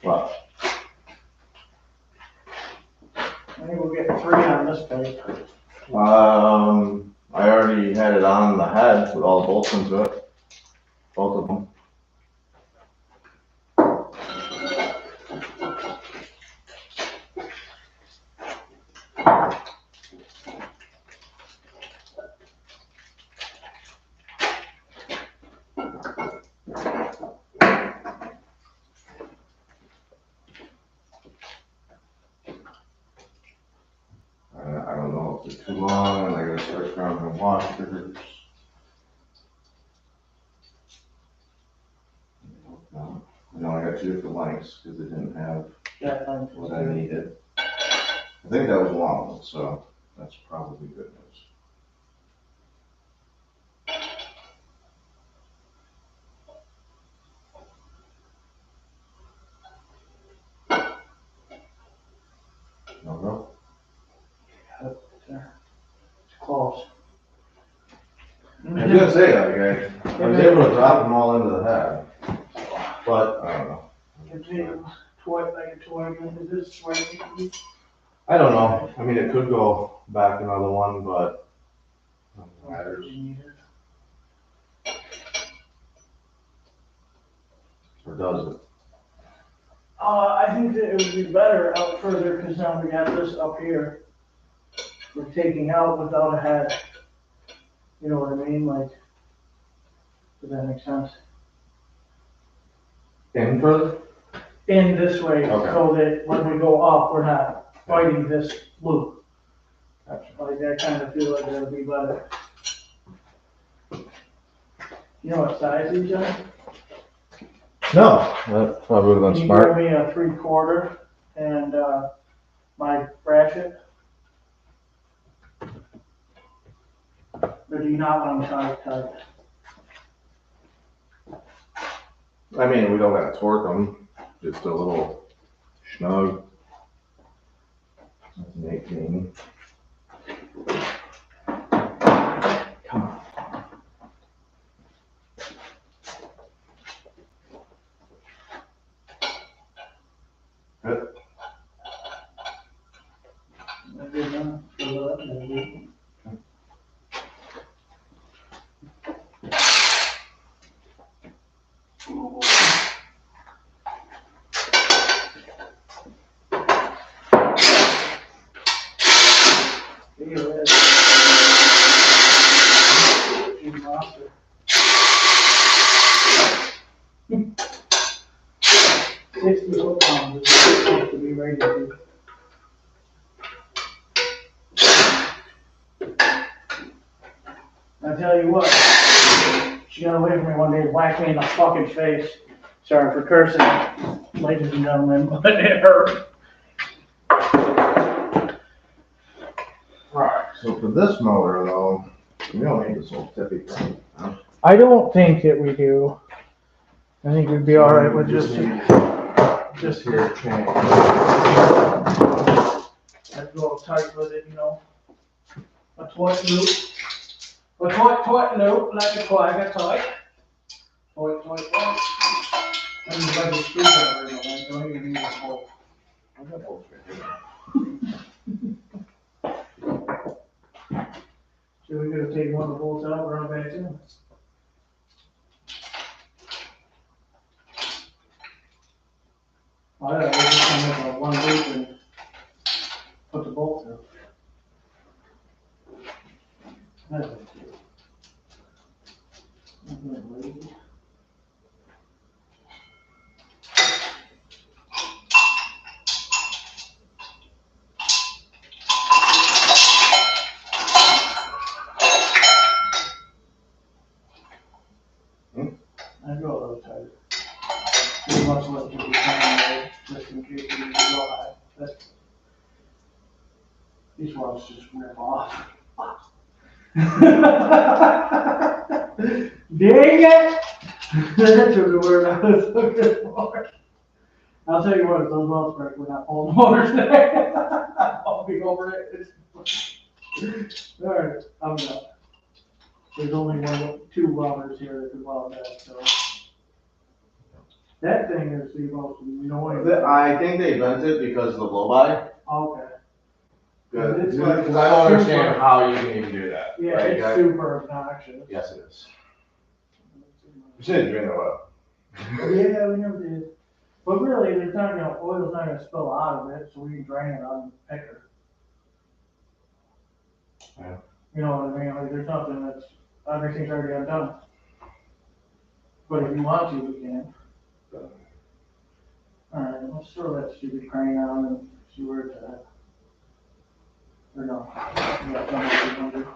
Wow. I think we'll get 3 on this paper. I already already had it on the head with all the bolts into it. Both of them. I don't know if they're too long and I gotta start scrounging washers. No, I got 2 different lengths because they didn't have what I needed. I think that was long, so that's probably good news. No go? It's close. I was gonna say that, I was able to drop them all into the head, but I don't know. Is this right? I don't know. I mean, it could go back another one, but nothing matters. Or does it? I think that it would be better out further, because now we have this up here. We're taking out without a head. You know what I mean? Like, does that make sense? In further? In this way, Okay. so that when we go up, we're not fighting this loop. Gotcha. Like, I kind of feel like that would be better. You know what size these are? No, that probably would have been You smart. gave me a 3/4 and, my ratchet. Or do you not want them tight? I mean, we don't gotta torque them, just a little snug. That's an 18. Come on. Good. Good enough for that, maybe. £60 is supposed to be rated. I tell you what, she got away from me one day to whack me in the fucking face. Sorry for cursing, ladies and gentlemen, but it hurt. Right, so for this motor though, we don't need this whole tippy thing. Huh? I don't think that we do. I think we'd be all right with just here change. I'd go tight with it, you know. A toy loop. A toy loop, like a toy. Toy. And you like a screwdriver, you know, don't even need a bolt. I got bolts right here. So we're gonna take one of the bolts out, run it back in. Oh yeah, we're just gonna make a one loop and put the bolt through. That's it. I'd go a little tighter. Pretty much what you be trying, just in case you need to go high. These ones just rip off. Dang it! That's the word I was looking for. I'll tell you what, if those wells break, we're not pulling motors today. I'll be over it. Alright, I'm done. There's only two welders here that can weld that, so. That thing is the most annoying. I think they bent it because of the blow-by. Okay. Good, because I don't understand how you can even do that. Yeah, Right, it's guy? super obnoxious. Yes, it is. You said drain it up. Yeah, we never did. But really, there's not gonna, oil's not gonna spill out of it, so we can drain it on the picker. Yeah. You know what I mean? Like, there's nothing that's, everything's already undone. But if you want to, we can. Alright, let's throw that stupid crane on and see where it's at. Or no. Yeah, that's not what we're gonna do.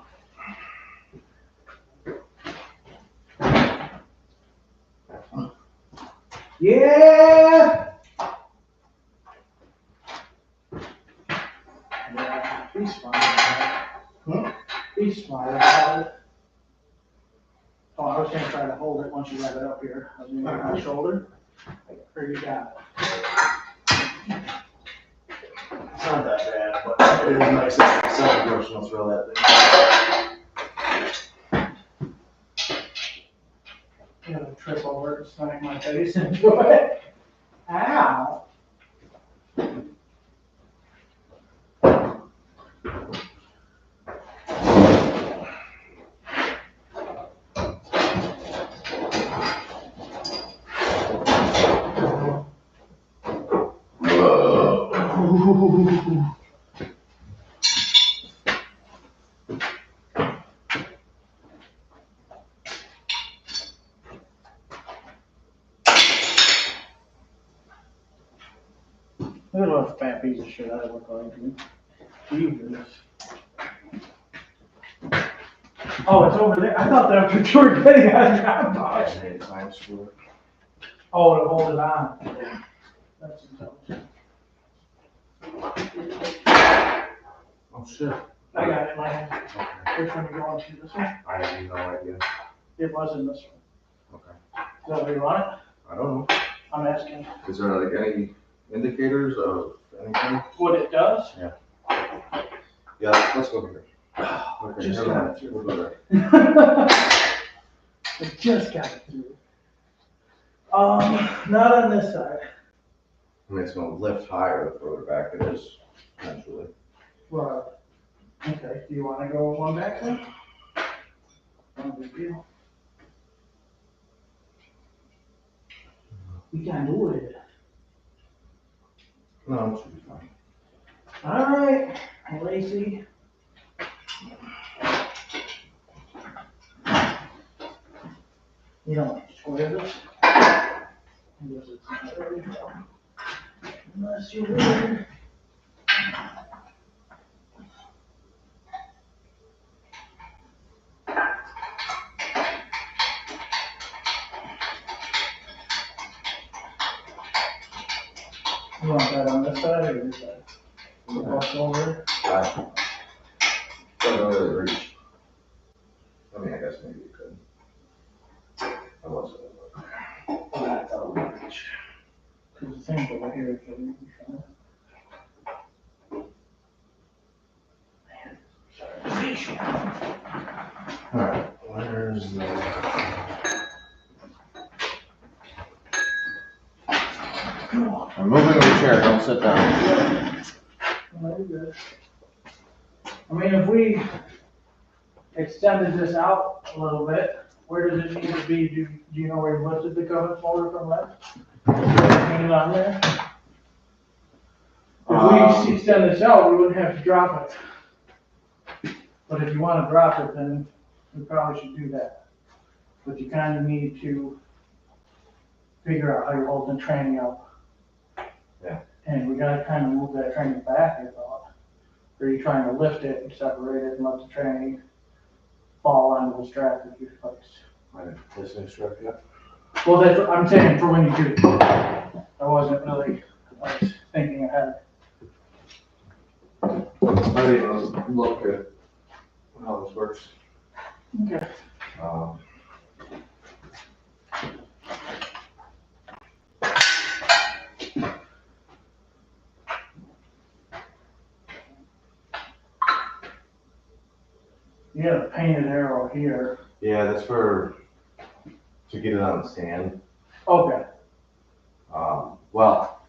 Yeah! Yeah, be smart about it. Be smart about it. Oh, I was gonna try to hold it once you got it up here. I was gonna get my shoulder. There you got It's not that bad, but it is nice that it's self-promotional throw that thing. it. I'm gonna trip over it and smack my face into it. Ow! Look at what a fat piece of shit I look like, dude. Jesus. Oh, it's over there. I thought that was what you were getting at. I made times for it. Oh, to hold it on. That's intelligent. Oh, shit. I got it in my hand. Okay. Which one are you going to? This one? I have no idea. It was in this one. Okay. Is that where you want it? I don't know. I'm asking Is there like any indicators of anything? what it does. Yeah, let's go here. Okay, Just never got mind. it through. We'll go there. I just got it through. Not on this side. I mean, it's gonna lift higher the further back it is, eventually. Well, okay, do you wanna go one back then? No big deal. We can do it. No, it should be fine. Alright, Lacey. You don't swear this? I guess it's not very well. Unless you're weird. You want that on this side or this side? Cross over. I don't really reach. I mean, I guess maybe you could. I wasn't. That's out of reach. Cause the thing's over here is really fun. Alright, where's the? I'm moving the chair, don't sit down. Very good. I mean, if we extended this out a little bit, where does it need to be? Do you know where you lifted the Cummins motor from left? Hang it on there? If we extend this out, we wouldn't have to drop it. But if you wanna drop it, then we probably should do that. But you kinda need to figure out how you're holding the tranny up. Yeah. And we gotta kinda move that tranny back, I thought. Or are you trying to lift it and separate it and let the tranny fall onto the strap that you fixed? I didn't put this in strap yet. Well, that's what I'm saying for when you do. I wasn't really, I was thinking ahead. I didn't even look at how this works. Okay. You have a painted arrow here. Yeah, that's for, to get it on the stand. Okay. Well.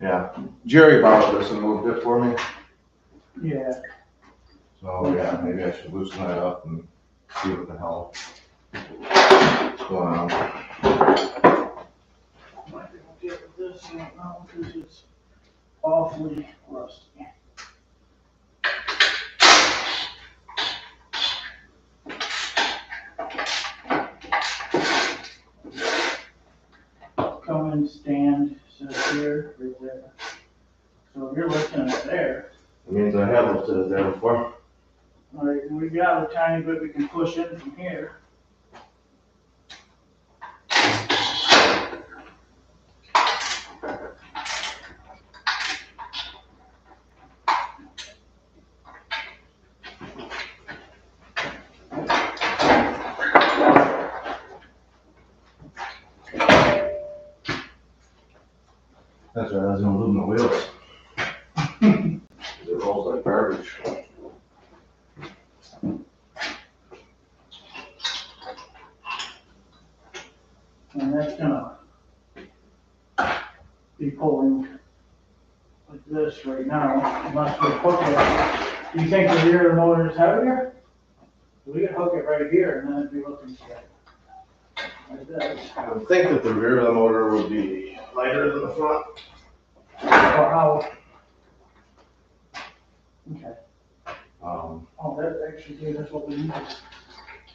Yeah, Jerry borrowed this and moved it for me. Yeah, So yeah, maybe I should loosen that up and see what the hell is going on. might be able to get with this right now because it's awfully rusty. Cummins stand says here, right there. So if you're looking at there, It means I have looked at it there before. all right, and we've got a tiny bit we can push in from here. That's right, I was gonna lose my wheels. It rolls like garbage. And that's gonna be pulling like this right now, unless we hook it. Do you think the rear of the motor is heavier? We could hook it right here and then it'd be looking straight. Like this. I would think that the rear of the motor would be lighter than the front. Or how? Okay. Um, Oh, that actually gave us what we needed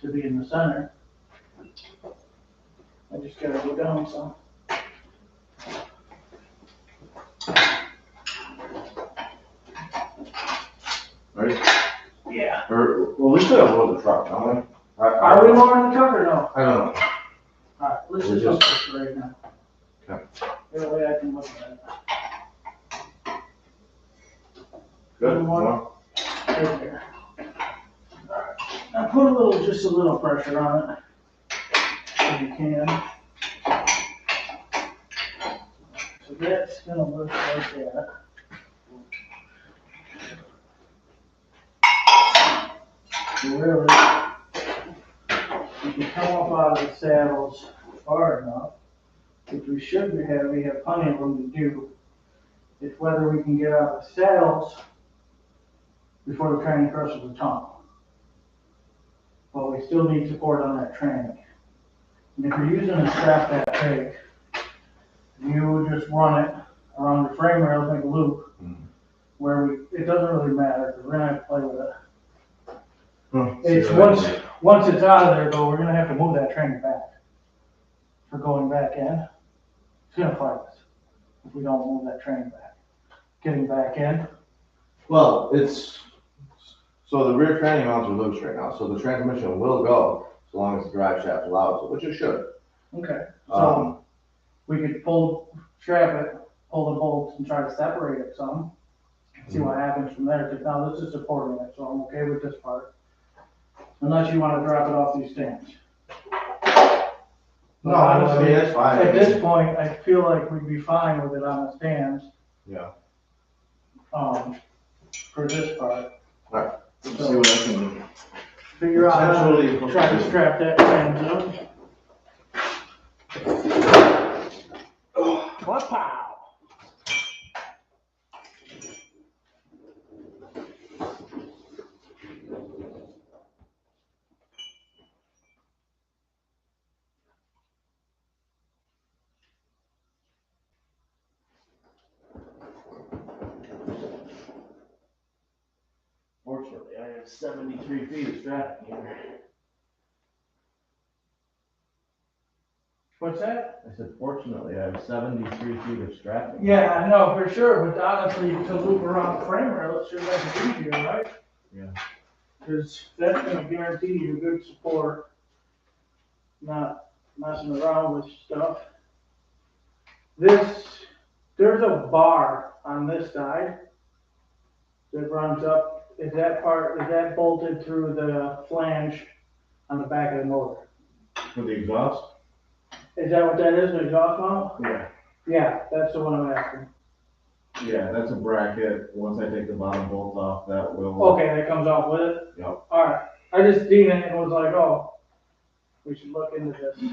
to be in the center. I just gotta go down some. right? Yeah. Or, well, we still have one of the truck, don't we? Are we lowering the truck or no? I don't know. Alright, let's We're just just- hook this right now. Okay. That way I can look at it. Good. One. More? Right there. Now put just a little pressure on it. If you can. So that's gonna look like that. So really, if you come up out of the saddles far enough, which we should have, we have plenty of room to do. It's whether we can get out of the saddles before the tranny crosses the tunnel. But we still need support on that tranny. And if you're using a strap that big, you just run it around the frame rails, make a loop, where it doesn't really matter, because we're gonna have to play with it. It's once it's out of there though, we're gonna have to move that tranny back. For going back in, it's gonna fight us if we don't move that tranny back. Getting back in, Well, so the rear tranny mounts are loose right now, so the transmission will go as long as the drive shaft allows it, which it should. okay, so Um, we could strap it, pull the bolts and try to separate it some. See what happens from there, because now this is supporting it, so I'm okay with this part. Unless you wanna drop it off these stands. No, I mean, that's fine. At this point, I feel like we'd be fine with it on the stands, Yeah. for this part. Let's see what I can. Figure out how to Potentially- try to strap that trans up. What pow? Fortunately, I have 73 feet of strapping here. What's that? I said, fortunately, I have 73 feet of strapping. Yeah, I know for sure, but honestly, to loop around the frame rail, it should make it easier, right? Yeah. Because that's gonna guarantee you good support, not messing around with stuff. There's a bar on this side that runs up, is that bolted through the flange on the back of the motor? For the exhaust? Is that what that is, the exhaust mount? Yeah. Yeah, that's the one I'm asking. Yeah, that's a bracket. Once I take the bottom bolt off, that will. Okay, that comes off with it? Yep. Alright, I just seen it and was like, oh, we should look into this.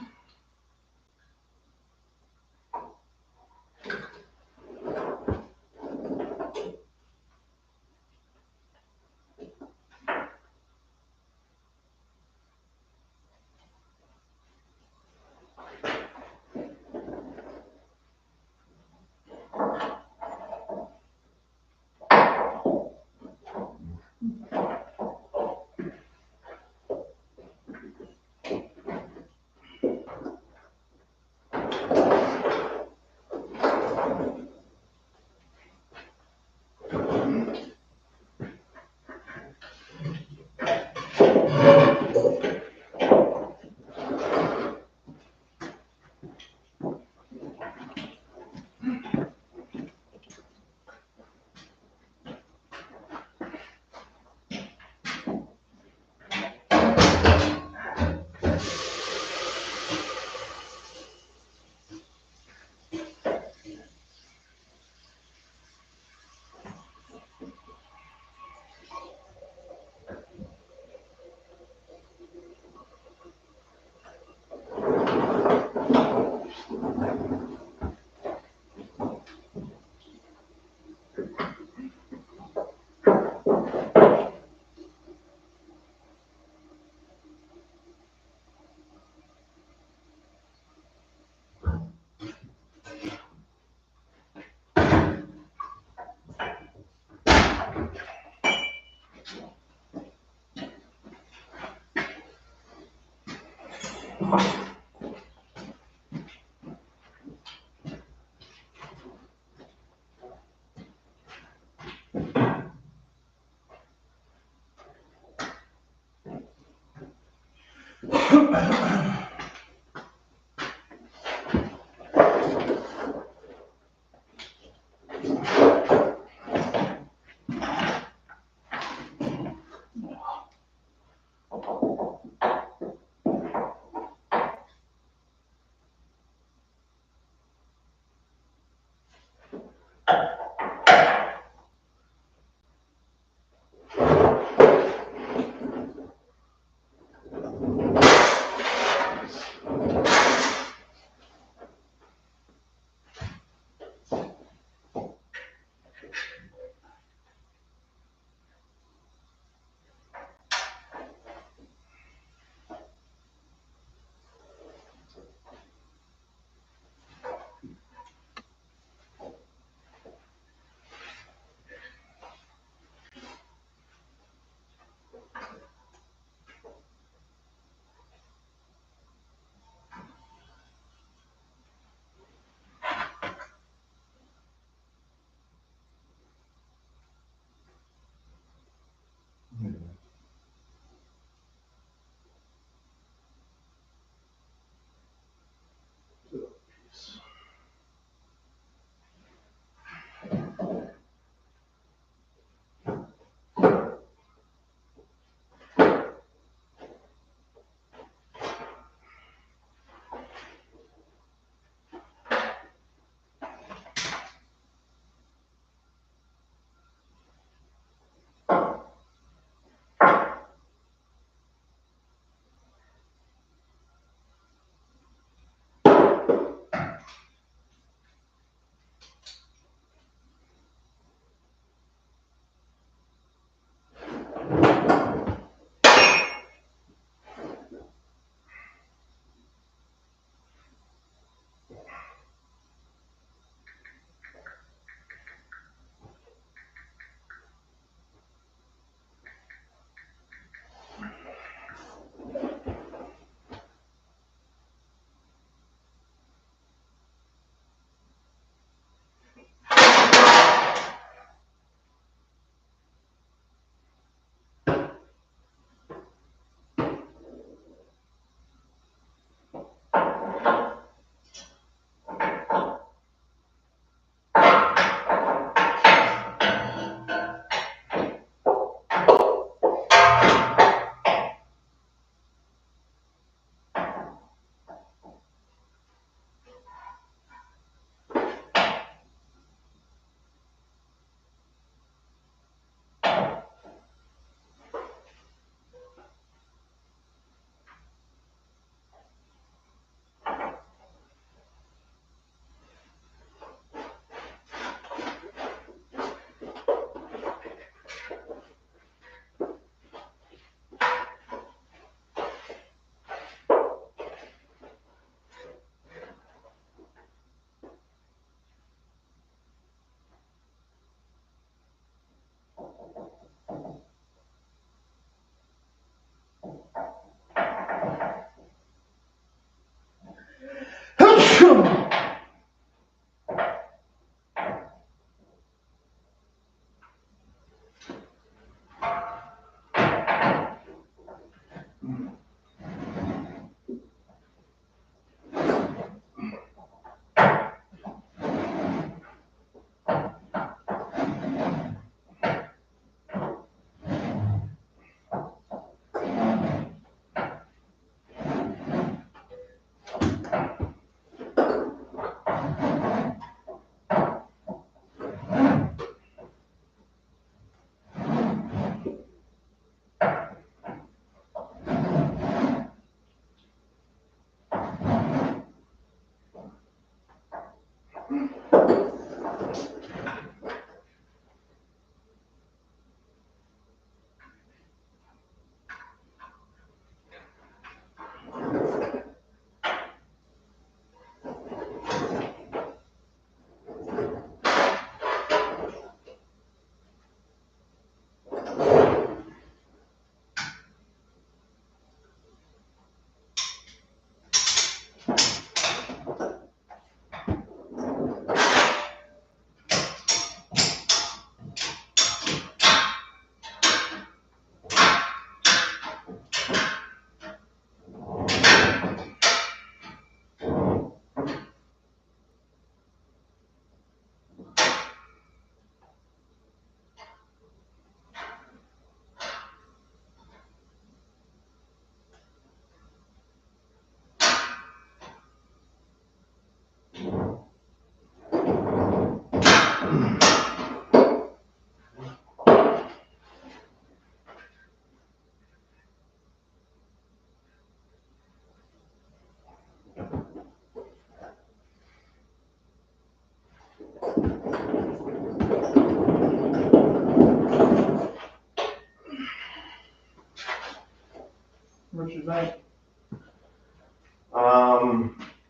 you think?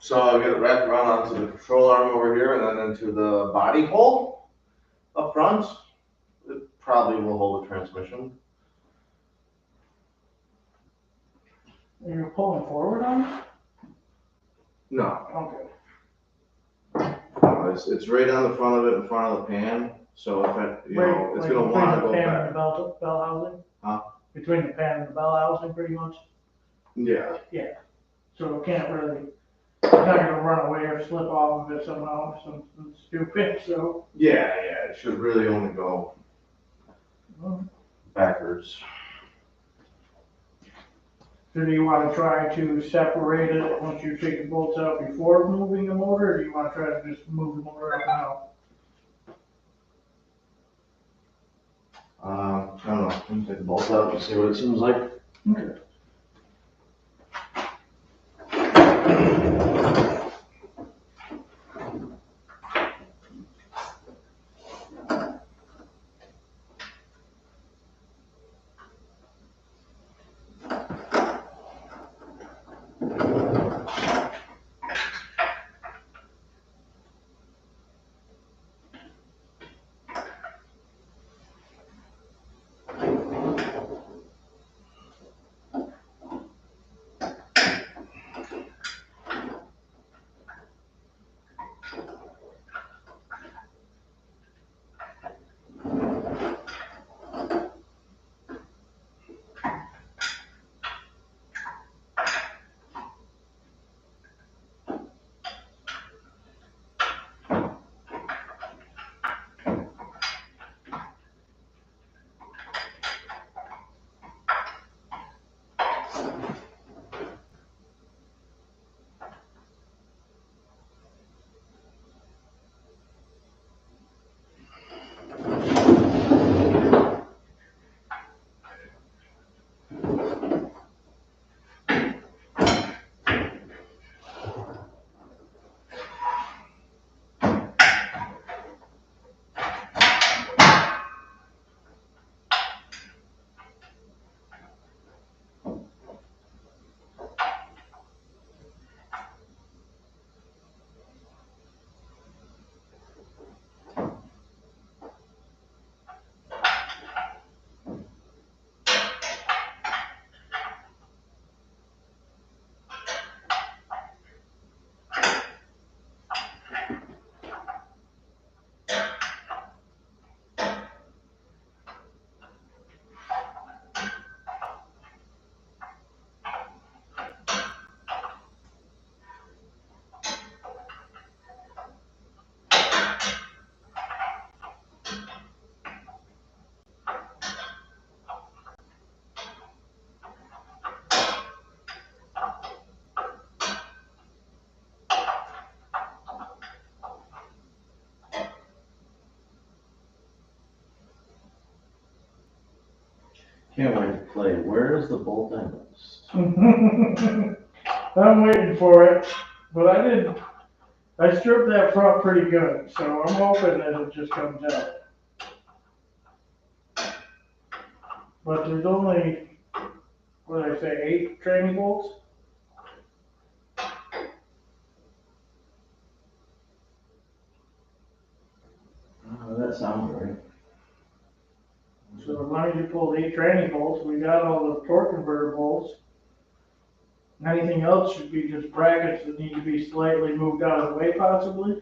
So I'll get it wrapped around onto the control arm over here and then into the body hole up front. It probably will hold a transmission. And you're pulling forward on it? No, Okay. no, it's right on the front of it, in front of the pan. So if it, you know, it's gonna wanna go Between the pan and back. the bell housing? Huh? Between the pan and the bell housing, pretty much? Yeah, So it can't really, it's not gonna run away or slip off of it somehow, something stupid, so. yeah, it should really only go backwards. So do you wanna try to separate it once you take the bolts out before moving the motor, or do you wanna try to just move the motor out now? I don't know, let me take the bolts out and see what it seems like. Okay. Can't wait to play. Where is the bolt I missed? I'm waiting for it, but I stripped that front pretty good, so I'm hoping that it just comes out. But there's only, what did I say, 8 training bolts? That sounds right. So as long as you pull 8 training bolts, we got all the torque converter bolts. Anything else should be just brackets that need to be slightly moved out of the way possibly.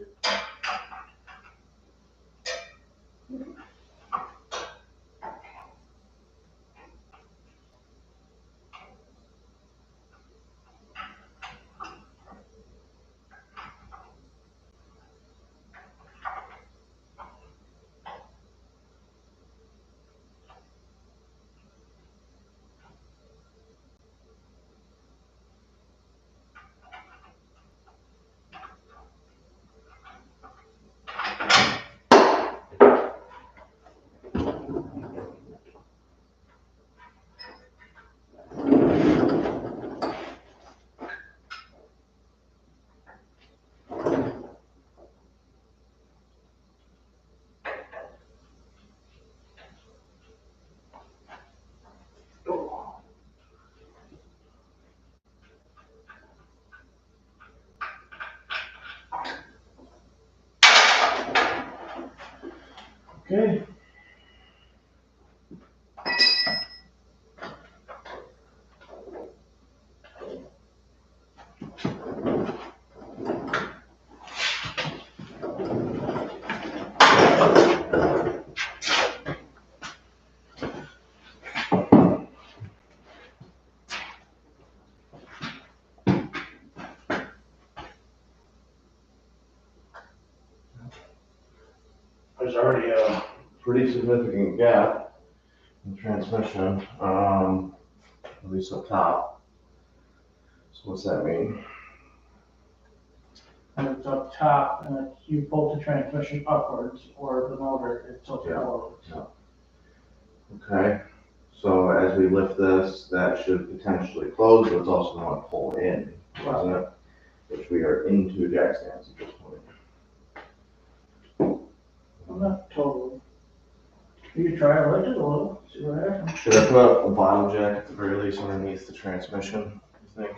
Okay. There's already a pretty significant gap in transmission, at least up top. So what's that mean? And it's up top, and if you pull the transmission upwards, or the motor, it tilts Yeah. forwards. Okay, so as we lift this, that should potentially close, but it's also going to pull in, isn't it? Which we are into jack stands at this point. I'm not totally. You could try to lift it a little, see what happens. Should I put a bottom jack at the very least underneath the transmission, you think?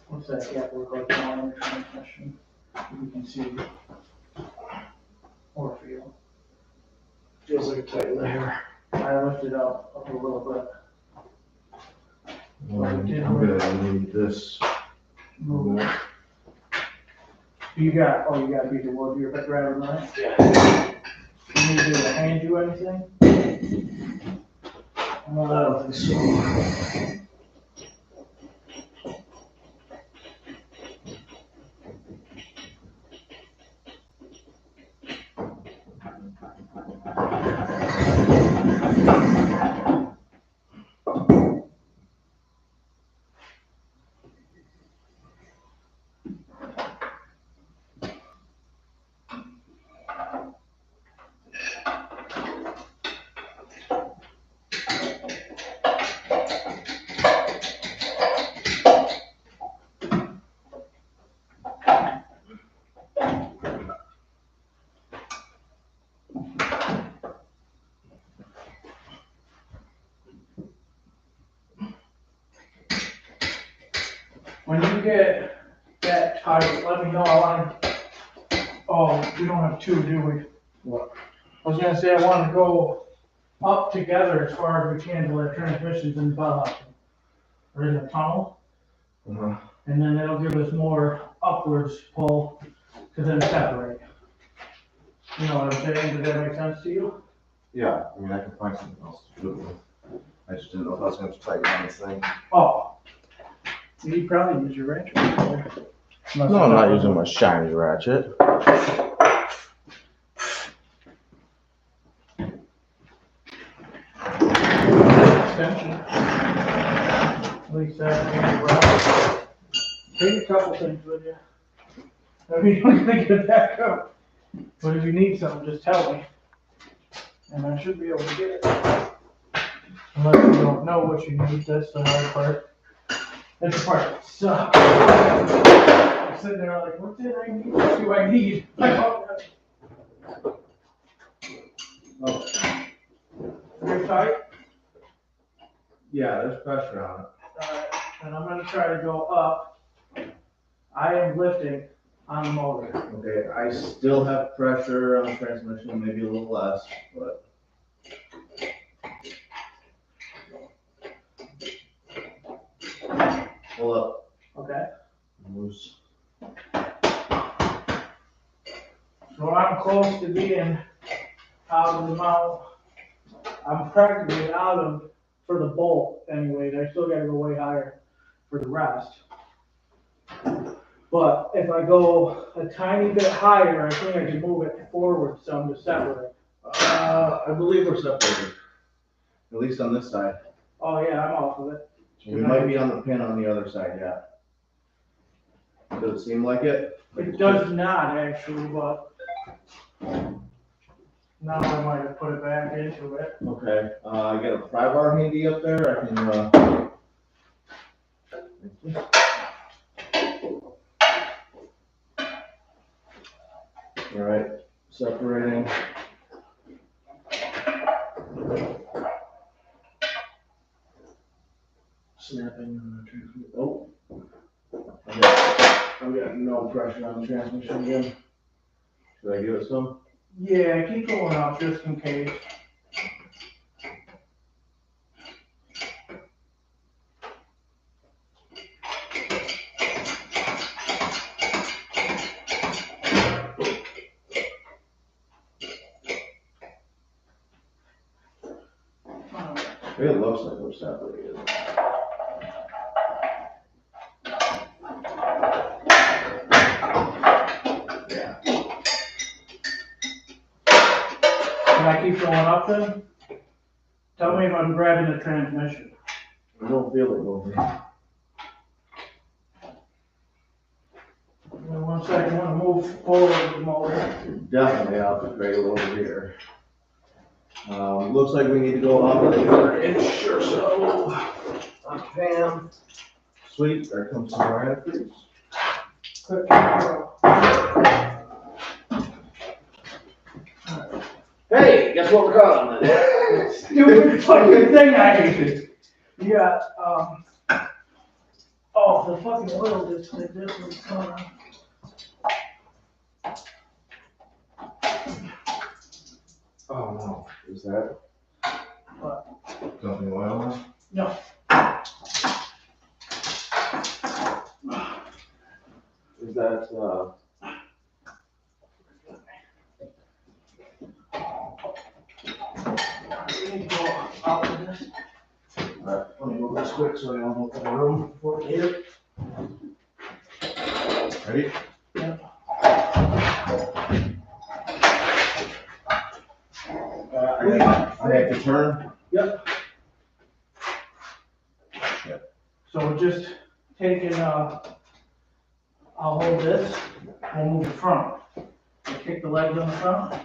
What's that gap look like now in the transmission? You can see or feel. Feels like a tight layer. I lifted up a little bit. I'm gonna need this. Move it. You got beat the wood, you're grabbing that? Yeah. You need me to hand you anything? I don't think so. When you get that tight, let me know. Oh, we don't have two, do we? What? I was gonna say I want to go up together as far as we can to let transmissions in the bottom or in the tunnel, Uh-huh. and then that'll give us more upwards pull to then separate. You know what I'm saying? Does that make sense to you? Yeah, I mean, I can find something else to do it with. I just didn't know if I was going to tighten on this thing. Oh, you probably use your wrench. No, I'm not using my shiny ratchet. Extension. At least that. Take a couple things with you. I mean, you don't think it back up. But if you need something, just tell me. And I should be able to get it. Unless you don't know what you need, that's the hard part. That's the part that sucks. I'm sitting there like, what did I need? What do I need? Oh, Very tight. yeah, there's pressure on it. Alright, and I'm gonna try to go up. I am lifting on the motor. Okay, I still have pressure on the transmission, maybe a little less, but. Pull up. Okay. Loose. So I'm close to being out of the mount. I'm practically out of for the bolt anyways. I still gotta go way higher for the rest. But if I go a tiny bit higher, I think I can move it forward some to separate. I believe we're separated. At least on this side. Oh yeah, I'm off of it. We might be on the pin on the other side, yeah. Does it seem like it? It does not actually, but now I might have put it back into it. Okay, I got a pry bar handy up there, I can, all right, separating. Snapping on the transfer. Oh, I've got no pressure on the transmission again. Should I give it some? Yeah, keep going up just in case. It looks like we're separated. Yeah. Can I keep going up then? Tell me if I'm grabbing the transmission. I don't feel it over. Give me 1 second, I'm gonna move forward with the motor. Definitely out the cradle over here. Looks like we need to go up another inch or so on Pam. Sweet, there comes some radicals. Quick control. Hey, guess what we're calling it? Stupid fucking thing I hated. You got, oh, the fucking oil just like this was coming on. Oh no, is that? What? Something oil? No. Is that, We need to go out with this. Alright, let me move this quick so I don't open the room before we need it. Ready? Yep. I have to turn. Yep. So we're just taking, I'll hold this, we'll move the front. We'll kick the legs on the front.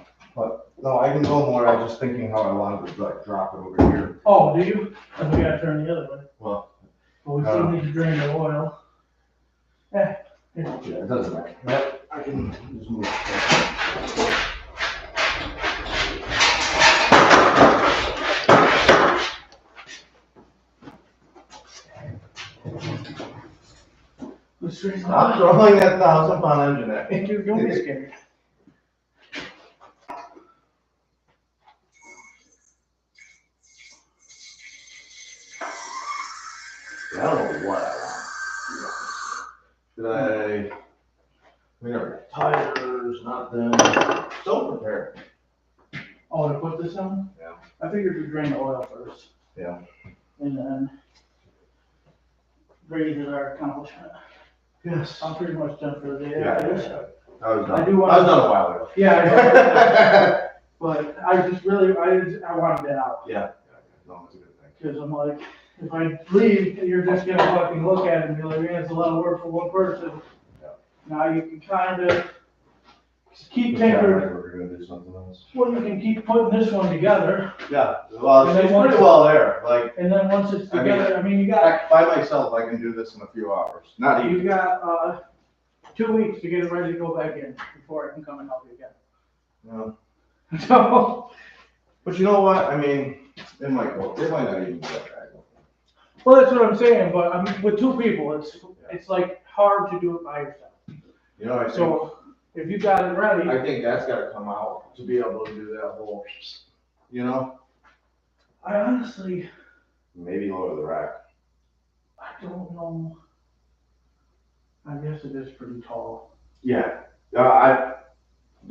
No, I can go more, I was just thinking how I wanted to like drop it over here. Oh, do you? Because we gotta turn the other way. Well, But we still need to drain the oil. Yeah. yeah, it doesn't matter. Yep, I can just move it. Let's drain the I'm oil. throwing that 1,000-pound engine at me. Dude, don't be scared. I don't know what I want. Should I? We never got tires, nothing. Still prepared. Oh, to put this on? Yeah. I figured we'd drain the oil first. Yeah. And then breathe is our accomplishment. Yes. I'm pretty much done for the day. Yeah, after yeah, this. yeah. I was done. I do want- I was done a while ago. Yeah, I know. But I just really, I wanted that out. Yeah. No, that's a good thing. Because I'm like, if I leave, you're just gonna fucking look at it and be like, man, it's a lot of work for one person. Yeah. Now you can kind of keep Yeah, taking, we're gonna do something else. well, you can keep putting this one together. Yeah, well, And it's then pretty once- well there. Like, And then once it's I mean, together, I mean, you got, by myself, I can do this in a few hours. Not even. you got, 2 weeks to get it ready to go back in before I can come and help you again. Yeah. So, But you know what? I mean, it might go. It might not even go back. well, that's what I'm saying, but I mean, with 2 people, it's like hard to do it by yourself. You know, I think. So, if you got it ready, I think that's gotta come out to be able to do that whole, you know, I honestly, maybe lower the rack. I don't know. I guess it is pretty tall. Yeah, I've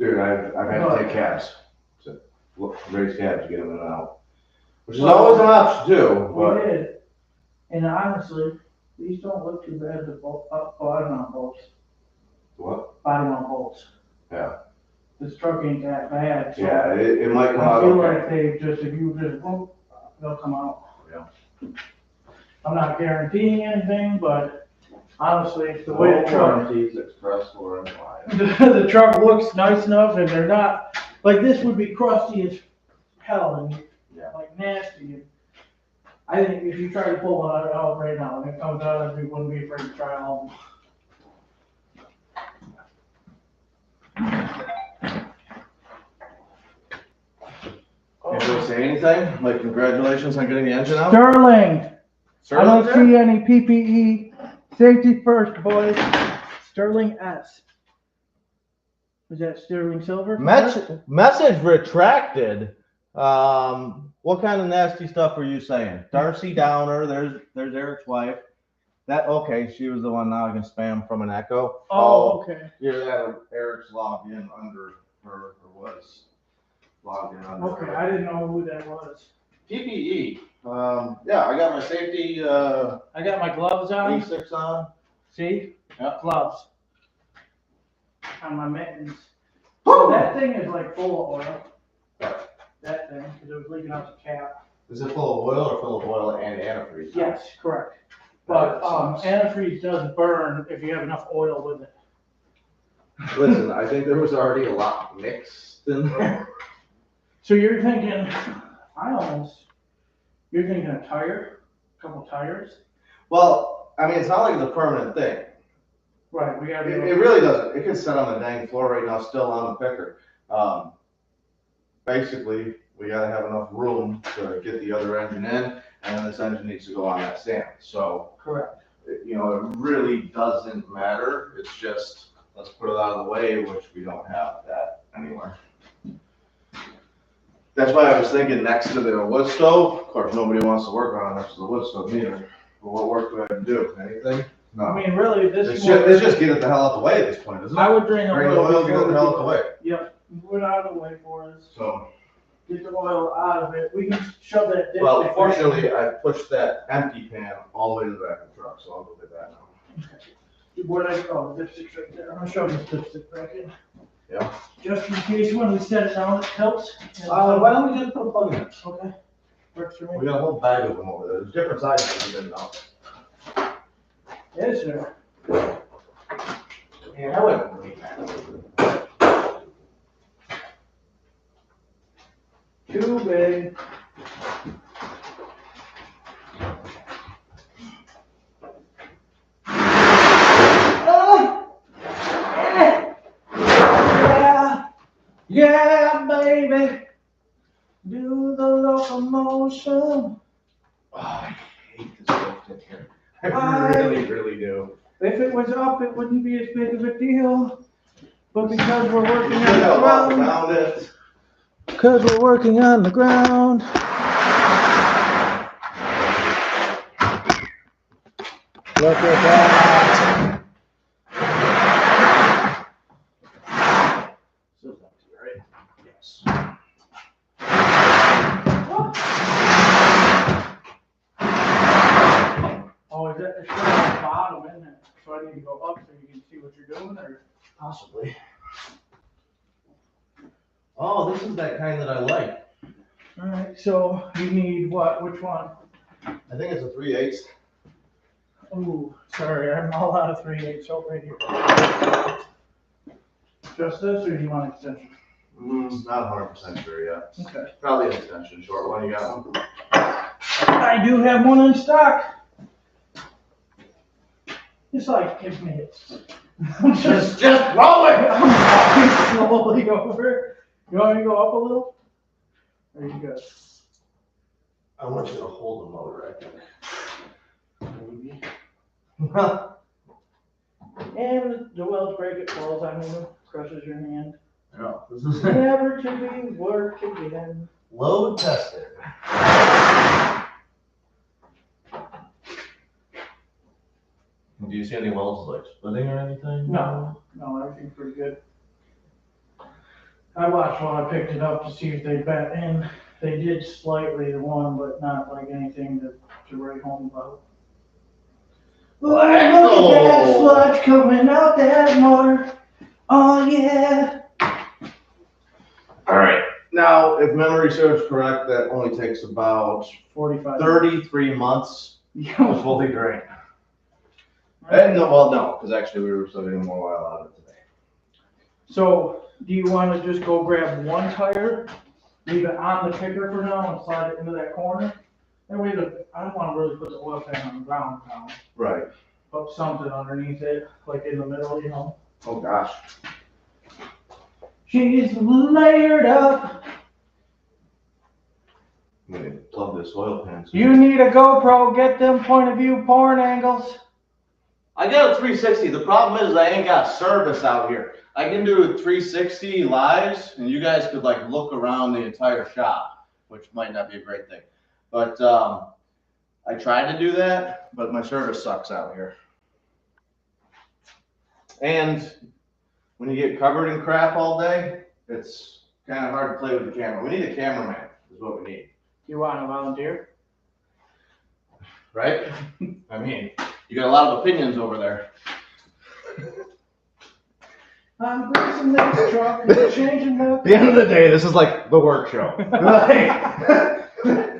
had to take cabs, to raise cabs to get them in and out, which is always an option too, We but. did, and honestly, these don't look too bad, the bottom mount bolts, What? bottom mount bolts. Yeah. This truck ain't that bad, so Yeah, it might come I out feel okay. like they just, if you just, boom, they'll come out. Yeah. I'm not guaranteeing anything, but honestly, the way the No truck, warranties expressed or implied. the truck looks nice enough and they're not, like this would be crusty as hell and Yeah. like nasty. And I think if you try to pull one out right now, when it comes out, we wouldn't be afraid to try all of them. Can we say anything? Like congratulations on getting the engine out? Sterling, I don't Sterling? see any PPE Safety first, boys. Sterling S. Is that sterling silver? Message retracted. What kind of nasty stuff were you saying? Darcy Downer, there's Eric's wife. That okay, she was the one now I can spam from an echo. Oh, okay. Yeah, that Eric's logged in under her, or was logged in under Okay, her. I didn't know who that was. PPE. Yeah, I got my safety I got my gloves on. E6 on. See? Yep. Gloves. On my mittens. So that thing is like full of oil. That thing, because it was leaking out the cap. Is it full of oil or full of oil and antifreeze? Yes, correct. But antifreeze does burn if you have enough oil with it. Listen, I think there was already a lot mixed in there. So you're thinking, you're thinking a couple tires? Well, I mean, it's not like it's a permanent thing. Right, we gotta It really doesn't. It can sit on the dang floor right now, still on the picker. Basically, we gotta have enough room to get the other engine in, and this engine needs to go on that stand. So, correct. you know, it really doesn't matter. It's just, let's put it out of the way, which we don't have that anywhere. That's why I was thinking next to the wood stove. Of course, nobody wants to work on it next to the wood stove either. But what work do I have to do? Anything? No. I mean, really, It's just get it the hell out the way at this point, isn't it? I would drain Bring the oil, get it the hell out the way. Yep, put it out of the way for us. So, Get the oil out of it. We can shove that dipstick. well, fortunately, I pushed that empty pan all the way to the back of the truck, so I'll go get that now. Where'd I go? The dipstick's right there. I'm gonna show you the dipstick back in. Yeah. Just in case when we set it down, it helps. Why don't we just put a plug in it? Okay. Works for me. We got a whole bag of them over there. There's different sizes, you didn't know. Is there? Yeah, I wouldn't believe that. Too big. Yeah, baby. Do the locomotion. Oh, I hate this lift in here. I really, really do. If it was up, it wouldn't be as big of a deal. But because we're working on You the gotta walk ground. around it. Because we're working on the ground. Look at that. So it's empty, right? Yes. Oh, is that the shit on the bottom, isn't it? So I need to go up so you can see what you're doing, or? Possibly. Oh, this is that kind that I like. Alright, so you need what? Which one? I think it's a 3/8. Ooh, sorry, I'm all out of 3/8 right here. Just this, or do you want extension? Not 100% sure yet. Okay. Probably an extension, short one. You got one? I do have one in stock. It's like, give me it. Just roll it! I'm slowly over. You want me to go up a little? There you go. I want you to hold the motor, I think. And the welds break, it falls on you, crushes your hand. No, this is Never to be work again. load tested. Do you see any welds like splitting or anything? No, everything's pretty good. I watched when I picked it up to see if they bent in. They did slightly, the one, but not like anything to write home about. Look at that sludge coming out that motor. Oh yeah. All right. Now, if memory serves correct, that only takes about 45. 33 months to Yeah. fully drain. And no, because actually we were still getting more oil out of it today. So, do you want to just go grab one tire, leave it on the picker for now, and slide it into that corner? That way, I don't want to really put the oil pan on the ground now. Right. Put something underneath it, like in the middle, you know. Oh gosh. She's layered up. I'm gonna plug this oil pan. You need a GoPro. Get them point of view porn angles. I got a 360. The problem is I ain't got service out here. I can do 360 lives, and you guys could like look around the entire shop, which might not be a great thing. But I tried to do that, but my service sucks out here. And when you get covered in crap all day, it's kind of hard to play with the camera. We need a cameraman, is what we need. You want to volunteer? Right? I mean, you got a lot of opinions over there. I'm greasing this truck and changing the. At the end of the day, this is like the work show.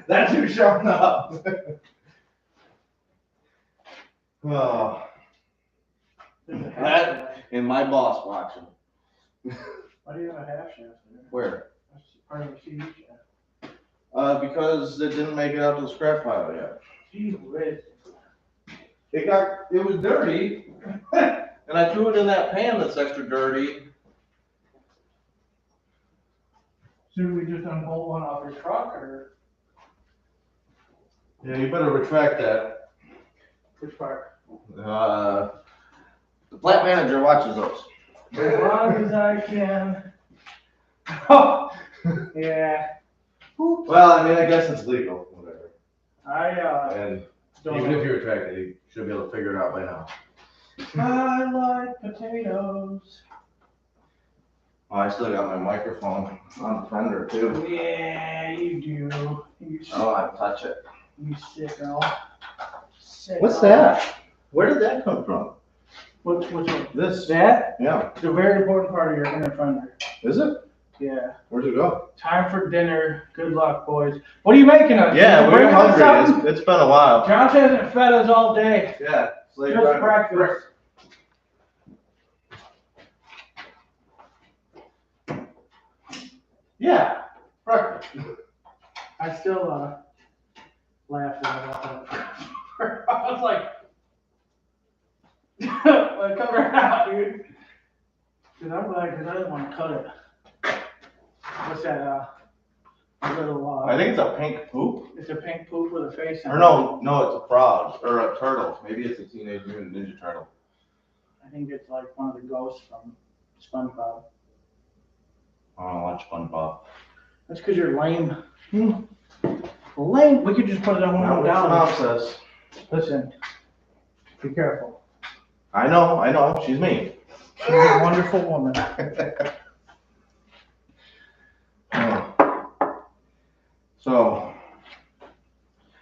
That's who's showing up. Oh. That and my boss watching. Why do you have a half shaft there? Where? That's part of the CD shaft. Because it didn't make it out to the scrap pile yet. Gee whiz. It was dirty, and I threw it in that pan that's extra dirty. Should we just unbolt one off your truck or Yeah, you better retract that. which part? The plant manager watches those. As long as I can. Oh, yeah. Well, I mean, I guess it's legal, whatever. I And even if you retract it, you should be able to figure it out by now. I like potatoes. Oh, I still got my microphone on the fender too. Yeah, you do. Oh, I touch it. You sicko. Sicko. What's that? Where did that come from? Which one? This. That? Yeah. It's a very important part of your inner fender. Is it? Yeah. Where'd it go? Time for dinner. Good luck, boys. What are you making us? Yeah, You we're bringing us hungry. something? It's been a while. Josh hasn't fed us all day. Yeah. It's late Just breakfast. Yeah. Breakfast. I still laughed about that. I was like, well, come right out, dude. Dude, I'm glad because I didn't want to cut it. What's that? A little. I think it's a pink poop. It's a pink poop with a face on Or no, it's a frog or a turtle. Maybe it's a Teenage Mutant Ninja Turtle. I think it's like one of the ghosts from SpongeBob. I don't watch SpongeBob. That's because you're lame. Lame. We could just put it on one down. Nonsense. Listen, be careful. I know. She's mean. She's a wonderful woman. So,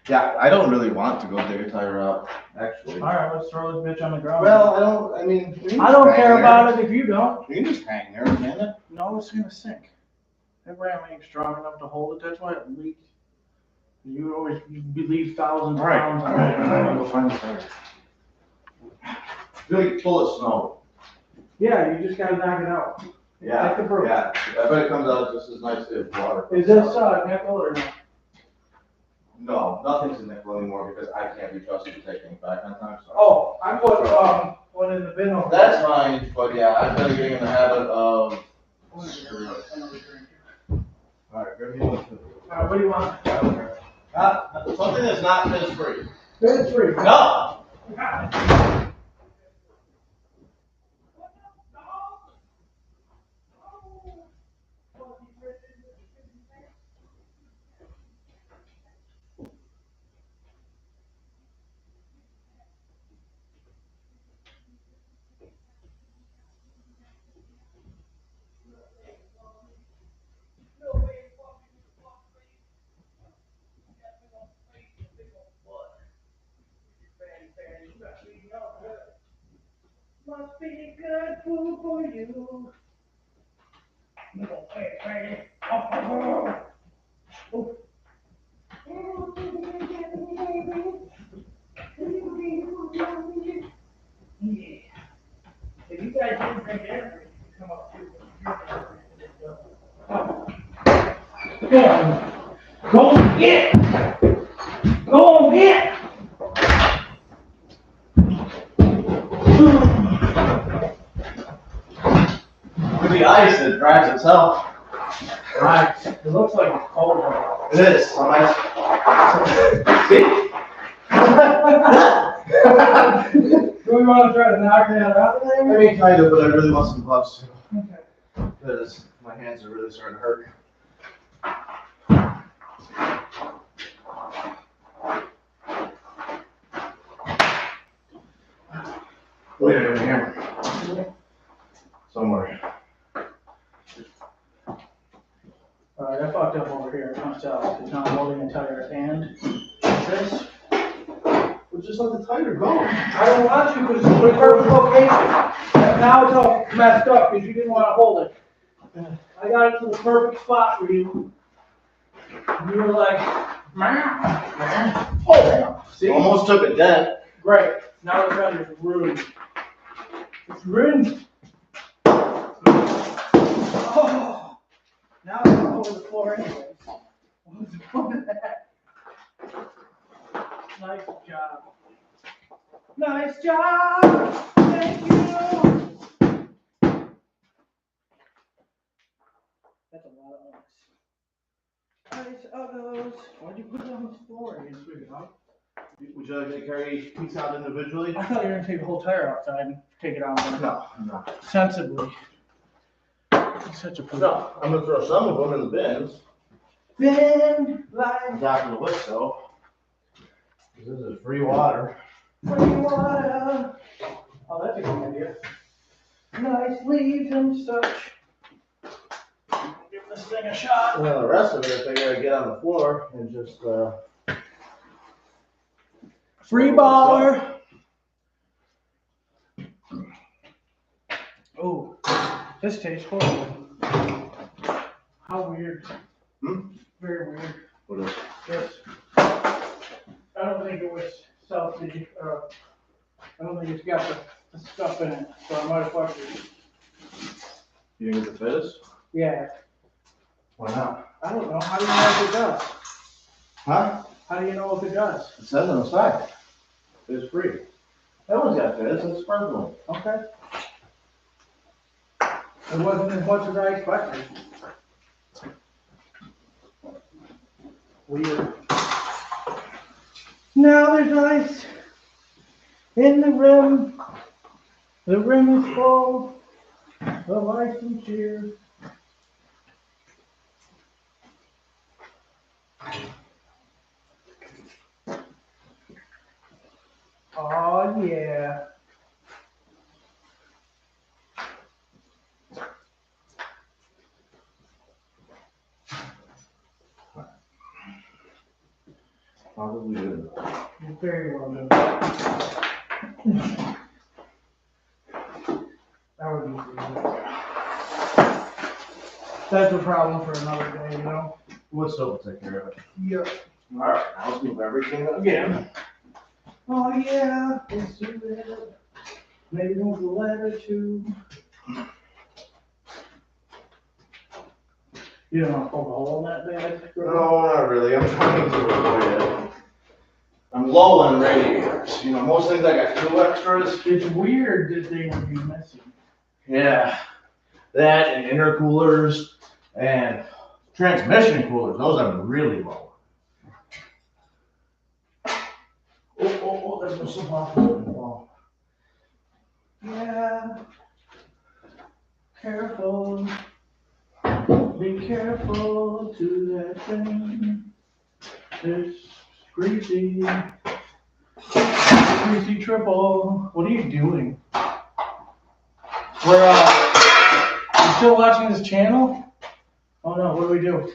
yeah, I don't really want to go dig a tire out, actually. All right, let's throw this bitch on the ground. Well, I don't care about it if you don't. You can just hang there, can't it? No, it's gonna sink. That ram ain't strong enough to hold it. That's why it leaks. You always believe thousands of pounds on I'm it. gonna go find the tire. Really full of snow. Yeah, you just gotta knock it out. Yeah, Like the brook. yeah. I bet it comes out just as nice as water. Is this nickel or no? No, nothing's a nickel anymore because I can't be trusted to take things back on time. So. Oh, I put one in the bin over there. That's fine, but yeah, I'm gonna get in the habit of. Alright, good deal. What do you want? Something that's not fizz free. Fizz free. No! Must be good food for you. Yeah. If you guys didn't drink everything, come up too. Go on, get! Go on, get! The ice that dries itself. Right. It looks like it's cold. It is. See? Go we want to try to knock that out of I there? mean, kind of, but I really want some gloves too, Okay. because my hands are really starting to hurt. Wait, I have a hammer. Somewhere. Alright, I fucked up over here myself, because now I'm holding a tire and this. Well, just let the tire go. I don't want to, because it's the perfect location. And now it's all messed up, because you didn't want to hold it. I got it to the perfect spot for you. And you were like, man. Oh, see? Almost took a dent. Great. Now the tire is ruined. It's ruined. Oh, now it's all over the floor anyways. What's the point of that? Nice job. Nice job. Thank you. That's a lot of ice. Nice of those. Why'd you put it on the floor again, sweetheart? Would you like to carry each piece out individually? I thought you were gonna take the whole tire outside and take it out there. No, no. Sensibly. It's such a poop. No, I'm gonna throw some of them in the bins. Bin On life, top of the list though. This is free water. free water. Oh, that's a good idea. Nice leaves and such. Give this thing a shot. And then the rest of it, I figure I get on the floor and just, Free baller. Oh, this tastes horrible. How weird. Very weird. what is? Yes. I don't think it was salty. I don't think it's got the stuff in it, so I might have fucked it. You think it's a fizz? Yeah. Why not? I don't know. How do you know if it does? Huh? How do you know if it does? It says on the side. It's free. That one's got fizz, it's sparkling. Okay. It wasn't as much as I expected. Weird. Now there's ice in the rim. The rim is full of ice and cheer. Oh yeah. Probably good. You're very well done. That would be good. That's a problem for another day, you know? We'll still take care of it. Yep. Alright, now let's move everything again. Oh yeah, let's do that. Maybe move the ladder too. You don't want to poke a hole in that bed? No, not really. I'm trying to avoid it. I'm low on radiators. You know, most things I got 2 extras. It's weird that they would be missing. Yeah. That and intercoolers and transmission coolers. Those I'm really low. Oh, there's no slip off. Oh. Yeah. Careful. Be careful to that thing. It's greasy. Greasy triple. What are you doing? We're you still watching this channel? Oh no, what do we do?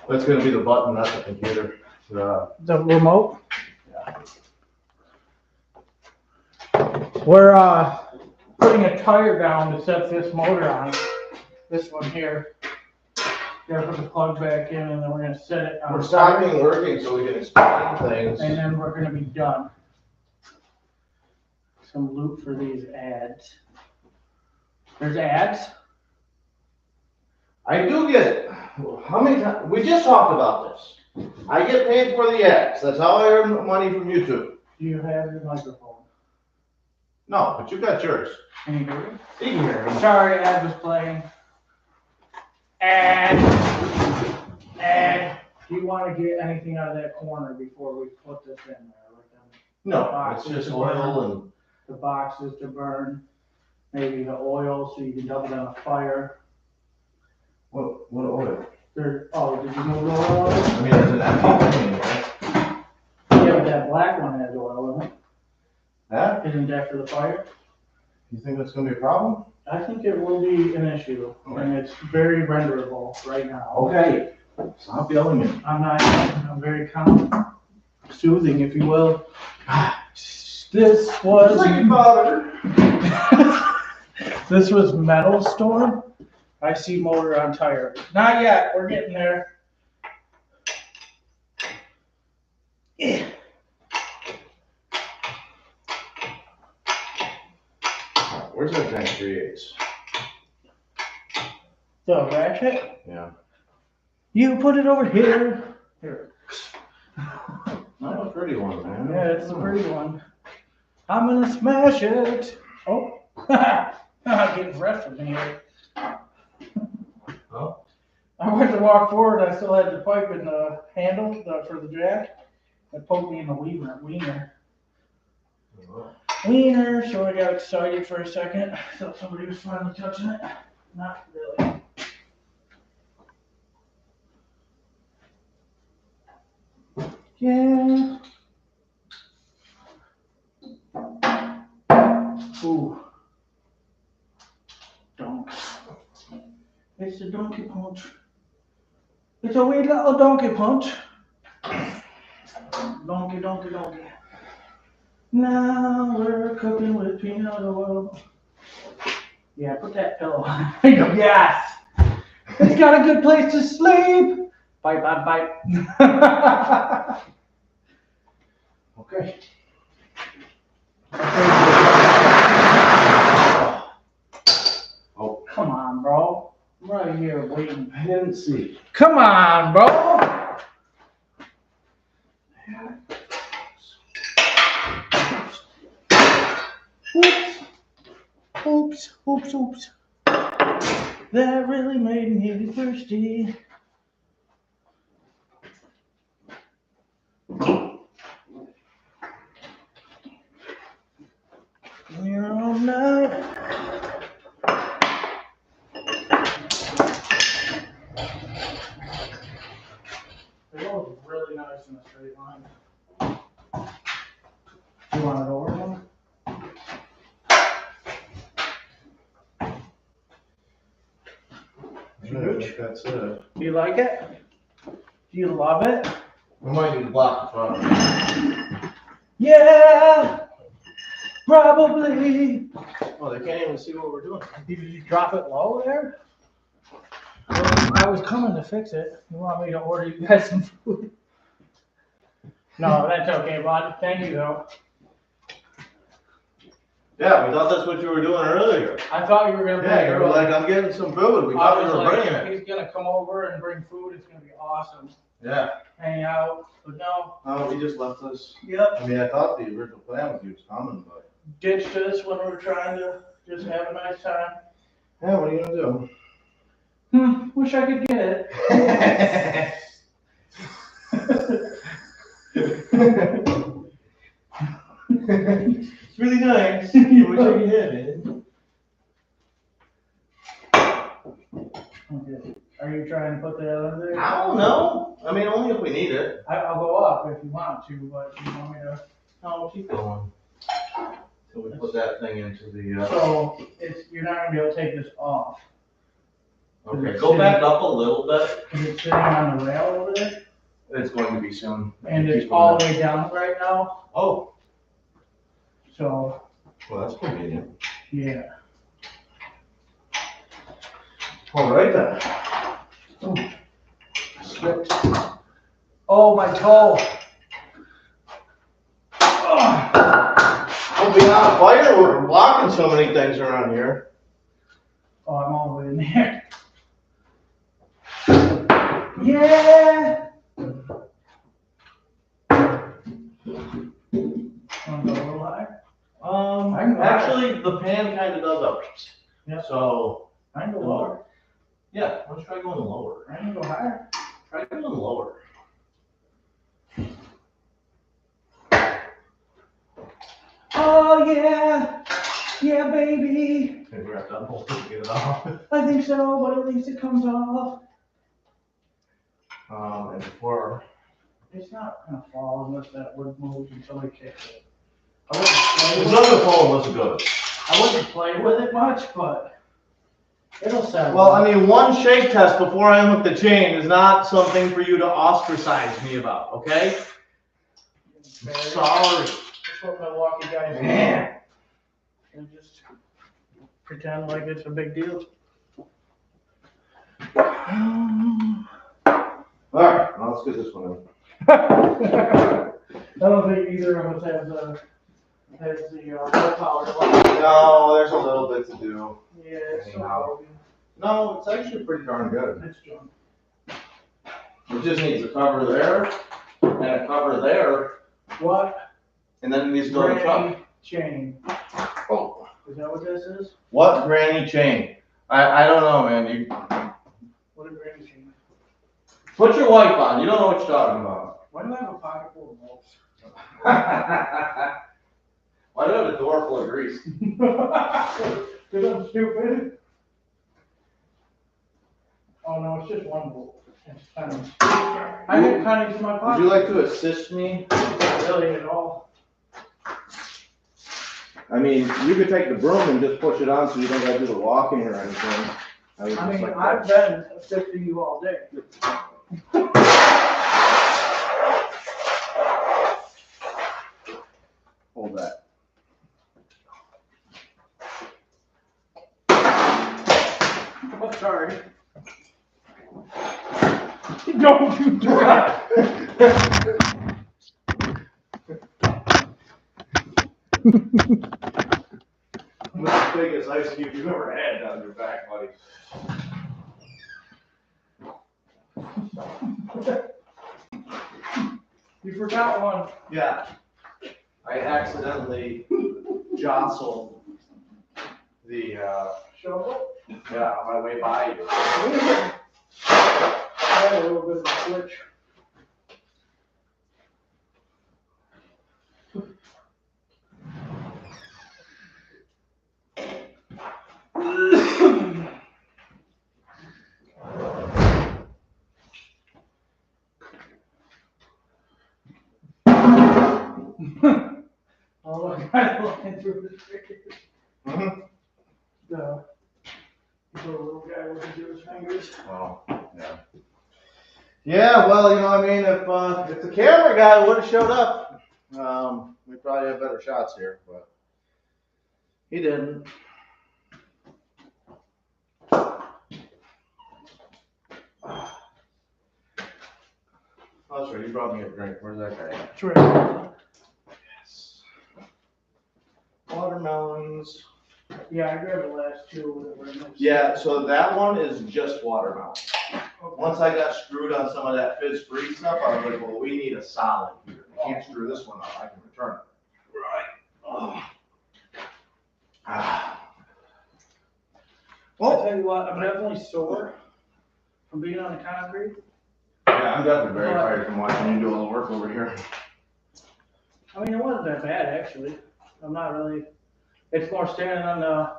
That's gonna be the button, not the computer. The remote? We're putting a tire down to set this motor on. This one here. Gotta put the plug back in and then we're gonna set it on. We're stopping working so we can explain things. And then we're gonna be done. Some loot for these ads. There's ads? I do get it. How many times? We just talked about this. I get paid for the ads. That's how I earn money from YouTube. Do you have your microphone? No, but you got yours. Can you hear me? You can hear me. Sorry, ad was playing. Ad. Do you want to get anything out of that corner before we put this in there? No, it's just oil and, The boxes to burn, maybe the oil so you can dump it on a fire. what oil? Oh, did you know the oil? I mean, there's an empty thing in there. Yeah, but that black one has oil in it. That? Isn't that for the fire? You think that's gonna be a problem? I think it will be an issue, and it's very renderable right now. Okay, stop yelling at me. I'm very calm, soothing, if you will. This was Like butter. this was Metal Storm. I see motor on tire. Not yet. We're getting there. Yeah. Where's that tank 3/8? The ratchet. Yeah. You put it over here. Here. Not a pretty one, man. Yeah, it's a pretty one. I'm gonna smash it. Oh, I'm getting fresh from here. Oh. I went to walk forward. I still had the pipe in the handle for the jack. It poked me in the wiener. Wiener. So I got excited for a second. I thought somebody was finally touching it. Not really. Yeah. Ooh. Donk. It's a donkey punch. It's a wee little donkey punch. Donkey, donkey, donkey. Now we're cooking with peanut oil. Yeah, put that pillow on. Yes! It's got a good place to sleep. Bite, bite, bite. Okay. Oh, Come on, bro. I'm right here waiting. I didn't see. Come on, bro. Oops. Oops. That really made me thirsty. We're all night. It goes really nice in a straight line. You want it over one? That's it. Do you like it? Do you love it? We might need to block the front. Yeah, probably. Oh, they can't even see what we're doing. Did you drop it low there? I was coming to fix it. You want me to order you guys some food? No, that's okay, bud. Thank you, though. Yeah, we thought that's what you were doing earlier. I thought you were gonna. Yeah, you were like, I'm getting some food. We thought we were bringing it. He's gonna come over and bring food. It's gonna be awesome. Yeah. Hang out, but no. No, he just left us. Yep. I mean, I thought the original plan was he was coming, but. Ditched us when we were trying to just have a nice time. Yeah, what are you gonna do? Wish I could get it. It's really nice. I wish I could have it. Okay. Are you trying to put that under there? I don't know. I mean, only if we need it. I'll go up if you want to, but you want me to? No, keep going. Till we put that thing into the. So you're not gonna be able to take this off. Okay, go back up a little bit. Is it sitting on the rail over there? It's going to be soon. And it's all the way down right now. Oh, So well, that's convenient. yeah. All right then. Ooh. Slipped. Oh, my toe. We'll be on fire. We're blocking so many things around here. Oh, I'm all the way in there. Yeah. Want to go a little higher? I can go Actually, the pan kind of does up. Yeah. So, I can go lower. yeah, let's try going lower. I can go higher. Try going lower. Oh yeah, yeah, baby. Maybe we have to unbolt it to get it off. I think so, but at least it comes off. And before, It's not gonna fall unless that wood moves and somebody kicks it. it's not gonna fall unless it goes. I wouldn't play with it much, but it'll settle. Well, I mean, one shake test before I unhook the chain is not something for you to ostracize me about, okay? Sorry. That's what Milwaukee guys do. Man. And just pretend like it's a big deal. All right, now let's get this one in. I don't think either of us has the willpower to like. No, there's a little bit to do. Yeah, it's Anyhow. No, it's actually pretty darn good. It's junk. It just needs a cover there and a cover there, What? and then it needs to go to the truck. Granny chain. Oh. Is that what this is? What granny chain? I don't know, man. You What a granny chain. put your wife on. You don't know what you're talking about. Why do I have a pocket full of bolts? Why do I have a door full of grease? Because I'm stupid. Oh no, it's just one bolt. It's tiny. I get tiny in my Would pocket. you like to assist me? Not really at all. I mean, you could take the broom and just push it on so you don't gotta do the walking or anything. Would I just mean, like I've that. been assisting you all day. Hold that. Oh, sorry. Don't you do that. What's the biggest ice cube you've ever had down your back, buddy? You forgot one. Yeah. I accidentally jostled the, Shovel? yeah, on my way by you. I had a little bit of a switch. Oh, I'm kind of looking through the fingers. Mm-hmm. The little guy looking through his fingers. Well, yeah. Yeah, well, you know, I mean, if the camera guy would have showed up, we probably have better shots here, but he didn't. Oh, that's right, you brought me a drink. Where's that guy at? That's right. Yes. Watermelons. Yeah, I grabbed the last two. Whatever. Yeah, so that one is just watermelon. Okay. Once I got screwed on some of that fizz-free stuff, I was like, well, we need a solid here. You can't screw this one up. I can return it. Right. Oh. Ah. I'll tell you what, I'm definitely sore from being on the concrete. Yeah, I'm definitely very tired from watching you do all the work over here. I mean, it wasn't that bad, actually. I'm not really, it's more standing on the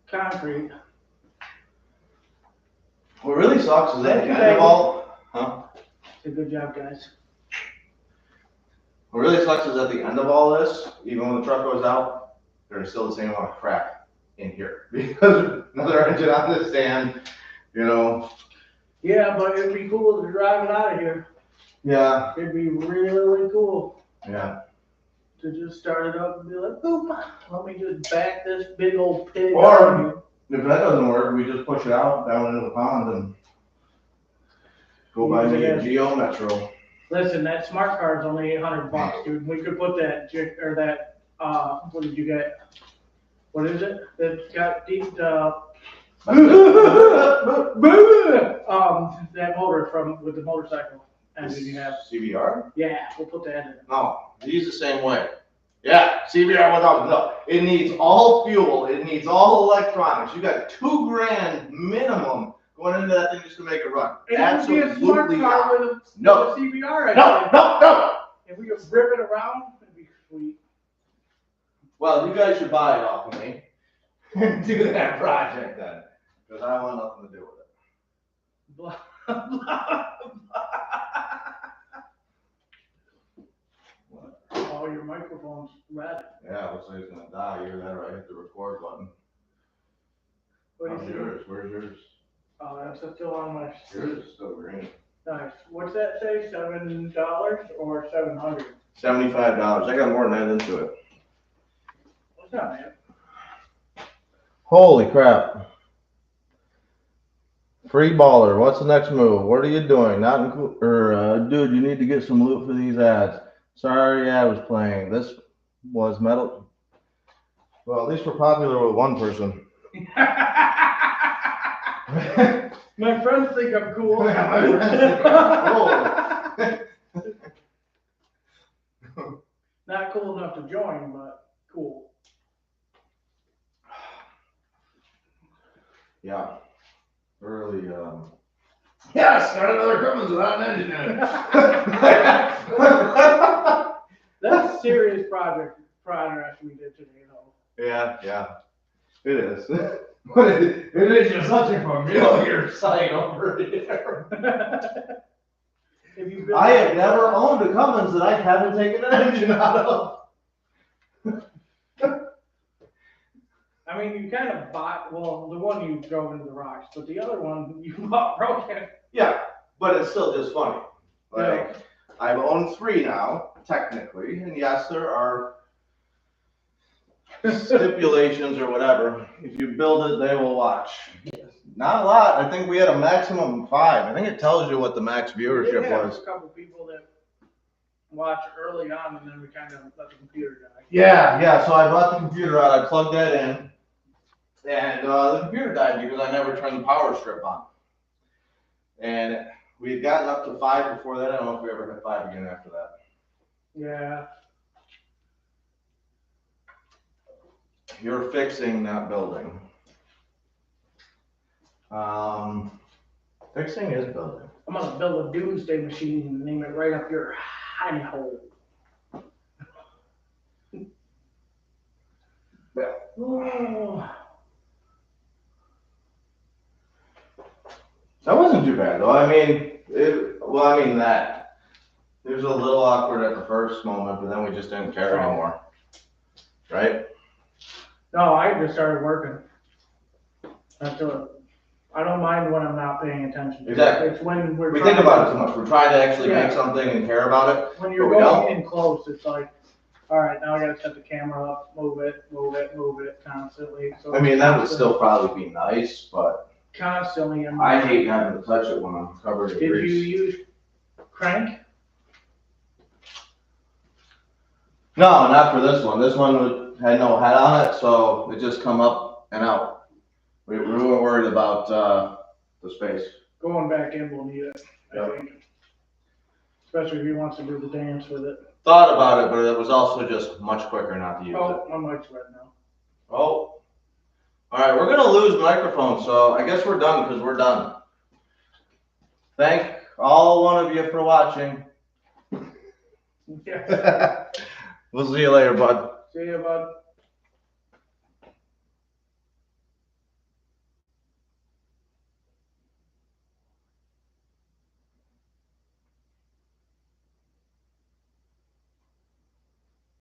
concrete. What really sucks is that at the end of all, huh? It's a good job, guys. What really sucks is at the end of all this, even when the truck goes out, there's still the same amount of crap in here. Because another engine on this stand, you know. Yeah, but it'd be cool to drive it out of here. Yeah. It'd be really cool Yeah. to just start it up and be like, boom, let me just back this big old pig Or- out of here. If that doesn't work, we just push it out down into the pond and go by me a Geo Metro. Listen, that smart card's only $800, dude. We could put that what did you get? What is it? It's got deep, that motor with the motorcycle. And did you have? CBR? Yeah, we'll put that in. No, these the same way. Yeah, CBR without, no, it needs all fuel, it needs all electronics. You got $2,000 minimum going into that thing just to make it run. It would be a smart Absolutely car not. with a No. CBR. No. If we could rip it around, it'd be sweet. Well, you guys should buy it off of me and do that project then, because I want nothing to do with it. Blah, blah, What? oh, your microphone's red. Yeah, looks like it's gonna die. Either that or I hit the record button. What How's do you see? yours? Where's yours? Oh, that's still on my. Yours is still green. Nice. What's that say? $7 or 700? $75. I got more than that into it. What's that, man? Holy crap. Free baller. What's the next move? What are you doing? Dude, you need to get some loot for these ads. Sorry, I was playing. This was metal. Well, at least we're popular with one person. My friends think I'm cool. Not cool enough to join, but cool. Yeah. Early, yeah, start another Cummins without an engine in it. That's a serious progress we did today, though. Yeah. It is. But it is just such a familiar sight over here. I have never owned a Cummins that I haven't taken an engine out of. I mean, you kind of bought, well, the one you drove into the rocks, but the other one you bought broken. Yeah, but it's still just funny. Like, I've owned 3 now, technically, and yes, there are stipulations or whatever. If you build it, they will watch. Not a lot. I think we had a maximum of 5. I think it tells you what the max viewership was. A couple people that watched early on, and then we kind of let the computer die. Yeah. So I brought the computer out. I plugged that in, and the computer died because I never turned the power strip on. And we had gotten up to 5 before that. I don't know if we ever hit 5 again after that. Yeah. You're fixing that building. Fixing is building. I'm gonna build a doomsday machine and name it right up your high hole. Yeah. Oh. That wasn't too bad though. I mean, it was a little awkward at the first moment, but then we just didn't care anymore. Right? No, I just started working. That's it. I don't mind when I'm not paying attention. Exactly. It's when We think about it too much. We're trying to actually make something and care about it. When you're going in close, it's like, all right, now I gotta set the camera up, move it constantly. So I mean, that would still probably be nice, but constantly. I hate having to touch it when I'm covered in Did grease. you use crank? No, not for this one. This one had no head on it, so it just come up and out. We weren't worried about the space. Going back in will need it, I Yep. think. Especially if he wants to do the dance with it. Thought about it, but it was also just much quicker not to use it. Oh, my mic's red now. Oh. All right, we're gonna lose microphone, so I guess we're done because we're done. Thank all one of you for watching. Yeah. We'll see you later, bud. See you, bud.